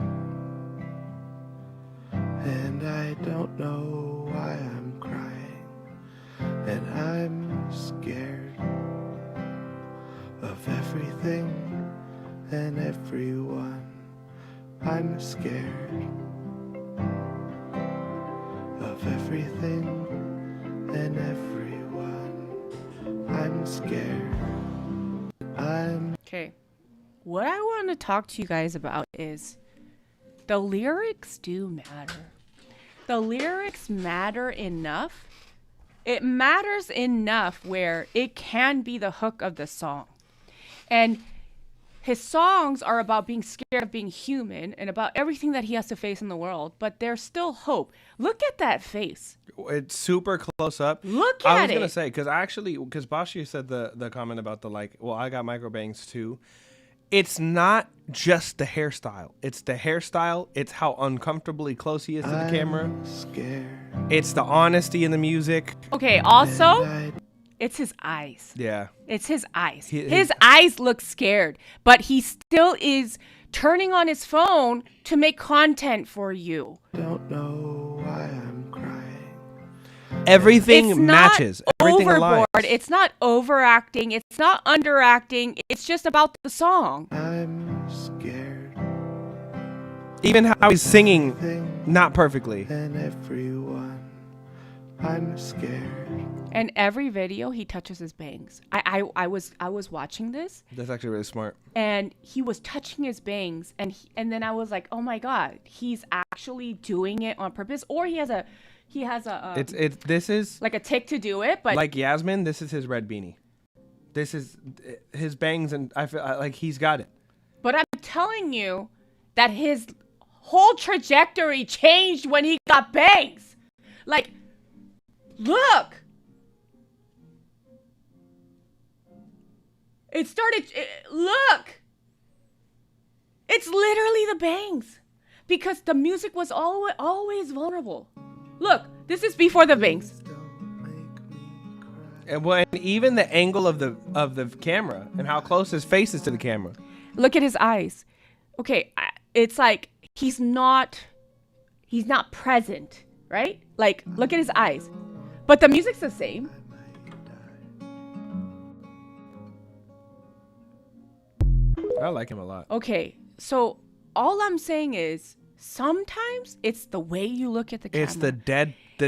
and I don't know why I'm crying, and I'm scared of everything and everyone. I'm scared of everything and everyone. I'm scared. Okay. What I want to talk to you guys about is the lyrics do matter. The lyrics matter enough. It matters enough where it can be the hook of the song. And his songs are about being scared of being human and about everything that he has to face in the world, but there's still hope. Look at that face. It's super close up. Look I at was it. gonna say because Bashi said the comment about the I got micro bangs too. It's not just the hairstyle. It's the hairstyle. It's how uncomfortably close he is to the camera. Scared. It's the honesty in the music. Okay, also, it's his eyes. Yeah. It's his eyes. His His eyes look scared, but he still is turning on his phone to make content for you. Don't know why I'm crying. Everything It's matches. not Everything overboard. aligns. It's not overacting. It's not underacting. It's just about the song. I'm scared. Even how he's singing, not perfectly. And everyone. I'm scared. And every video he touches his bangs. I was watching this That's actually really smart. and he was touching his bangs and then I was like, oh my god, he's actually doing it on purpose, or he has a This is like a tick to do it, but like Yasmin. This is his red beanie. This is his bangs, and I feel like he's got it. But I'm telling you that his whole trajectory changed when he got bangs. Like, look. Look. It's literally the bangs. Because the music was always vulnerable. Look, this is before the bangs. And even the angle of the camera and how close his face is to the camera. Look at his eyes. Okay, it's like he's not present, right? Like, look at his eyes. But the music's the same. I like him a lot. Okay, so all I'm saying is sometimes it's the way you look at the camera. It's the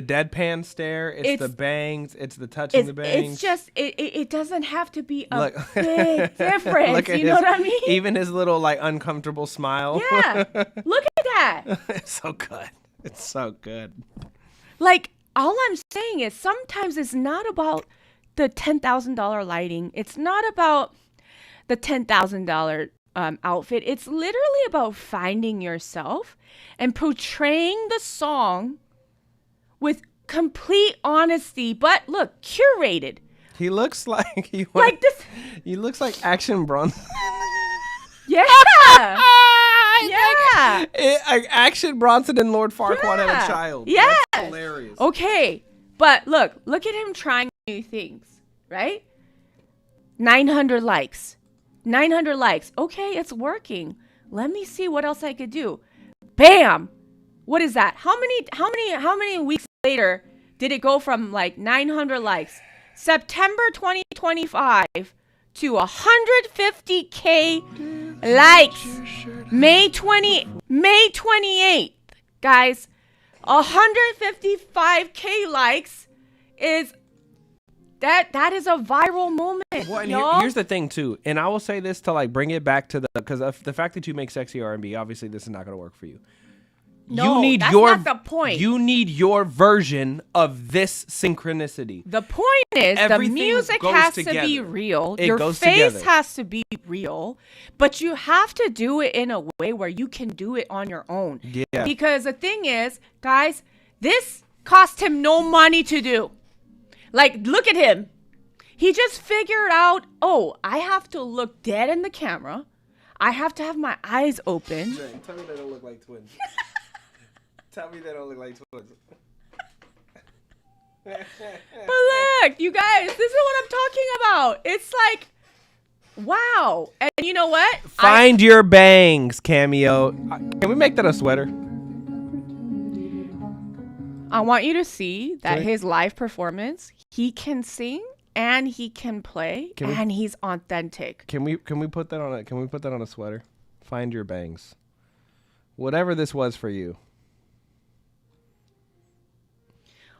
deadpan stare. It's the bangs. It's the touching the bangs. It's just it doesn't have to be a Look. big difference. You know what I mean? Even his little like uncomfortable smile. Yeah. Look at that. It's so good. It's so good. Like, all I'm saying is sometimes it's not about the $10,000 lighting. It's not about the $10,000 outfit. It's literally about finding yourself and portraying the song with complete honesty, but look, curated. He looks like this. He looks like Action Bronson. Yeah. Yeah. Action Bronson and Lord Farquaad had Yeah. a child. Yes. That's hilarious. Okay, but look at him trying new things, right? 900 likes. 900 likes. Okay, it's working. Let me see what else I could do. Bam. What is that? How many weeks later did it go from like 900 likes? September 2025 to 150K likes. May 28th, guys. 155K likes is that is a viral moment. Well, and y'all. here's the thing too, and I will say this to like bring it back to because of the fact that you make sexy R&B, obviously this is not going to work for you. No, that's not the point. You need your version of this synchronicity. The point is Everything the music goes has together. to be real. It Your goes face together. has to be real, but you have to do it in a way where you can do it on your own. Yeah. Because the thing is, guys, this cost him no money to do. Like, look at him. He just figured out, oh, I have to look dead in the camera. I have to have my eyes open. Tell me they don't look like twins. Tell me they don't look like twins. But look, you guys, this is what I'm talking about. It's like, wow. And you know what? Find your bangs, Cameo. Can we make that a sweater? I want you to see that Okay. his live performance, he can sing and he can play and he's authentic. Can we put that on a sweater? Find your bangs. Whatever this was for you.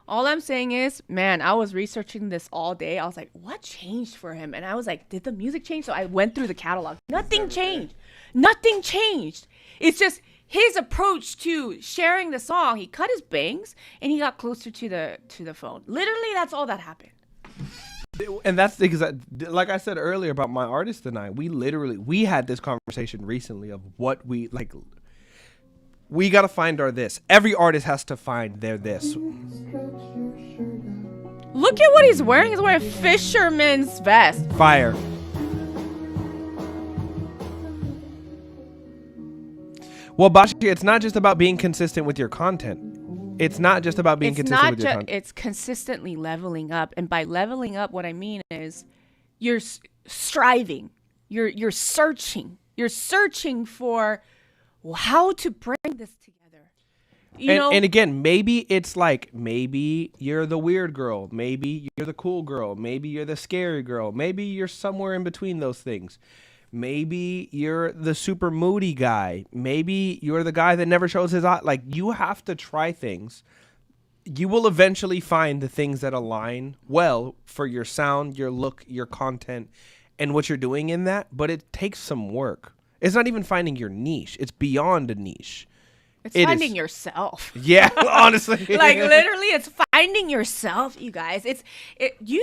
All I'm saying is, man, I was researching this all day. I was like, what changed for him? And I was like, did the music change? So I went through the catalog. Nothing changed. Nothing changed. It's just his approach to sharing the song. He cut his bangs and he got closer to the phone. Literally, that's all that happened. And that's the exact, like I said earlier about my artist tonight. We had this conversation recently of what we like. We got to find our this. Every artist has to find their this. Look at what he's wearing. He's wearing a fisherman's vest. Fire. Well, Bashi, it's not just about being consistent with your content. It's not just about being consistent with your content. It's consistently leveling up. And by leveling up, what I mean is you're striving. You're searching. You're searching for how to bring this together. And again, maybe it's like, maybe you're the weird girl. Maybe you're the cool girl. Maybe you're the scary girl. Maybe you're somewhere in between those things. Maybe you're the super moody guy. Maybe you're the guy that never shows his eye. Like, you have to try things. You will eventually find the things that align well for your sound, your look, your content, and what you're doing in that. But it takes some work. It's not even finding your niche. It's beyond a niche. It's finding yourself. Yeah, honestly. Like, literally, it's finding yourself, you guys. You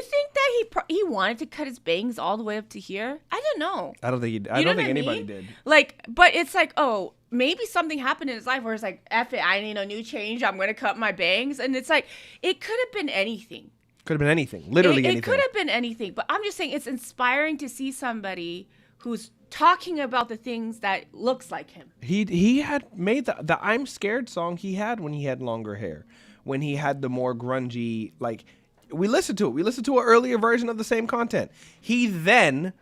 think that he wanted to cut his bangs all the way up to here? I don't know. I don't think anybody did. Like, but it's like, oh, maybe something happened in his life where it's like, F it, I need a new change. I'm going to cut my bangs. And it's like, it could have been anything. Could have been anything. Literally anything. It could have been anything. But I'm just saying it's inspiring to see somebody who's talking about the things that looks like him. He had made the I'm Scared song he had when he had longer hair. When he had the more grungy, like, we listened to it. We listened to an earlier version of the same content. He then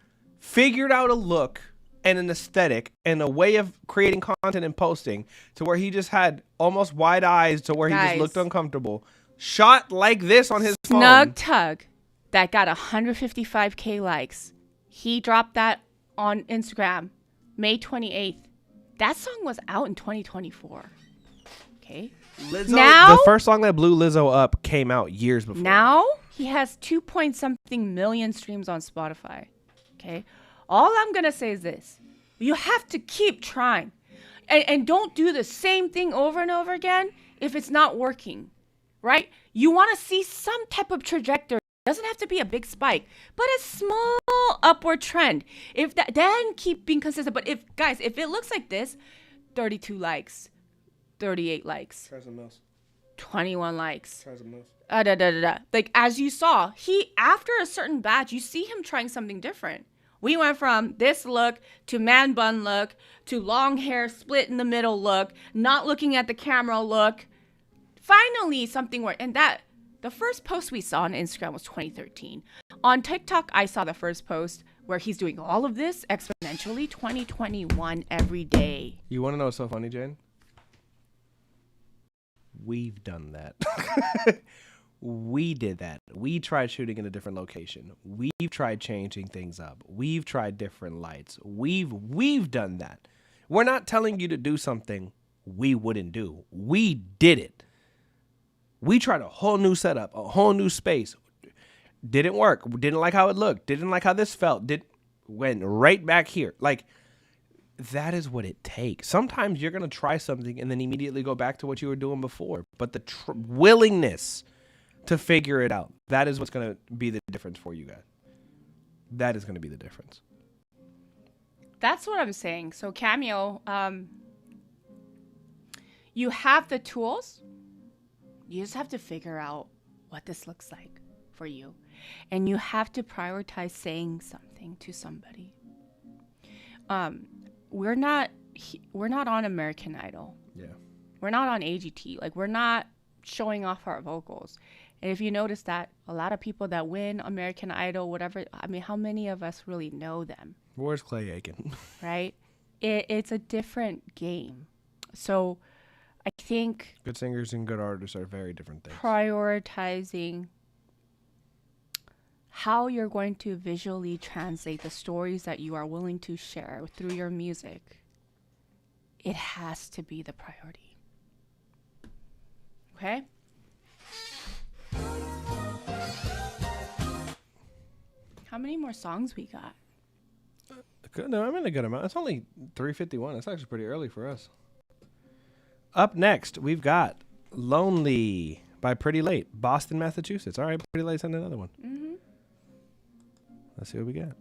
figured out a look and an aesthetic and a way of creating content and posting to where he just had almost wide eyes to where he just looked uncomfortable. Shot like this on his phone. Snug Tug that got 155K likes. He dropped that on Instagram May 28th. That song was out in 2024. Okay. The first song that blew Lizzo up came out years before. Now he has 2-point-something million streams on Spotify. Okay. All I'm going to say is this. You have to keep trying. And don't do the same thing over and over again if it's not working. Right? You want to see some type of trajectory. It doesn't have to be a big spike, but a small upward trend. If that, then keep being consistent. But if it looks like this, 32 likes, 38 likes, Try something else. 21 likes. Try something else. Like, as you saw, after a certain batch, you see him trying something different. We went from this look to man bun look to long hair split in the middle look, not looking at the camera look. Finally, something worked. And the first post we saw on Instagram was 2013. On TikTok, I saw the first post where he's doing all of this exponentially 2021 every day. You want to know what's so funny, Jane? We've done that. We did that. We tried shooting in a different location. We've tried changing things up. We've tried different lights. We've done that. We're not telling you to do something we wouldn't do. We did it. We tried a whole new setup, a whole new space. Didn't work. Didn't like how it looked. Didn't like how this felt. Went right back here. Like, that is what it takes. Sometimes you're going to try something and then immediately go back to what you were doing before. But the willingness to figure it out, that is what's going to be the difference for you guys. That is going to be the difference. That's what I'm saying. So Cameo, you have the tools. You just have to figure out what this looks like for you. And you have to prioritize saying something to somebody. We're not on American Idol. Yeah. We're not on AGT. Like, we're not showing off our vocals. And if you notice that a lot of people that win American Idol, whatever, I mean, how many of us really know them? Where's Clay Aiken? Right? It's a different game. So I think Good singers and good artists are very different things. Prioritizing how you're going to visually translate the stories that you are willing to share through your music, it has to be the priority. Okay? How many more songs we got? No, I'm in a good amount. It's only 3:51. That's actually pretty early for us. Up next, we've got Lonely by Pretty Late, Boston, Massachusetts. All right, Pretty Late, send another one. Mm-hmm. Let's see what we got.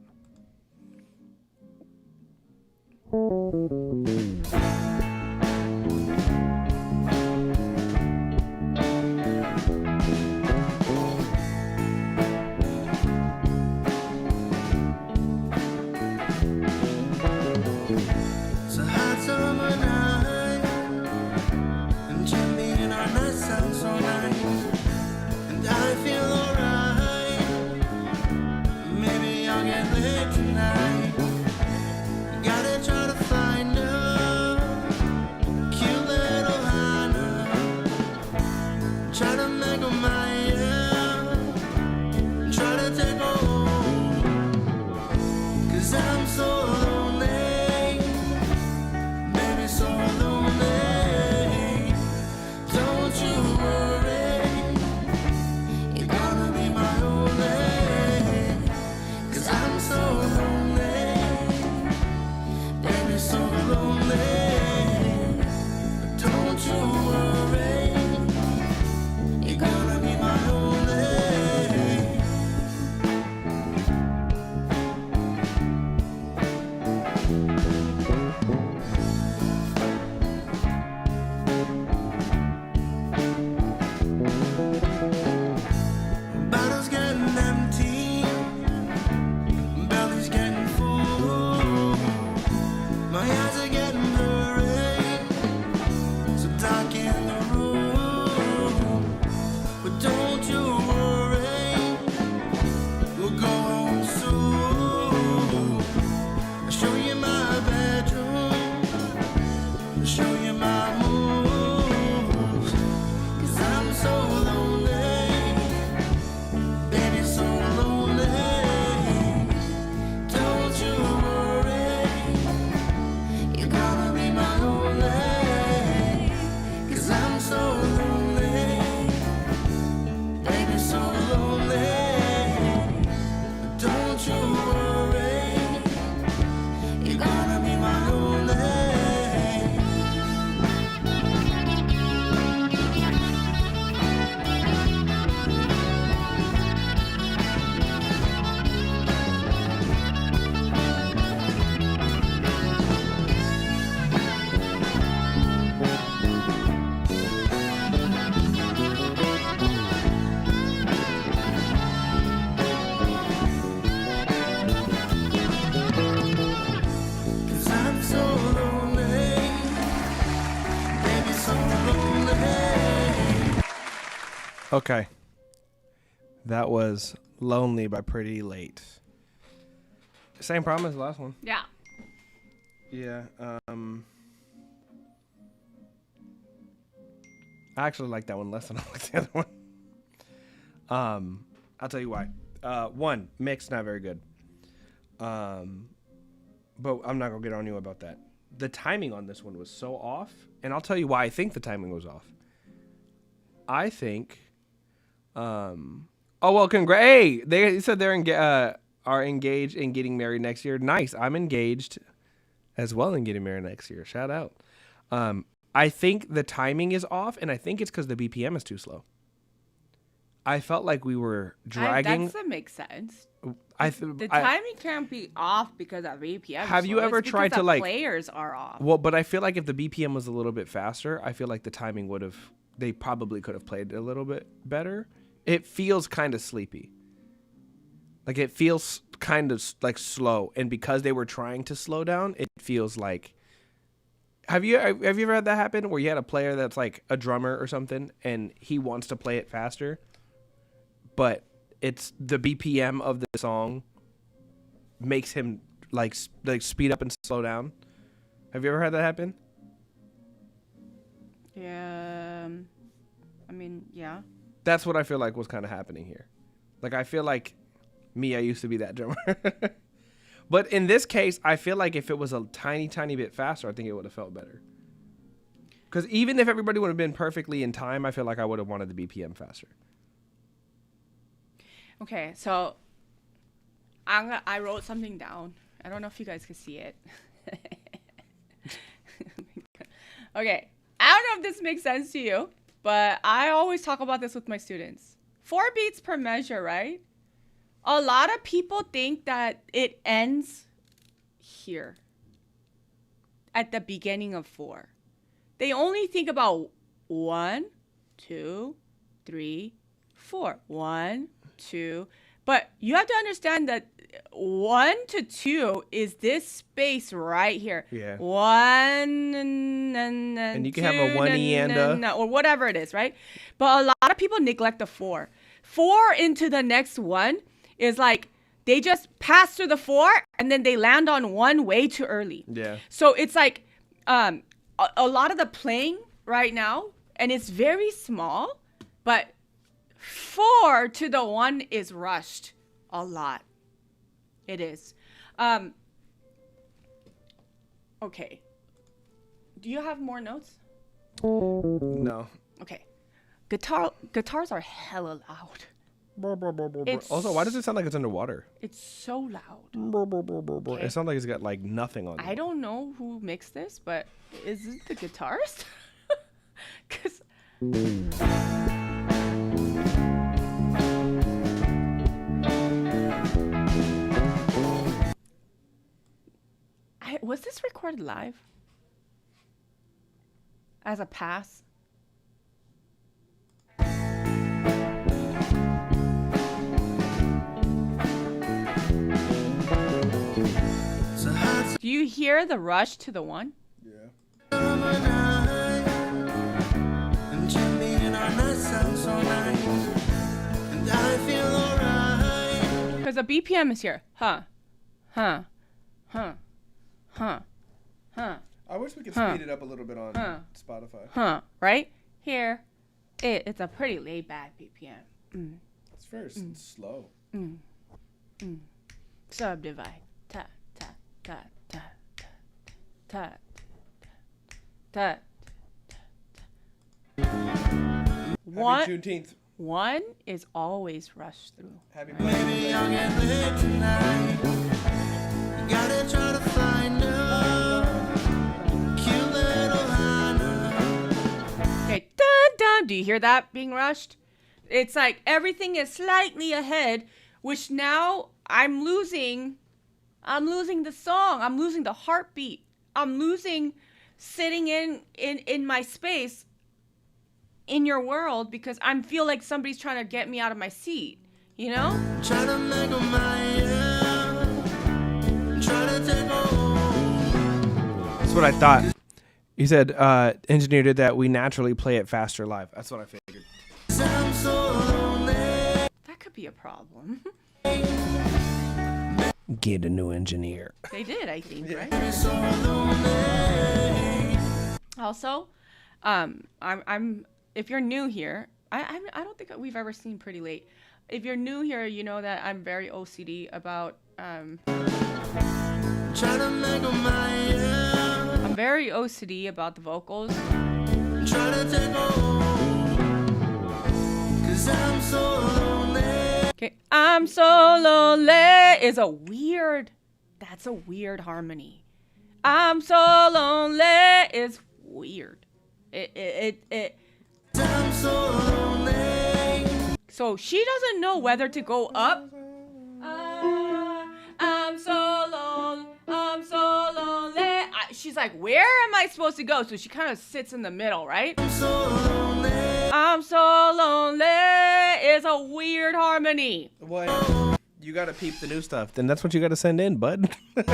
It's a hot summer night, and Jimmy and our night sounds so nice, and I feel alright. Maybe I'll get late tonight. Gotta try to find a cute little Hannah. Try to make her mine, try to take her home, 'cause I'm so lonely, baby, so lonely. Don't you worry, you're gonna be my only, 'cause I'm so lonely, baby, so lonely. Don't you worry, you're gonna be my only. Bottles getting empty, belly's getting full. My eyes are getting blurry, so dark in the room. But don't you worry, we'll go home soon. I'll show you my bedroom, I'll show you my moves, 'cause I'm so lonely, baby, so lonely. Don't you worry, you're gonna be my only, 'cause I'm so lonely, baby, so lonely. Don't you worry, you're gonna be my only. Cause I'm so lonely, baby, so lonely. Okay. That was Lonely by Pretty Late. Same problem as the last one. Yeah. Yeah. I actually like that one less than I like the other one. I'll tell you why. One, mix not very good. But I'm not gonna get on you about that. The timing on this one was so off, and I'll tell you why I think the timing was off. I think, oh well, Hey, they said they're are engaged in getting married next year. Nice. I'm engaged as well and getting married next year. Shout out. I think the timing is off, and I think it's because the BPM is too slow. I felt like we were dragging. That doesn't make sense. The timing can't be off because of BPM. Have you ever tried to like players are off? Well, but I feel like if the BPM was a little bit faster, I feel like the timing would have. They probably could have played a little bit better. It feels kind of sleepy. Like it feels kind of like slow, and because they were trying to slow down, it feels like. Have you ever had that happen where you had a player that's like a drummer or something, and he wants to play it faster, but it's the BPM of the song makes him like speed up and slow down? Have you ever had that happen? Yeah, I mean, yeah. That's what I feel like was kind of happening here. Like I feel like I used to be that drummer. But in this case, I feel like if it was a tiny bit faster, I think it would have felt better. Because even if everybody would have been perfectly in time, I feel like I would have wanted the BPM faster. Okay, so I wrote something down. I don't know if you guys can see it. Okay, I don't know if this makes sense to you, but I always talk about this with my students. 4 beats per measure, right? A lot of people think that it ends here at the beginning of 4. They only think about 1, 2, 3, 4. 1, 2. But you have to understand that 1 to 2 is this space right here. Yeah. 1 and you can two, have a 1 and a or whatever it is, right? But a lot of people neglect the 4. 4 into the next 1 is like they just pass through the 4 and then they land on 1 way too early. Yeah. So it's like a lot of the playing right now, and it's very small, but 4 to the 1 is rushed a lot. It is. Okay. Do you have more notes? No. Okay. Guitars are hella loud. Also, why does it sound like it's underwater? It's so loud. It sounds like it's got like nothing on it. I don't know who mixed this, but is it the guitarist? Because was this recorded live? As a pass? Do you hear the rush to the 1? Yeah. Because the BPM is here. I wish we could speed it up a little bit on Spotify. Right? Here. It's a pretty laid back BPM. It's very slow. Subdivide. Ta, ta, ta, ta, ta, ta, ta. Happy Juneteenth. 1 is always rushed through. Happy right? Maybe I'll get lit tonight. You gotta try to find a cute little Hannah. Okay, dun, dun. Do you hear that being rushed? It's like everything is slightly ahead, which now I'm losing the song. I'm losing the heartbeat. I'm losing sitting in my space in your world because I feel like somebody's trying to get me out of my seat, you know? Try to make a mind. Try to take home. That's what I thought. He said, engineer did that. We naturally play it faster live. That's what I figured. I'm so lonely. That could be a problem. Get a new engineer. They did, I think, right? So lonely. Also, I'm if you're new here, I don't think we've ever seen Pretty Late. If you're new here, you know that I'm very OCD about Try to make a mind. I'm very OCD about the vocals. Try to take home. 'Cause I'm so lonely. Okay, I'm so lonely is that's a weird harmony. I'm so lonely is weird. It. I'm so lonely. So she doesn't know whether to go up. I'm so lonely. I'm so lonely. She's like, where am I supposed to go? So she kind of sits in the middle, right? I'm so lonely. I'm so lonely is a weird harmony. What? You gotta peep the new stuff. Then that's what you gotta send in, bud. 'Cause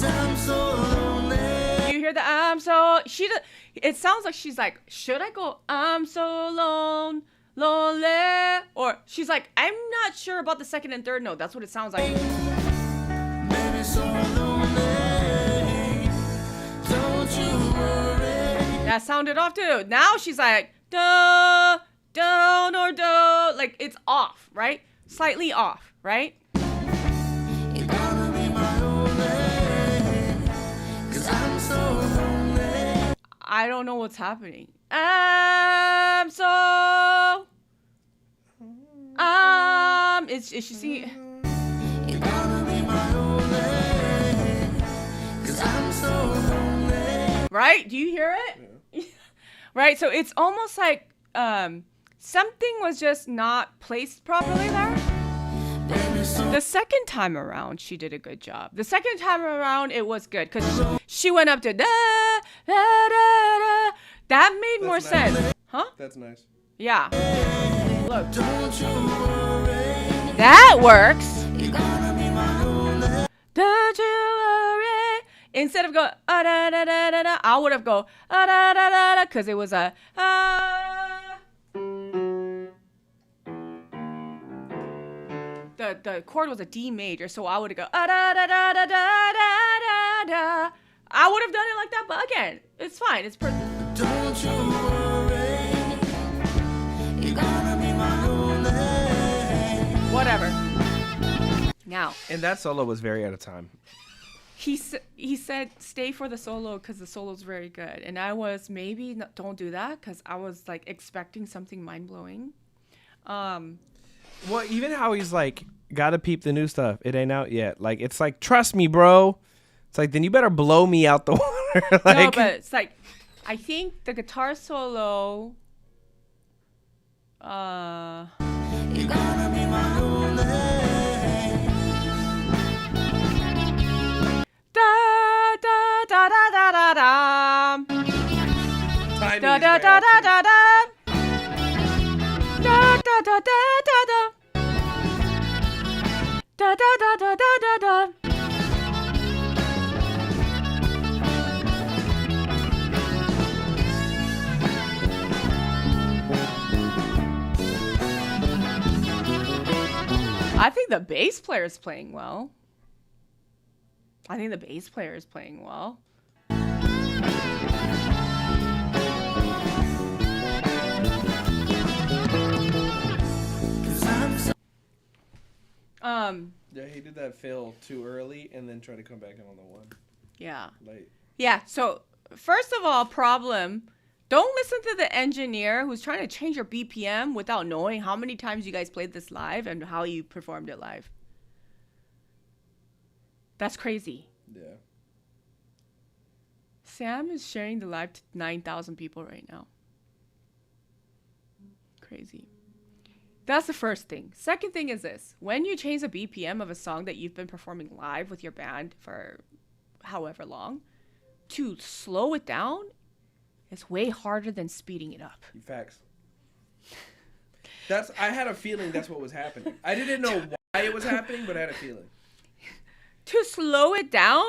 I'm so lonely. You hear the I'm so it sounds like she's like, should I go I'm so lonely? Or she's like, I'm not sure about the second and third note. That's what it sounds like. Baby, so lonely. Don't you worry. That sounded off too. Now she's like, duh, down or duh. Like it's off, right? Slightly off, right? You're gonna be my only. 'Cause I'm so lonely. I don't know what's happening. I'm so is she see? You're gonna be my only. 'Cause I'm so lonely. Right? Do you hear it? Yeah. Right? So it's almost like something was just not placed properly there. Baby, so The second time around, she did a good job. The second time around, it was good because she went up to da da da da. That made more That's nice. sense, huh? That's nice. Yeah. Look, don't you worry. that works. You're gonna be my only. Don't you worry. Instead of going da da da da da, I would have go da da da da because it was a The chord was a D major, so I would go da da da da da da da da. I would have done it like that, but again, it's fine. It's Don't you worry. You're gonna be my only. whatever. Now And that solo was very out of time. he said stay for the solo because the solo's very good, and I was maybe don't do that because I was like expecting something mind blowing. Well, even how he's like, gotta peep the new stuff. It ain't out yet. Like, it's like, trust me, bro. It's like, then you better blow me out the water. Like, No, but it's like, I think the guitar solo. You're gonna be my only. Da da da da da da da. timing Da is da right da out da too. da da. Da da da da da da. Da da da da da da da. I think the bass player is playing well. Yeah, he did that fill too early and then tried to come back in on the one Yeah. late. Yeah, so first of all, problem, don't listen to the engineer who's trying to change your BPM without knowing how many times you guys played this live and how you performed it live. That's crazy. Yeah. Sam is sharing the live to 9,000 people right now. Crazy. That's the first thing. Second thing is this. When you change the BPM of a song that you've been performing live with your band for however long, to slow it down is way harder than speeding it up. Facts. I had a feeling that's what was happening. I didn't know why it was happening, but I had a feeling. To slow it down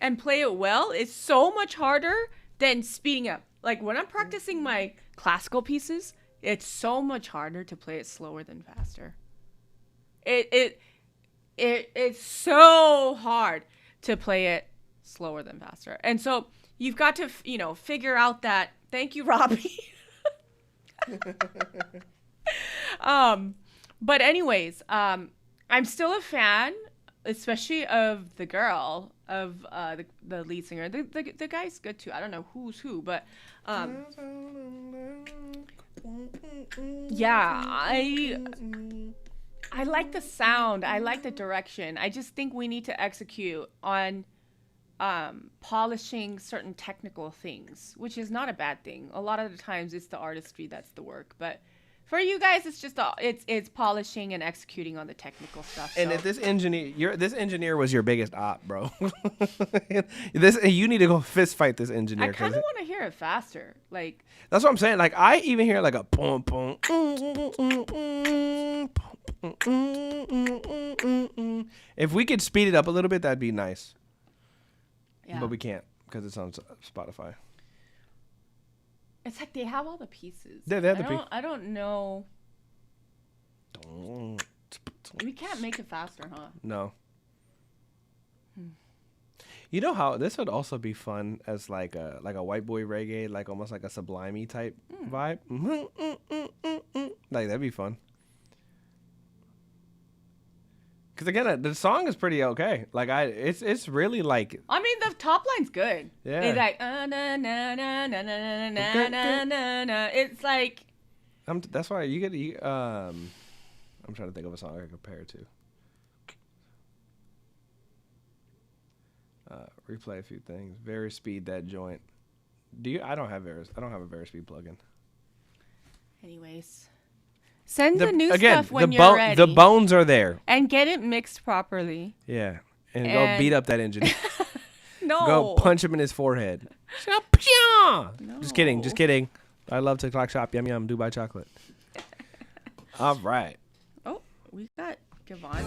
and play it well is so much harder than speeding up. Like when I'm practicing my classical pieces, it's so much harder to play it slower than faster. It's so hard to play it slower than faster. And so you've got to, figure out that. Thank you, Robbie. But anyways, I'm still a fan, especially of the girl, of the lead singer. The guy's good too. I don't know who's who, but yeah, I like the sound. I like the direction. I just think we need to execute on polishing certain technical things, which is not a bad thing. A lot of the times it's the artistry that's the work, but for you guys, it's just it's polishing and executing on the technical stuff. And so. if this engineer was your biggest op, bro, you need to go fist fight this engineer. I kind of want to hear it faster. Like that's what I'm saying. Like I even hear like a boom boom. If we could speed it up a little bit, that'd be nice. Yeah. But we can't because it's on Spotify. It's like they have all the pieces. Yeah, they have the pieces. I don't know. We can't make it faster, huh? No. You know how this would also be fun as like a white boy reggae, like almost like a Sublimey type vibe. Like that'd be fun. Because again, the song is pretty okay. Like it's really like. I mean, the top line's good. Yeah. It's like na na na na na na na na na. It's like. That's why you get I'm trying to think of a song I can compare it to. Replay a few things. Very speed that joint. I don't have a very speed plugin. Anyways. Send the new stuff when you're ready. The bones are there. And get it mixed properly. Yeah. And go beat up that engineer. No. Go punch him in his forehead. No. Just kidding. I love TikTok shop. Yum yum. Dubai chocolate. All right. Oh, we got Givenchy.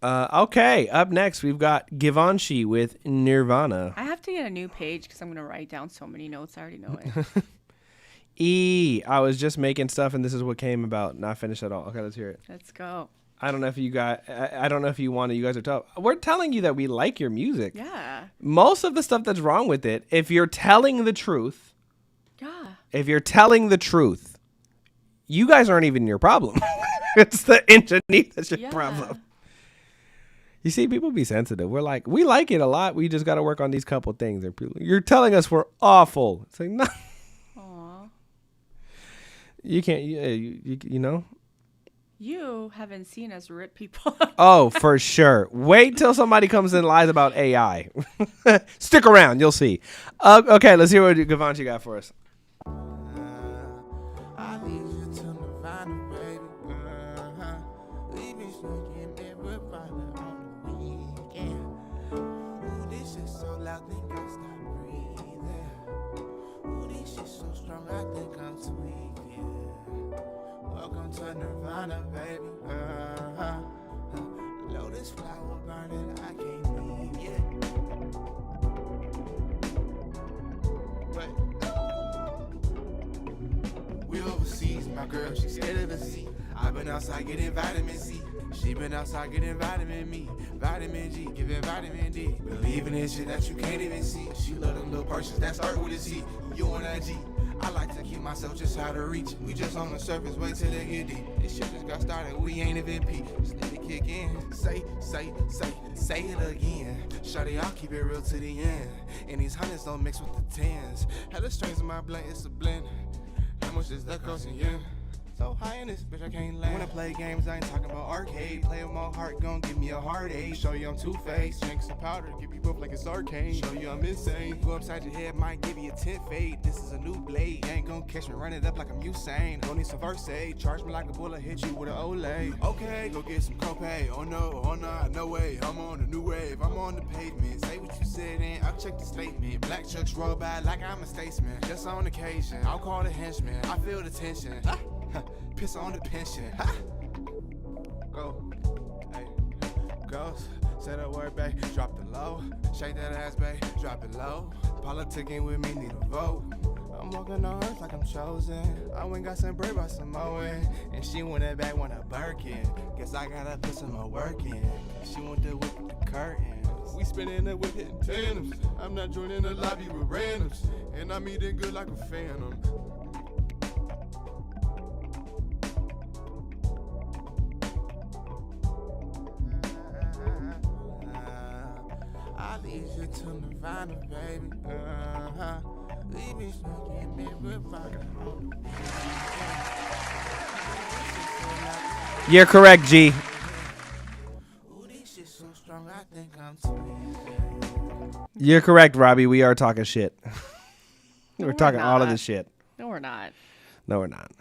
Okay. Up next, we've got Givenchy with Nirvana. I have to get a new page because I'm going to write down so many notes. I already know it. I was just making stuff, and this is what came about. Not finished at all. Okay, let's hear it. Let's go. I don't know if you want to. You guys are tough. We're telling you that we like your music. Yeah. Most of the stuff that's wrong with it, if you're telling the truth. Yeah. If you're telling the truth, you guys aren't even your problem. It's the engineer that's your problem. You see, people be sensitive. We're like, we like it a lot. We just got to work on these couple things. You're telling us we're awful. It's like, no. Aww. You can't, you know. You haven't seen us rip people. Oh, for sure. Wait till somebody comes and lies about AI. Stick around. You'll see. Okay, let's hear what Givenchy got for us. Welcome to Nirvana, baby. Lotus flower burning, I can't leave yet. But we overseas, my girl, she scared of the sea. I've been outside getting vitamin C. She been outside getting vitamin me, vitamin G, giving vitamin D. Believing in shit that you can't even see. She love them little purses that start with a C. You and that G. I like to keep myself just out of reach. We just on the surface, wait till they get deep. This shit just got started, we ain't even peak. Just let it kick in. Say it again. Shawty, I'll keep it real to the end. And these hundreds don't mix with the tens. Had the strings in my blend, it's a blend. How much is that costing you? So high in this bitch, I can't land. When I play games, I ain't talking about arcade. Play with my heart, gon' give me a heartache. Show you I'm two-faced, drink some powder, give you both like it's arcane. Show you I'm insane. Go upside your head, might give you a 10 fade. This is a new blade, you ain't gon' catch me, run it up like I'm Usain. Don't need some first aid, charge me like a bullet, hit you with an Olay. Okay, go get some copay. Oh no, no way. I'm on a new wave, I'm on the pavement. Say what you said and I'll check the statement. Black trucks roll by like I'm a statesman. Just on occasion, I'll call the henchman. I feel the tension. Piss on the pension. Ha! Go. Hey. Ghost. Say the word, babe. Drop the low. Shake that ass, babe. Drop it low. Politicking with me, need a vote. I'm walking on earth like I'm chosen. I went got some bread by some Moen. And she went that back, want a Birkin. Guess I gotta put some more work in. She want the whip with the curtains. We spinning the whip hitting tandems. I'm not joining the lobby with randoms. And I'm eating good like a phantom. I lead you to Nirvana, baby. We be smoking Nirvana. You're correct, G. You're correct, Robbie. We are talking shit. No, We're talking all of not. this shit. No, we're not. No, we're not.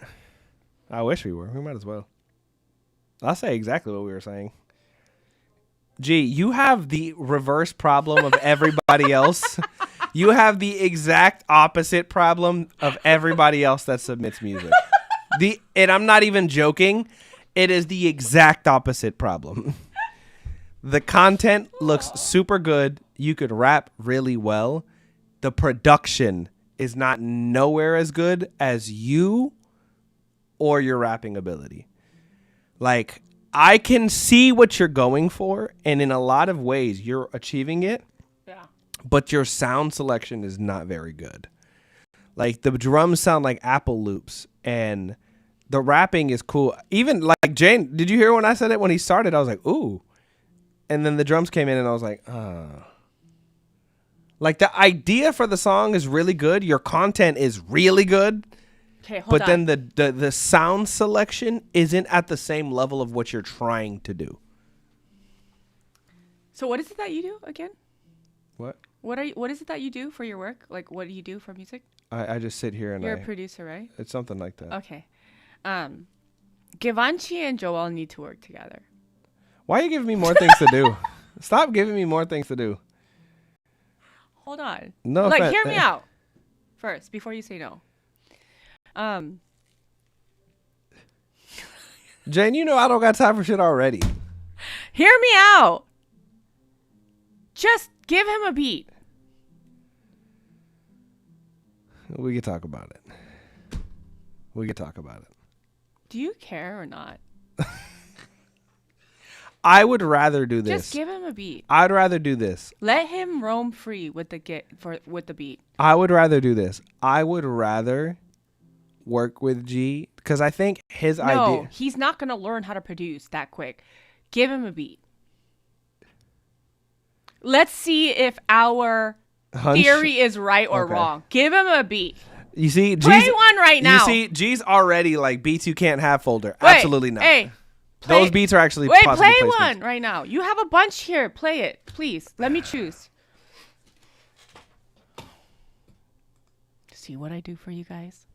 I wish we were. We might as well. I'll say exactly what we were saying. Gee, you have the reverse problem of everybody else. You have the exact opposite problem of everybody else that submits music. And I'm not even joking. It is the exact opposite problem. The content looks super good. You could rap really well. The production is not nowhere as good as you or your rapping ability. Like, I can see what you're going for, and in a lot of ways, you're achieving it. Yeah. But your sound selection is not very good. Like, the drums sound like Apple loops, and the rapping is cool. Even, like, Jane, did you hear when I said it? When he started, I was like, ooh. And then the drums came in, and I was like, Like, the idea for the song is really good. Your content is really good. Okay, hold on. Then the sound selection isn't at the same level of what you're trying to do. So what is it that you do again? What? What is it that you do for your work? Like, what do you do for music? I just sit here and You're a producer, right? It's something like that. Okay. Givenchy and Joel need to work together. Why are you giving me more things to do? Stop giving me more things to do. Hold on. No, like, hear me out first before you say no. Jane, you know I don't got time for shit already. Hear me out. Just give him a beat. We can talk about it. We can talk about it. Do you care or not? I would rather do this. Just give him a beat. I'd rather do this. Let him roam free with the with the beat. I would rather do this. I would rather work with G because I think his idea. No, he's not gonna learn how to produce that quick. Give him a beat. Let's see if our theory is right or wrong. Give him a beat. You see, play one right now. You see, G's already like beats you can't have folder. Wait, absolutely not. Hey, those beats are actually play placements. one right now. You have a bunch here. Play it, please. Let me choose. See what I do for you guys.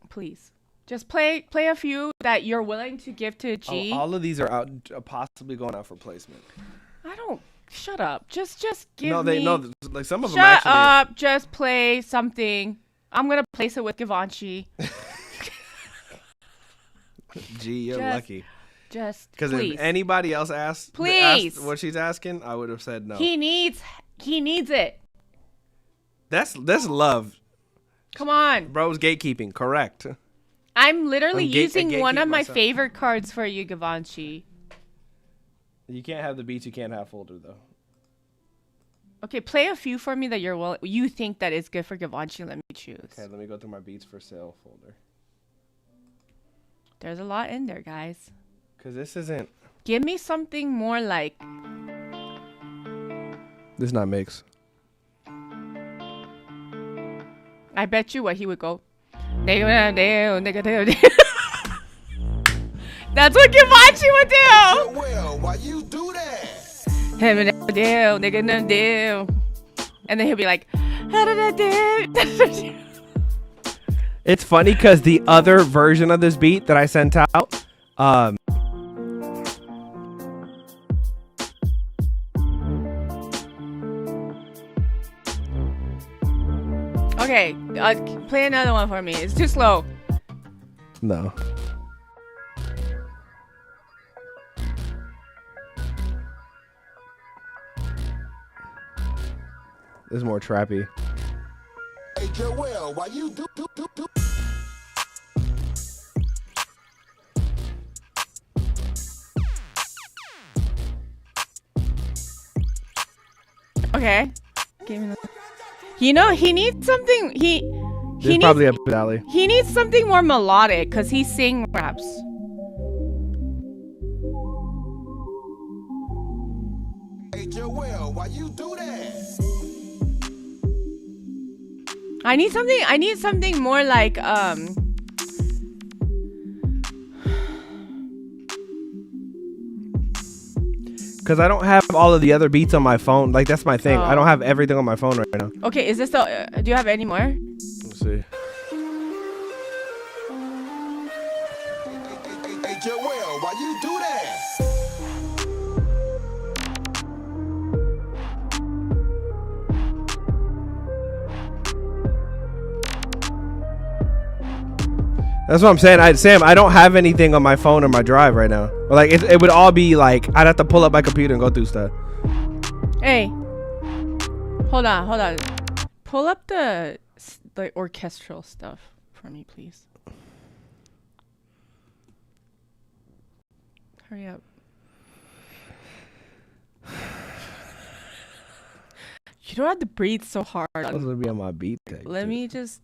Please, just play a few that you're willing to give to G. All of these are out, possibly going out for placement. I don't. Shut up. Just give no, me. No, like some of them Shut actually. up. Just play something. I'm gonna place it with Givenchy. Gee, you're lucky. Just because if anybody else asked what she's asking, I would have said no. He needs it. That's love. Come on. Bro's gatekeeping, correct. I'm literally using one of my myself. favorite cards for you, Givenchy. You can't have the beats, you can't have folder though. Okay, play a few for me that you think that is good for Givenchy. Let me choose. Okay, let me go through my beats for sale folder. There's a lot in there, guys. Cause this isn't. Give me something more like. This is not mix. I bet you what he would go. That's what Givenchy would do. Well, why you do that? And then he'll be like. It's funny because the other version of this beat that I sent out, okay, play another one for me. It's too slow. No. This is more trappy. Hey, Joel, why you do? Okay. You know, he needs something. He needs, probably up his alley. He needs something more melodic because he sing raps. Hey, Joel, why you do that? I need something more like Because I don't have all of the other beats on my phone. Like, that's my thing. I don't Oh. have everything on my phone right now. Okay, is this the? Do you have any more? Let's see. Hey, Joel, why you do that? That's what I'm saying. Sam, I don't have anything on my phone or my drive right now. Or like, it would all be like, I'd have to pull up my computer and go through stuff. Hey, hold on. Pull up the orchestral stuff for me, please. Hurry up. You don't have to breathe so hard. That's gonna be on my beat tag. Let me just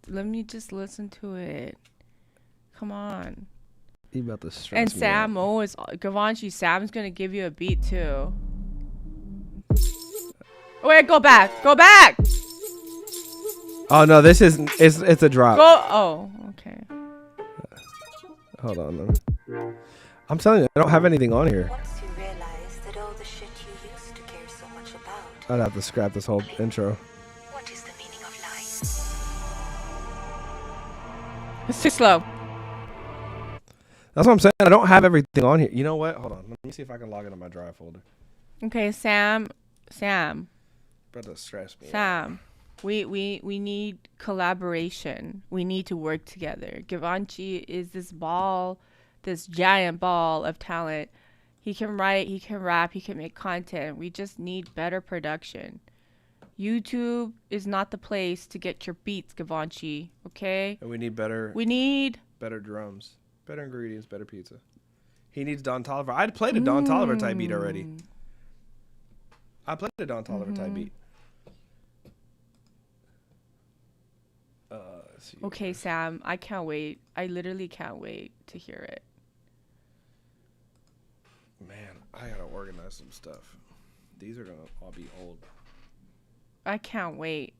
listen to it. Come on. You about to stress And me Sam out. is Givenchy. Sam's gonna give you a beat too. Wait, go back. Oh no, this is it's a drop. Oh, okay. Hold on. I'm telling you, I don't have anything on here. Once you realize that all the shit you used to care so much about, I'd have to scrap this whole intro. what is the meaning of life? It's too slow. That's what I'm saying. I don't have everything on here. You know what? Hold on. Let me see if I can log into my drive folder. Okay, Sam. Brother, stress me. We need collaboration. We need to work together. Givenchy is this giant ball of talent. He can write, he can rap, he can make content. We just need better production. YouTube is not the place to get your beats, Givenchy. Okay? And we need better drums, better ingredients, better pizza. He needs Don Toliver. I'd played a Don Toliver type beat already. I played a Don Toliver type beat. Let's see. Okay, Sam. I can't wait. I literally can't wait to hear it. Man, I gotta organize some stuff. These are gonna all be old. I can't wait.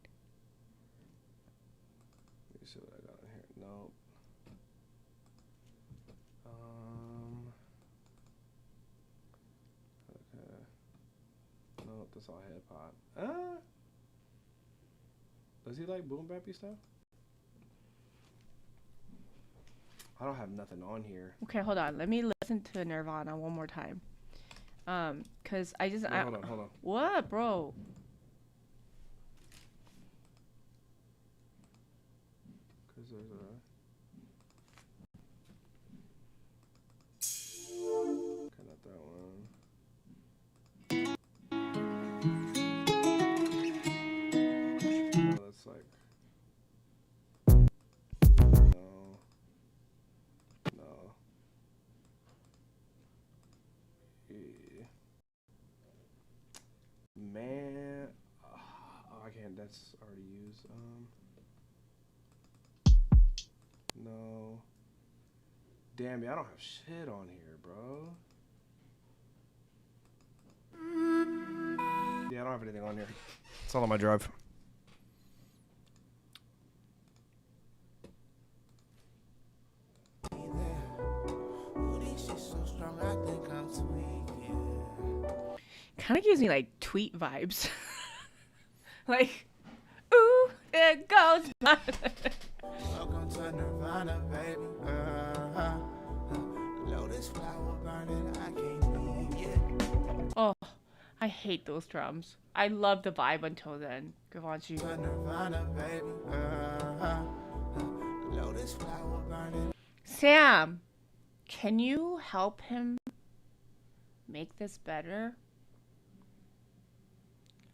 Let me see what I got in here. Nope. Okay. Nope, that's all hip hop. Does he like boom bappy stuff? I don't have nothing on here. Okay, hold on. Let me listen to Nirvana one more time. Cause I just Hold on. What, bro? Cause there's a. Okay, not that one. Oh, that's like. No. Yeah. Man, I can't. That's already used. No. Damn it, I don't have shit on here, bro. Yeah, I don't have anything on here. It's all on my drive. Kind of gives me like tweet vibes. Like, ooh, it goes. Welcome to Nirvana, baby. Lotus flower burning, I can't leave yet. Oh, I hate those drums. I love the vibe until then. Givenchy. Nirvana, baby. Lotus flower burning. Sam, can you help him make this better?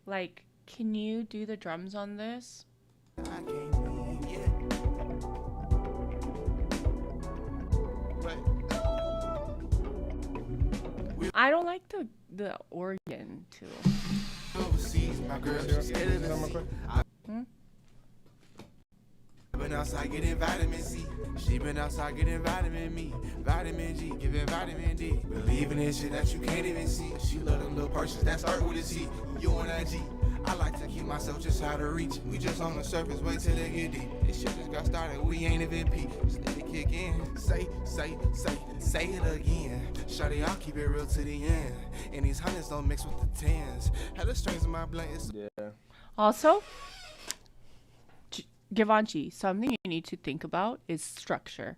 Like, can you do the drums on this? I can't leave yet. I don't like the organ too. Overseas, my girl, she's scared of the sea. Been outside getting vitamin C. She been outside getting vitamin me. Vitamin G, giving vitamin D. Believing in shit that you can't even see. She love them little purses that start with a Z. You and that G. I like to keep myself just out of reach. We just on the surface, wait till they get deep. This shit just got started, we ain't even peak. Steady kick in. Say it again. Shawty, I'll keep it real to the end. And these hundreds don't mix with the tens. Had the strings in my blunt. Yeah. Also, Givenchy, something you need to think about is structure.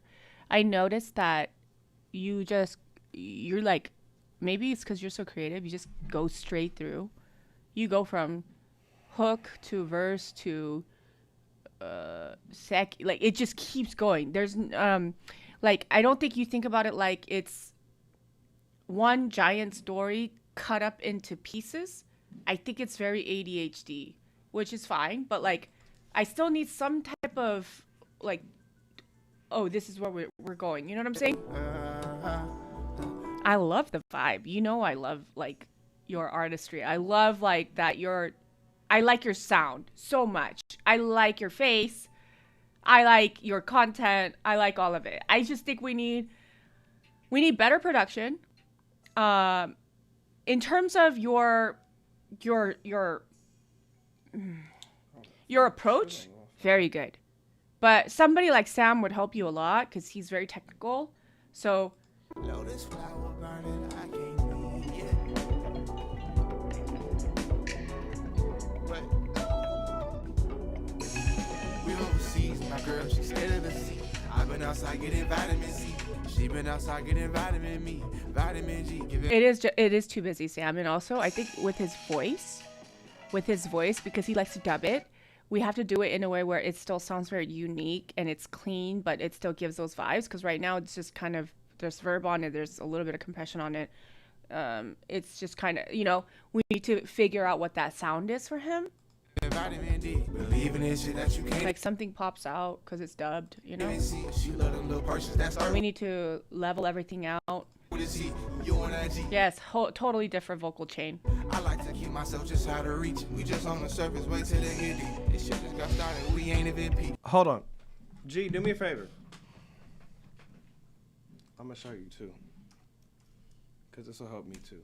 I noticed that you're like, maybe it's because you're so creative, you just go straight through. You go from hook to verse to like it just keeps going. There's like, I don't think you think about it like it's one giant story cut up into pieces. I think it's very ADHD, which is fine, but like I still need some type of like, oh, this is where we're going. You know what I'm saying? I love the vibe. You know, I love like your artistry. I love like that I like your sound so much. I like your face. I like your content. I like all of it. I just think we need better production. In terms of your approach, very good. But somebody like Sam would help you a lot because he's very technical. So Lotus flower burning, I can't be it. What? We overseas, my girl, she's scared of the sea. I've been outside getting vitamin C. She been outside getting vitamin me, vitamin G. It is too busy, Sam. And also, I think with his voice, because he likes to dub it, we have to do it in a way where it still sounds very unique and it's clean, but it still gives those vibes. Because right now it's just kind of, there's verb on it, there's a little bit of compression on it. It's just kind of, you know, we need to figure out what that sound is for him. Vitamin D, believing in shit that you can't. Like something pops out because it's dubbed, you know. She love them little purses, that's her. We need to level everything out. Yes, totally different vocal chain. I like to keep myself just out of reach. We just on the surface, wait till they get deep. This shit just got started, we ain't even peep. Hold on. G, do me a favor. I'm gonna show you too. Cause this will help me too.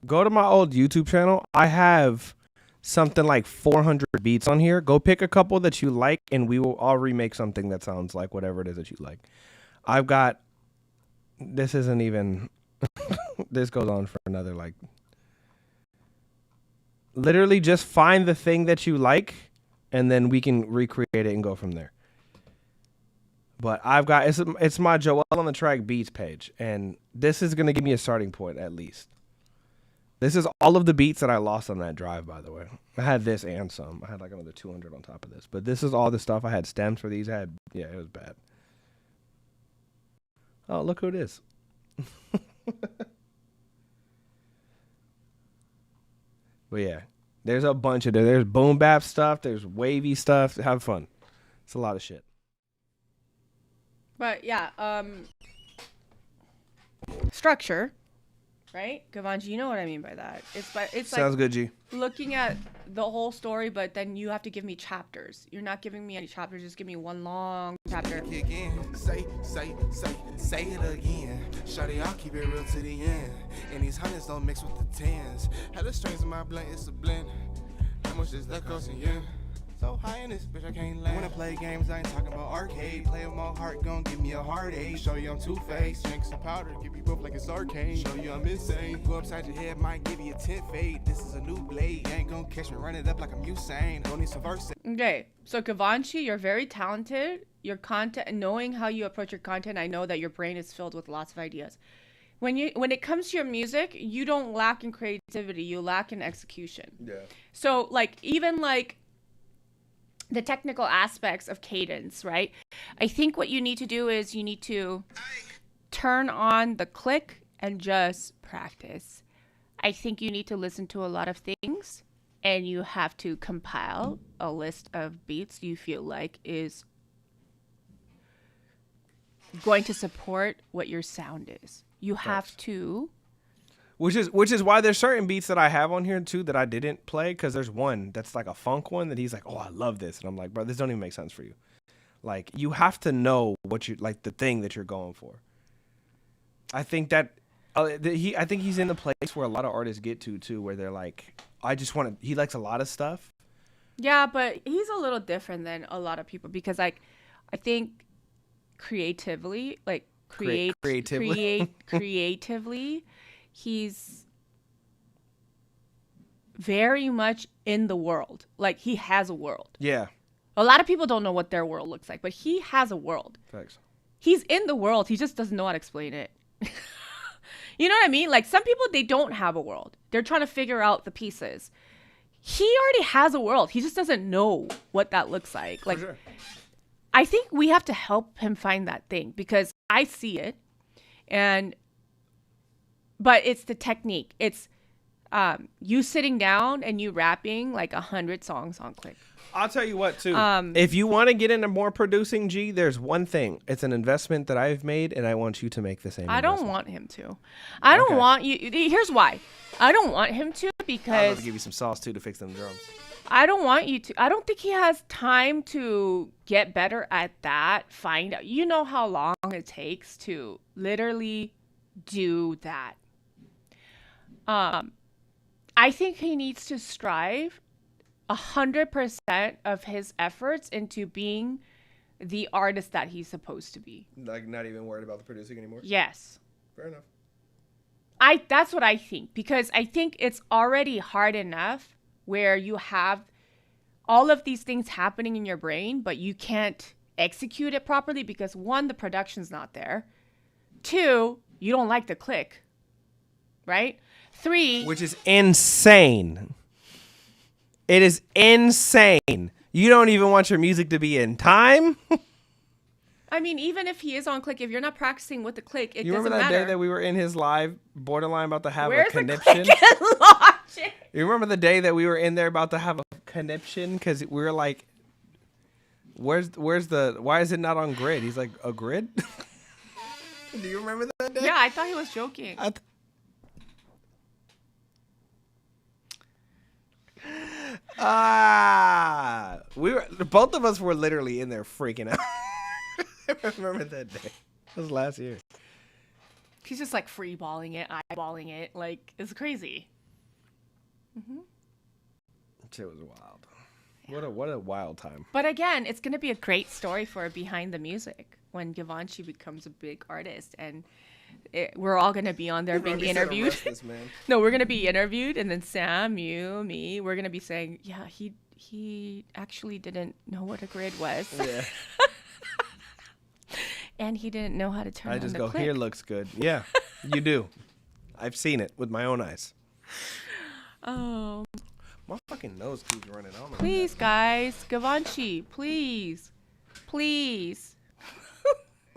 Go to my old YouTube channel. I have something like 400 beats on here. Go pick a couple that you like and we will all remake something that sounds like whatever it is that you like. I've got, this isn't even, this goes on for another like, literally just find the thing that you like and then we can recreate it and go from there. But I've got, it's my Joel on the Track beats page. And this is going to give me a starting point at least. This is all of the beats that I lost on that drive, by the way. I had this and some. I had like another 200 on top of this. But this is all the stuff. I had stems for these. I had, yeah, it was bad. Oh, look who it is. But yeah, there's a bunch of, there's boom bap stuff. There's wavy stuff. Have fun. It's a lot of shit. But yeah, structure, right? Givenchy, you know what I mean by that. It's sounds like good, G. Looking at the whole story, but then you have to give me chapters. You're not giving me any chapters, just give me one long chapter. Kick in. Say it again. Shawty, I'll keep it real to the end. And these hundreds don't mix with the tens. Had the strings in my blunt, it's a blend. How much is that costing you? So high in this bitch, I can't land. Wanna play games, I ain't talking about arcade. Play with my heart, gon' give me a heartache. Show you I'm two-faced, drink some powder, give you both like it's arcane. Show you I'm insane. Go upside your head, might give you a 10 fade. This is a new blade, you ain't gon' catch me, run it up like I'm Usain. Don't need some verse. Okay, so Givenchy, you're very talented. Your content, knowing how you approach your content, I know that your brain is filled with lots of ideas. When it comes to your music, you don't lack in creativity, you lack in execution. Yeah. So like even like the technical aspects of cadence, right? I think what you need to do is you need to turn on the click and just practice. I think you need to listen to a lot of things and you have to compile a list of beats you feel like is going to support what your sound is. You have to. Which is why there's certain beats that I have on here too that I didn't play, because there's one that's like a funk one that he's like, oh, I love this, and I'm like, bro, this don't even make sense for you. Like, you have to know what you like, the thing that you're going for. I think that I think he's in the place where a lot of artists get to too, where they're like, he likes a lot of stuff. Yeah, but he's a little different than a lot of people because like I think creatively, like creatively, he's very much in the world. Like, he has a world. Yeah. A lot of people don't know what their world looks like, but he has a world. Thanks. He's in the world. He just doesn't know how to explain it. You know what I mean? Like, some people, they don't have a world. They're trying to figure out the pieces. He already has a world. He just doesn't know what that looks like. Like, sure. I think we have to help him find that thing because I see it. But it's the technique. It's you sitting down and you rapping like 100 songs on click. I'll tell you what, too. If you want to get into more producing, G, there's one thing. It's an investment that I've made, and I want you to make the same I investment. don't want him to. I don't want you. Here's why. I don't want him to because... I'd love to give you some sauce, too, to fix them drums. I don't want you to. I don't think he has time to get better at that. Find out. You know how long it takes to literally do that. I think he needs to strive 100% of his efforts into being the artist that he's supposed to be. Like, not even worried about the producing anymore? Yes. Fair enough. That's what I think, because I think it's already hard enough where you have all of these things happening in your brain, but you can't execute it properly because 1, the production's not there. 2, you don't like the click, right? 3, which is insane. It is insane. You don't even want your music to be in time? I mean, even if he is on click, if you're not practicing with the click, it doesn't matter. You remember that day that we were in his live, borderline about to have Where's a conniption? You remember the day that we were in there about to have a conniption? Because we were like, why is it not on grid? He's like, a grid? Do you remember that day? Yeah, I thought he was joking. Both of us were literally in there freaking out. I remember that day. It was last year. He's just like freeballing it, eyeballing it. Like, it's crazy. Mm-hmm. Shit was wild. Yeah. What a wild time. But again, it's going to be a great story for Behind the Music when Givenchy becomes a big artist and we're all going to be on there being interviewed. No, we're going to be interviewed, and then Sam, you, me, we're going to be saying, yeah, he actually didn't know what a grid was. Yeah. And he didn't know how to turn on the click. I just go, here looks good. Yeah, you do. I've seen it with my own eyes. Oh. My fucking nose keeps running on me. Please, guys. Givenchy, please. Please.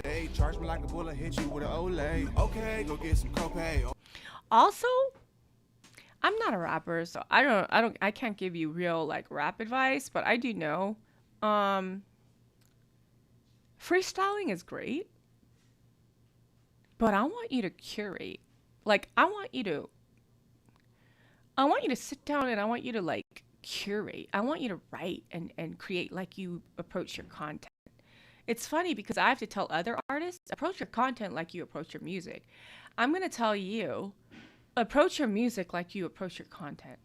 Hey, charge me like a bullet, hit you with an Olay. Okay, go get some copay. Also, I'm not a rapper, so I can't give you real like rap advice, but I do know freestyling is great, but I want you to curate. Like, I want you to sit down and I want you to like curate. I want you to write and create like you approach your content. It's funny because I have to tell other artists, approach your content like you approach your music. I'm going to tell you, approach your music like you approach your content.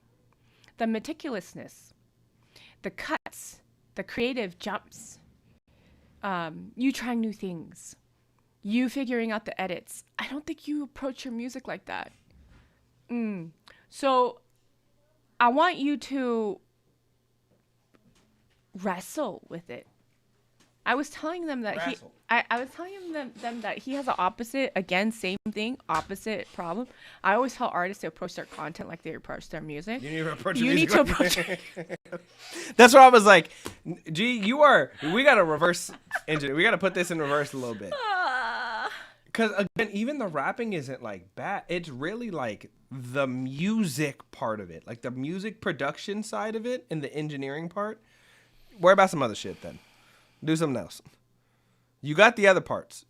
The meticulousness, the cuts, the creative jumps, you trying new things, you figuring out the edits. I don't think you approach your music like that. So I want you to wrestle with it. I was telling them that I was telling them that he has an opposite, again, same thing, opposite problem. I always tell artists to approach their content like they approach their music. You need to approach your music. You need to approach. That's why I was like, gee, we got to reverse engineer. We got to put this in reverse a little bit. Because again, even the rapping isn't like bad. It's really like the music part of it, like the music production side of it and the engineering part. Worry about some other shit then. Do something else. You got the other parts.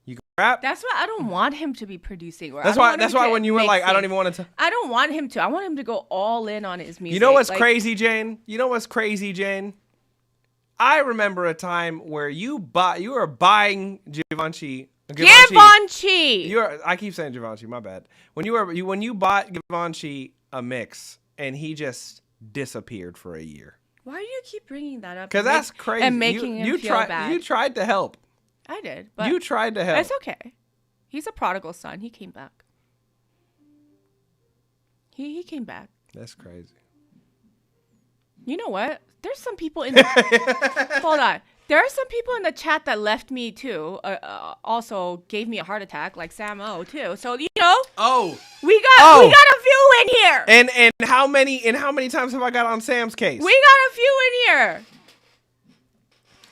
You can rap. That's why I don't want him to be producing. Or that's why when you were like, I don't even want to. I don't want him to. I want him to go all in on his music. You know what's crazy, Jane? I remember a time where you were buying Givenchy. Givenchy. I keep saying Givenchy. My bad. When you bought Givenchy a mix and he just disappeared for a year. Why do you keep bringing that up? Because that's crazy. And making him feel bad. You tried to help. I did. But you tried to help. It's okay. He's a prodigal son. He came back. He came back. That's crazy. You know what? There's some people in the hold on. There are some people in the chat that left me too. Also gave me a heart attack, like Sam O too. So we got a few in here. And how many times have I got on Sam's case? We got a few in here.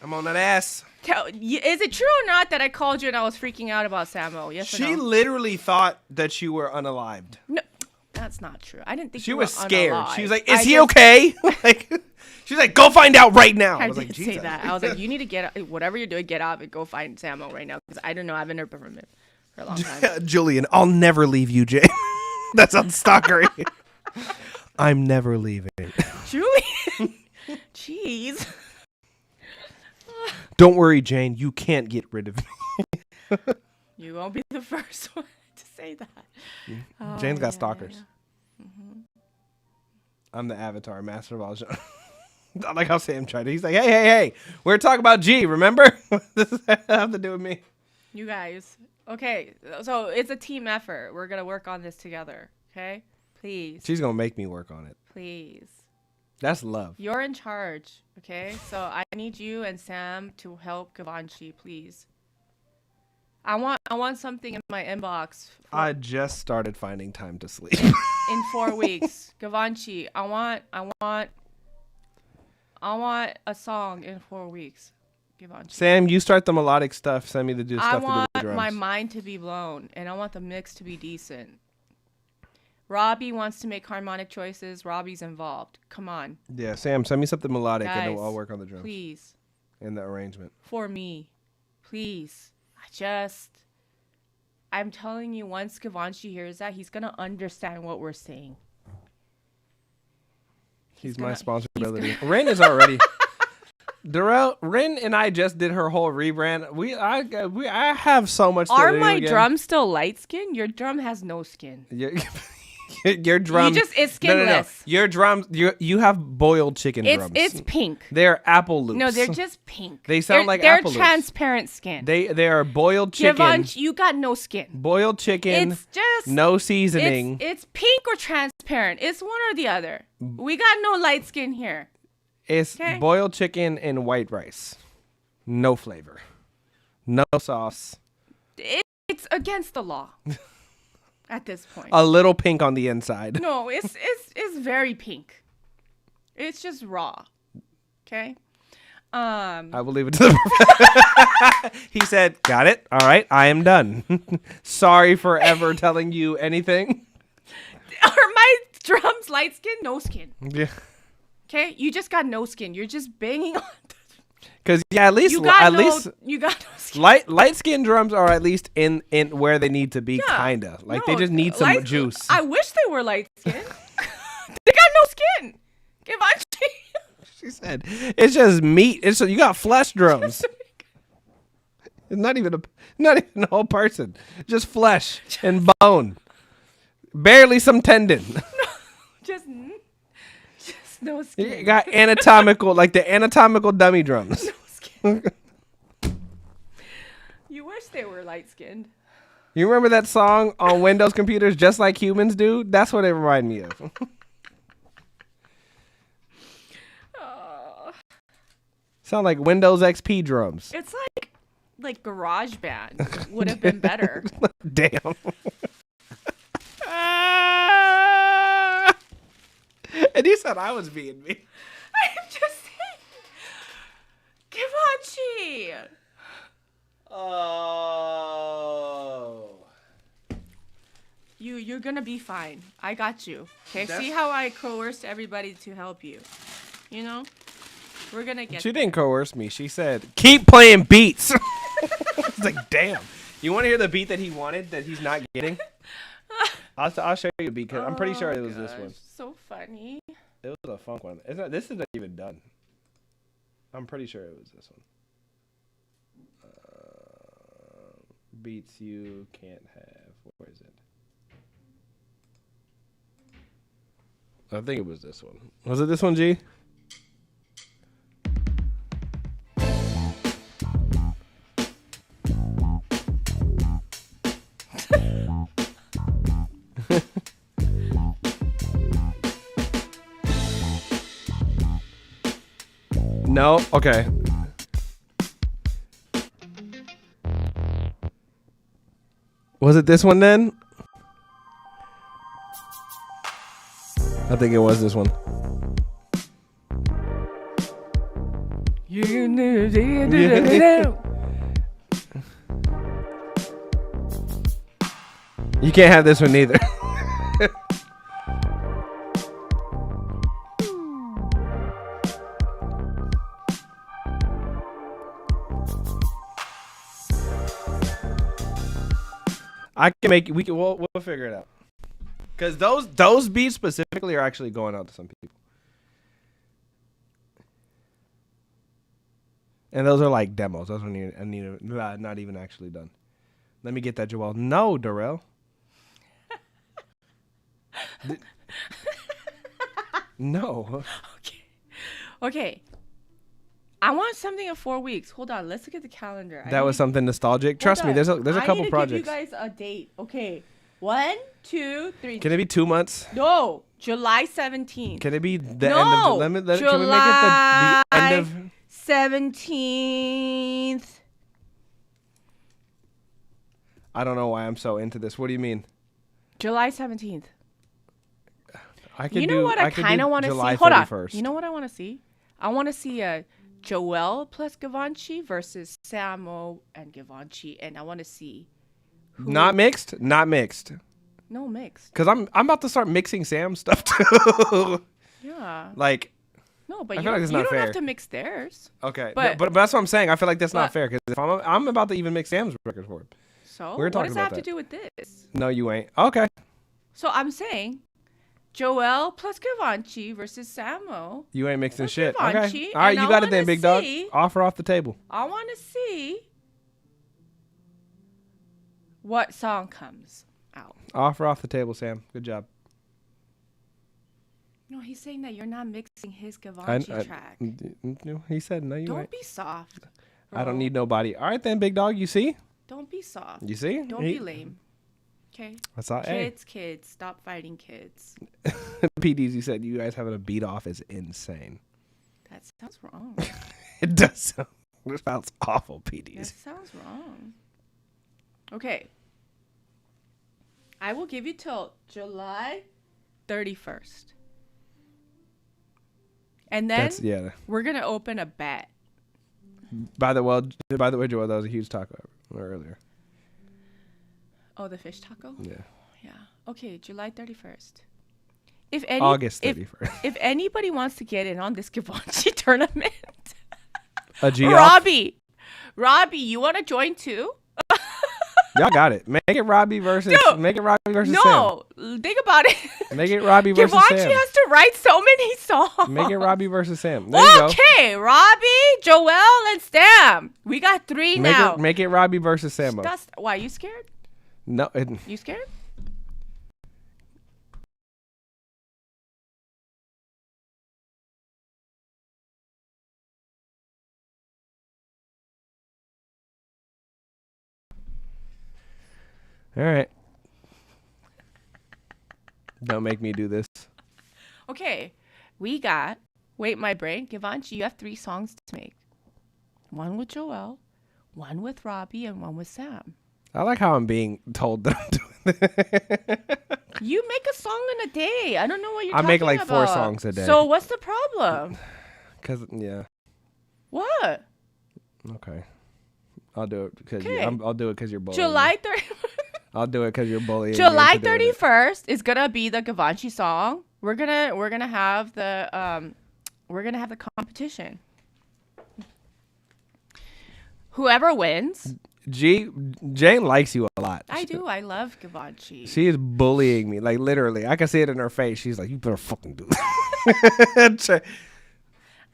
I'm on that ass. Is it true or not that I called you and I was freaking out about Sam O? Yes or no? She literally thought that you were unalived. No, that's not true. I didn't think she you was were scared. unalive. She was like, "Is he okay?" She's like, "Go find out right now." I was did like, say that. I was like, "You need to get whatever you're doing, get out and go find Samo right now because I don't know. I haven't heard from him for a long time." Julian, I'll never leave you, Jay. That sounds stalkery. I'm never leaving. Julian, jeez. Don't worry, Jane. You can't get rid of me. You won't be the first one to say that. Jane's got stalkers. Yeah. Mm-hmm. I'm the Avatar, master of all genres. I like how Sam tried it. He's like, hey. We're talking about G, remember? This has nothing to do with me. You guys. Okay, so it's a team effort. We're going to work on this together, okay? Please. She's going to make me work on it. Please. That's love. You're in charge, okay? So I need you and Sam to help Givenchy, please. I want something in my inbox. I just started finding time to sleep. In 4 weeks. Givenchy, I want a song in 4 weeks. Givenchy. Sam, you start the melodic stuff. Send me the stuff to do I with the drums. want my mind to be blown, and I want the mix to be decent. Robbie wants to make harmonic choices. Robbie's involved. Come on. Yeah, Sam, send me something melodic, Guys, and then I'll work on the drums. Please. And the arrangement. For me. Please. I'm telling you, once Givenchy hears that, he's going to understand what we're saying. He's my responsibility. Rin is already... Darrell, Rin and I just did her whole rebrand. I have so much to do. Are my drums still light skin? Your drum has no skin. Your drums. It's skinless. No. Your drums. You have boiled chicken drums. It's pink. They're apple loops. No, they're just pink. They sound like apple loops. They're transparent skin. They are boiled chicken. Givenchy, you got no skin. Boiled chicken. It's just no seasoning. It's pink or transparent. It's one or the other. We got no light skin here. It's boiled chicken and white rice. No flavor. No sauce. It's against the law at this point. A little pink on the inside. No, it's very pink. It's just raw. Okay? I will leave it to the He said, "Got it. All right, I am done. Sorry for ever telling you anything." Are my drums light skin? No skin. Yeah. Okay, you just got no skin. You're just banging on. Because at least you got no skin. Light skin drums are at least in where they need to be, kinda. They just need some juice. I wish they were light skin. They got no skin. Givenchy. She said, "It's just meat. You got flesh drums. It's not even a whole person. Just flesh and bone. Barely some tendon." Just no skin. You got anatomical, like the anatomical dummy drums. No skin. You wish they were light skinned. You remember that song on Windows computers, Just Like Humans Do? That's what it reminded me of. Sound like Windows XP drums. It's like GarageBand would have been better. Damn. And he said I was being mean. I'm just saying. Givenchy. Oh. You're gonna be fine. I got you. Okay. See how I coerced everybody to help you. You know? We're gonna get She didn't coerce me. She said, "Keep playing beats." It's like, damn. You want to hear the beat that he wanted that he's not getting? I'll show you a beat because I'm pretty sure it was this one. So funny. It was a funk one. This isn't even done. I'm pretty sure it was this one. Beats you can't have. Where is it? I think it was this one. Was it this one, G? No? Okay. Was it this one then? I think it was this one. You can't have this one either. I can make it. We'll figure it out. Because those beats specifically are actually going out to some people. And those are like demos. Those are not even actually done. Let me get that, Joel. No, Darrell. No. Okay. I want something in 4 weeks. Hold on. Let's look at the calendar. That was something nostalgic. Trust me, there's a couple projects. I need to give you guys a date. Okay. 1, 2, 3. Can it be 2 months? No. July 17th. Can it be the end of... Can we make it the end of... 17th. I don't know why I'm so into this. What do you mean? July 17th. I can you know what I kind of want to see? Hold 31st. on. You know what I want to see? I want to see a Joel plus Givenchy versus Samo and Givenchy, and I want to see. Not mixed. Not mixed. No mixed. Because I'm about to start mixing Sam's stuff too. Yeah. Like. No, but I you feel like it's not don't fair. have to mix theirs. Okay, but that's what I'm saying. I feel like that's not fair because if I'm about to even mix Sam's records for him. So We're what talking does that about have to do with this? No, you ain't. Okay. So I'm saying, Joel plus Givenchy versus Samo. You ain't mixing shit. Givenchy, Okay. All right, and you got it then, big dog. Offer off the table. I want to see what song comes out. Offer off the table, Sam. Good job. No, he's saying that you're not mixing his Givenchy track. No, he said no. You don't ain't. Be soft. Bro. I don't need nobody. All right then, big dog. You see? Don't be soft. You see? Don't be lame. Okay. That's all. Kids, stop fighting kids. PDs, you said you guys having a beat off is insane. That sounds wrong. It does. It sounds awful, PDs. That sounds wrong. Okay. I will give you till July 31st. And then we're going to open a bet. By the way, Joel, that was a huge taco earlier. Oh, the fish taco? Yeah. Yeah. Okay, July 31st. August 31st. If anybody wants to get in on this Givenchy tournament, Robbie, you want to join too? Y'all got it. Make it Robbie versus Sam. No, think about it. Make it Robbie versus Sam. Givenchy has to write so many songs. Make it Robbie versus Sam. There you go. Okay, Robbie, Joel, and Sam. We got 3 now. Make it Robbie versus Sam. Why, you scared? No. You scared? All right. Don't make me do this. Okay. We got, wait, my brain, Givenchy, you have 3 songs to make. 1 with Joel, 1 with Robbie, and 1 with Sam. I like how I'm being told that I'm doing this. You make a song in a day. I don't know what you're talking about. I make like 4 songs a day. So what's the problem? What? Okay. I'll do it because I'll do it because you're bullying. July 30th. I'll do it because you're bullying. July 31st is gonna be the Givenchy song. We're gonna have the competition. Whoever wins. Jane likes you a lot. I do. I love Givenchy. She is bullying me, like literally. I can see it in her face. She's like, "You better fucking do it."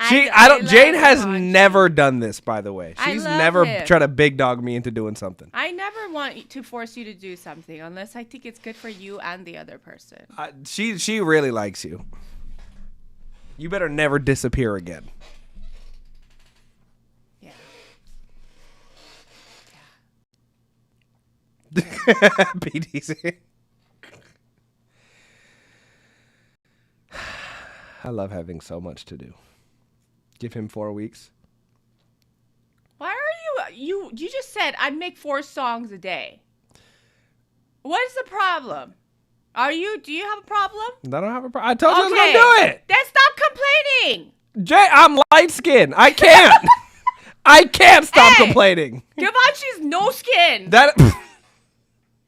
Jane has Givenchy. never done this, by the way. I She's love never him. tried to big dog me into doing something. I never want to force you to do something unless I think it's good for you and the other person. She really likes you. You better never disappear again. Yeah. PDC. I love having so much to do. Give him 4 weeks. Why are you just said I make 4 songs a day. What is the problem? Do you have a problem? I don't have a problem. I told you I was going to do it. Then stop complaining. Jay, I'm light skinned. I can't. I can't stop complaining. Givenchy's no skin. That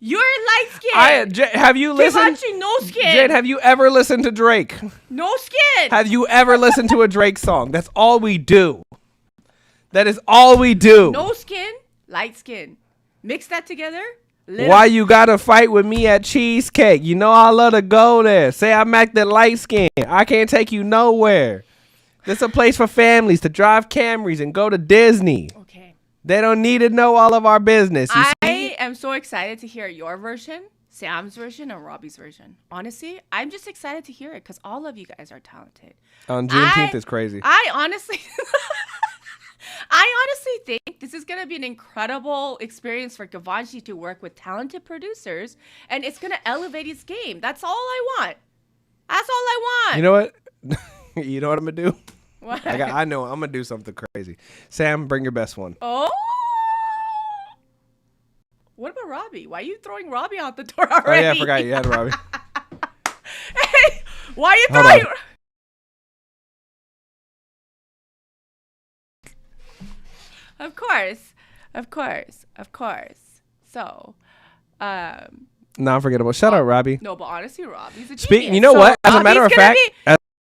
You're light skinned. have you listened? Givenchy no skin. Jade, have you ever listened to Drake? No skin. Have you ever listened to a Drake song? That's all we do. That is all we do. No skin, light skin. Mix that together. Why you gotta fight with me at Cheesecake? You know I love to go there. Say I'm acting light skin. I can't take you nowhere. This a place for families to drive Camrys and go to Disney. Okay. They don't need to know all of our business. I am so excited to hear your version, Sam's version, and Robbie's version. Honestly, I'm just excited to hear it because all of you guys are talented. On Juneteenth is crazy. I honestly think this is going to be an incredible experience for Givenchy to work with talented producers, and it's going to elevate his game. That's all I want. That's all I want. You know what? You know what I'm gonna do? What? I know I'm gonna do something crazy. Sam, bring your best one. Oh. What about Robbie? Why are you throwing Robbie out the door already? Oh yeah, I forgot you had Robbie. Hey, why are you Hold throwing? on. Of course. So, Non-forgettable. Shout out, Robbie. no, but honestly, Robbie's a genius. You know So what? As a matter Robbie's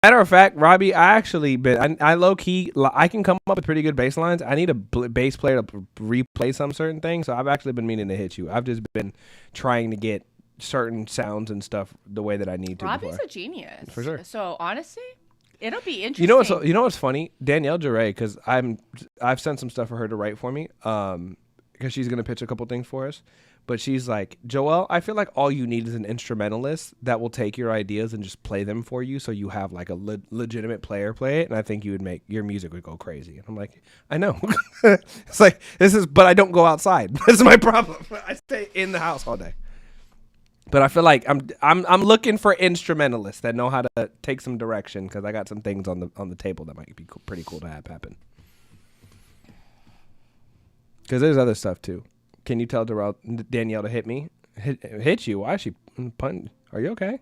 of fact, Robbie, I actually I low key I can come up with pretty good bass lines. I need a bass player to replay some certain things, so I've actually been meaning to hit you. I've just been trying to get certain sounds and stuff the way that I need to. Robbie's before. a genius. For sure. So honestly, it'll be interesting. You know what's funny? Danielle Jarre, because I've sent some stuff for her to write for me, because she's gonna pitch a couple things for us. But she's like, Joel, I feel like all you need is an instrumentalist that will take your ideas and just play them for you, so you have like a legitimate player play it, and I think you would make your music would go crazy. And I'm like, I know. It's like but I don't go outside. This is my problem. I stay in the house all day. But I feel like I'm looking for instrumentalists that know how to take some direction, because I got some things on the table that might be pretty cool to have happen. Because there's other stuff too. Can you tell Danielle to hit me? Hit you? Why is she punting? Are you okay?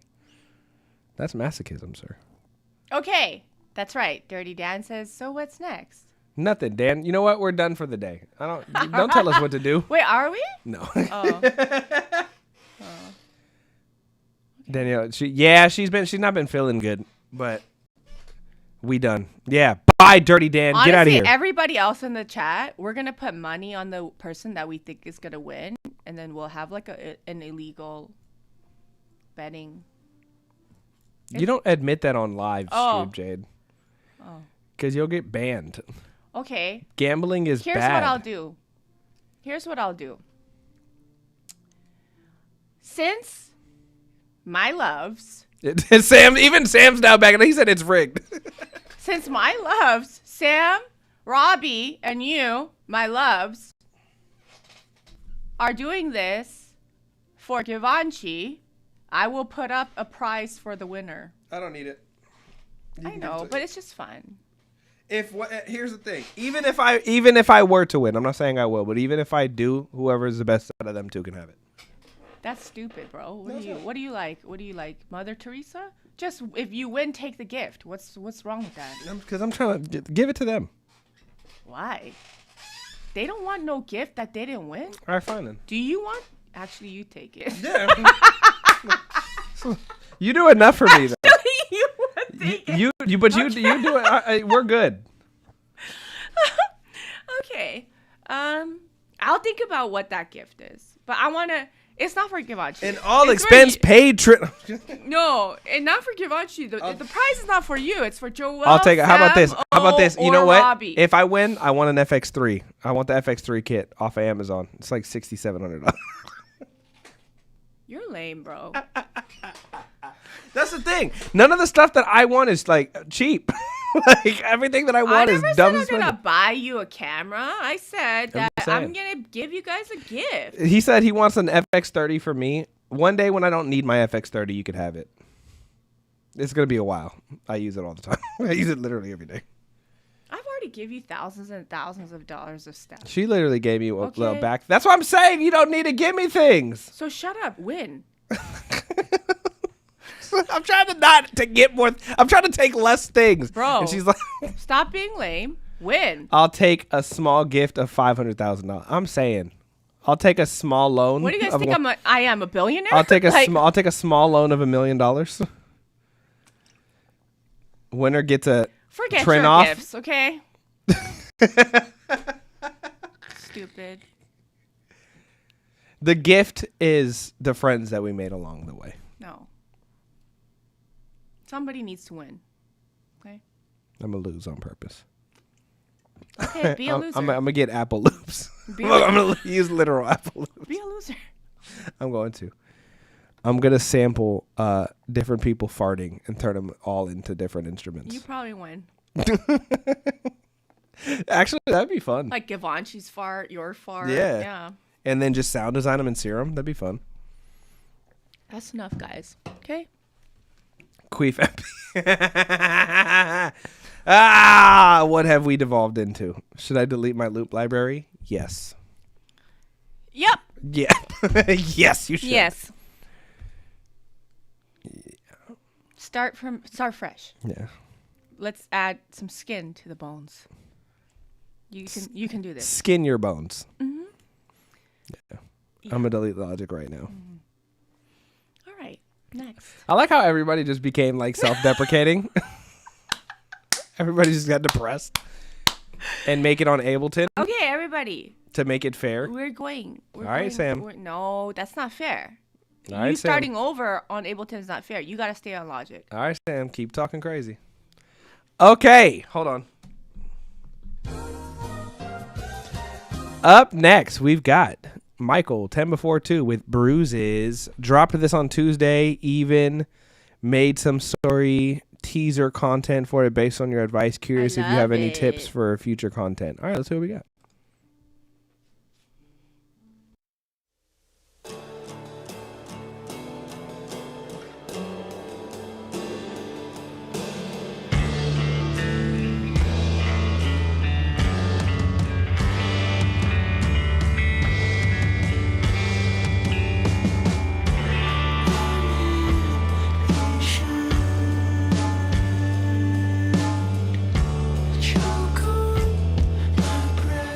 That's masochism, sir. Okay, that's right. Dirty Dan says, so what's next? Nothing, Dan. You know what? We're done for the day. Don't tell us what to do. Wait, are we? No. Oh. Danielle, she's not been feeling good, but we done. Yeah. Bye, Dirty Dan. Honestly, get out of here. Everybody else in the chat, we're gonna put money on the person that we think is gonna win, and then we'll have like an illegal betting. You don't admit that on live stream, Jade. Oh. Because you'll get banned. Okay. Gambling is bad. Here's what I'll do. Since my loves. Even Sam's now back, and he said it's rigged. Since my loves, Sam, Robbie, and you, my loves, are doing this for Givenchy, I will put up a prize for the winner. I don't need it. I know, but it's just fun. Here's the thing. Even if I were to win, I'm not saying I will, but even if I do, whoever is the best out of them two can have it. That's stupid, bro. What do you like? What do you like? Mother Teresa? Just if you win, take the gift. What's wrong with that? Because I'm trying to give it to them. Why? They don't want no gift that they didn't win. All right, fine then. Do you want? Actually, you take it. Yeah. You do enough for me, though. You would take it. You do it. We're good. Okay. I'll think about what that gift is. But I want to, It's not for Givenchy. An all It's for expense you. paid trip. No, and not for Givenchy. The prize is not for you. It's for Joel. I'll take it. How about this? Sam, How about this? You or know what? Robbie. If I win, I want an FX3. I want the FX3 kit off of Amazon. It's like $6,700. You're lame, bro. That's the thing. None of the stuff that I want is like cheap. Like everything that I want is dumb. I never said I'm gonna buy you a camera. I said that I'm gonna give you guys a gift. He said he wants an FX30 for me. One day when I don't need my FX30, you could have it. It's gonna be a while. I use it all the time. I use it literally every day. I've already give you thousands and thousands of dollars of stuff. She literally gave me a little back. That's what I'm saying. You don't need to give me things. So shut up. Win. I'm trying to not to get more. I'm trying to take less things. Bro, and she's like, stop being lame. Win. I'll take a small gift of $500,000. I'm saying, I'll take a small loan. What do you guys think? I am a billionaire. I'll take a small loan of $1 million. Winner gets a forget trend your off. gifts, okay? Stupid. The gift is the friends that we made along the way. No. Somebody needs to win. Okay. I'm gonna lose on purpose. Okay, be a loser. I'm gonna get apple loops. I'm gonna use literal apple loops. Be a loser. I'm going to. I'm gonna sample different people farting and turn them all into different instruments. You probably win. Actually, that'd be fun. Like Givenchy's fart, your fart. Yeah. Yeah. And then just sound design them in serum. That'd be fun. That's enough, guys. Okay. Queef. What have we devolved into? Should I delete my loop library? Yes. Yep. Yeah. Yes, you should. Yes. Start fresh. Yeah. Let's add some skin to the bones. You can do this. Skin your bones. Mm-hmm. Yeah. I'm gonna delete Logic right now. Mm-hmm. All right. Next. I like how everybody just became like self-deprecating. Everybody just got depressed and make it on Ableton. Okay, everybody. To make it fair. We're going. All right, Sam. No, that's not fair. All right, Sam. Starting over on Ableton is not fair. You got to stay on Logic. All right, Sam. Keep talking crazy. Okay. Hold on. Up next, we've got Michael, 10 before 2 with Bruises. Dropped this on Tuesday. Even made some story teaser content for it based on your advice. Curious if you have any tips for future content. All right, let's see what we got. Choke on my breath.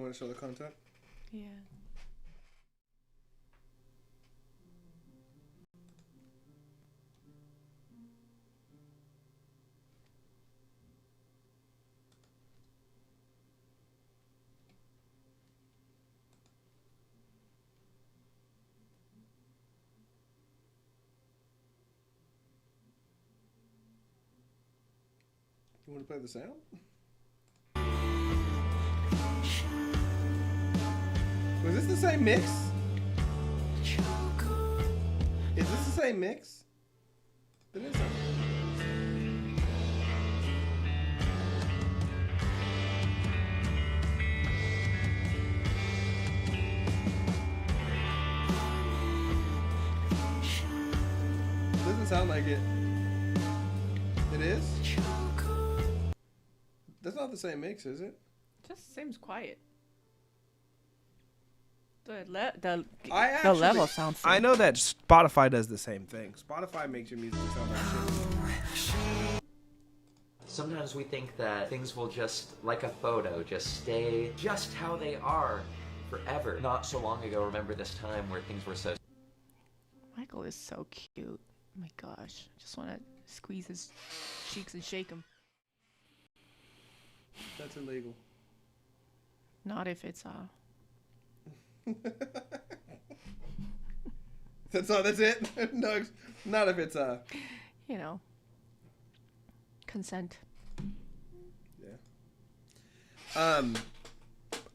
want to show the content? Yeah. You want to play the sound? Was this the same mix? Is this the same mix? Then it's doesn't sound like it. It is? That's not the same mix, is it? Just seems quiet. The level sounds. I know that Spotify does the same thing. Spotify makes your music sound like shit. Sometimes we think that things will just, like a photo, just stay just how they are forever. Not so long ago, remember this time where things were so... Michael is so cute. Oh my gosh. Just want to squeeze his cheeks and shake him. That's illegal. Not if it's That's all. That's it. No, not if it's you know, consent. Yeah.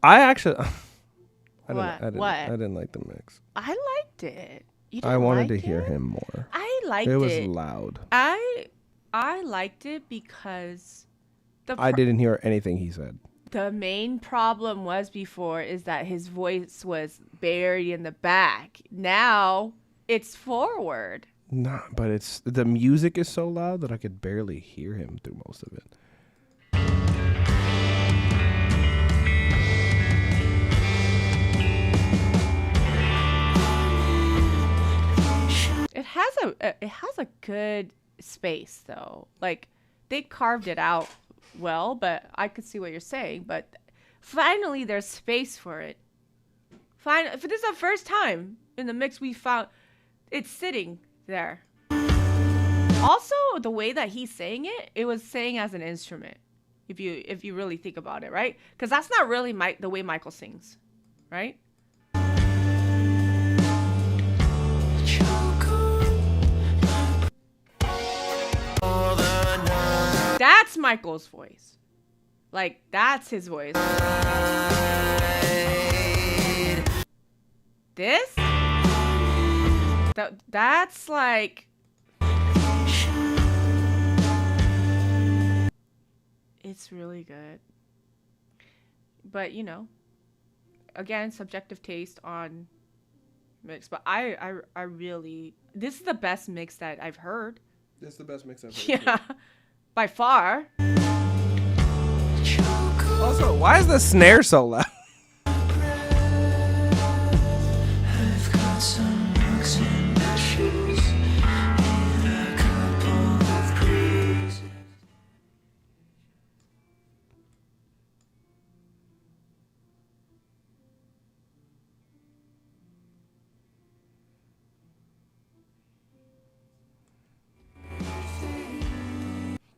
I actually. What? I didn't like the mix. I liked it. You didn't I wanted like to hear it? him more. I liked it. It was loud. I liked it because I didn't hear anything he said. The main problem was before is that his voice was buried in the back. Now it's forward. Nah, but it's the music is so loud that I could barely hear him through most of it. It has a good space though. Like they carved it out well, but I could see what you're saying. But finally, there's space for it. This is the first time in the mix we found it's sitting there. Also, the way that he's saying it, it was saying as an instrument. If you really think about it, right? Because that's not really the way Michael sings, right? That's Michael's voice. Like, that's his voice. This? That's like... It's really good. But, you know, again, subjective taste on mix. But I really... This is the best mix that I've heard. This is the best mix I've heard. Yeah. By far. Also, why is the snare so loud? I've got some rocks in my shoes and a couple of cruises.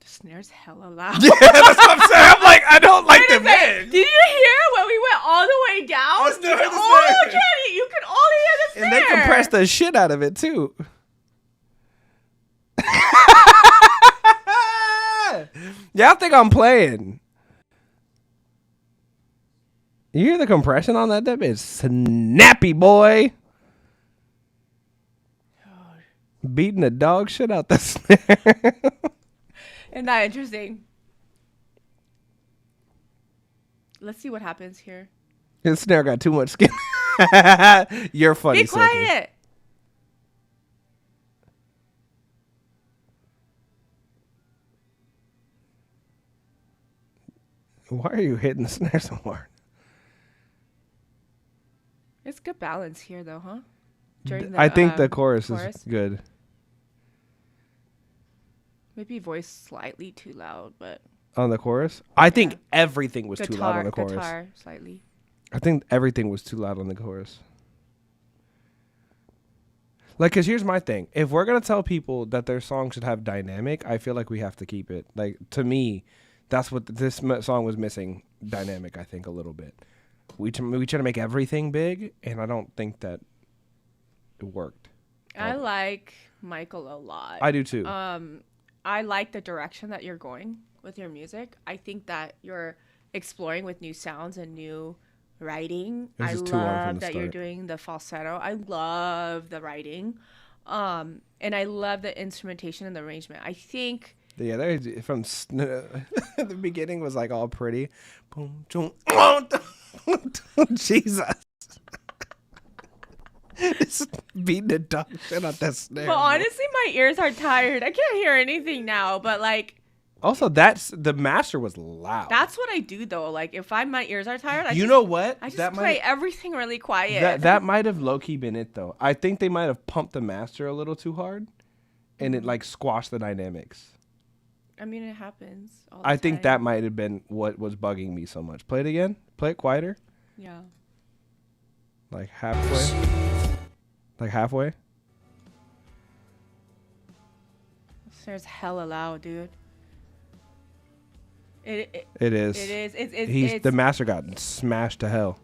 Snare's hella loud. Yeah, that's what I'm saying. I'm like, I don't like the mix. Did you hear when we went all the way down? I still heard the Oh, snare. Kenny, you could only hear the snare. And they compressed the shit out of it too. Y'all think I'm playing? You hear the compression on that? That bitch snappy, boy. Beating the dog shit out the snare. Isn't that interesting? Let's see what happens here. His snare got too much skin. You're funny. Be quiet. Silky. Why are you hitting the snare so hard? It's good balance here, though, huh? I think the chorus is good. Maybe voice slightly too loud, but... On the chorus? I think everything was too loud on the chorus. Guitar, slightly. I think everything was too loud on the chorus. Like, cause here's my thing: if we're gonna tell people that their song should have dynamic, I feel like we have to keep it. Like, to me, that's what this song was missing. Dynamic, I think, a little bit. We try to make everything big, and I don't think that it worked. I like Michael a lot. I do too. I like the direction that you're going with your music. I think that you're exploring with new sounds and new writing. I love that you're doing the falsetto. I love the writing. And I love the instrumentation and the arrangement. I think... Yeah, from the beginning was like all pretty. Boom, boom, Jesus. Just beating the dog shit out that snare. But honestly, my ears are tired. I can't hear anything now, but like... Also, the master was loud. That's what I do though. Like if my ears are tired, I just play everything really quiet. That might have low key been it though. I think they might have pumped the master a little too hard, and it like squashed the dynamics. I mean, it happens all the I time. think that might have been what was bugging me so much. Play it again. Play it quieter. Yeah. Like halfway. Like halfway. There's hella loud, dude. It is. It is. It's the master got smashed to hell.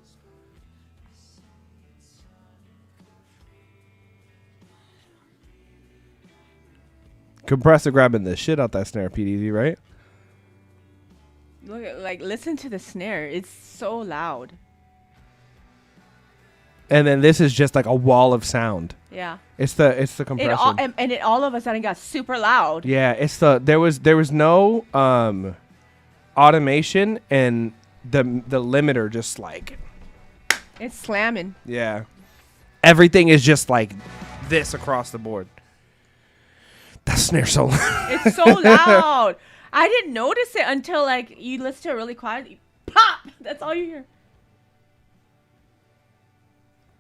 Compressor grabbing the shit out that snare, PDZ, right? Look at listen to the snare. It's so loud. And then this is just like a wall of sound. Yeah. It's the compressor. And it all of a sudden got super loud. Yeah, there was no automation, and the limiter just like it's slamming. Yeah. Everything is just like this across the board. That snare so loud. It's so loud. I didn't notice it until like you listen to it really quiet. Pop! That's all you hear.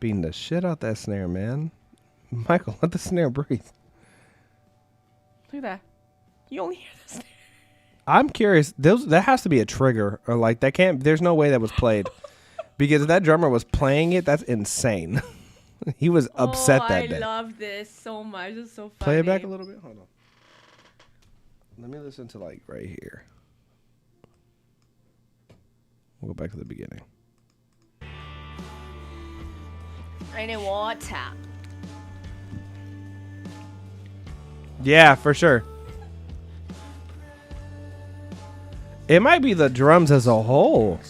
Beating the shit out that snare, man. Michael, let the snare breathe. Look at that. You only hear the snare. I'm curious. That has to be a trigger, or like that can't. There's no way that was played, because if that drummer was playing it, that's insane. He was upset that day. I love this so much. It's so funny. Play it back a little bit. Hold on. Let me listen to like right here. We'll go back to the beginning. I need water. Yeah, for sure. It might be the drums as a whole.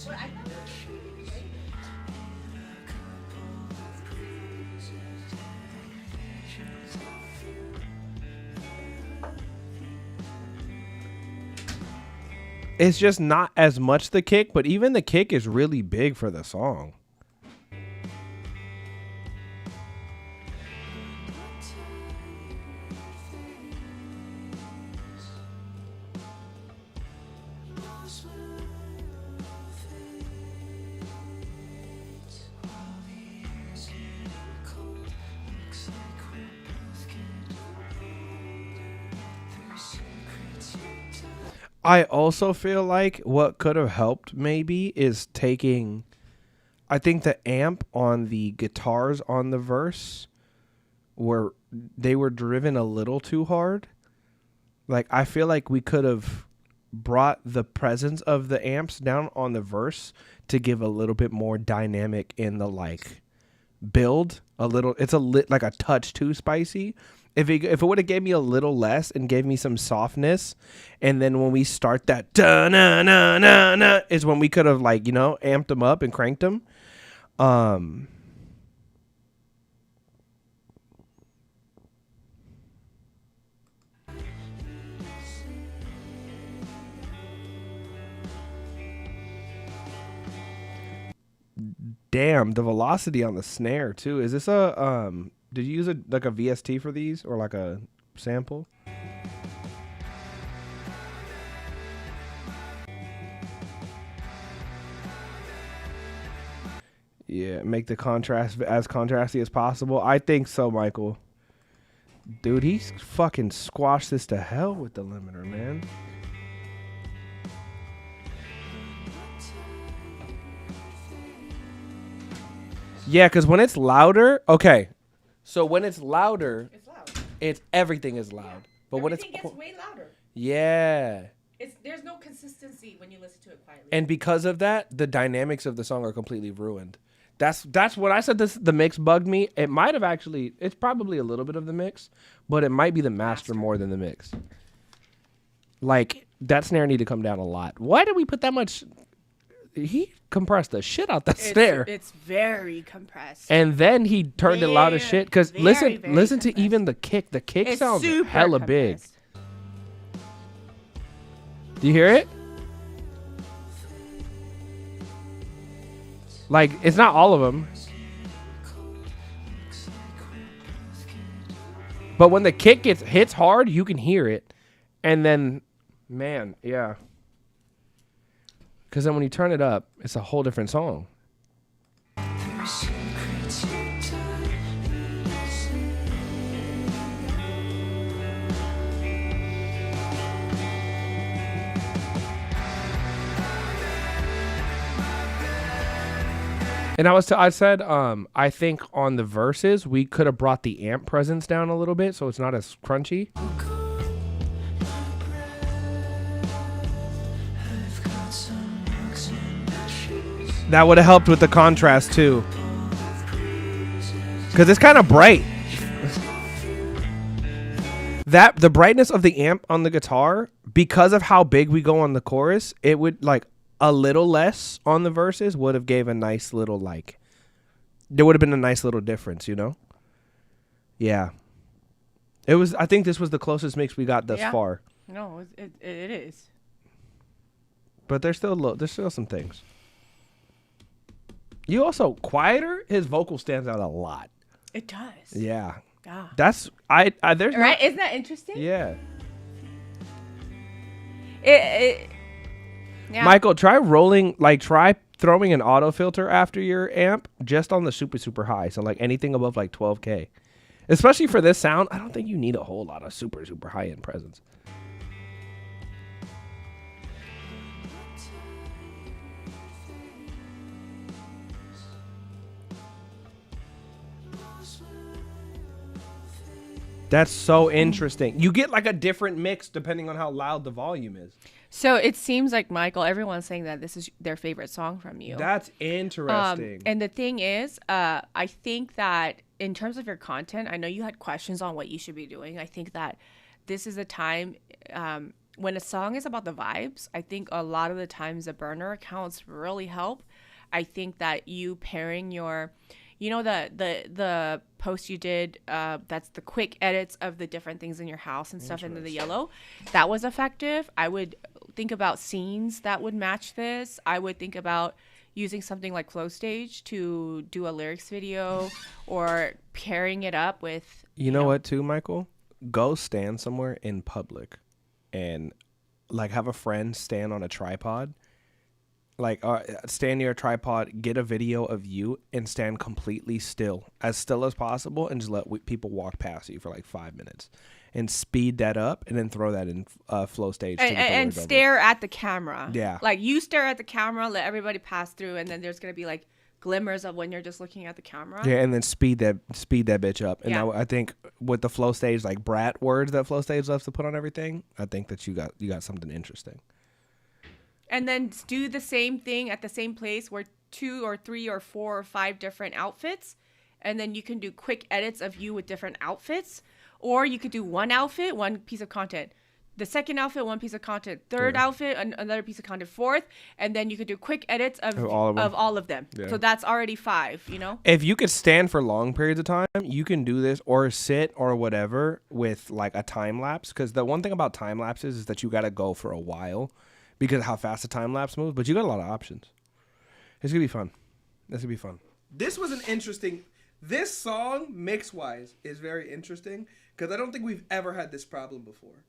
It's just not as much the kick, but even the kick is really big for the song. I also feel like what could have helped maybe is taking, I think the amp on the guitars on the verse were driven a little too hard. Like I feel like we could have brought the presence of the amps down on the verse to give a little bit more dynamic in the like build. It's like a touch too spicy. If it would have gave me a little less and gave me some softness, and then when we start that da-na-na-na-na is when we could have like, you know, amped them up and cranked them. Damn, the velocity on the snare too. Is this a did you use like a VST for these or like a sample? Yeah, make the contrast as contrasty as possible. I think so, Michael. Dude, he's fucking squashed this to hell with the limiter, man. Yeah, because when it's louder, okay. So when it's louder, It's loud. it's everything is loud. Yeah. But when it's Everything gets way louder. yeah. There's no consistency when you listen to it quietly. And because of that, the dynamics of the song are completely ruined. That's what I said. The mix bugged me. It might have actually. It's probably a little bit of the mix, but it might be the master more than the mix. Like that snare need to come down a lot. Why did we put that much? He compressed the shit out that snare. It's very compressed. And then he turned it loud as shit. Because listen compressed. to even the kick. The kick It's sounds super hella compressed. big. Do you hear it? Like, it's not all of them. But when the kick hits hard, you can hear it. And then, man, yeah. Because then when you turn it up, it's a whole different song. And I said, I think on the verses, we could have brought the amp presence down a little bit so it's not as crunchy. That would have helped with the contrast too. Because it's kind of bright. The brightness of the amp on the guitar, because of how big we go on the chorus, it would like a little less on the verses would have gave a nice little like, there would have been a nice little difference, you know? Yeah. It was, I think this was the closest mix we got thus far. No, it is. But there's still some things. You also, quieter, his vocal stands out a lot. It does. Yeah. Ah. There's right? Isn't that interesting? Yeah. Yeah. Michael, try throwing an auto filter after your amp just on the super high. So like anything above like 12K. Especially for this sound, I don't think you need a whole lot of super high end presence. That's so interesting. You get like a different mix depending on how loud the volume is. So it seems like, Michael, everyone's saying that this is their favorite song from you. That's interesting. And the thing is, I think that in terms of your content, I know you had questions on what you should be doing. I think that this is a time when a song is about the vibes. I think a lot of the times the burner accounts really help. I think that you pairing your... You know the post you did, that's the quick edits of the different things in your house and stuff into the yellow. That was effective. I would think about scenes that would match this. I would think about using something like Flow Stage to do a lyrics video or pairing it up with... You know what too, Michael? Go stand somewhere in public and like have a friend stand on a tripod. Like, stand near a tripod, get a video of you, and stand completely still as possible, and just let people walk past you for like 5 minutes, and speed that up, and then throw that in Flow Stage. And stare at the camera. Yeah. Like, you stare at the camera, let everybody pass through, and then there's going to be like glimmers of when you're just looking at the camera. Yeah, and then speed that bitch up. And Yeah. I think with the Flow Stage, like brat words that Flow Stage loves to put on everything, I think that you got something interesting. And then do the same thing at the same place where 2 or 3 or 4 or 5 different outfits. And then you can do quick edits of you with different outfits. Or you could do one outfit, one piece of content. The second outfit, one piece of content. Third outfit, another piece of content. Fourth. And then you could do quick edits of all of them. Yeah. So that's already 5, you know? If you could stand for long periods of time, you can do this or sit or whatever with like a time lapse. Because the one thing about time lapses is that you got to go for a while. Because of how fast the time lapse moves, but you got a lot of options. It's gonna be fun. This gonna be fun. This was an interesting. This song, mix wise, is very interesting because I don't think we've ever had this problem before.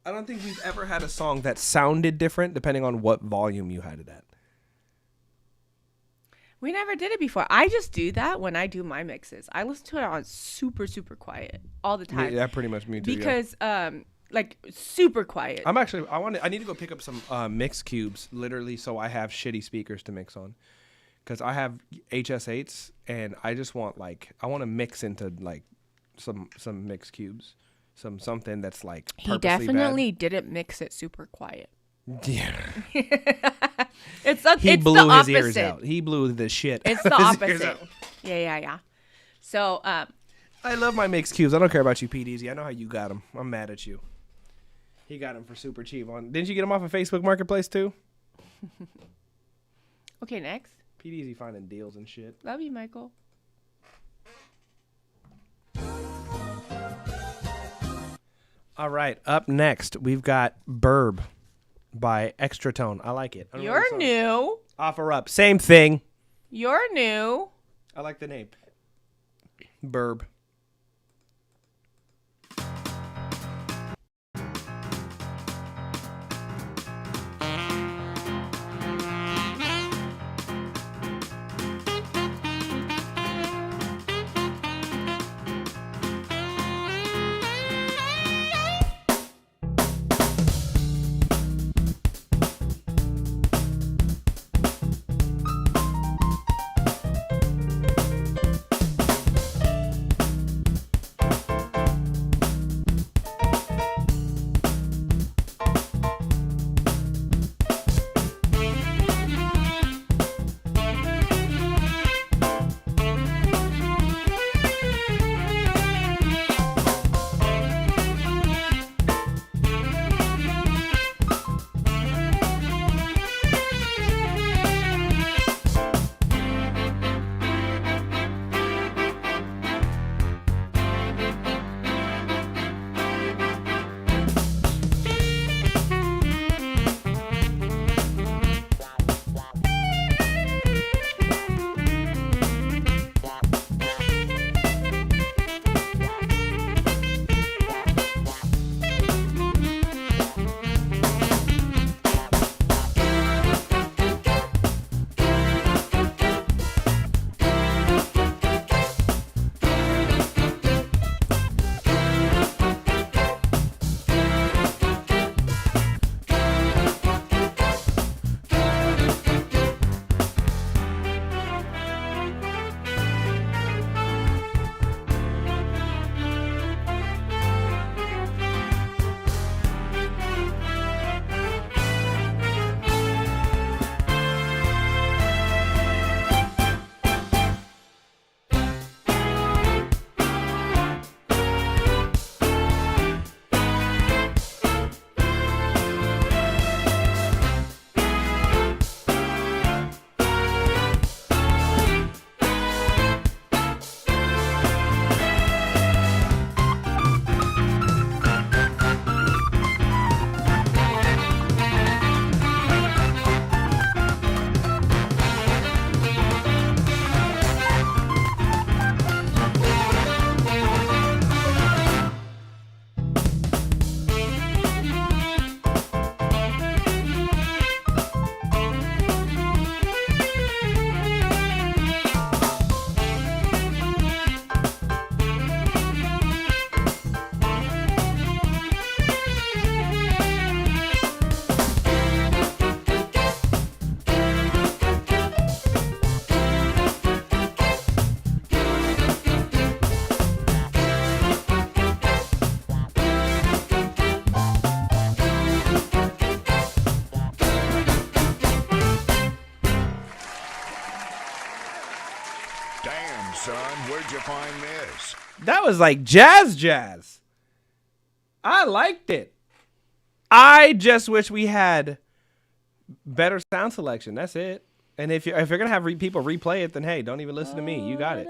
I don't think we've ever had a song that sounded different depending on what volume you had it at. We never did it before. I just do that when I do my mixes. I listen to it on super quiet all the time. Yeah, pretty much me too. Because like super quiet. I need to go pick up some mix cubes, literally, so I have shitty speakers to mix on. because I have HS8s and I just want I want to mix into like some mixed cubes, something that's like He definitely didn't mix it super quiet. Yeah. It's he it's blew the his ears opposite. out. He blew the shit. It's the opposite. Yeah. So I love my mixed cubes. I don't care about you, Pete Easy. I know how you got them. I'm mad at you. He got them for super cheap. Didn't you get them off of Facebook Marketplace too? Okay, next. Pete Easy finding deals and shit. Love you, Michael. All right, up next we've got Burb by Extra Tone. I like it. You're new. Offer Up, same thing. You're new. I like the name. Burb. Where'd you find this? That was like jazz. I liked it. I just wish we had better sound selection. That's it. And if you're gonna have people replay it, then hey, don't even listen to me. You got it.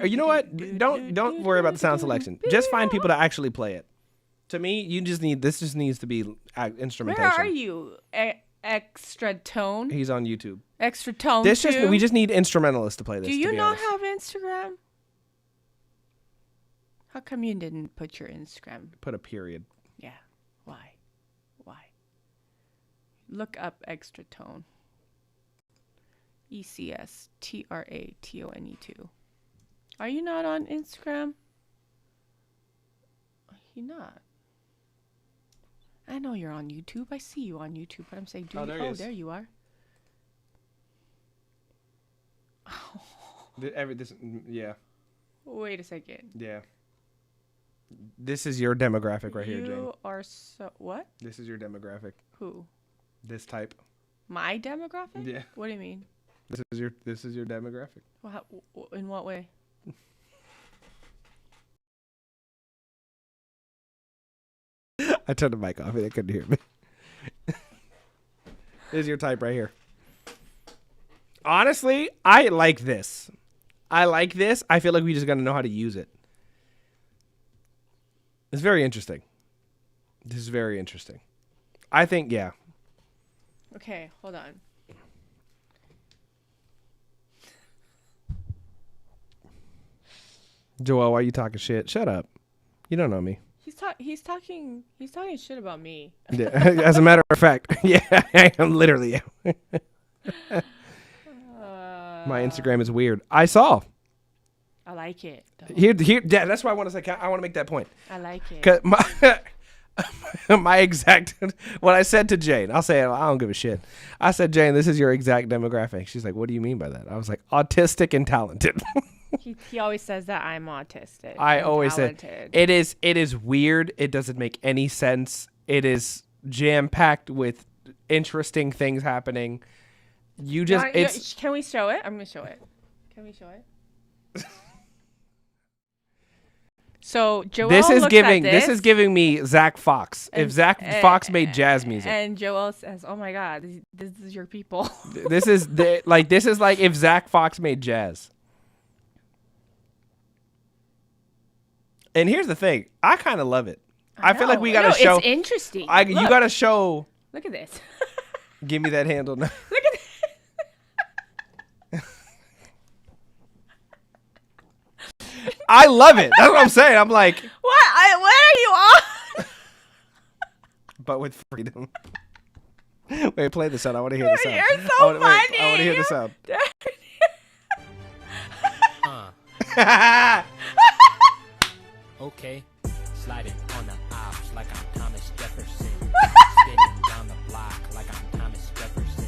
You know what? Don't worry about the sound selection. Just find people to actually play it. To me, this just needs to be instrumentation. Where are you? Extra Tone. He's on YouTube. Extra Tone. We just need instrumentalists to play this. Do you not have Instagram? How come you didn't put your Instagram? Put a period. Yeah. Why? Look up Extra Tone. ECSTRATONE2. Are you not on Instagram? You're not. I know you're on YouTube. I see you on YouTube, but I'm saying, there you are. Yeah. Wait a second. Yeah. This is your demographic right here, Jane. You are so what? This is your demographic. Who? This type. My demographic? Yeah. What do you mean? This is your demographic. Well, in what way? I turned the mic off and they couldn't hear me. This is your type right here. Honestly, I like this. I like this. I feel like we just got to know how to use it. It's very interesting. This is very interesting. I think, yeah. Okay, hold on. Joel, why are you talking shit? Shut up. You don't know me. He's talking shit about me. Yeah, as a matter of fact, yeah, I am literally. My Instagram is weird. I saw. I like it. Here, yeah, that's why I want to say. I want to make that point. I like it. 'Cause my exact, what I said to Jane, I'll say it. I don't give a shit. I said, Jane, this is your exact demographic. She's like, what do you mean by that? I was like, autistic and talented. He always says that I'm autistic. I always say talented. it is weird. It doesn't make any sense. It is jam packed with interesting things happening. You just can we show it? I'm gonna show it. Can we show it? So Joel this is looks giving me Zach Fox. If Zach Fox made jazz music, and Joel says, "Oh my God, this is your people." this is like if Zach Fox made jazz. And here's the thing, I kind of love it. I feel like we gotta show. It's interesting. You gotta show. Look at this. Give me that handle now. Look at this. I love it. That's what I'm saying. I'm like, what are you on? But with freedom. Wait, play the sound. I want to hear the sound. You're so funny. I want to hear the sound. Okay, sliding on the ops like I'm Thomas Jefferson. Spinning down the block like I'm Thomas Jefferson.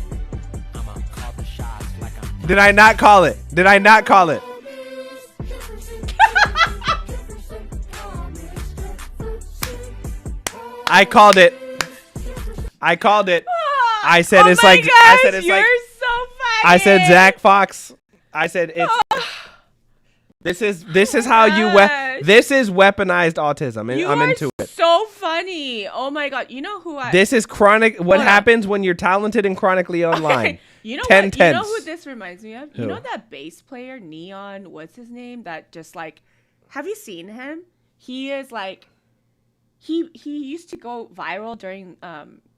I'ma call the shots like I'm. Did I not call it? Did I not call it? I called it. I called it. I said it's like. Gosh, I said it's you're like. So funny. I said Zach Fox. I said it's. This is how you this is weaponized autism, and I'm into it. So funny. Oh my God. You know who I This is chronic. What happens when you're talented and chronically online? Okay. You know 10 what? tenths. You know who this reminds me of? Who? You know that bass player Neon, what's his name? That just like, have you seen him? He is like he used to go viral during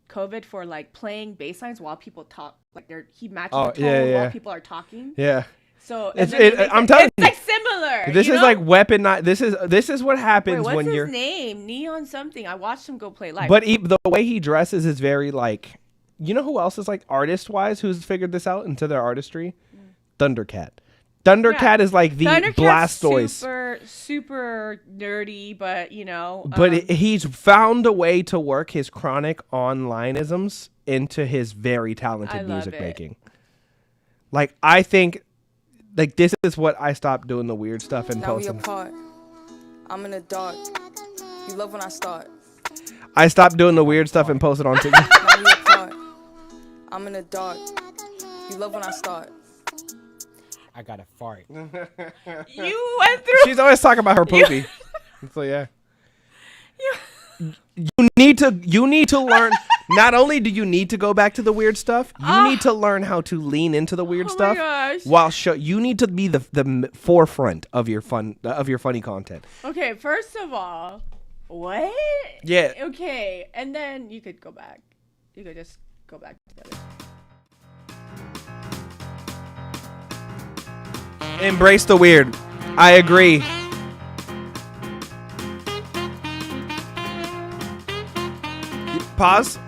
COVID for like playing bass lines while people talk, like he matches the tone while people are talking. Yeah. So I'm telling you, it's like similar. This is like weaponized. This is what happens Wait, when you're. What's his name? Neon something. I watched him go play live. But the way he dresses is very like. You know who else is like artist wise who's figured this out into their artistry? Thundercat. Thundercat is like the Blastoise. Super nerdy, but you know. But he's found a way to work his chronic onlineisms into his very talented music making. Like I think. Like, this is what I stopped doing the weird stuff and posting. I'm in the dark. You love when I start. I stopped doing the weird stuff and posted on TikTok. I'm in the dark. You love when I start. I got a fart. You went through. She's always talking about her poopy. So yeah. You need to learn. Not only do you need to go back to the weird stuff, you need to learn how to lean into the weird stuff. While you need to be the forefront of your funny content. Okay, first of all, what? Yeah. Okay, and then you could go back. You could just go back together. Embrace the weird. I agree. Pause.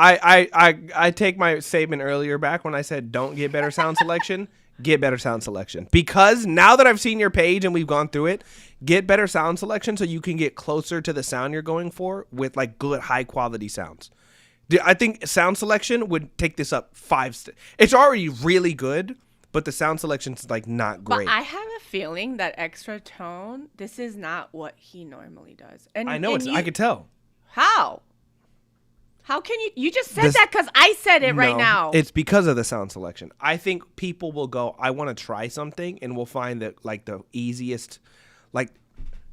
I take my statement earlier back when I said don't get better sound selection. Get better sound selection. Because now that I've seen your page and we've gone through it, get better sound selection so you can get closer to the sound you're going for with like good high quality sounds. I think sound selection would take this up 5 steps. It's already really good, but the sound selection's like not great. But I have a feeling that extra tone, this is not what he normally does. And I know I could tell. How? How can you just said that because I said it right now. It's because of the sound selection. I think people will go, I want to try something, and we'll find that like the easiest, like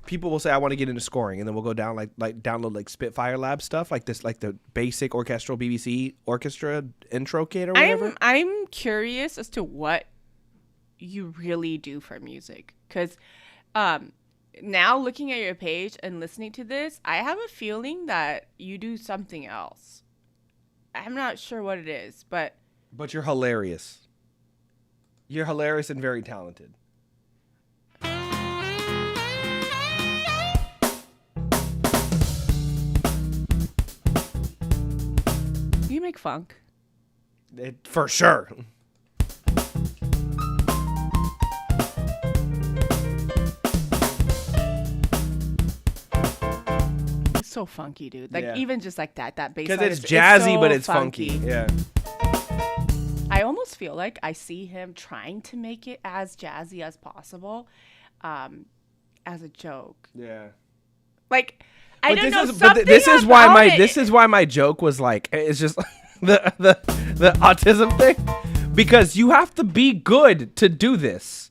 people will say, I want to get into scoring, and then we'll go down like download like Spitfire Lab stuff, like this, like the basic orchestral BBC orchestra intro kit or whatever. I'm curious as to what you really do for music, because now looking at your page and listening to this, I have a feeling that you do something else. I'm not sure what it is, but you're hilarious. You're hilarious and very talented. you make funk. For sure. So funky, dude. Like even just like that bass line. Because it's jazzy, but it's funky. Yeah. I almost feel like I see him trying to make it as jazzy as possible, as a joke. Yeah. Like I don't know. This is why my joke was like, it's just the autism thing, because you have to be good to do this.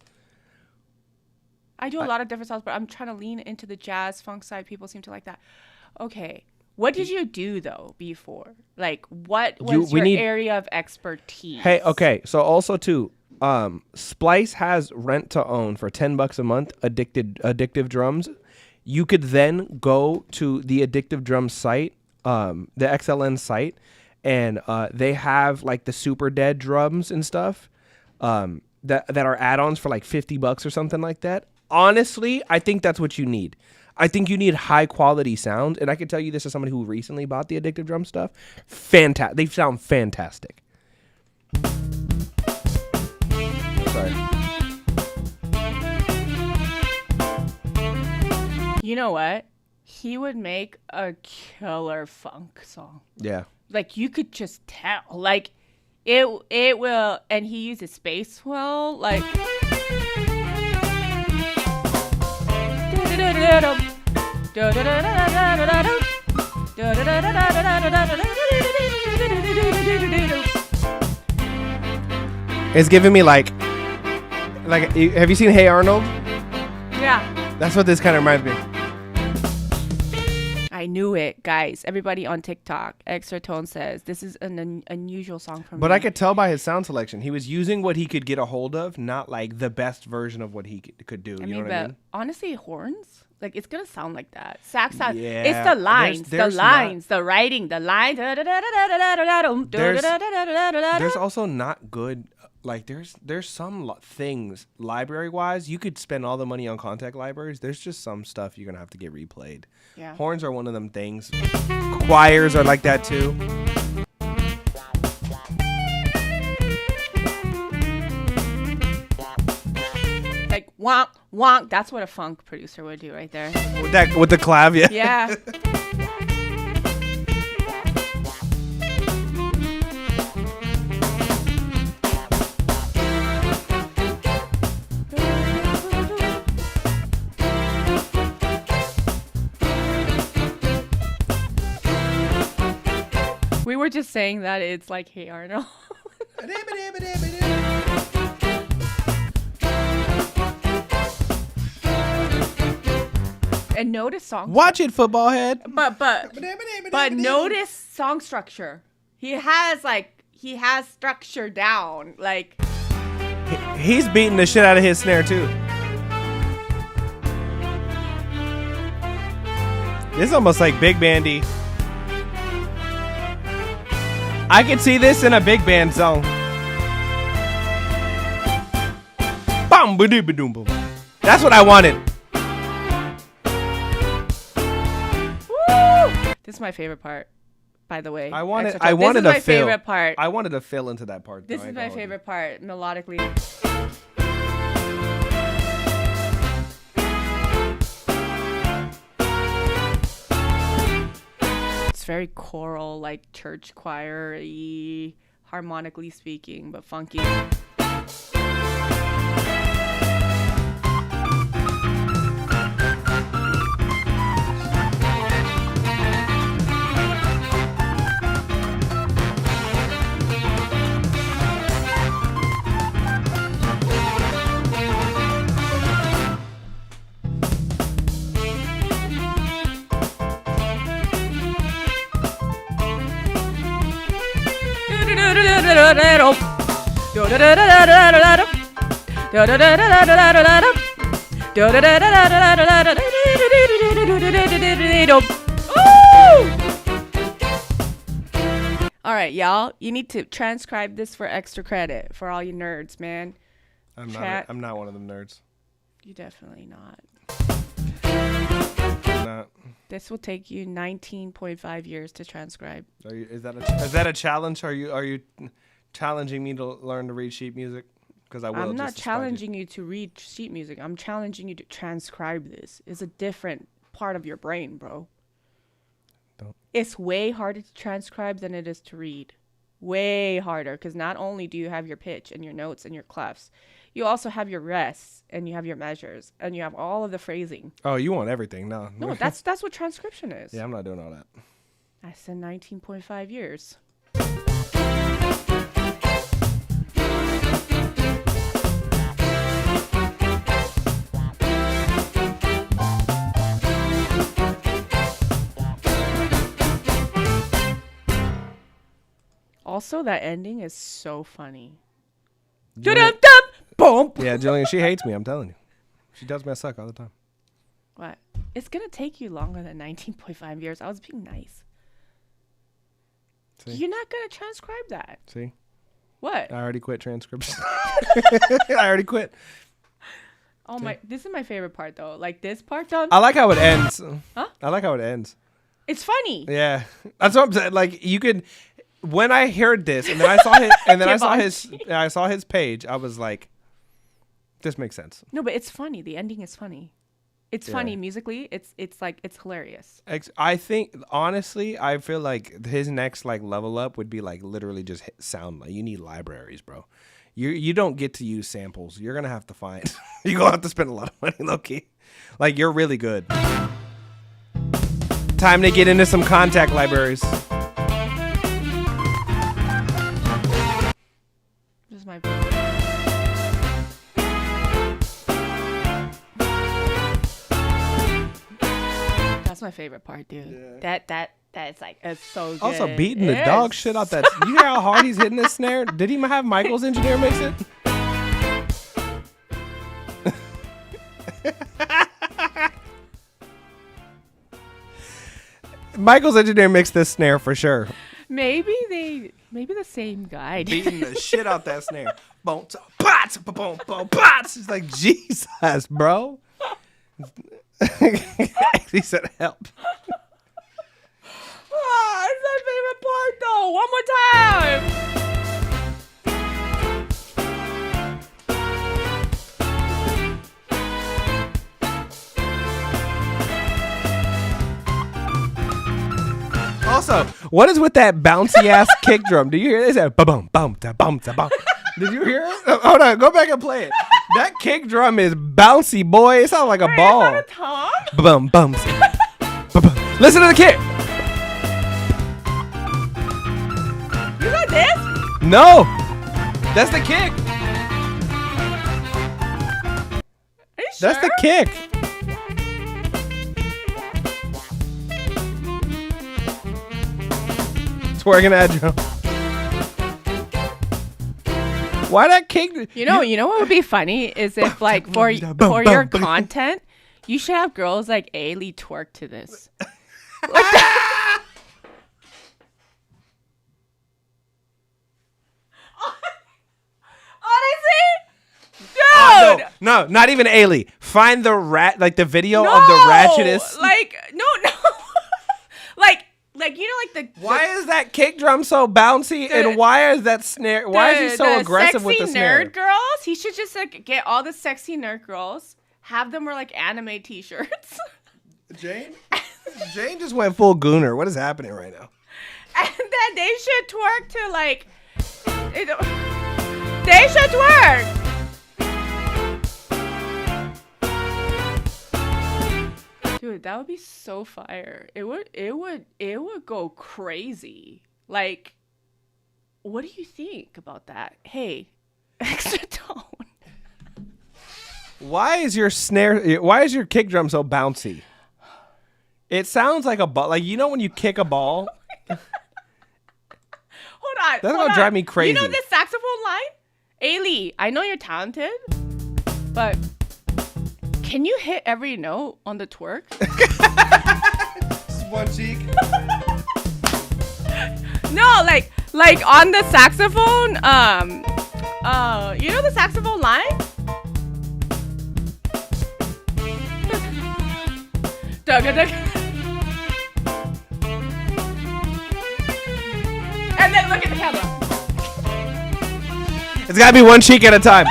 I do a lot of different styles, but I'm trying to lean into the jazz funk side. People seem to like that. Okay. What did you do though before? Like what was your area of expertise? Hey, okay. So also too, Splice has rent to own for $10 a month, addictive drums. You could then go to the Addictive Drums site, the XLN site, and they have like the super dead drums and stuff that are add-ons for like $50 or something like that. Honestly, I think that's what you need. I think you need high quality sound, and I can tell you this as somebody who recently bought the Addictive Drum stuff. Fantastic. They sound fantastic. Sorry. You know what? He would make a killer funk song. Yeah. Like you could just tell. Like it will, and he uses space well. Like it's giving me like have you seen Hey Arnold? Yeah. That's what this kind of reminds me. I knew it, guys. Everybody on TikTok, Extra Tone says this is an unusual song for me. But I could tell by his sound selection, he was using what he could get a hold of, not like the best version of what he could do. You know what I mean? Honestly, horns, like it's gonna sound like that. Sax sound. Yeah. It's the lines, the writing, the lines. There's also not good. Like there's some things library wise, you could spend all the money on contact libraries. There's just some stuff you're gonna have to get replayed. Yeah. Horns are one of them things. Choirs are like that too. Like wonk wonk. That's what a funk producer would do right there. With the clav, yeah. Yeah. We were just saying that it's like Hey Arnold. And notice song. Watch it, football head. But notice song structure. He has structure down. Like he's beating the shit out of his snare too. This is almost like big bandy. I could see this in a big band song. That's what I wanted. Woo! This is my favorite part, by the way. I wanted this is my favorite part. I wanted to fill into that part. This is my favorite part, melodically. It's very choral, like church choir-y, harmonically speaking, but funky. All right, y'all. You need to transcribe this for extra credit for all you nerds, man. I'm not one of them nerds. You definitely not. I'm not. This will take you 19.5 years to transcribe. Is that a challenge? Are you challenging me to learn to read sheet music? Because I will. I'm not challenging you to read sheet music. I'm challenging you to transcribe this. It's a different part of your brain, bro. It's way harder to transcribe than it is to read. Way harder, because not only do you have your pitch and your notes and your clefs, you also have your rests and you have your measures and you have all of the phrasing. Oh, you want everything? No, that's what transcription is. Yeah, I'm not doing all that. I said 19.5 years. Also, that ending is so funny. Boom. Yeah, Jillian, she hates me. I'm telling you, she does me a suck all the time. What? It's gonna take you longer than 19.5 years. I was being nice. See? You're not gonna transcribe that. See? What? I already quit transcription. I already quit. Oh my! This is my favorite part though. Like this part done. I like how it ends. Huh? I like how it ends. It's funny. Yeah, that's what I'm saying. Like you could. When I heard this, and then I saw his, I saw his page. I was like, "This makes sense." No, but it's funny. The ending is funny. It's funny musically. It's like it's hilarious. I think honestly, I feel like his next like level up would be like literally just sound. Like you need libraries, bro. You don't get to use samples. You're gonna have to find. You're gonna have to spend a lot of money, low key. Like you're really good. Time to get into some contact libraries. My that's my favorite part, dude. Yeah. That's like it's so good. Also beating the dog shit out that. You hear how hard he's hitting this snare? Did he have Michael's engineer mix it? Michael's engineer mixed this snare for sure. Maybe the same guy beating the shit out that snare. Boom, bots, boom, boom, bots. It's like Jesus, bro. He said, "Help." Oh, it's my favorite part, though. One more time. Also, what is with that bouncy ass kick drum? Do you hear this? Ba-bum, bum, da, bum, da, bum. Did you hear it? Hold on, go back and play it. That kick drum is bouncy, boy. It sounds like a ball. Is that a tom? Ba-bum, bum. Listen to the kick. You got this? No, that's the kick. Are you sure? That's the kick. Twerking that drum. Why that kick? You know what would be funny is if like for your content, you should have girls like Ailey twerk to this. Honestly, dude. No, not even Ailey. Find the like the video of the ratchetest. Like no. Like you know, like the why is that kick drum so bouncy and why is that snare? Why is he so aggressive with the snare? Nerd girls. He should just like get all the sexy nerd girls, have them wear like anime t-shirts. Jane just went full gooner. What is happening right now? And then they should twerk to like. They should twerk. Dude, that would be so fire. It would go crazy. Like, what do you think about that? Hey, extra tone. Why is your kick drum so bouncy? It sounds like a ball. Like, you know when you kick a ball? Hold on. That's hold gonna drive me crazy. You know this saxophone line? Ailey, I know you're talented, but can you hit every note on the twerk? Just one cheek. No, like on the saxophone. You know the saxophone line? And then look at the camera. It's gotta be one cheek at a time.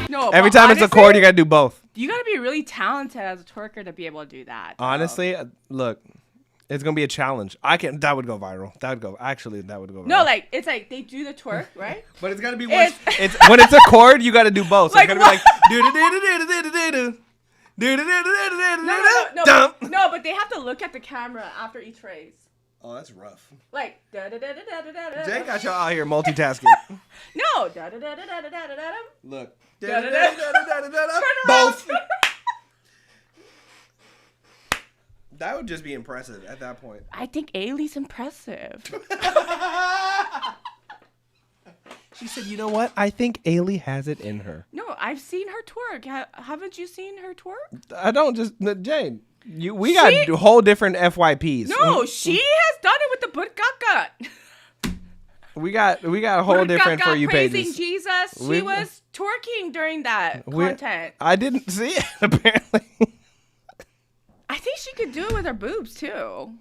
No, Every but time it's a chord, you gotta do both. You gotta be really talented as a twerker to be able to do that. Honestly, look, it's gonna be a challenge. That would go viral. That would go viral. No, like it's like they do the twerk, right? But it's gotta be one. It's when it's a chord, you gotta do both. So Like it's gotta be what? like do do do do do do do. No, but they have to look at the camera after each phrase. Oh, that's rough. Like da da da da da da da. Jay got y'all out here multitasking. No, da da da da da da da da. Look. Both. That would just be impressive at that point. I think Ailey's impressive. She said, "You know what? I think Ailey has it in her." No, I've seen her twerk. Haven't you seen her twerk? I don't just Jane. We got whole different FYPs. No, she has done it with the Budgaga. We got a whole different For You praising pages. Jesus. She was twerking during that content. I didn't see it apparently. I think she could do it with her boobs too.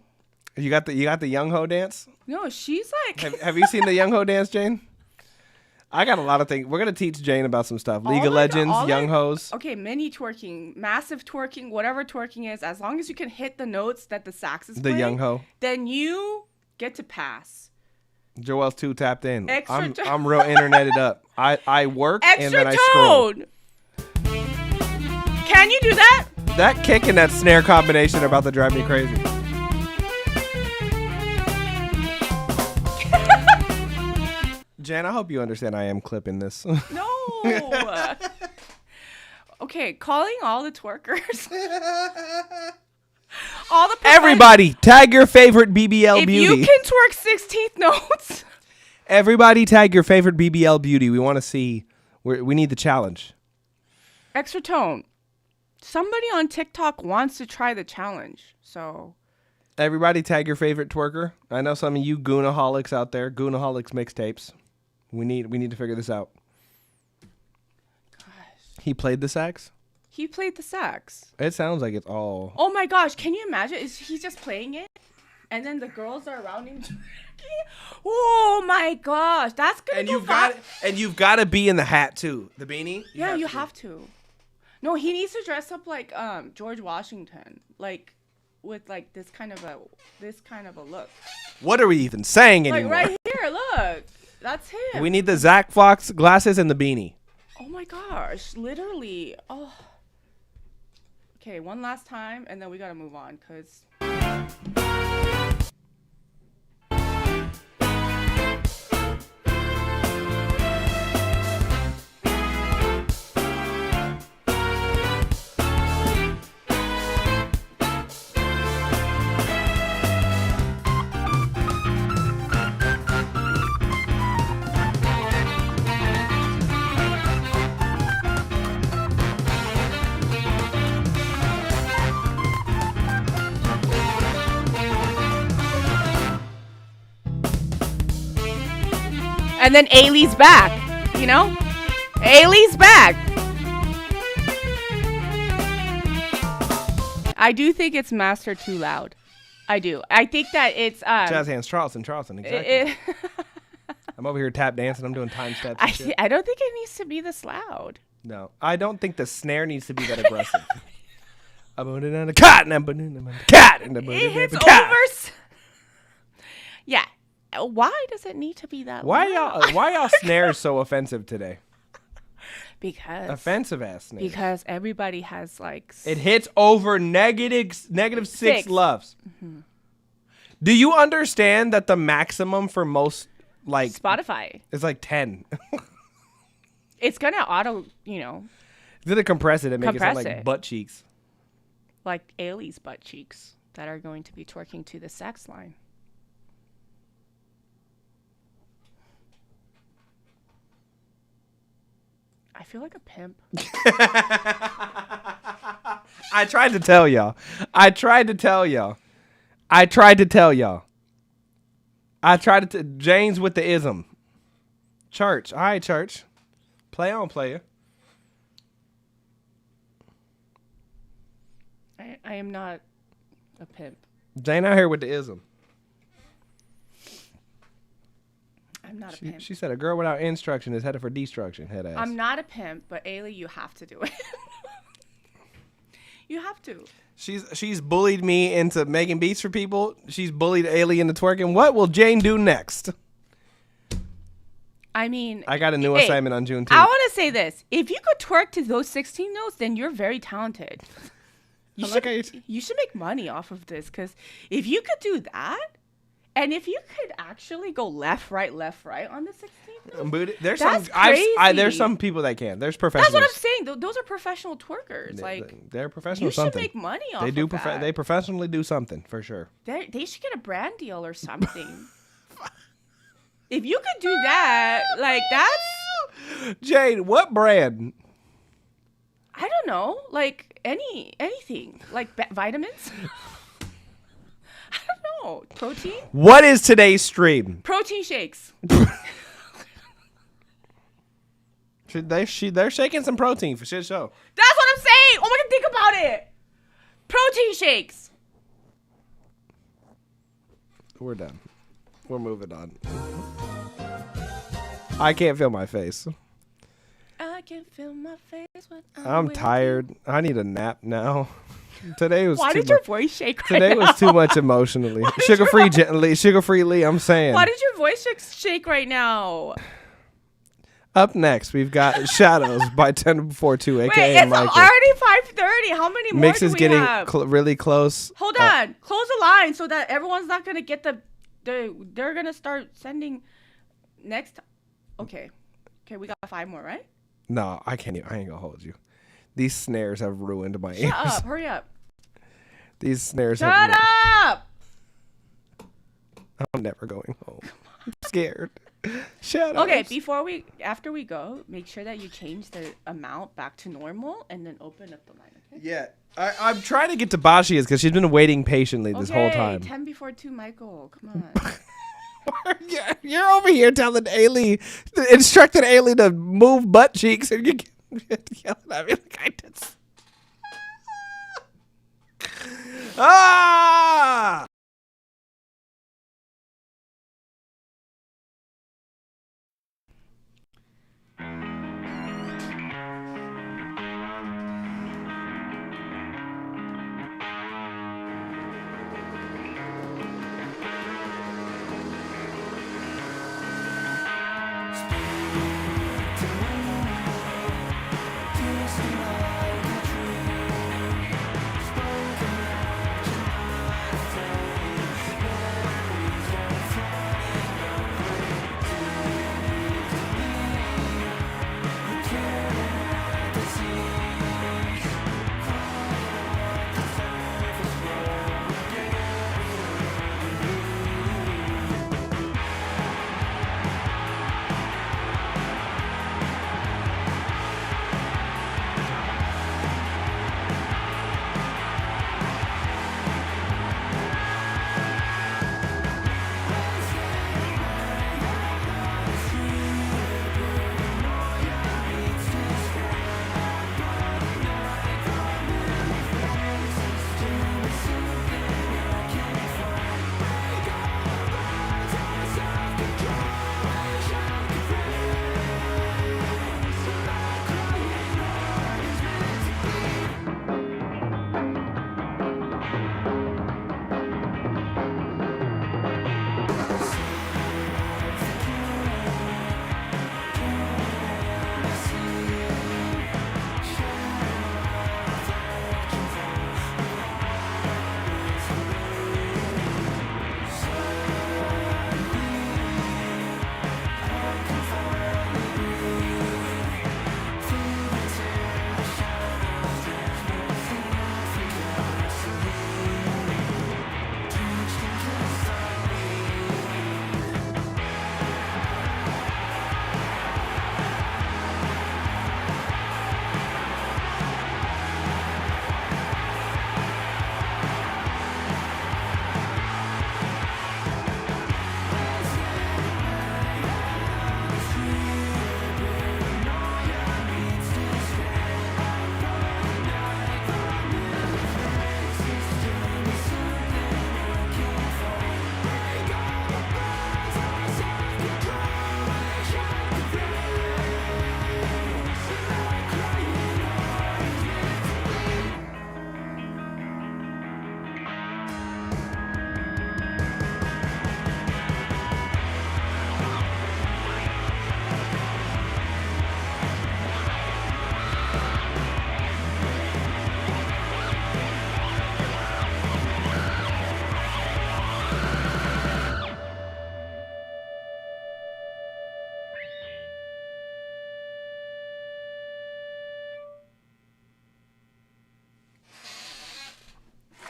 You got the young ho dance? No, she's like. Have you seen the young ho dance, Jane? I got a lot of things. We're gonna teach Jane about some stuff. League of Legends, young hoes. Okay, mini twerking, massive twerking, whatever twerking is. As long as you can hit the notes that the sax is playing, young ho, then you get to pass. Joel's too tapped in. Extra I'm real interneted up. I work extra and then I scroll. tone. Can you do that? That kick and that snare combination are about to drive me crazy. Jan, I hope you understand I am clipping this. No. Okay, calling all the twerkers. All the Everybody, tag your favorite BBL if beauty. you can twerk 16th notes. Everybody tag your favorite BBL beauty. We want to see. We need the challenge. Extra tone. Somebody on TikTok wants to try the challenge, so. Everybody tag your favorite twerker. I know some of you Goonaholics out there. Goonaholics mixtapes. We need to figure this out. Gosh. He played the sax? He played the sax. It sounds like it's all. Oh my gosh, can you imagine? Is he just playing it? And then the girls are around him. Oh my gosh, that's gonna and go you've got to be in the hat too. The beanie? You have to. No, he needs to dress up like George Washington, like with like this kind of a look. What are we even saying anymore? Like right here, look. That's him. We need the Zach Fox glasses and the beanie. Oh my gosh, literally. Oh. Okay, one last time, and then we gotta move on, cause. And then Ailey's back, you know? Ailey's back. I do think it's mastered too loud. I do. I think that it's jazz hands, Charleston, exactly. I'm over here tap dancing. I'm doing time steps. I don't think it needs to be this loud. No, I don't think the snare needs to be that aggressive. I'm a cat and I'm a cat and I'm it hits over. Yeah. Why does it need to be that loud? Why y'all snares so offensive today? Because offensive ass snares. Because everybody has like it hits over -6 loves. Mm-hmm. Do you understand that the maximum for most like Spotify is like 10? It's gonna auto, you know. Did it compress it and make it sound like butt cheeks? like Ailey's butt cheeks that are going to be twerking to the sax line. I feel like a pimp. I tried to tell y'all. I tried to tell y'all. James with the ism. Church. All right, church. Play on, player. I am not a pimp. Jane out here with the ism. I'm not a pimp. She said a girl without instruction is headed for destruction. Head ass. I'm not a pimp, but Ailey, you have to do it. You have to. She's bullied me into making beats for people. She's bullied Ailey into twerking. What will Jane do next? I mean, I got a new assignment on June 2nd. I want to say this. If you could twerk to those 16 notes, then you're very talented. You should make money off of this, because if you could do that, and if you could actually go left, right on the 16th note, there's that's some people that can. There's professionals. That's what I'm saying. Those are professional twerkers. They're professional. You should make money off of that. They professionally do something for sure. They should get a brand deal or something. If you could do that, like that's Jade, what brand? I don't know, like anything, like vitamins. I don't know, protein. What is today's stream? Protein shakes. They're shaking some protein for shit show. That's what I'm saying. Oh my god, think about it. Protein shakes. We're done. We're moving on. I can't feel my face. I can feel my face when I'm tired. I need a nap now. Today was. Why did your voice shake right Today now? was too much emotionally. Sugar-free gently. Sugar-free Lee, I'm saying. Why did your voice shake right now? Up next, we've got Shadows by 1042, a.k.a. Wait, it's Michael. already 5:30. How many more Mix do is we getting have? really close. Hold on. Close the line so that everyone's not going to get they're going to start sending next. Okay, we got 5 more, right? No, I can't even. I ain't going to hold you. These snares have ruined my ears. Shut up. Hurry up. These snares Shut have up. I'm never going home. I'm scared. Shut up. Okay, after we go, make sure that you change the amount back to normal and then open up the line, okay? Yeah. I'm trying to get to Bashia's because she's been waiting patiently this whole time. 10 before 2, Michael. Come on. You're over here telling Ailey, instructing Ailey to move butt cheeks, and you're yelling at me like I did. Ah!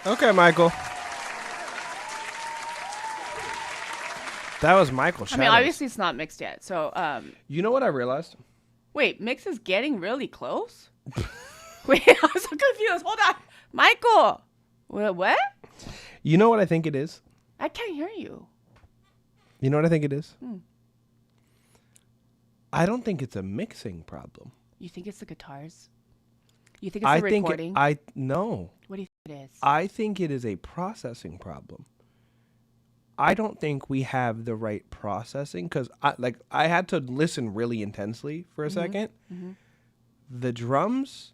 Okay, Michael. That was Michael. I mean, obviously it's not mixed yet. So, you know what I realized? wait, mix is getting really close? Wait, I'm so confused. Hold on. Michael. What? You know what I think it is? I can't hear you. You know what I think it is? I don't think it's a mixing problem. You think it's the guitars? You think it's the recording? No. What do you think it is? I think it is a processing problem. I don't think we have the right processing because I had to listen really intensely for a second. The drums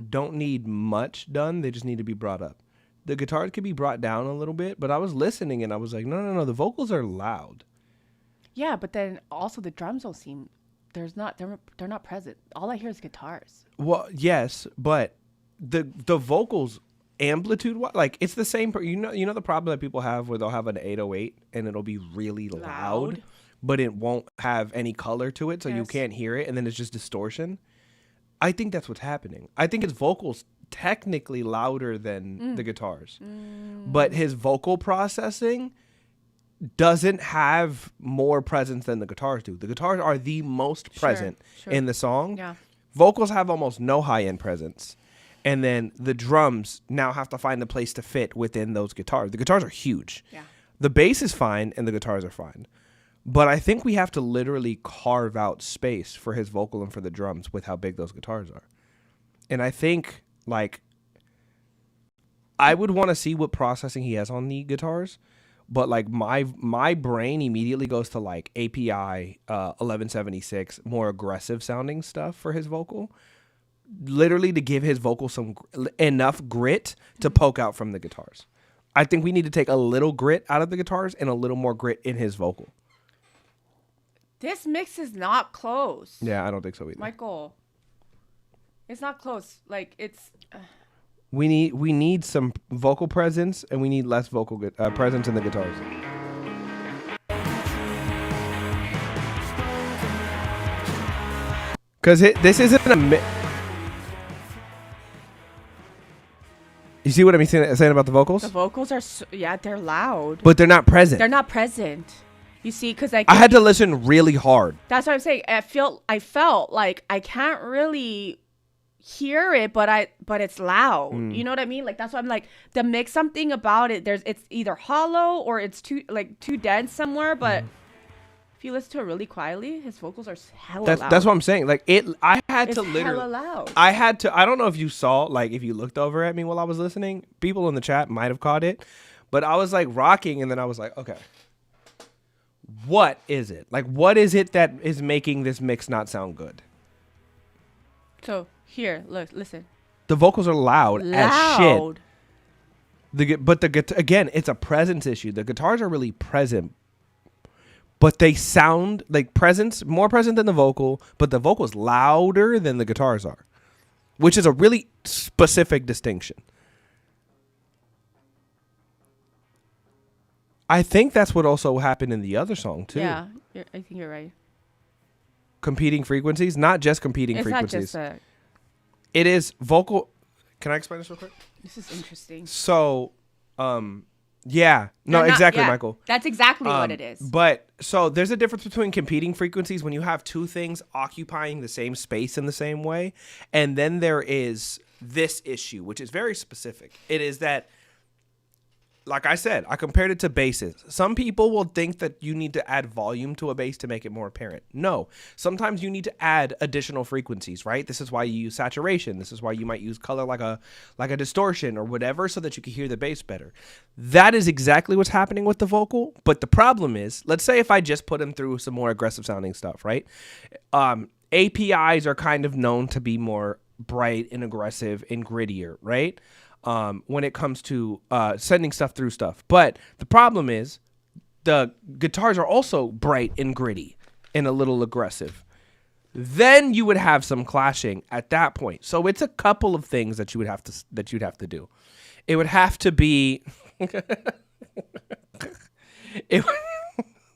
don't need much done. They just need to be brought up. The guitars could be brought down a little bit, but I was listening and I was like, no. The vocals are loud. Yeah, but then also the drums don't seem. They're not present. All I hear is guitars. Well, yes, but the vocals amplitude, like it's the same. You know the problem that people have where they'll have an 808 and it'll be really loud, but it won't have any color to it, so you can't hear it, and then it's just distortion. I think that's what's happening. I think his vocals technically louder than the guitars, but his vocal processing doesn't have more presence than the guitars do. The guitars are the most present in the song. Yeah. Vocals have almost no high-end presence. And then the drums now have to find a place to fit within those guitars. The guitars are huge. Yeah. The bass is fine and the guitars are fine. But I think we have to literally carve out space for his vocal and for the drums with how big those guitars are. And I think, I would want to see what processing he has on the guitars. But my brain immediately goes to API 1176, more aggressive sounding stuff for his vocal, literally to give his vocal enough grit to poke out from the guitars. I think we need to take a little grit out of the guitars and a little more grit in his vocal. This mix is not close. Yeah, I don't think so either. Michael, it's not close. It's. We need some vocal presence, and we need less vocal presence in the guitars. Because this isn't a... You see what I'm saying about the vocals? The vocals are, they're loud. But they're not present. They're not present. You see, because I had to listen really hard. That's what I'm saying. I felt like I can't really hear it, but it's loud. You know what I mean? That's why I'm the mix, something about it. It's either hollow or it's too dense somewhere. But if you listen to it really quietly, his vocals are hella loud. That's what I'm saying. I had it's to literally. Hella loud. I don't know if you saw, if you looked over at me while I was listening. People in the chat might have caught it, but I was rocking, and then I was like, okay, what is it? What is it that is making this mix not sound good? So. Here, look, listen. The vocals are loud as shit. Again, it's a presence issue. The guitars are really present, but they sound more present than the vocal, but the vocal's louder than the guitars are, which is a really specific distinction. I think that's what also happened in the other song too. Yeah, I think you're right. Competing frequencies, not just competing frequencies. It's not just It is vocal. Can I explain this real quick? This is interesting. So, yeah. No, exactly, Michael. That's exactly what it is. But so there's a difference between competing frequencies when you have two things occupying the same space in the same way. And then there is this issue, which is very specific. It is that, like I said, I compared it to basses. Some people will think that you need to add volume to a bass to make it more apparent. No, sometimes you need to add additional frequencies, right? This is why you use saturation. This is why you might use color like a distortion or whatever, so that you can hear the bass better. That is exactly what's happening with the vocal. But the problem is, let's say if I just put him through some more aggressive sounding stuff, right? APIs are kind of known to be more bright and aggressive and grittier, right? When it comes to sending stuff through stuff. But the problem is the guitars are also bright and gritty and a little aggressive. Then you would have some clashing at that point. So it's a couple of things that you'd have to do. It would have to be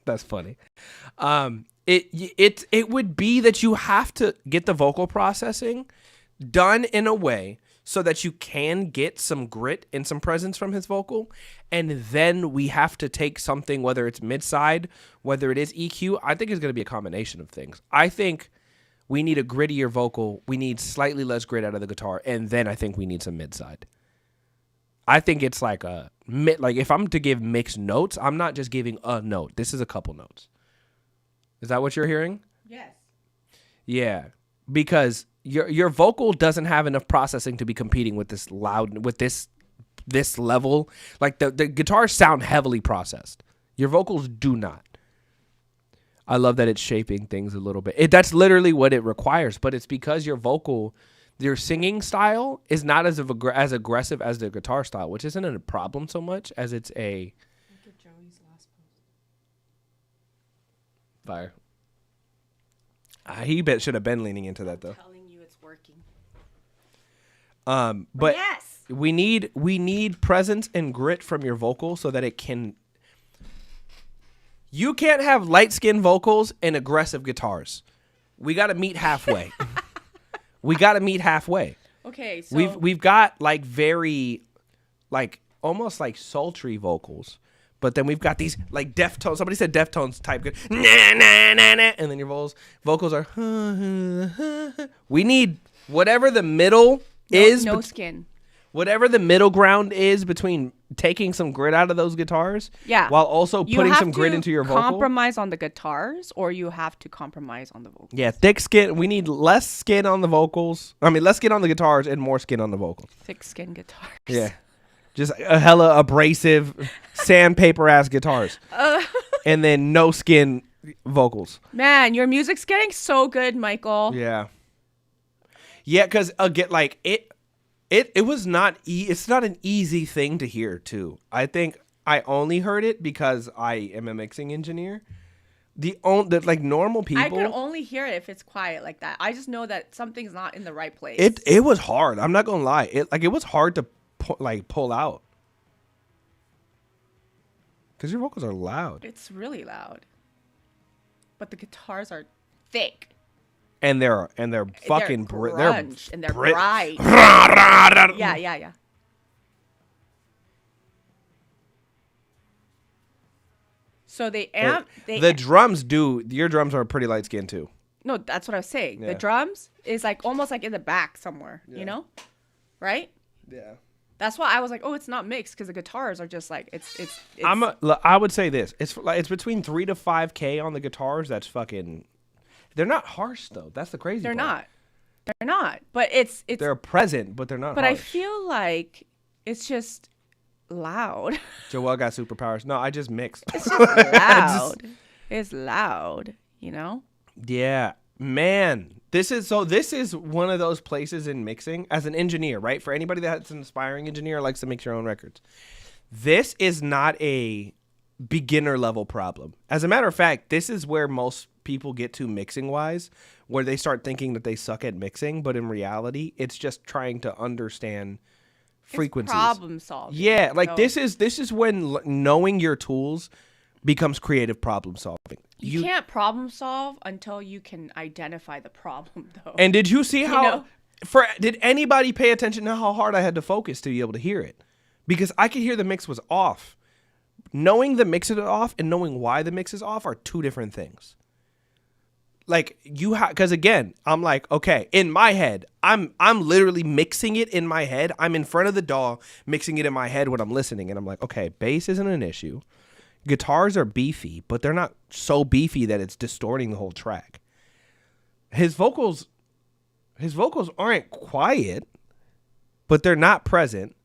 that's funny. It would be that you have to get the vocal processing done in a way so that you can get some grit and some presence from his vocal. And then we have to take something, whether it's mid-side, whether it is EQ. I think it's going to be a combination of things. I think we need a grittier vocal. We need slightly less grit out of the guitar. And then I think we need some mid-side. I think it's like if I'm to give mixed notes, I'm not just giving a note. This is a couple notes. Is that what you're hearing? Yes. Yeah, because your vocal doesn't have enough processing to be competing with this loud, with this level. Like the guitars sound heavily processed. Your vocals do not. I love that it's shaping things a little bit. That's literally what it requires, but it's because your singing style is not as aggressive as the guitar style, which isn't a problem so much as it's a... Look at Joey's last post. Fire. He should have been leaning into that, though. I'm telling you it's working. But yes, we need presence and grit from your vocal so that it can... You can't have light-skinned vocals and aggressive guitars. We got to meet halfway. We got to meet halfway. Okay, so... We've got, like, very, like, almost like sultry vocals. But then we've got these, like, Deftones. Somebody said Deftones type. Nah, nah, nah, nah. And then your vocals are... We need whatever the middle is... No skin. Whatever the middle ground is between taking some grit out of those guitars, yeah, while also putting some grit into your vocal. Compromise on the guitars, or you have to compromise on the vocals. Yeah, thick skin. We need less skin on the vocals. I mean, less skin on the guitars and more skin on the vocals. Thick skin guitars. Yeah, just a hella abrasive, sandpaper ass guitars, and then no skin vocals. Man, your music's getting so good, Michael. Yeah, because again, like it. It was not it's not an easy thing to hear too. I think I only heard it because I am a mixing engineer. Like normal people, I can only hear it if it's quiet like that. I just know that something's not in the right place. It was hard. I'm not gonna lie. It was hard to pull out because your vocals are loud. It's really loud, but the guitars are thick. And they're fucking grunge, and they're bright. Yeah. So they amp. The drums do. Your drums are pretty light skinned too. No, that's what I was saying. Yeah. The drums is like almost like in the back somewhere. Yeah. You know, right? Yeah. That's why I was like, oh, it's not mixed because the guitars are just like it's. I would say this. It's between 3 to 5K on the guitars. That's fucking. They're not harsh though. That's the crazy part. They're not. But it's they're present, but they're not But harsh. I feel like it's just loud. Joel got superpowers. No, I just mixed. It's just loud. It's loud, you know? Yeah. Man. This is one of those places in mixing as an engineer, right? For anybody that's an aspiring engineer likes to mix your own records. This is not a beginner level problem. As a matter of fact, this is where most people get to mixing wise, where they start thinking that they suck at mixing, but in reality it's just trying to understand frequencies. It's problem solving. Yeah, like so, this is when knowing your tools becomes creative problem solving. You can't problem solve until you can identify the problem though. And did you see how did anybody pay attention to how hard I had to focus to be able to hear it? Because I could hear the mix was off. Knowing the mix is off and knowing why the mix is off are two different things. Like because again, I'm like, okay, in my head, I'm literally mixing it in my head. I'm in front of the DAW, mixing it in my head when I'm listening, and I'm like, okay, bass isn't an issue. Guitars are beefy, but they're not so beefy that it's distorting the whole track. His vocals aren't quiet, but they're not present.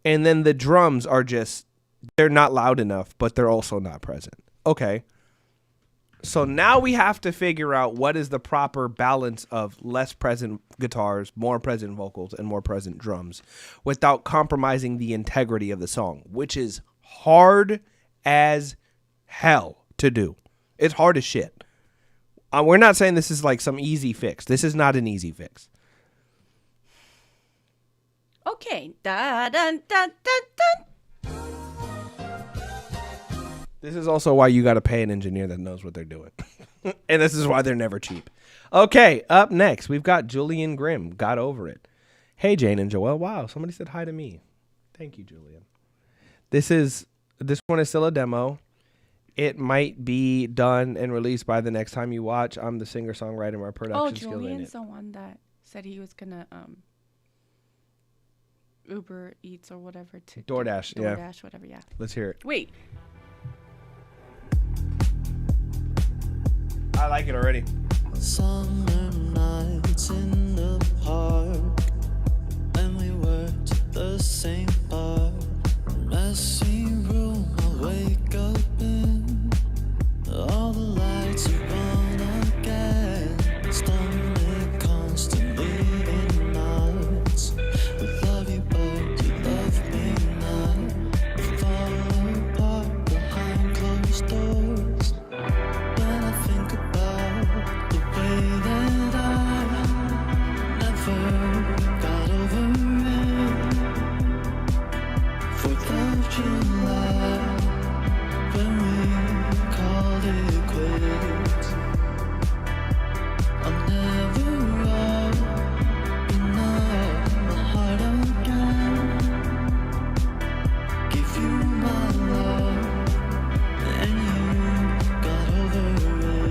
And then the drums are they're not loud enough, but they're also not present. Okay. So now we have to figure out what is the proper balance of less present guitars, more present vocals, and more present drums without compromising the integrity of the song, which is hard as hell to do. It's hard as shit. We're not saying this is like some easy fix. This is not an easy fix. Okay. Da, dun, dun, dun, dun. This is also why you got to pay an engineer that knows what they're doing. And this is why they're never cheap. Okay, up next, we've got Julian Grimm, Got Over It. Hey, Jane and Joel. Wow, somebody said hi to me. Thank you, Julian. This one is still a demo. It might be done and released by the next time you watch. I'm the singer-songwriter. My production skill in it. Julian's the one that said he was gonna Uber Eats or whatever to DoorDash, yeah. DoorDash, whatever, yeah. Let's hear it. Wait. I like it already. Summer nights in the park, when we worked at the same bar. Messy room I wake up in, all the lights are on again. Stomach constantly in knots. I love you but you love me not. We fall apart behind closed doors. When I think about the way that I never got over it. 4th of July, when we called it quits. I'll never open up my heart again. Give you my love, and you got over it.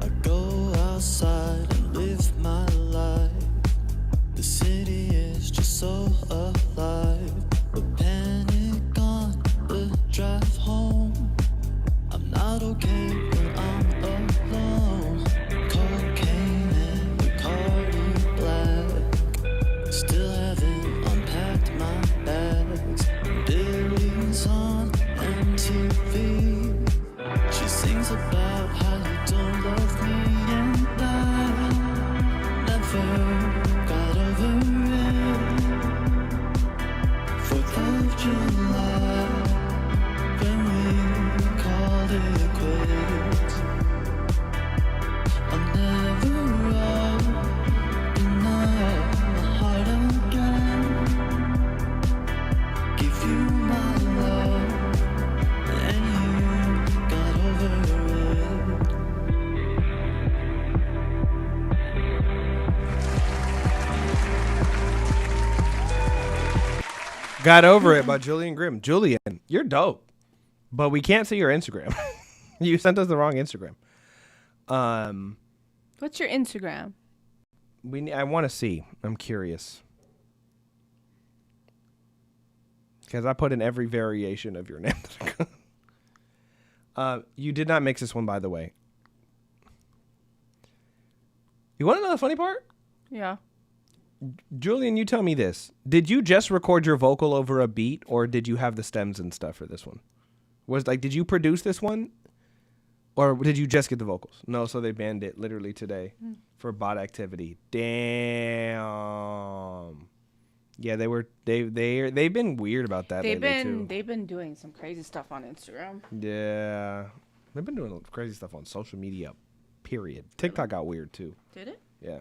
I go outside and live my life. The city is just so alive. But panic on the drive home. I'm not okay when I'm alone. Cocaine and Bacardi Black. Still haven't unpacked my bags. Billy's on MTV. She sings about how you don't love me, and I never got over it. 4th of July, when we called it quits. I'll never open up my heart again. Give you my love, and you got over it. Got Over It by Julian Grimm. Julian, you're dope, but we can't see your Instagram. You sent us the wrong Instagram. What's your Instagram? I want to see. I'm curious. Because I put in every variation of your name. You did not mix this one, by the way. You want to know the funny part? Yeah. Julian, you tell me this. Did you just record your vocal over a beat, or did you have the stems and stuff for this one? Did you produce this one? Or did you just get the vocals? No, so they banned it literally today for bot activity. Damn. Yeah, they've been weird about that lately too. They've been doing some crazy stuff on Instagram. Yeah. They've been doing crazy stuff on social media, period. TikTok got weird too. Did it? Yeah.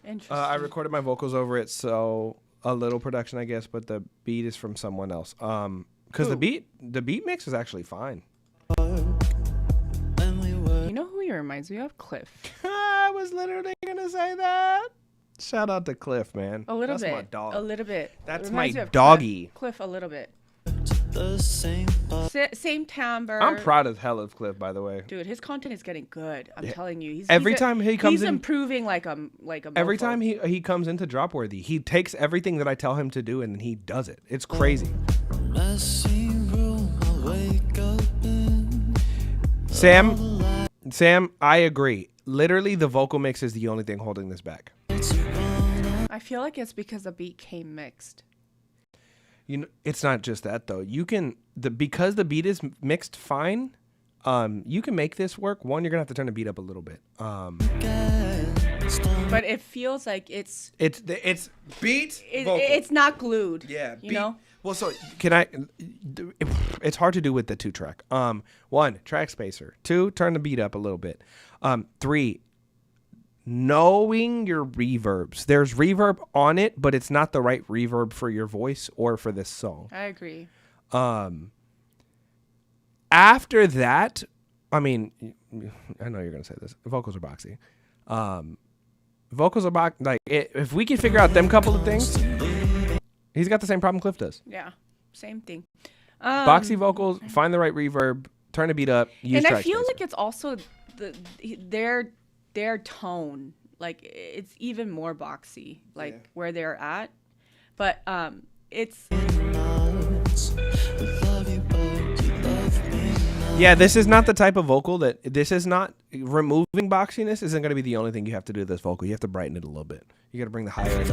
Interesting. I recorded my vocals over it, so a little production, I guess, but the beat is from someone else. Because the beat mix is actually fine. You know who he reminds me of? Cliff. I was literally gonna say that. Shout out to Cliff, man. A little That's bit. my dog. A little bit. That's Reminds my me of doggy. Cliff, a little bit. The same timbre. I'm proud as hell of Cliff, by the way. Dude, his content is getting good. I'm telling you. He's He's improving like a every mofo. time he comes into Dropworthy, he takes everything that I tell him to do and he does it. It's crazy. messy room I wake up in. Sam, I agree. Literally, the vocal mix is the only thing holding this back. I feel like it's because the beat came mixed. You know, it's not just that though. Because the beat is mixed fine. You can make this work. One, you're gonna have to turn the beat up a little bit. But it feels like it's beat. It's not glued. Yeah, you know. Well, so can I? It's hard to do with the 2-track. 1, track spacer. 2, turn the beat up a little bit. 3, knowing your reverbs. There's reverb on it, but it's not the right reverb for your voice or for this song. I agree. After that, I mean, I know you're gonna say this. Vocals are boxy. Vocals are like if we can figure out them couple of things, he's got the same problem Cliff does. Yeah, same thing. Boxy vocals, find the right reverb, turn the beat up. Use and I feel spacer. like it's also their tone, like it's even more boxy, like where they're at. But it's. Yeah, this is not the type of vocal that this is not removing boxiness isn't going to be the only thing you have to do to this vocal. You have to brighten it a little bit. You got to bring the higher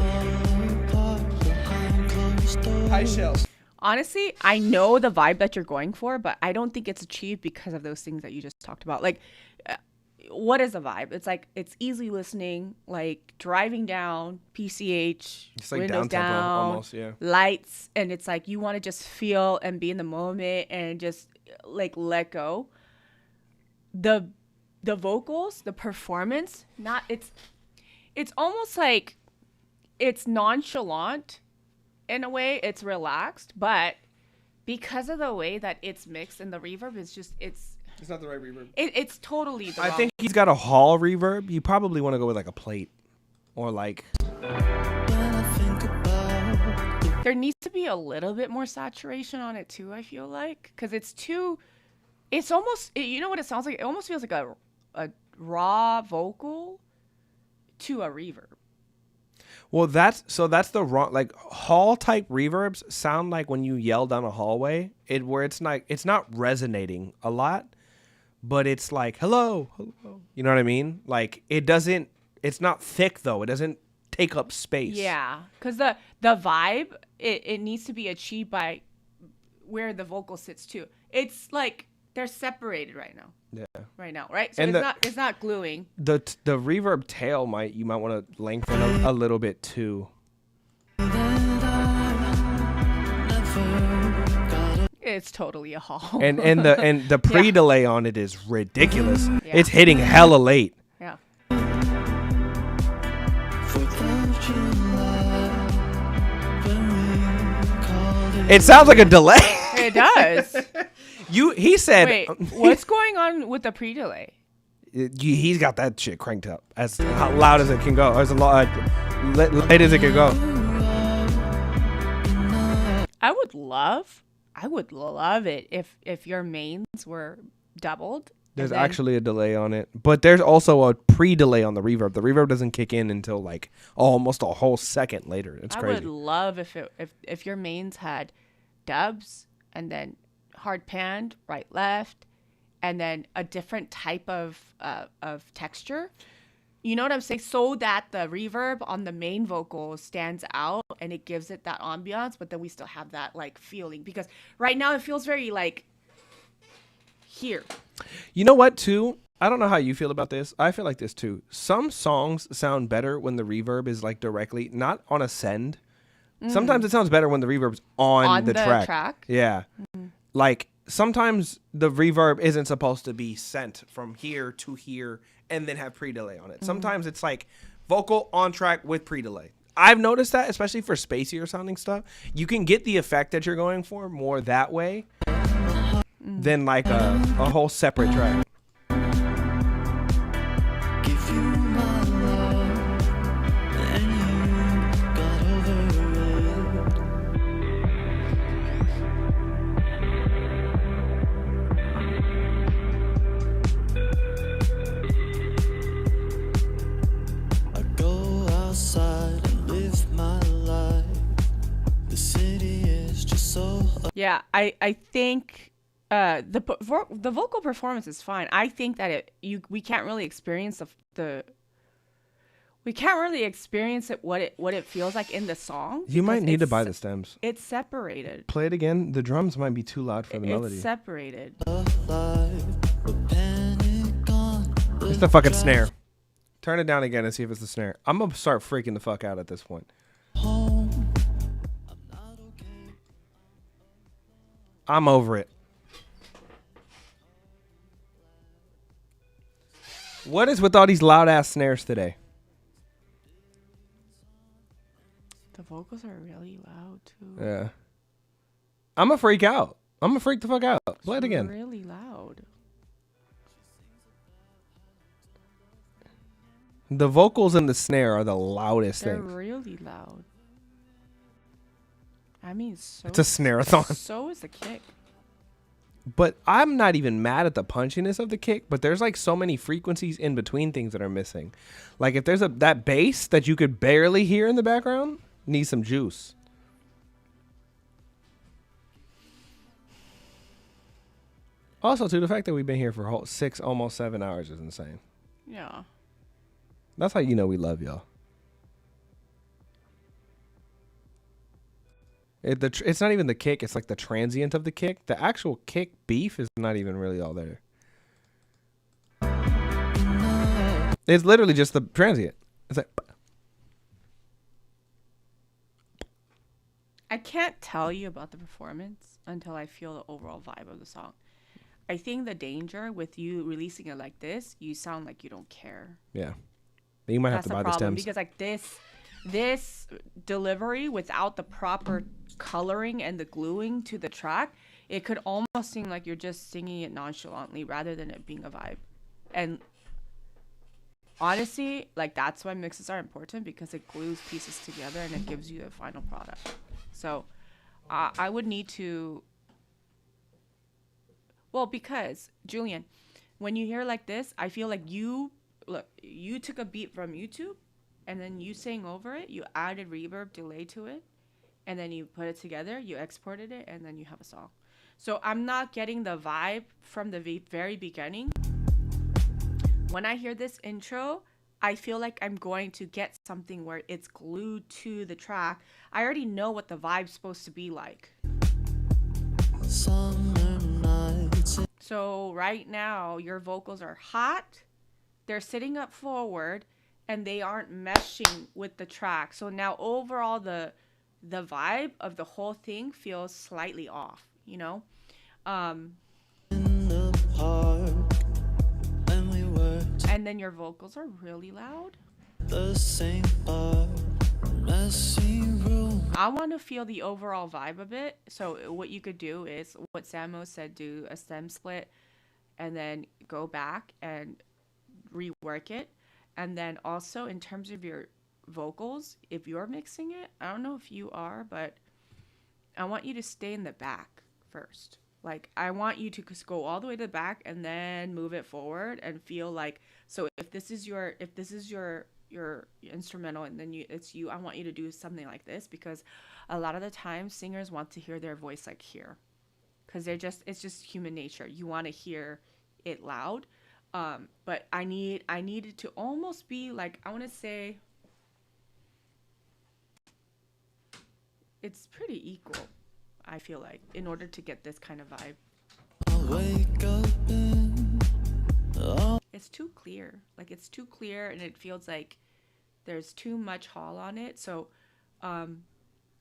high shells. Honestly, I know the vibe that you're going for, but I don't think it's achieved because of those things that you just talked about. Like, what is a vibe? It's like it's easy listening, like driving down, PCH, it's like windows down, almost, yeah. lights, and it's like you want to just feel and be in the moment and just like let go. The vocals, the performance, it's almost like it's nonchalant in a way. It's relaxed, but because of the way that it's mixed and the reverb is just it's not the right reverb. It's totally the I wrong. think he's got a hall reverb. You probably want to go with like a plate or like. There needs to be a little bit more saturation on it too, I feel like, because it's almost, you know what it sounds like? It almost feels like a raw vocal to a reverb. Well, that's the wrong, like hall type reverbs sound like when you yell down a hallway, where it's not resonating a lot, but it's like, hello. You know what I mean? Like it's not thick though. It doesn't take up space. Yeah, because the vibe, it needs to be achieved by where the vocal sits too. It's like they're separated right now. Yeah. Right now, right? So And it's not gluing. The reverb tail you might want to lengthen a little bit too. It's totally a hall. And the pre-delay on it is ridiculous. Yeah. It's hitting hella late. Yeah. It sounds like a delay. It does. He said. Wait, what's going on with the pre-delay? He's got that shit cranked up as loud as it can go, as late as it can go. I would love it if your mains were doubled. There's actually a delay on it, but there's also a pre-delay on the reverb. The reverb doesn't kick in until like almost a whole second later. It's crazy. I would love if your mains had dubs and then hard panned, right, left, and then a different type of texture. You know what I'm saying? So that the reverb on the main vocal stands out and it gives it that ambiance, but then we still have that like feeling, because right now it feels very like here. You know what, too? I don't know how you feel about this. I feel like this, too. Some songs sound better when the reverb is like directly, not on a send. Sometimes it sounds better when the reverb's on the track. Yeah. Like sometimes the reverb isn't supposed to be sent from here to here and then have pre-delay on it. Sometimes it's like vocal on track with pre-delay. I've noticed that, especially for spacier sounding stuff. You can get the effect that you're going for more that way than like a whole separate track. Yeah, I think the vocal performance is fine. I think that we can't really experience we can't really experience it what it feels like in the song. You might need to buy the stems. It's separated. Play it again. The drums might be too loud for the melody. It's separated. It's the fucking snare. Turn it down again and see if it's the snare. I'm gonna start freaking the fuck out at this point. I'm over it. What is with all these loud ass snares today? vocals are really loud too. Yeah. I'm a freak out. I'm gonna freak the fuck out. Play it again. Really loud. The vocals and the snare are the loudest They're thing. really loud. I mean, so It's a snare-a-thon. So is the kick. But I'm not even mad at the punchiness of the kick, but there's like so many frequencies in between things that are missing. Like if there's that bass that you could barely hear in the background, needs some juice. Also, too, the fact that we've been here for almost 7 hours is insane. Yeah. That's how you know we love y'all. It's not even the kick. It's like the transient of the kick. The actual kick beef is not even really all there. It's literally just the transient. It's like... I can't tell you about the performance until I feel the overall vibe of the song. I think the danger with you releasing it like this, you sound like you don't care. Yeah. You might have to buy the stems. Because like this delivery without the proper coloring and the gluing to the track, it could almost seem like you're just singing it nonchalantly rather than it being a vibe. And honestly, like that's why mixes are important, because it glues pieces together and it gives you the final product. So I would need to, well, because Julian, when you hear like this, I feel like you took a beat from YouTube and then you sang over it, you added reverb delay to it, and then you put it together, you exported it, and then you have a song. So I'm not getting the vibe from the very beginning. When I hear this intro, I feel like I'm going to get something where it's glued to the track. I already know what the vibe's supposed to be like. So right now, your vocals are hot, they're sitting up forward, and they aren't meshing with the track. So now overall, the vibe of the whole thing feels slightly off, you know? And then your vocals are really loud. I want to feel the overall vibe of it. So what you could do is what Samo said, do a stem split and then go back and rework it. And then also in terms of your vocals, if you're mixing it, I don't know if you are, but I want you to stay in the back first. Like I want you to just go all the way to the back and then move it forward and feel like, so if this is your instrumental and then it's you, I want you to do something like this, because a lot of the time singers want to hear their voice like here, because it's just human nature. You want to hear it loud. But I need it to almost be like, I want to say it's pretty equal, I feel like, in order to get this kind of vibe. It's too clear. Like it's too clear and it feels like there's too much hall on it. So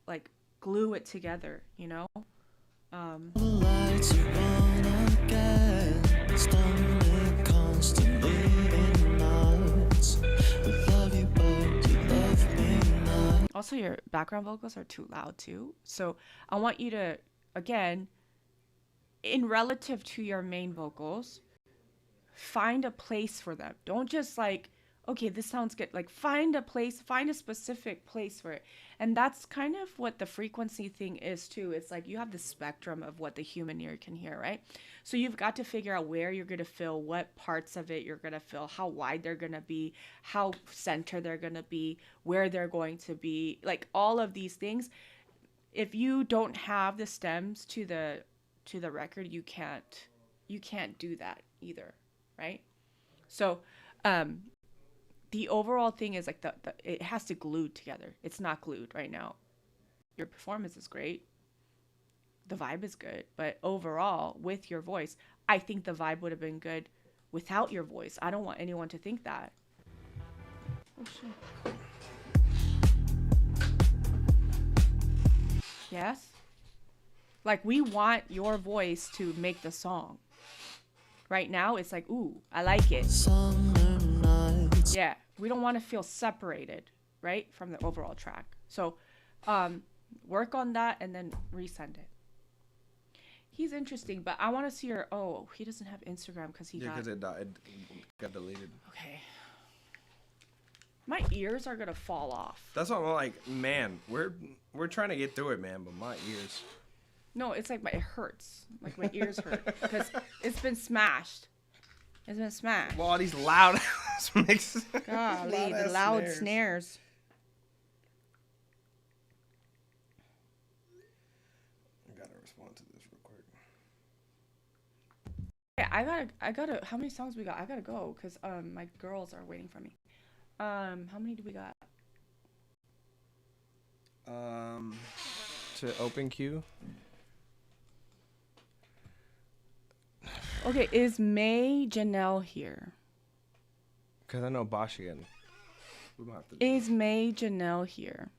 like glue it together, you know? Also, your background vocals are too loud too. So I want you to, again, in relative to your main vocals, find a place for them. Don't just like, okay, this sounds good. Like find a specific place for it. And that's kind of what the frequency thing is too. It's like you have the spectrum of what the human ear can hear, right? So you've got to figure out where you're going to fill, what parts of it you're going to fill, how wide they're going to be, how center they're going to be, where they're going to be, like all of these things. If you don't have the stems to the record, you can't do that either, right? So the overall thing is like it has to glue together. It's not glued right now. Your performance is great. The vibe is good. But overall, with your voice, I think the vibe would have been good without your voice. I don't want anyone to think that. Oh, shit. Yes? Like, we want your voice to make the song. Right now, it's like, ooh, I like it. Yeah, we don't want to feel separated, right, from the overall track. So Work on that and then resend it. He's interesting, but I want to see her. Oh, he doesn't have Instagram because he because it got deleted. Okay. My ears are gonna fall off. That's what I'm like, man. We're trying to get through it, man. But my ears. No, it's like it hurts. Like my ears hurt because it's been smashed. It's been smashed. Well, all these loud mixes. Golly, the loud snares. I gotta respond to this real quick. Yeah, I gotta. How many songs we got? I gotta go because my girls are waiting for me. How many do we got? To open queue. Okay, is May Janelle here? Because I know Bosch again. We might have to. Is May Janelle here?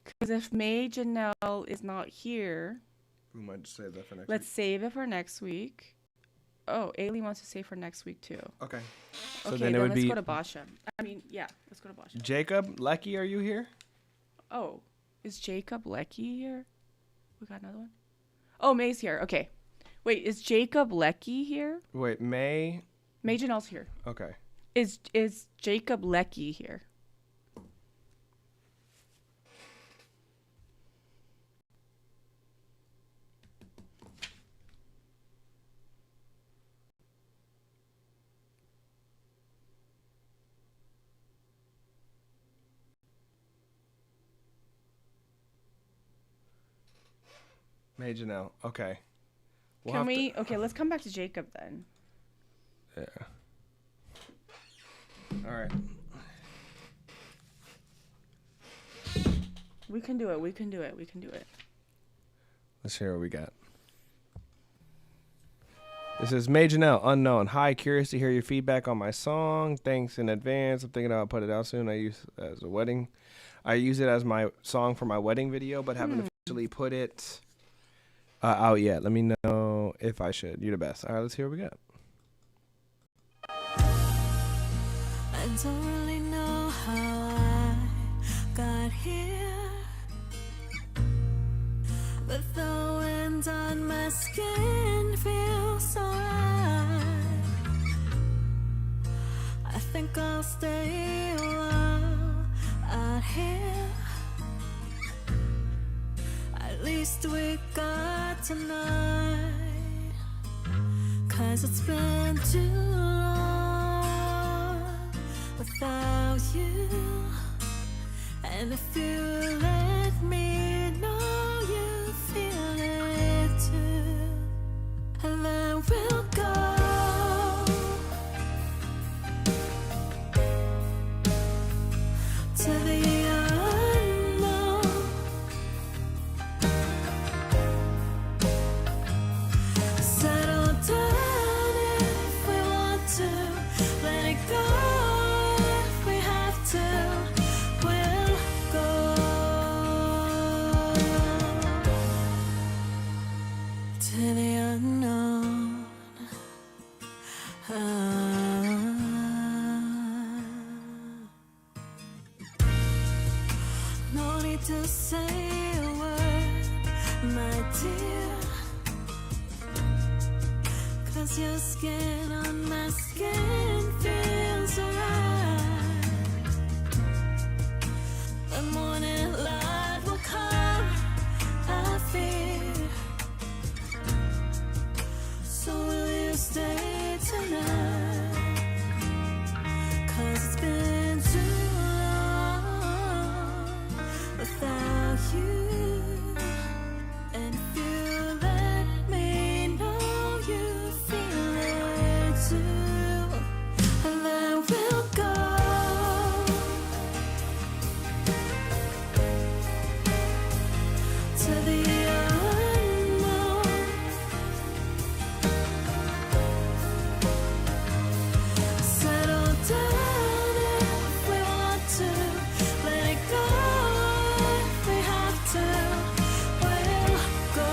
Because if May Janelle is not here, we might just save that for next let's week. save it for next week. Oh, Ailey wants to save for next week too. Okay. So So then then it would let's be go to Basha. I mean, yeah, let's go to Basha. Jacob Lecky. Are you here? Oh, is Jacob Lecky here? We got another one. Oh, May's here. Okay. Wait, is Jacob Lecky here? Wait, May. May Janelle's here. Okay. Is Jacob Lecky here? May Janelle. Okay. Can we? Okay, let's come back to Jacob then. Yeah. All right. We can do it. We can do it. We can do it. Let's hear what we got. This is May Janelle, unknown. Hi, curious to hear your feedback on my song. Thanks in advance. I'm thinking I'll put it out soon. I use it as a wedding. I use it as my song for my wedding video, but haven't officially put it out yet. Let me know if I should. You're the best. All right, let's hear what we got. I don't really know how I got here, but the wind on my skin feels alright. I think I'll stay a while out here. At least we got tonight, 'cause it's been too long without you. And if you let me know you feel it too, and then we'll go to the unknown. Settle down if we want to, let it go if we have to, we'll go to the unknown. No need to say a word, my dear, 'cause your skin on my skin feels alright. The morning light will come, I fear. So will you stay tonight? 'Cause it's been too long without you. And if you let me know you feel it too, and then we'll go to the unknown. Settle down if we want to, let it go if we have to, we'll go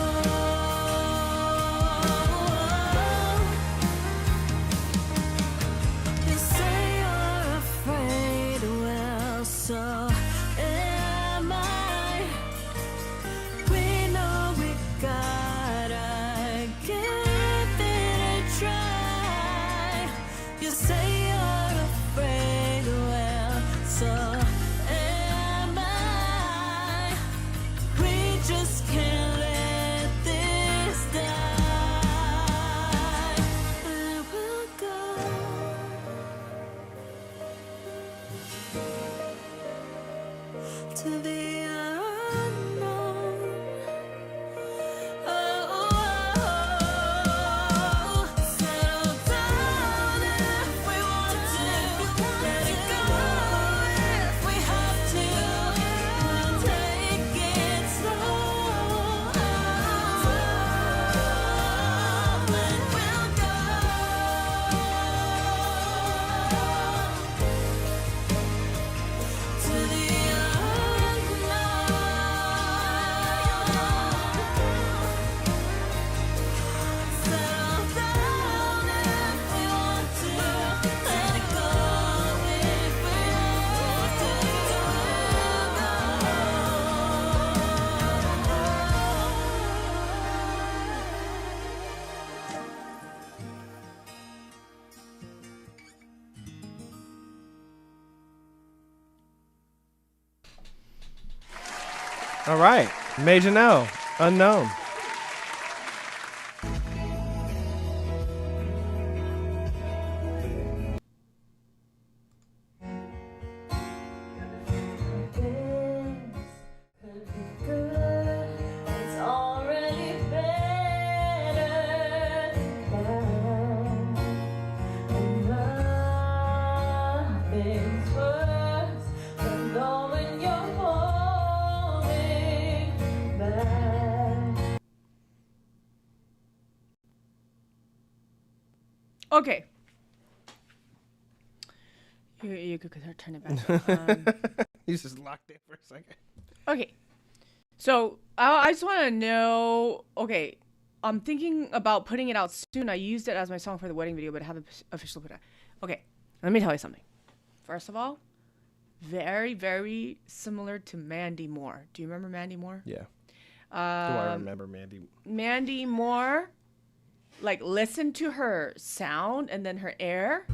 All right. May Janelle, Unknown. It's already better now. And nothing's worse than knowing you're holding back. Okay. You could turn it back up. He's just locked in for a second. Okay. So I just want to know. Okay, I'm thinking about putting it out soon. I used it as my song for the wedding video, but I haven't officially put it out. Okay, let me tell you something. First of all, very, very similar to Mandy Moore. Do you remember Mandy Moore? Yeah. Do I remember Mandy? Mandy Moore, like, listen to her sound and then her air.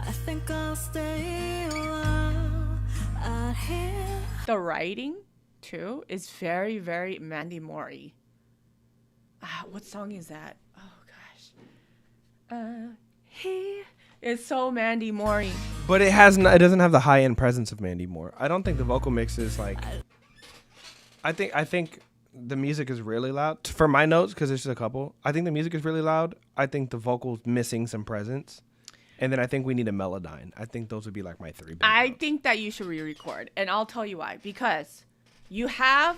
I think I'll stay a while out here. The writing, too, is very, very Mandy Moore-y. What song is that? Oh, gosh. It's so Mandy Moore-y. But it doesn't have the high end presence of Mandy Moore. I don't think the vocal mix is like. I think the music is really loud for my notes because there's just a couple. I think the music is really loud. I think the vocal's missing some presence, and then I think we need a Melodyne. I think those would be like my three. I think that you should re-record, and I'll tell you why. Because you have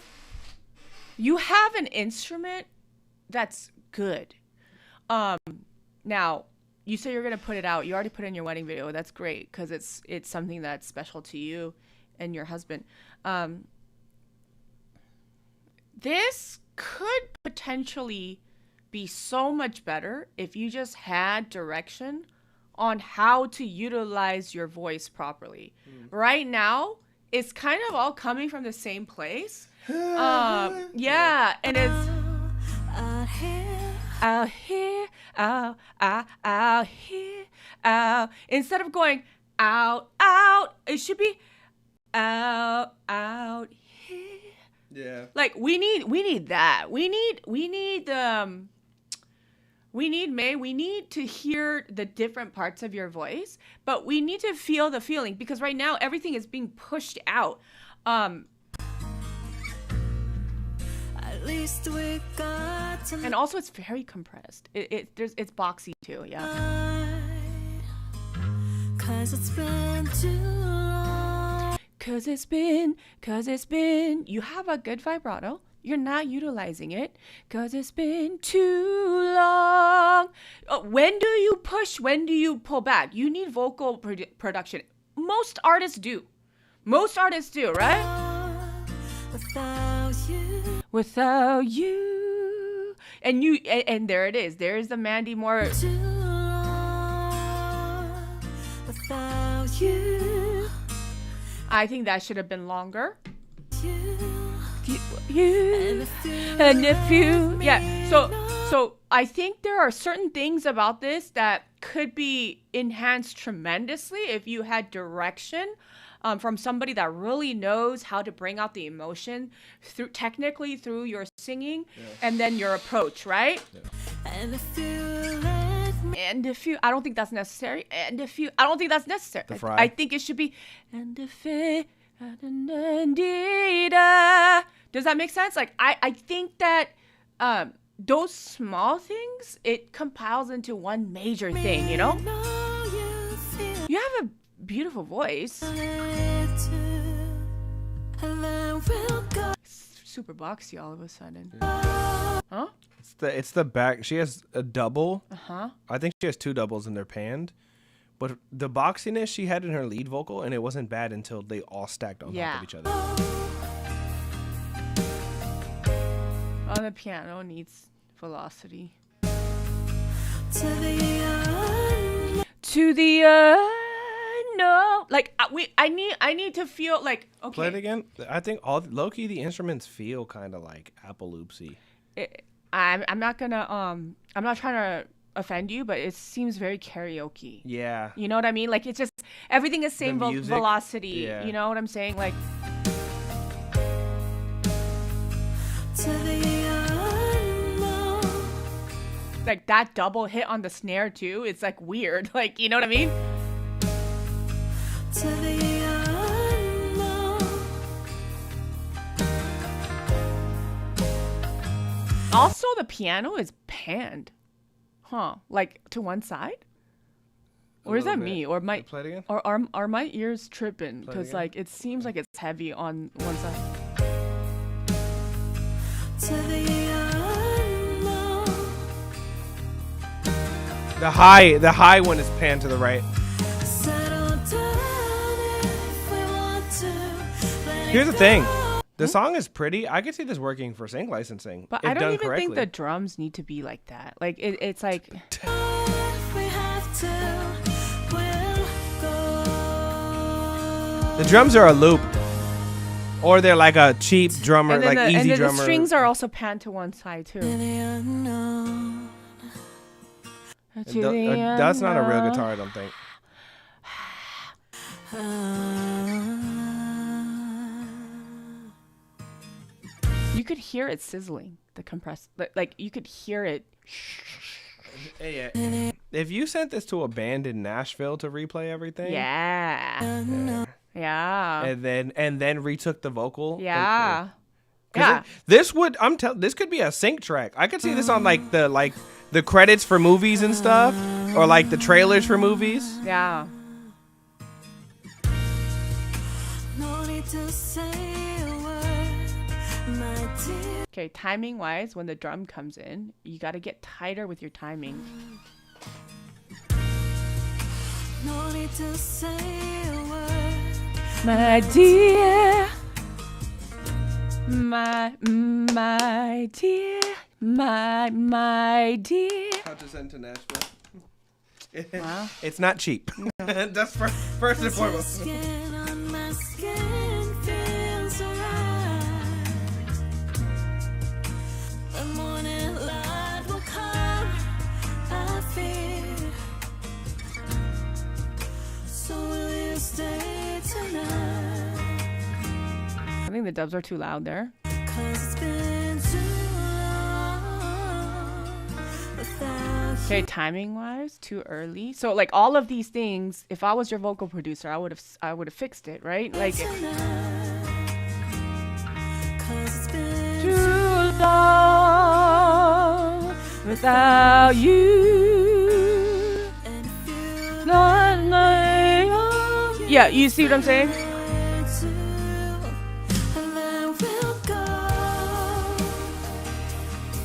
an instrument that's good. Now you say you're gonna put it out. You already put it in your wedding video. That's great because it's something that's special to you and your husband. This could potentially be so much better if you just had direction on how to utilize your voice properly. Right now, it's kind of all coming from the same place. Yeah, and it's out here, out here, out. Instead of going out, it should be out here. Yeah. Like we need that. We need May. We need to hear the different parts of your voice, but we need to feel the feeling because right now everything is being pushed out. At least we got to. And also it's very compressed. It's boxy too. Yeah. Cause it's been too long. Cause it's been, you have a good vibrato. You're not utilizing it. Cause it's been too long. When do you push? When do you pull back? You need vocal production. Most artists do, right? Without you. And there it is. There's the Mandy Moore. Too long without you. I think that should have been longer. So I think there are certain things about this that could be enhanced tremendously if you had direction from somebody that really knows how to bring out the emotion technically through your singing and then your approach, right? Yeah. And if you, I don't think that's necessary. I don't think that's necessary. I think it should be. Does that make sense? Like I think that those small things, it compiles into one major thing. You know. You have a beautiful voice. Super boxy all of a sudden. Huh? It's the back. She has a double. Uh-huh. I think she has two doubles and they're panned. But the boxiness she had in her lead vocal, and it wasn't bad until they all stacked on top of each other. Oh, the piano needs velocity. To the no. Like I need to feel like okay. Play it again. I think low-key the instruments feel kind of like Apple Loopsy. I'm not trying to offend you, but it seems very karaoke. Yeah. You know what I mean? Like it's just everything is same velocity. Yeah. You know what I'm saying? Like like that double hit on the snare too. It's like weird. Like, you know what I mean? To the unknown. Also, the piano is panned. Huh. Like to one side? Or is that me? Or my play it again? Or are my ears tripping? Because like it seems like it's heavy on one side. To the unknown. The high one is panned to the right. Settle down if we want to. Let Here's it the thing. go. The song is pretty. I could see this working for sync licensing. But if I don't done even correctly. think the drums need to be like that. Like it's like If we have to, we'll go. The drums are a loop. Or they're like a cheap drummer, and then like the, easy and then drummer. the strings are also panned to one side too. To the unknown. That's not a real guitar, I don't think. You could hear it sizzling. The compressed, like you could hear it. Hey, if you sent this to a band in Nashville to replay everything, Yeah. Yeah. and then retook the vocal, Yeah. 'cause Yeah. this could be a sync track. I could see this on like the credits for movies and stuff, or like the trailers for movies. Yeah. No need to say a word, my dear. Okay, timing wise, when the drum comes in, you got to get tighter with your timing. No need to say a word. My dear. My dear. My dear. How to send to Nashville. Wow. It's not cheap. That's first and foremost. Skin on my skin feels alright. The morning light will come, I fear. So will you stay tonight? I think the dubs are too loud there. 'Cause it's been too long without Okay, timing wise, too early. So like all of these things, if I was your vocal producer, I would have fixed it, right? Like tonight. 'Cause it's been too long without you. and if you Not my own. Yeah, you see what I'm saying?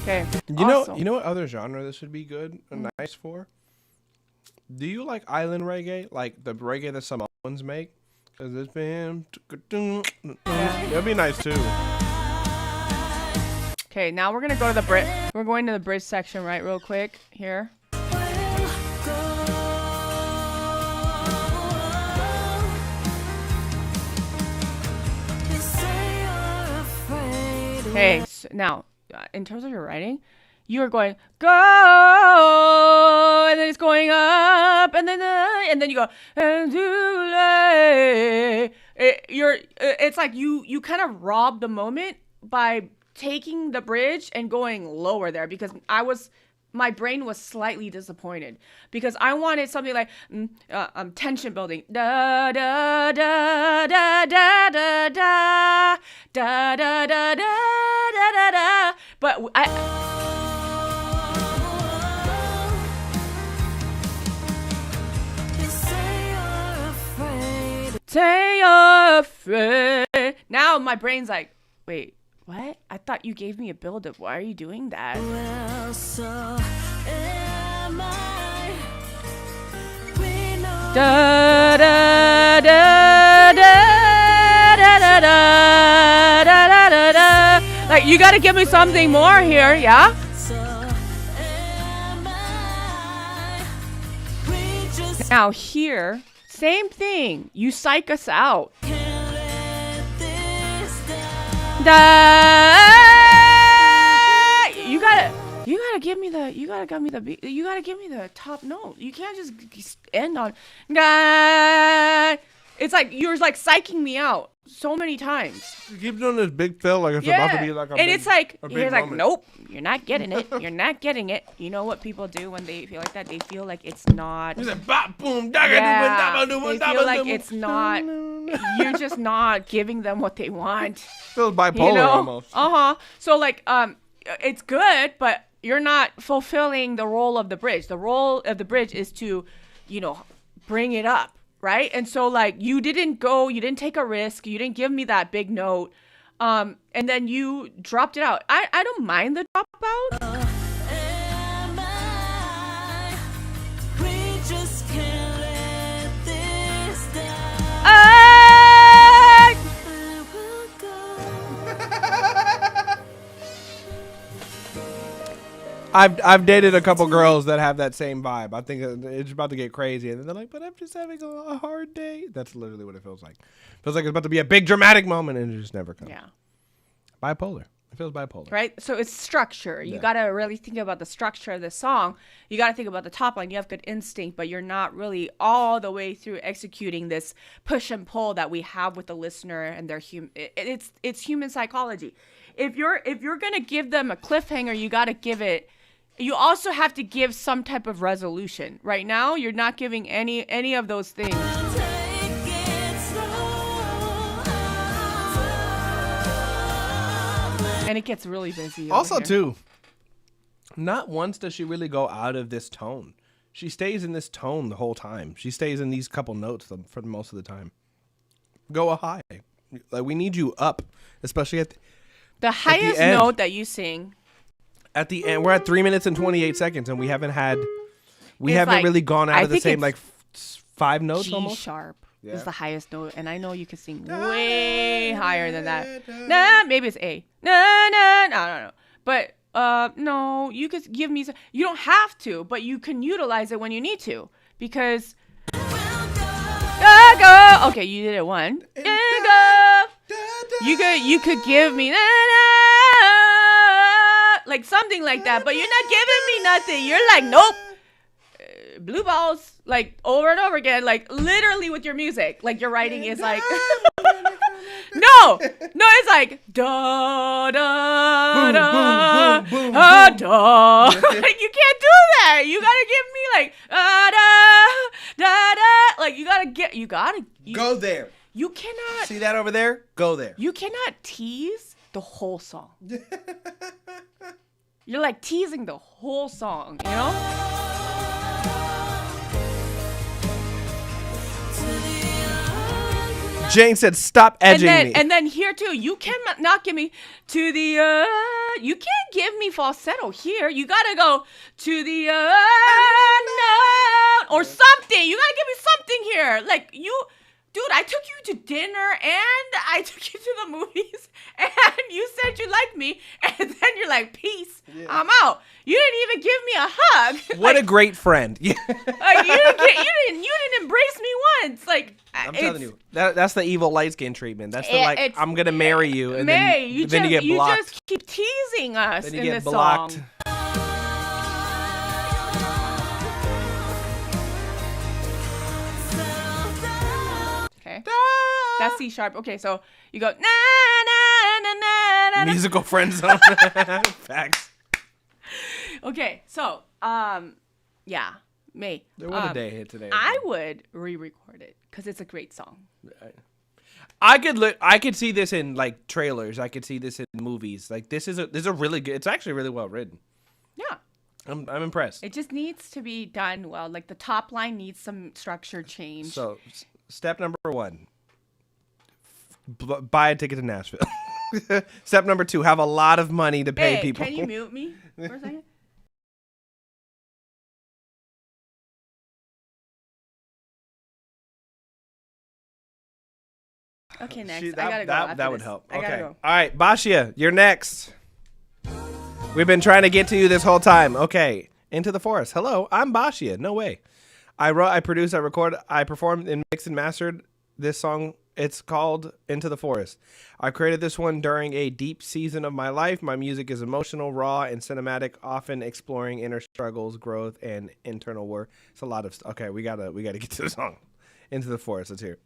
Okay. You know what other genre this would be good and nice for? Do you like island reggae? Like the reggae that Samoans make? Cause it's been that'd be nice too. Okay, now we're gonna go to the bridge. We're going to the bridge section, right? Real quick here. Okay, so now in terms of your writing, you are going go, and then it's going up, and then you go and it's like you kind of rob the moment by taking the bridge and going lower there, because my brain was slightly disappointed because I wanted something like tension building, da da da da da da da da da da da da da, but say you're afraid. Now my brain's like, wait, what? I thought you gave me a build-up. Why are you doing that? Well, so am I. We know Da da da da da da da da da da. Like, you gotta give me something more here, yeah? so am I. We just Now here, same thing. You psych us out. can't let this down. You gotta give me the you gotta give me the top note. You can't just end on It's like you're like psyching me out so many times. You keep doing this big fill like it's about to be like a and big, it's like a big he's like, moment. nope, you're not getting it. You're not getting it. You know what people do when they feel like that? They feel like it's not. He's like, bop, boom, Yeah, they feel like it's not. You're just not giving them what they want. Feels bipolar You know? almost. So like it's good, but you're not fulfilling the role of the bridge. The role of the bridge is to, bring it up. Right. And so like you didn't take a risk. You didn't give me that big note. And then you dropped it out. I don't mind the dropout. We just can't let this down. I've dated a couple girls that have that same vibe. I think it's about to get crazy, and then they're like, "But I'm just having a hard day." That's literally what it feels like. Feels like it's about to be a big dramatic moment, and it just never comes. Yeah. Bipolar. It feels bipolar. Right. So it's structure. You got to really think about the structure of the song. You got to think about the top line. You have good instinct, but you're not really all the way through executing this push and pull that we have with the listener and their it's human psychology. If you're going to give them a cliffhanger, you got to give it. You also have to give some type of resolution. Right now, you're not giving any of those things. And it gets really busy. Also, too, not once does she really go out of this tone. She stays in this tone the whole time. She stays in these couple notes for the most of the time. Go a high. Like, we need you up, especially at the highest note that you sing. At the end, we're at 3 minutes and 28 seconds, and we haven't really gone out of the same, like, 5 notes almost. G sharp is the highest note, and I know you can sing way higher than that. Nah, maybe it's A. No. But, no, you could give me, you don't have to, but you can utilize it when you need to, because, go. Okay, you did it one. Go. You could give me, like something like that, but you're not giving me nothing. You're like, nope. Blue balls, like over and over again, like literally with your music. Like your writing is like, no, it's like da da da da. Like you can't do that. You gotta give me like da. Like you gotta go there. You cannot see that over there. Go there. You cannot tease the whole song. You're like teasing the whole song, you know? Jane said, "Stop edging me." And then here too, you cannot give me to the. You can't give me falsetto here. You gotta go to the note or something. You gotta give me something here, like you. Dude, I took you to dinner and I took you to the movies and you said you liked me and then you're like, peace, I'm out. You didn't even give me a hug. What a great friend. You didn't embrace me once. Like I'm telling you, that's the evil light skin treatment. That's the I'm gonna marry you and then you get blocked. You just keep teasing us then you in get this blocked. song. Okay. That's C sharp. Okay, so you go na na na. Musical friend zone. Facts. Okay, so yeah, May. There was a day hit today. I would re-record it because it's a great song. I could see this in like trailers. I could see this in movies. Like this is a really good. It's actually really well written. Yeah. I'm impressed. It just needs to be done well. Like the top line needs some structure change. So, step number 1, buy a ticket to Nashville. Step number 2, have a lot of money to pay people. Can you mute me for a second? Okay, next. I gotta go. That would help. Okay. All right, Bashia, you're next. We've been trying to get to you this whole time. Okay. Into the Forest. Hello, I'm Bashia. No way. I wrote, I produced, I recorded, I performed and mixed and mastered this song. It's called Into the Forest. I created this one during a deep season of my life. My music is emotional, raw, and cinematic, often exploring inner struggles, growth, and internal work. It's a lot of stuff. Okay, we gotta get to the song. Into the Forest. Let's hear it.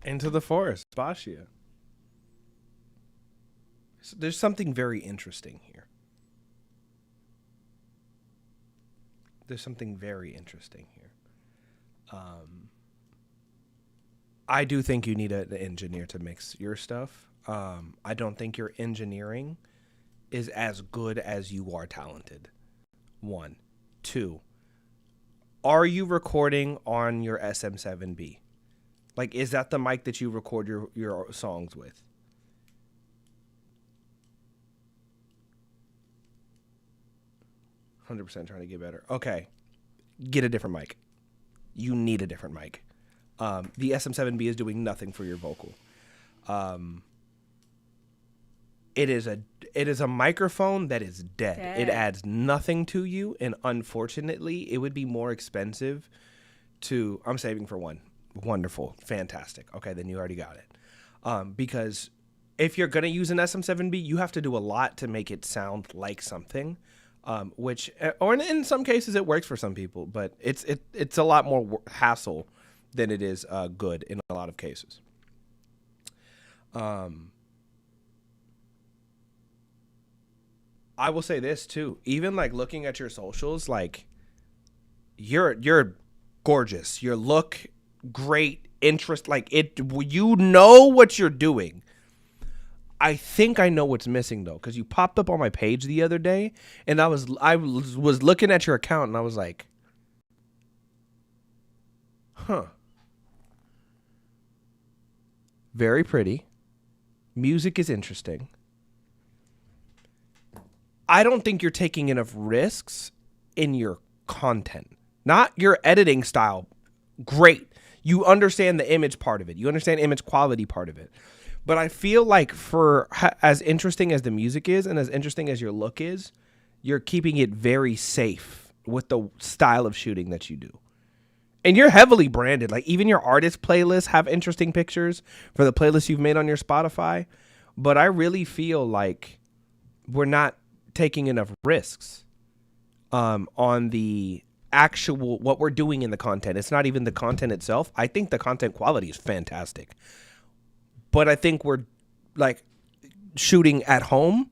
Into the forest, Bashia. So there's something very interesting here. There's something very interesting here. I do think you need an engineer to mix your stuff. I don't think your engineering is as good as you are talented. 1. 2. Are you recording on your SM7B? Like, is that the mic that you record your songs with? %, trying to get better. Okay. Get a different mic. You need a different mic. The SM7B is doing nothing for your vocal. It is a microphone that is dead. It adds nothing to you, and unfortunately, it would be more expensive to... I'm saving for one. Wonderful. Fantastic. Okay, then you already got it. Because if you're going to use an SM7B, you have to do a lot to make it sound like something, which... Or in some cases, it works for some people, but it's a lot more hassle than it is good in a lot of cases. I will say this too. Even like looking at your socials, like you're gorgeous. Your look great, interest, like it. You know what you're doing. I think I know what's missing though, because you popped up on my page the other day, and I was looking at your account, and I was like, huh. Very pretty. Music is interesting. I don't think you're taking enough risks in your content. Not your editing style. Great. You understand the image part of it. You understand image quality part of it. But I feel like for as interesting as the music is and as interesting as your look is, you're keeping it very safe with the style of shooting that you do. And you're heavily branded. Like even your artist playlists have interesting pictures for the playlists you've made on your Spotify. But I really feel like we're not taking enough risks on the actual what we're doing in the content. It's not even the content itself. I think the content quality is fantastic. But I think we're like shooting at home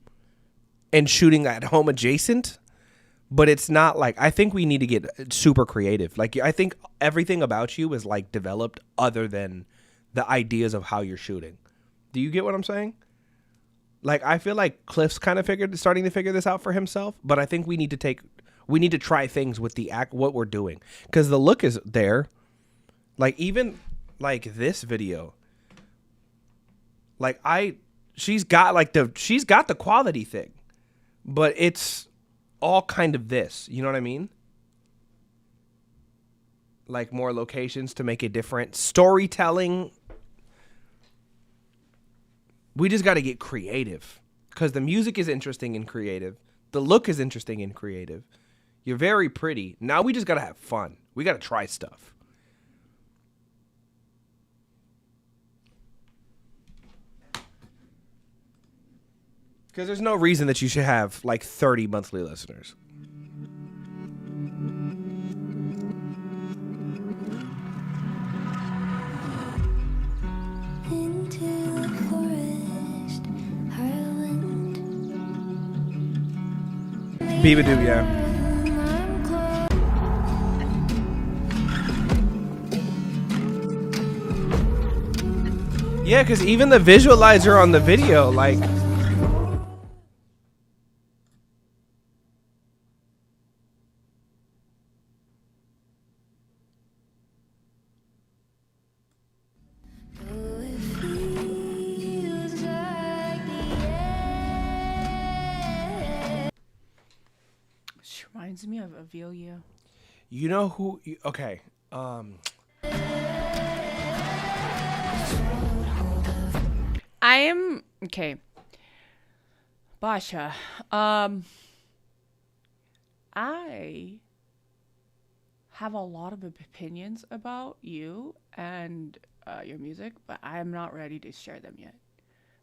and shooting at home adjacent. But it's not like, I think we need to get super creative. Like, I think everything about you is like developed other than the ideas of how you're shooting. Do you get what I'm saying? Like, I feel like Cliff's kind of starting to figure this out for himself, but I think we need to try things with what we're doing. Because the look is there. Like, even like this video, like she's got the quality thing, but it's all kind of this, you know what I mean? Like more locations to make it different. Storytelling. We just got to get creative because the music is interesting and creative. The look is interesting and creative. You're very pretty. Now we just got to have fun. We got to try stuff. Because there's no reason that you should have like 30 monthly listeners. Into the forest, I went. Biba Doob, yeah. Yeah, because even the visualizer on the video, like... Reminds me of Avelia. You know who... Okay. I am... Okay. Basha. I have a lot of opinions about you and your music, but I am not ready to share them yet.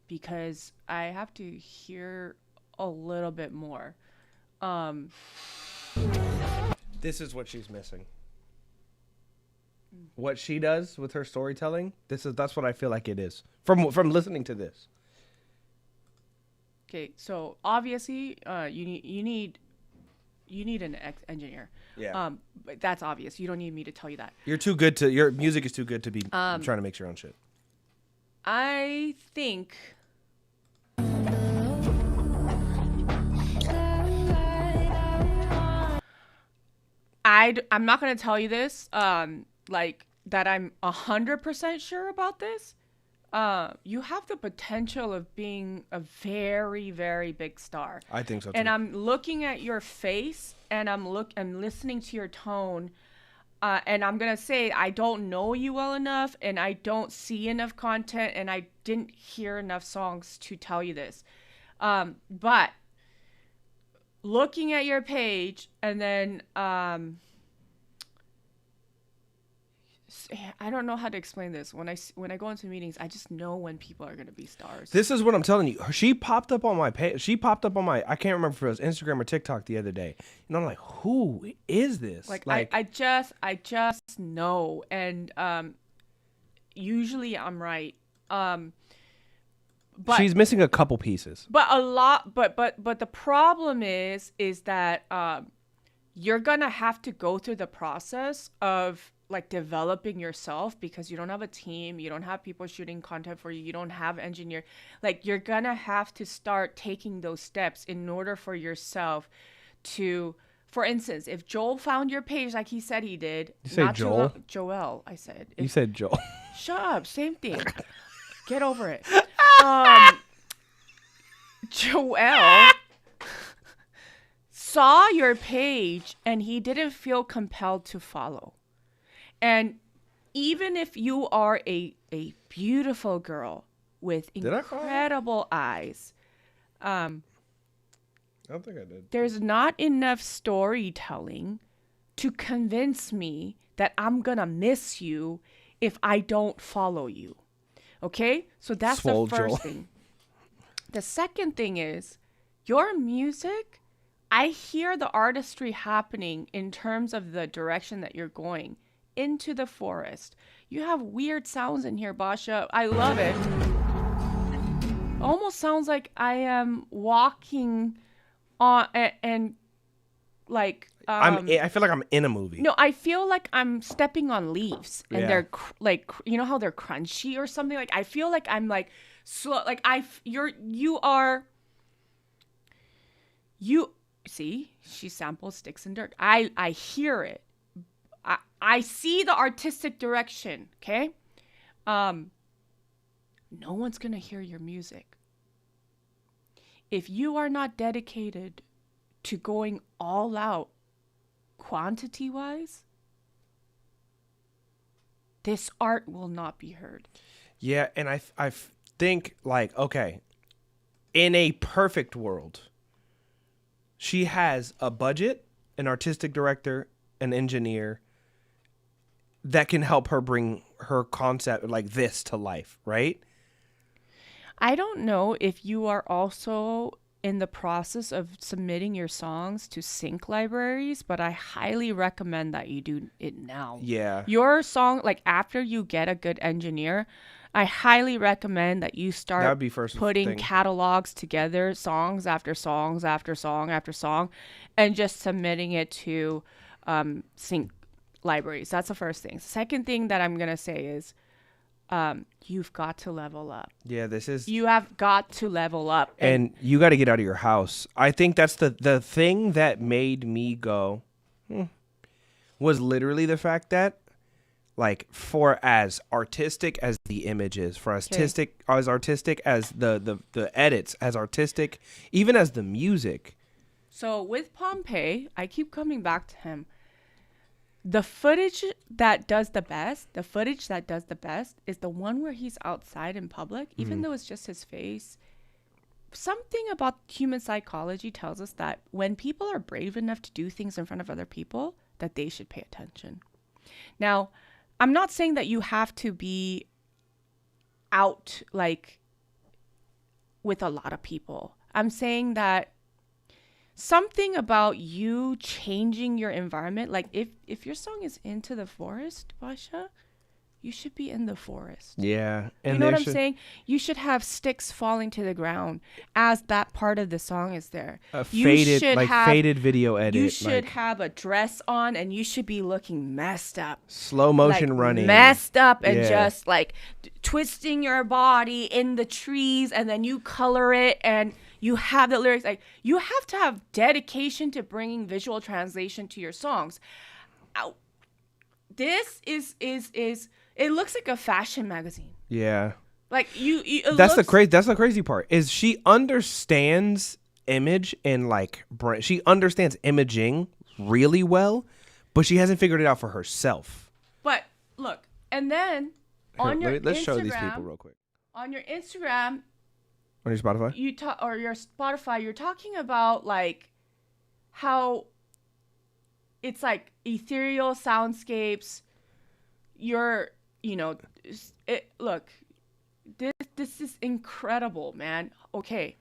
Because I have to hear a little bit more. This is what she's missing. what she does with her storytelling, that's what I feel like it is from listening to this. Okay, so obviously, you need an engineer. Yeah. But that's obvious. You don't need me to tell you that. Your music is too good to be trying to make your own shit. I think. I'm not gonna tell you this, like that I'm 100% sure about this. You have the potential of being a very, very big star. I think so too. And I'm looking at your face, and I'm listening to your tone, and I'm gonna say I don't know you well enough, and I don't see enough content, and I didn't hear enough songs to tell you this. But looking at your page, and then I don't know how to explain this. When I go into meetings, I just know when people are gonna be stars. This is what I'm telling you. She popped up on my page. She popped up on my, I can't remember if it was Instagram or TikTok the other day. And I'm like, who is this? Like I just know, and usually I'm right. But she's missing a couple pieces. But the problem is that you're gonna have to go through the process of like developing yourself, because you don't have a team, you don't have people shooting content for you, you don't have engineer. Like, you're gonna have to start taking those steps in order for yourself to, for instance, if Joel found your page like he said he did. You say Joel? Joel, I said. You said Joel. Shut up, same thing. Get over it. Joel saw your page and he didn't feel compelled to follow. And even if you are a beautiful girl with incredible eyes, I don't think I did. There's not enough storytelling to convince me that I'm gonna miss you if I don't follow you. Okay? So that's the first thing. The second thing is, your music, I hear the artistry happening in terms of the direction that you're going. Into the forest. You have weird sounds in here, Basha. I love it. Almost sounds like I am walking on and like I feel like I'm in a movie. No, I feel like I'm stepping on leaves, and Yeah. they're like, you know how they're crunchy or something. Like, I feel like I'm like slow. Like you see, she samples Sticks and Dirt. I hear it. I see the artistic direction, okay? No one's going to hear your music. If you are not dedicated to going all out quantity-wise, this art will not be heard. Yeah, and I think, like, okay, in a perfect world, she has a budget, an artistic director, an engineer that can help her bring her concept like this to life, right? I don't know if you are also in the process of submitting your songs to sync libraries, but I highly recommend that you do it now. Yeah. Your song, like after you get a good engineer, I highly recommend that you start That would be first putting thing. catalogs together, songs after songs after song after song, and just submitting it to sync libraries. That's the first thing. Second thing that I'm going to say is you've got to level up. Yeah, You have got to level up. And you got to get out of your house. I think that's the thing that made me go, was literally the fact that, like, for as artistic as the image is, for as artistic as the edits, as artistic, even as the music. So with Pompeii, I keep coming back to him. The footage that does the best is the one where he's outside in public, even though it's just his face. Something about human psychology tells us that when people are brave enough to do things in front of other people, that they should pay attention. Now, I'm not saying that you have to be out like with a lot of people. I'm saying that something about you changing your environment. Like if your song is Into the Forest, Basha, you should be in the forest. Yeah. And you know what I'm saying? You should have sticks falling to the ground as that part of the song is there. A faded video edit. You should have a dress on and you should be looking messed up. Slow motion running. Messed up and just like twisting your body in the trees, and then you color it and you have the lyrics. Like, you have to have dedication to bringing visual translation to your songs. This is it looks like a fashion magazine. Yeah. Like that's the crazy part is she understands image and like she understands imaging really well, but she hasn't figured it out for herself. But look, and then on your let's Instagram, show these people real quick. On your Instagram, on your Spotify, your Spotify, you're talking about like how it's like ethereal soundscapes. Look, this is incredible, man. Okay.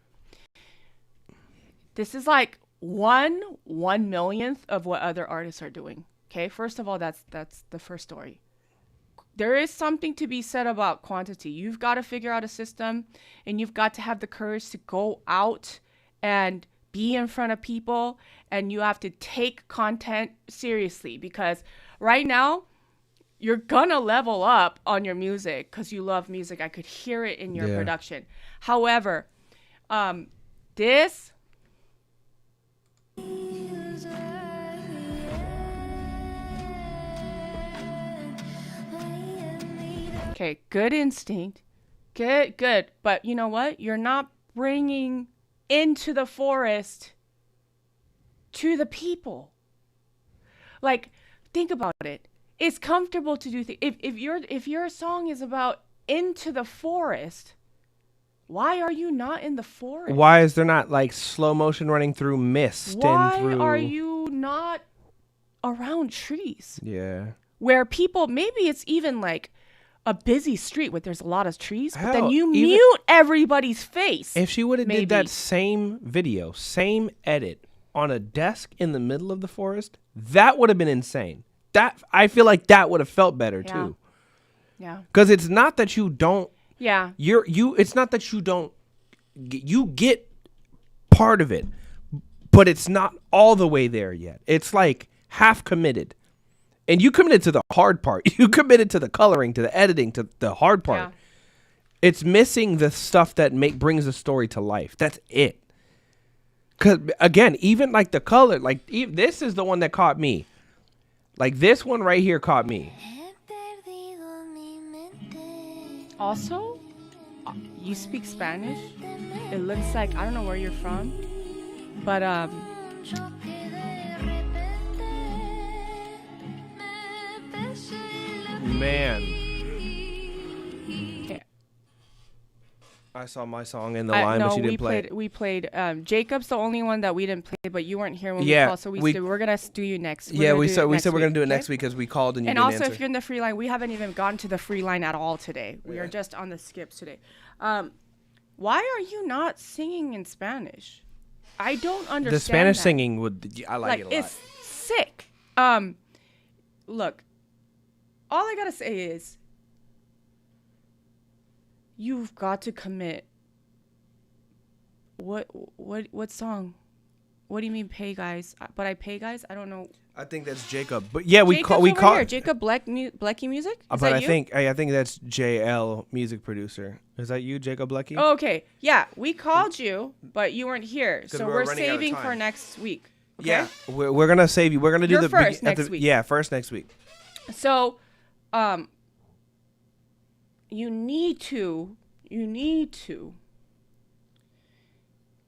This is like 1/1,000,000th of what other artists are doing. Okay. First of all, that's the first story. There is something to be said about quantity. You've got to figure out a system, and you've got to have the courage to go out and be in front of people, and you have to take content seriously, because right now you're gonna level up on your music because you love music. I could hear it in your production. However, this okay, good instinct, good, but you know what? You're not bringing Into the Forest to the people. Like, think about it. It's comfortable to do things. If your song is about Into the Forest, why are you not in the forest? Why is there not like slow motion running through mist? Why are you not around trees? Yeah. Where people, maybe it's even like a busy street where there's a lot of trees, but then you mute everybody's face. If she would have did that same video, same edit on a desk in the middle of the forest, that would have been insane. That I feel like that would have felt better too. Yeah. Because it's not that you don't. Yeah. It's not that you don't. You get part of it, but it's not all the way there yet. It's like half committed, and you committed to the hard part. You committed to the coloring, to the editing, to the hard part. Yeah. It's missing the stuff that brings the story to life. That's it. Because again, even like the color, like this is the one that caught me. Like this one right here caught me. Also, you speak Spanish. It looks like, I don't know where you're from, but man. I saw my song in the line, but she didn't play it. We played. Jacob's the only one that we didn't play, but you weren't here when we called, so we said we're gonna do you next. We said we're gonna do it next week because we called and you didn't answer. And also, if you're in the free line, we haven't even gone to the free line at all today. We are just on the skips today. Why are you not singing in Spanish? I don't understand. The Spanish singing I like it a lot. It's sick. Look, all I gotta say is, you've got to commit. What song? What do you mean pay guys? But I pay guys? I don't know. I think that's Jacob. But yeah, we call Jacob Blecky Music? But I think that's JL Music Producer. Is that you, Jacob Blecky? Oh, okay. Yeah, we called you, but you weren't here. So we're saving for next week. Okay? Yeah. We're going to save you. We're going to do first next week. Yeah, first next week. So you need to,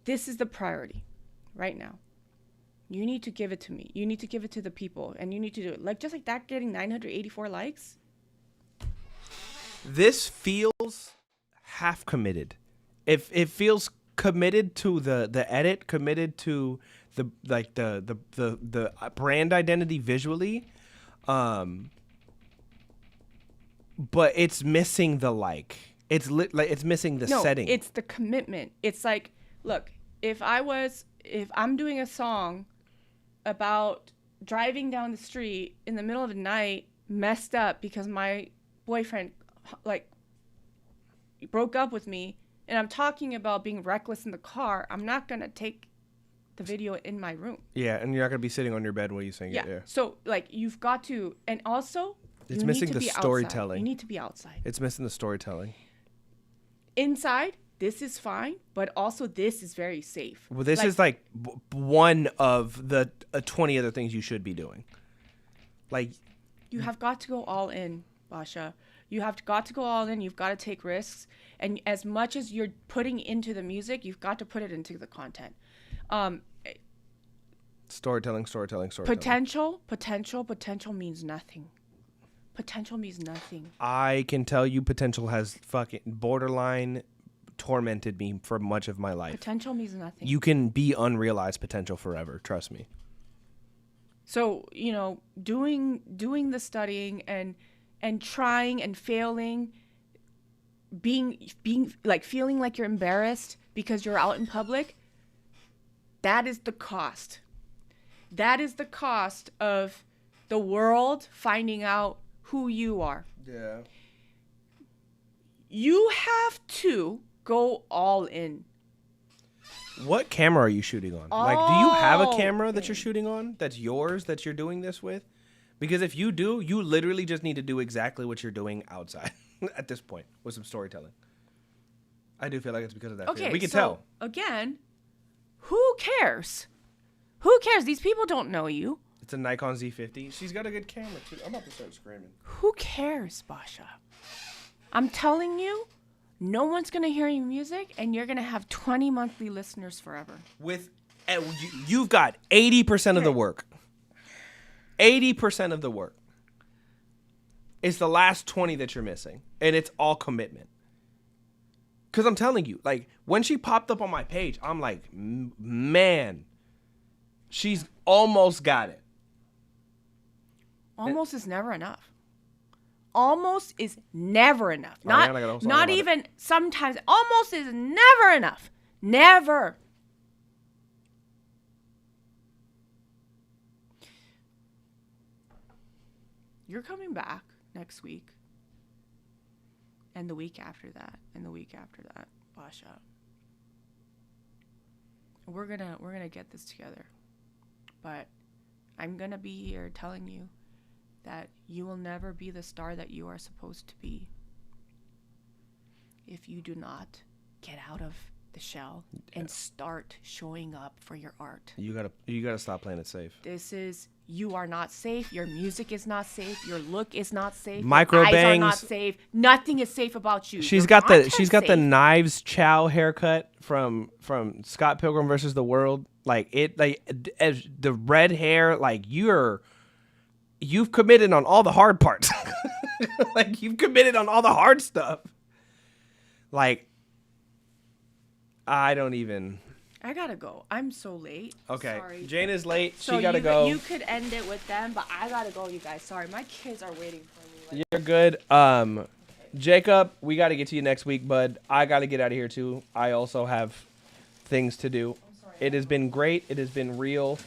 this is the priority right now. You need to give it to me. You need to give it to the people, and you need to do it. Like, just like that getting 984 likes. This feels half committed. It feels committed to the edit, committed to the brand identity visually. But it's missing the it's missing the setting. It's the commitment. It's like, look, if I was if I'm doing a song about driving down the street in the middle of the night, messed up because my boyfriend like broke up with me, and I'm talking about being reckless in the car, I'm not gonna take the video in my room. Yeah, and you're not gonna be sitting on your bed while you sing it. Yeah. So like you've got to, and also it's you missing need to the be storytelling. Outside. You need to be outside. It's missing the storytelling. Inside, this is fine, but also this is very safe. Well, this is like one of the 20 other things you should be doing. Like, you have got to go all in, Basha. You have got to go all in. You've got to take risks, and as much as you're putting into the music, you've got to put it into the content. Storytelling. Potential means nothing. Potential means nothing. I can tell you potential has fucking borderline tormented me for much of my life. Potential means nothing. You can be unrealized potential forever. Trust me. So, doing the studying and trying and failing, being like feeling like you're embarrassed because you're out in public, that is the cost. That is the cost of the world finding out who you are. Yeah. You have to go all in. What camera are you shooting on? Like, do you have a camera that you're shooting on that's yours that you're doing this with? Because if you do, you literally just need to do exactly what you're doing outside at this point with some storytelling. I do feel like it's because of that. Okay, we can tell. Again, who cares? Who cares? These people don't know you. It's a Nikon Z50. She's got a good camera, too. I'm about to start screaming. Who cares, Basha? I'm telling you, no one's going to hear your music, and you're going to have 20 monthly listeners forever. You've got 80% of the work. 80% of the work. It's the last 20 that you're missing, and it's all commitment. Because I'm telling you, like, when she popped up on my page, I'm like, man, she's almost got it. Almost is never enough. Almost is never enough. Not even sometimes. Almost is never enough. Never. You're coming back next week. And the week after that. And the week after that. Basha. We're gonna get this together. But I'm gonna be here telling you that you will never be the star that you are supposed to be if you do not get out of the shell and start showing up for your art. You gotta stop playing it safe. You are not safe. Your music is not safe. Your look is not safe. Micro your eyes bangs are not safe. Nothing is safe about you. She's got the Knives Chow haircut from Scott Pilgrim versus the World. As the red hair, like you've committed on all the hard parts. Like you've committed on all the hard stuff. Like I gotta go. I'm so late. Okay. Sorry. Jane is late. So she gotta go. You could end it with them, but I gotta go, you guys. Sorry, my kids are waiting for me. You're good. Jacob, we gotta get to you next week, bud. I gotta get out of here too. I also have things to do. It has been great. It has been real.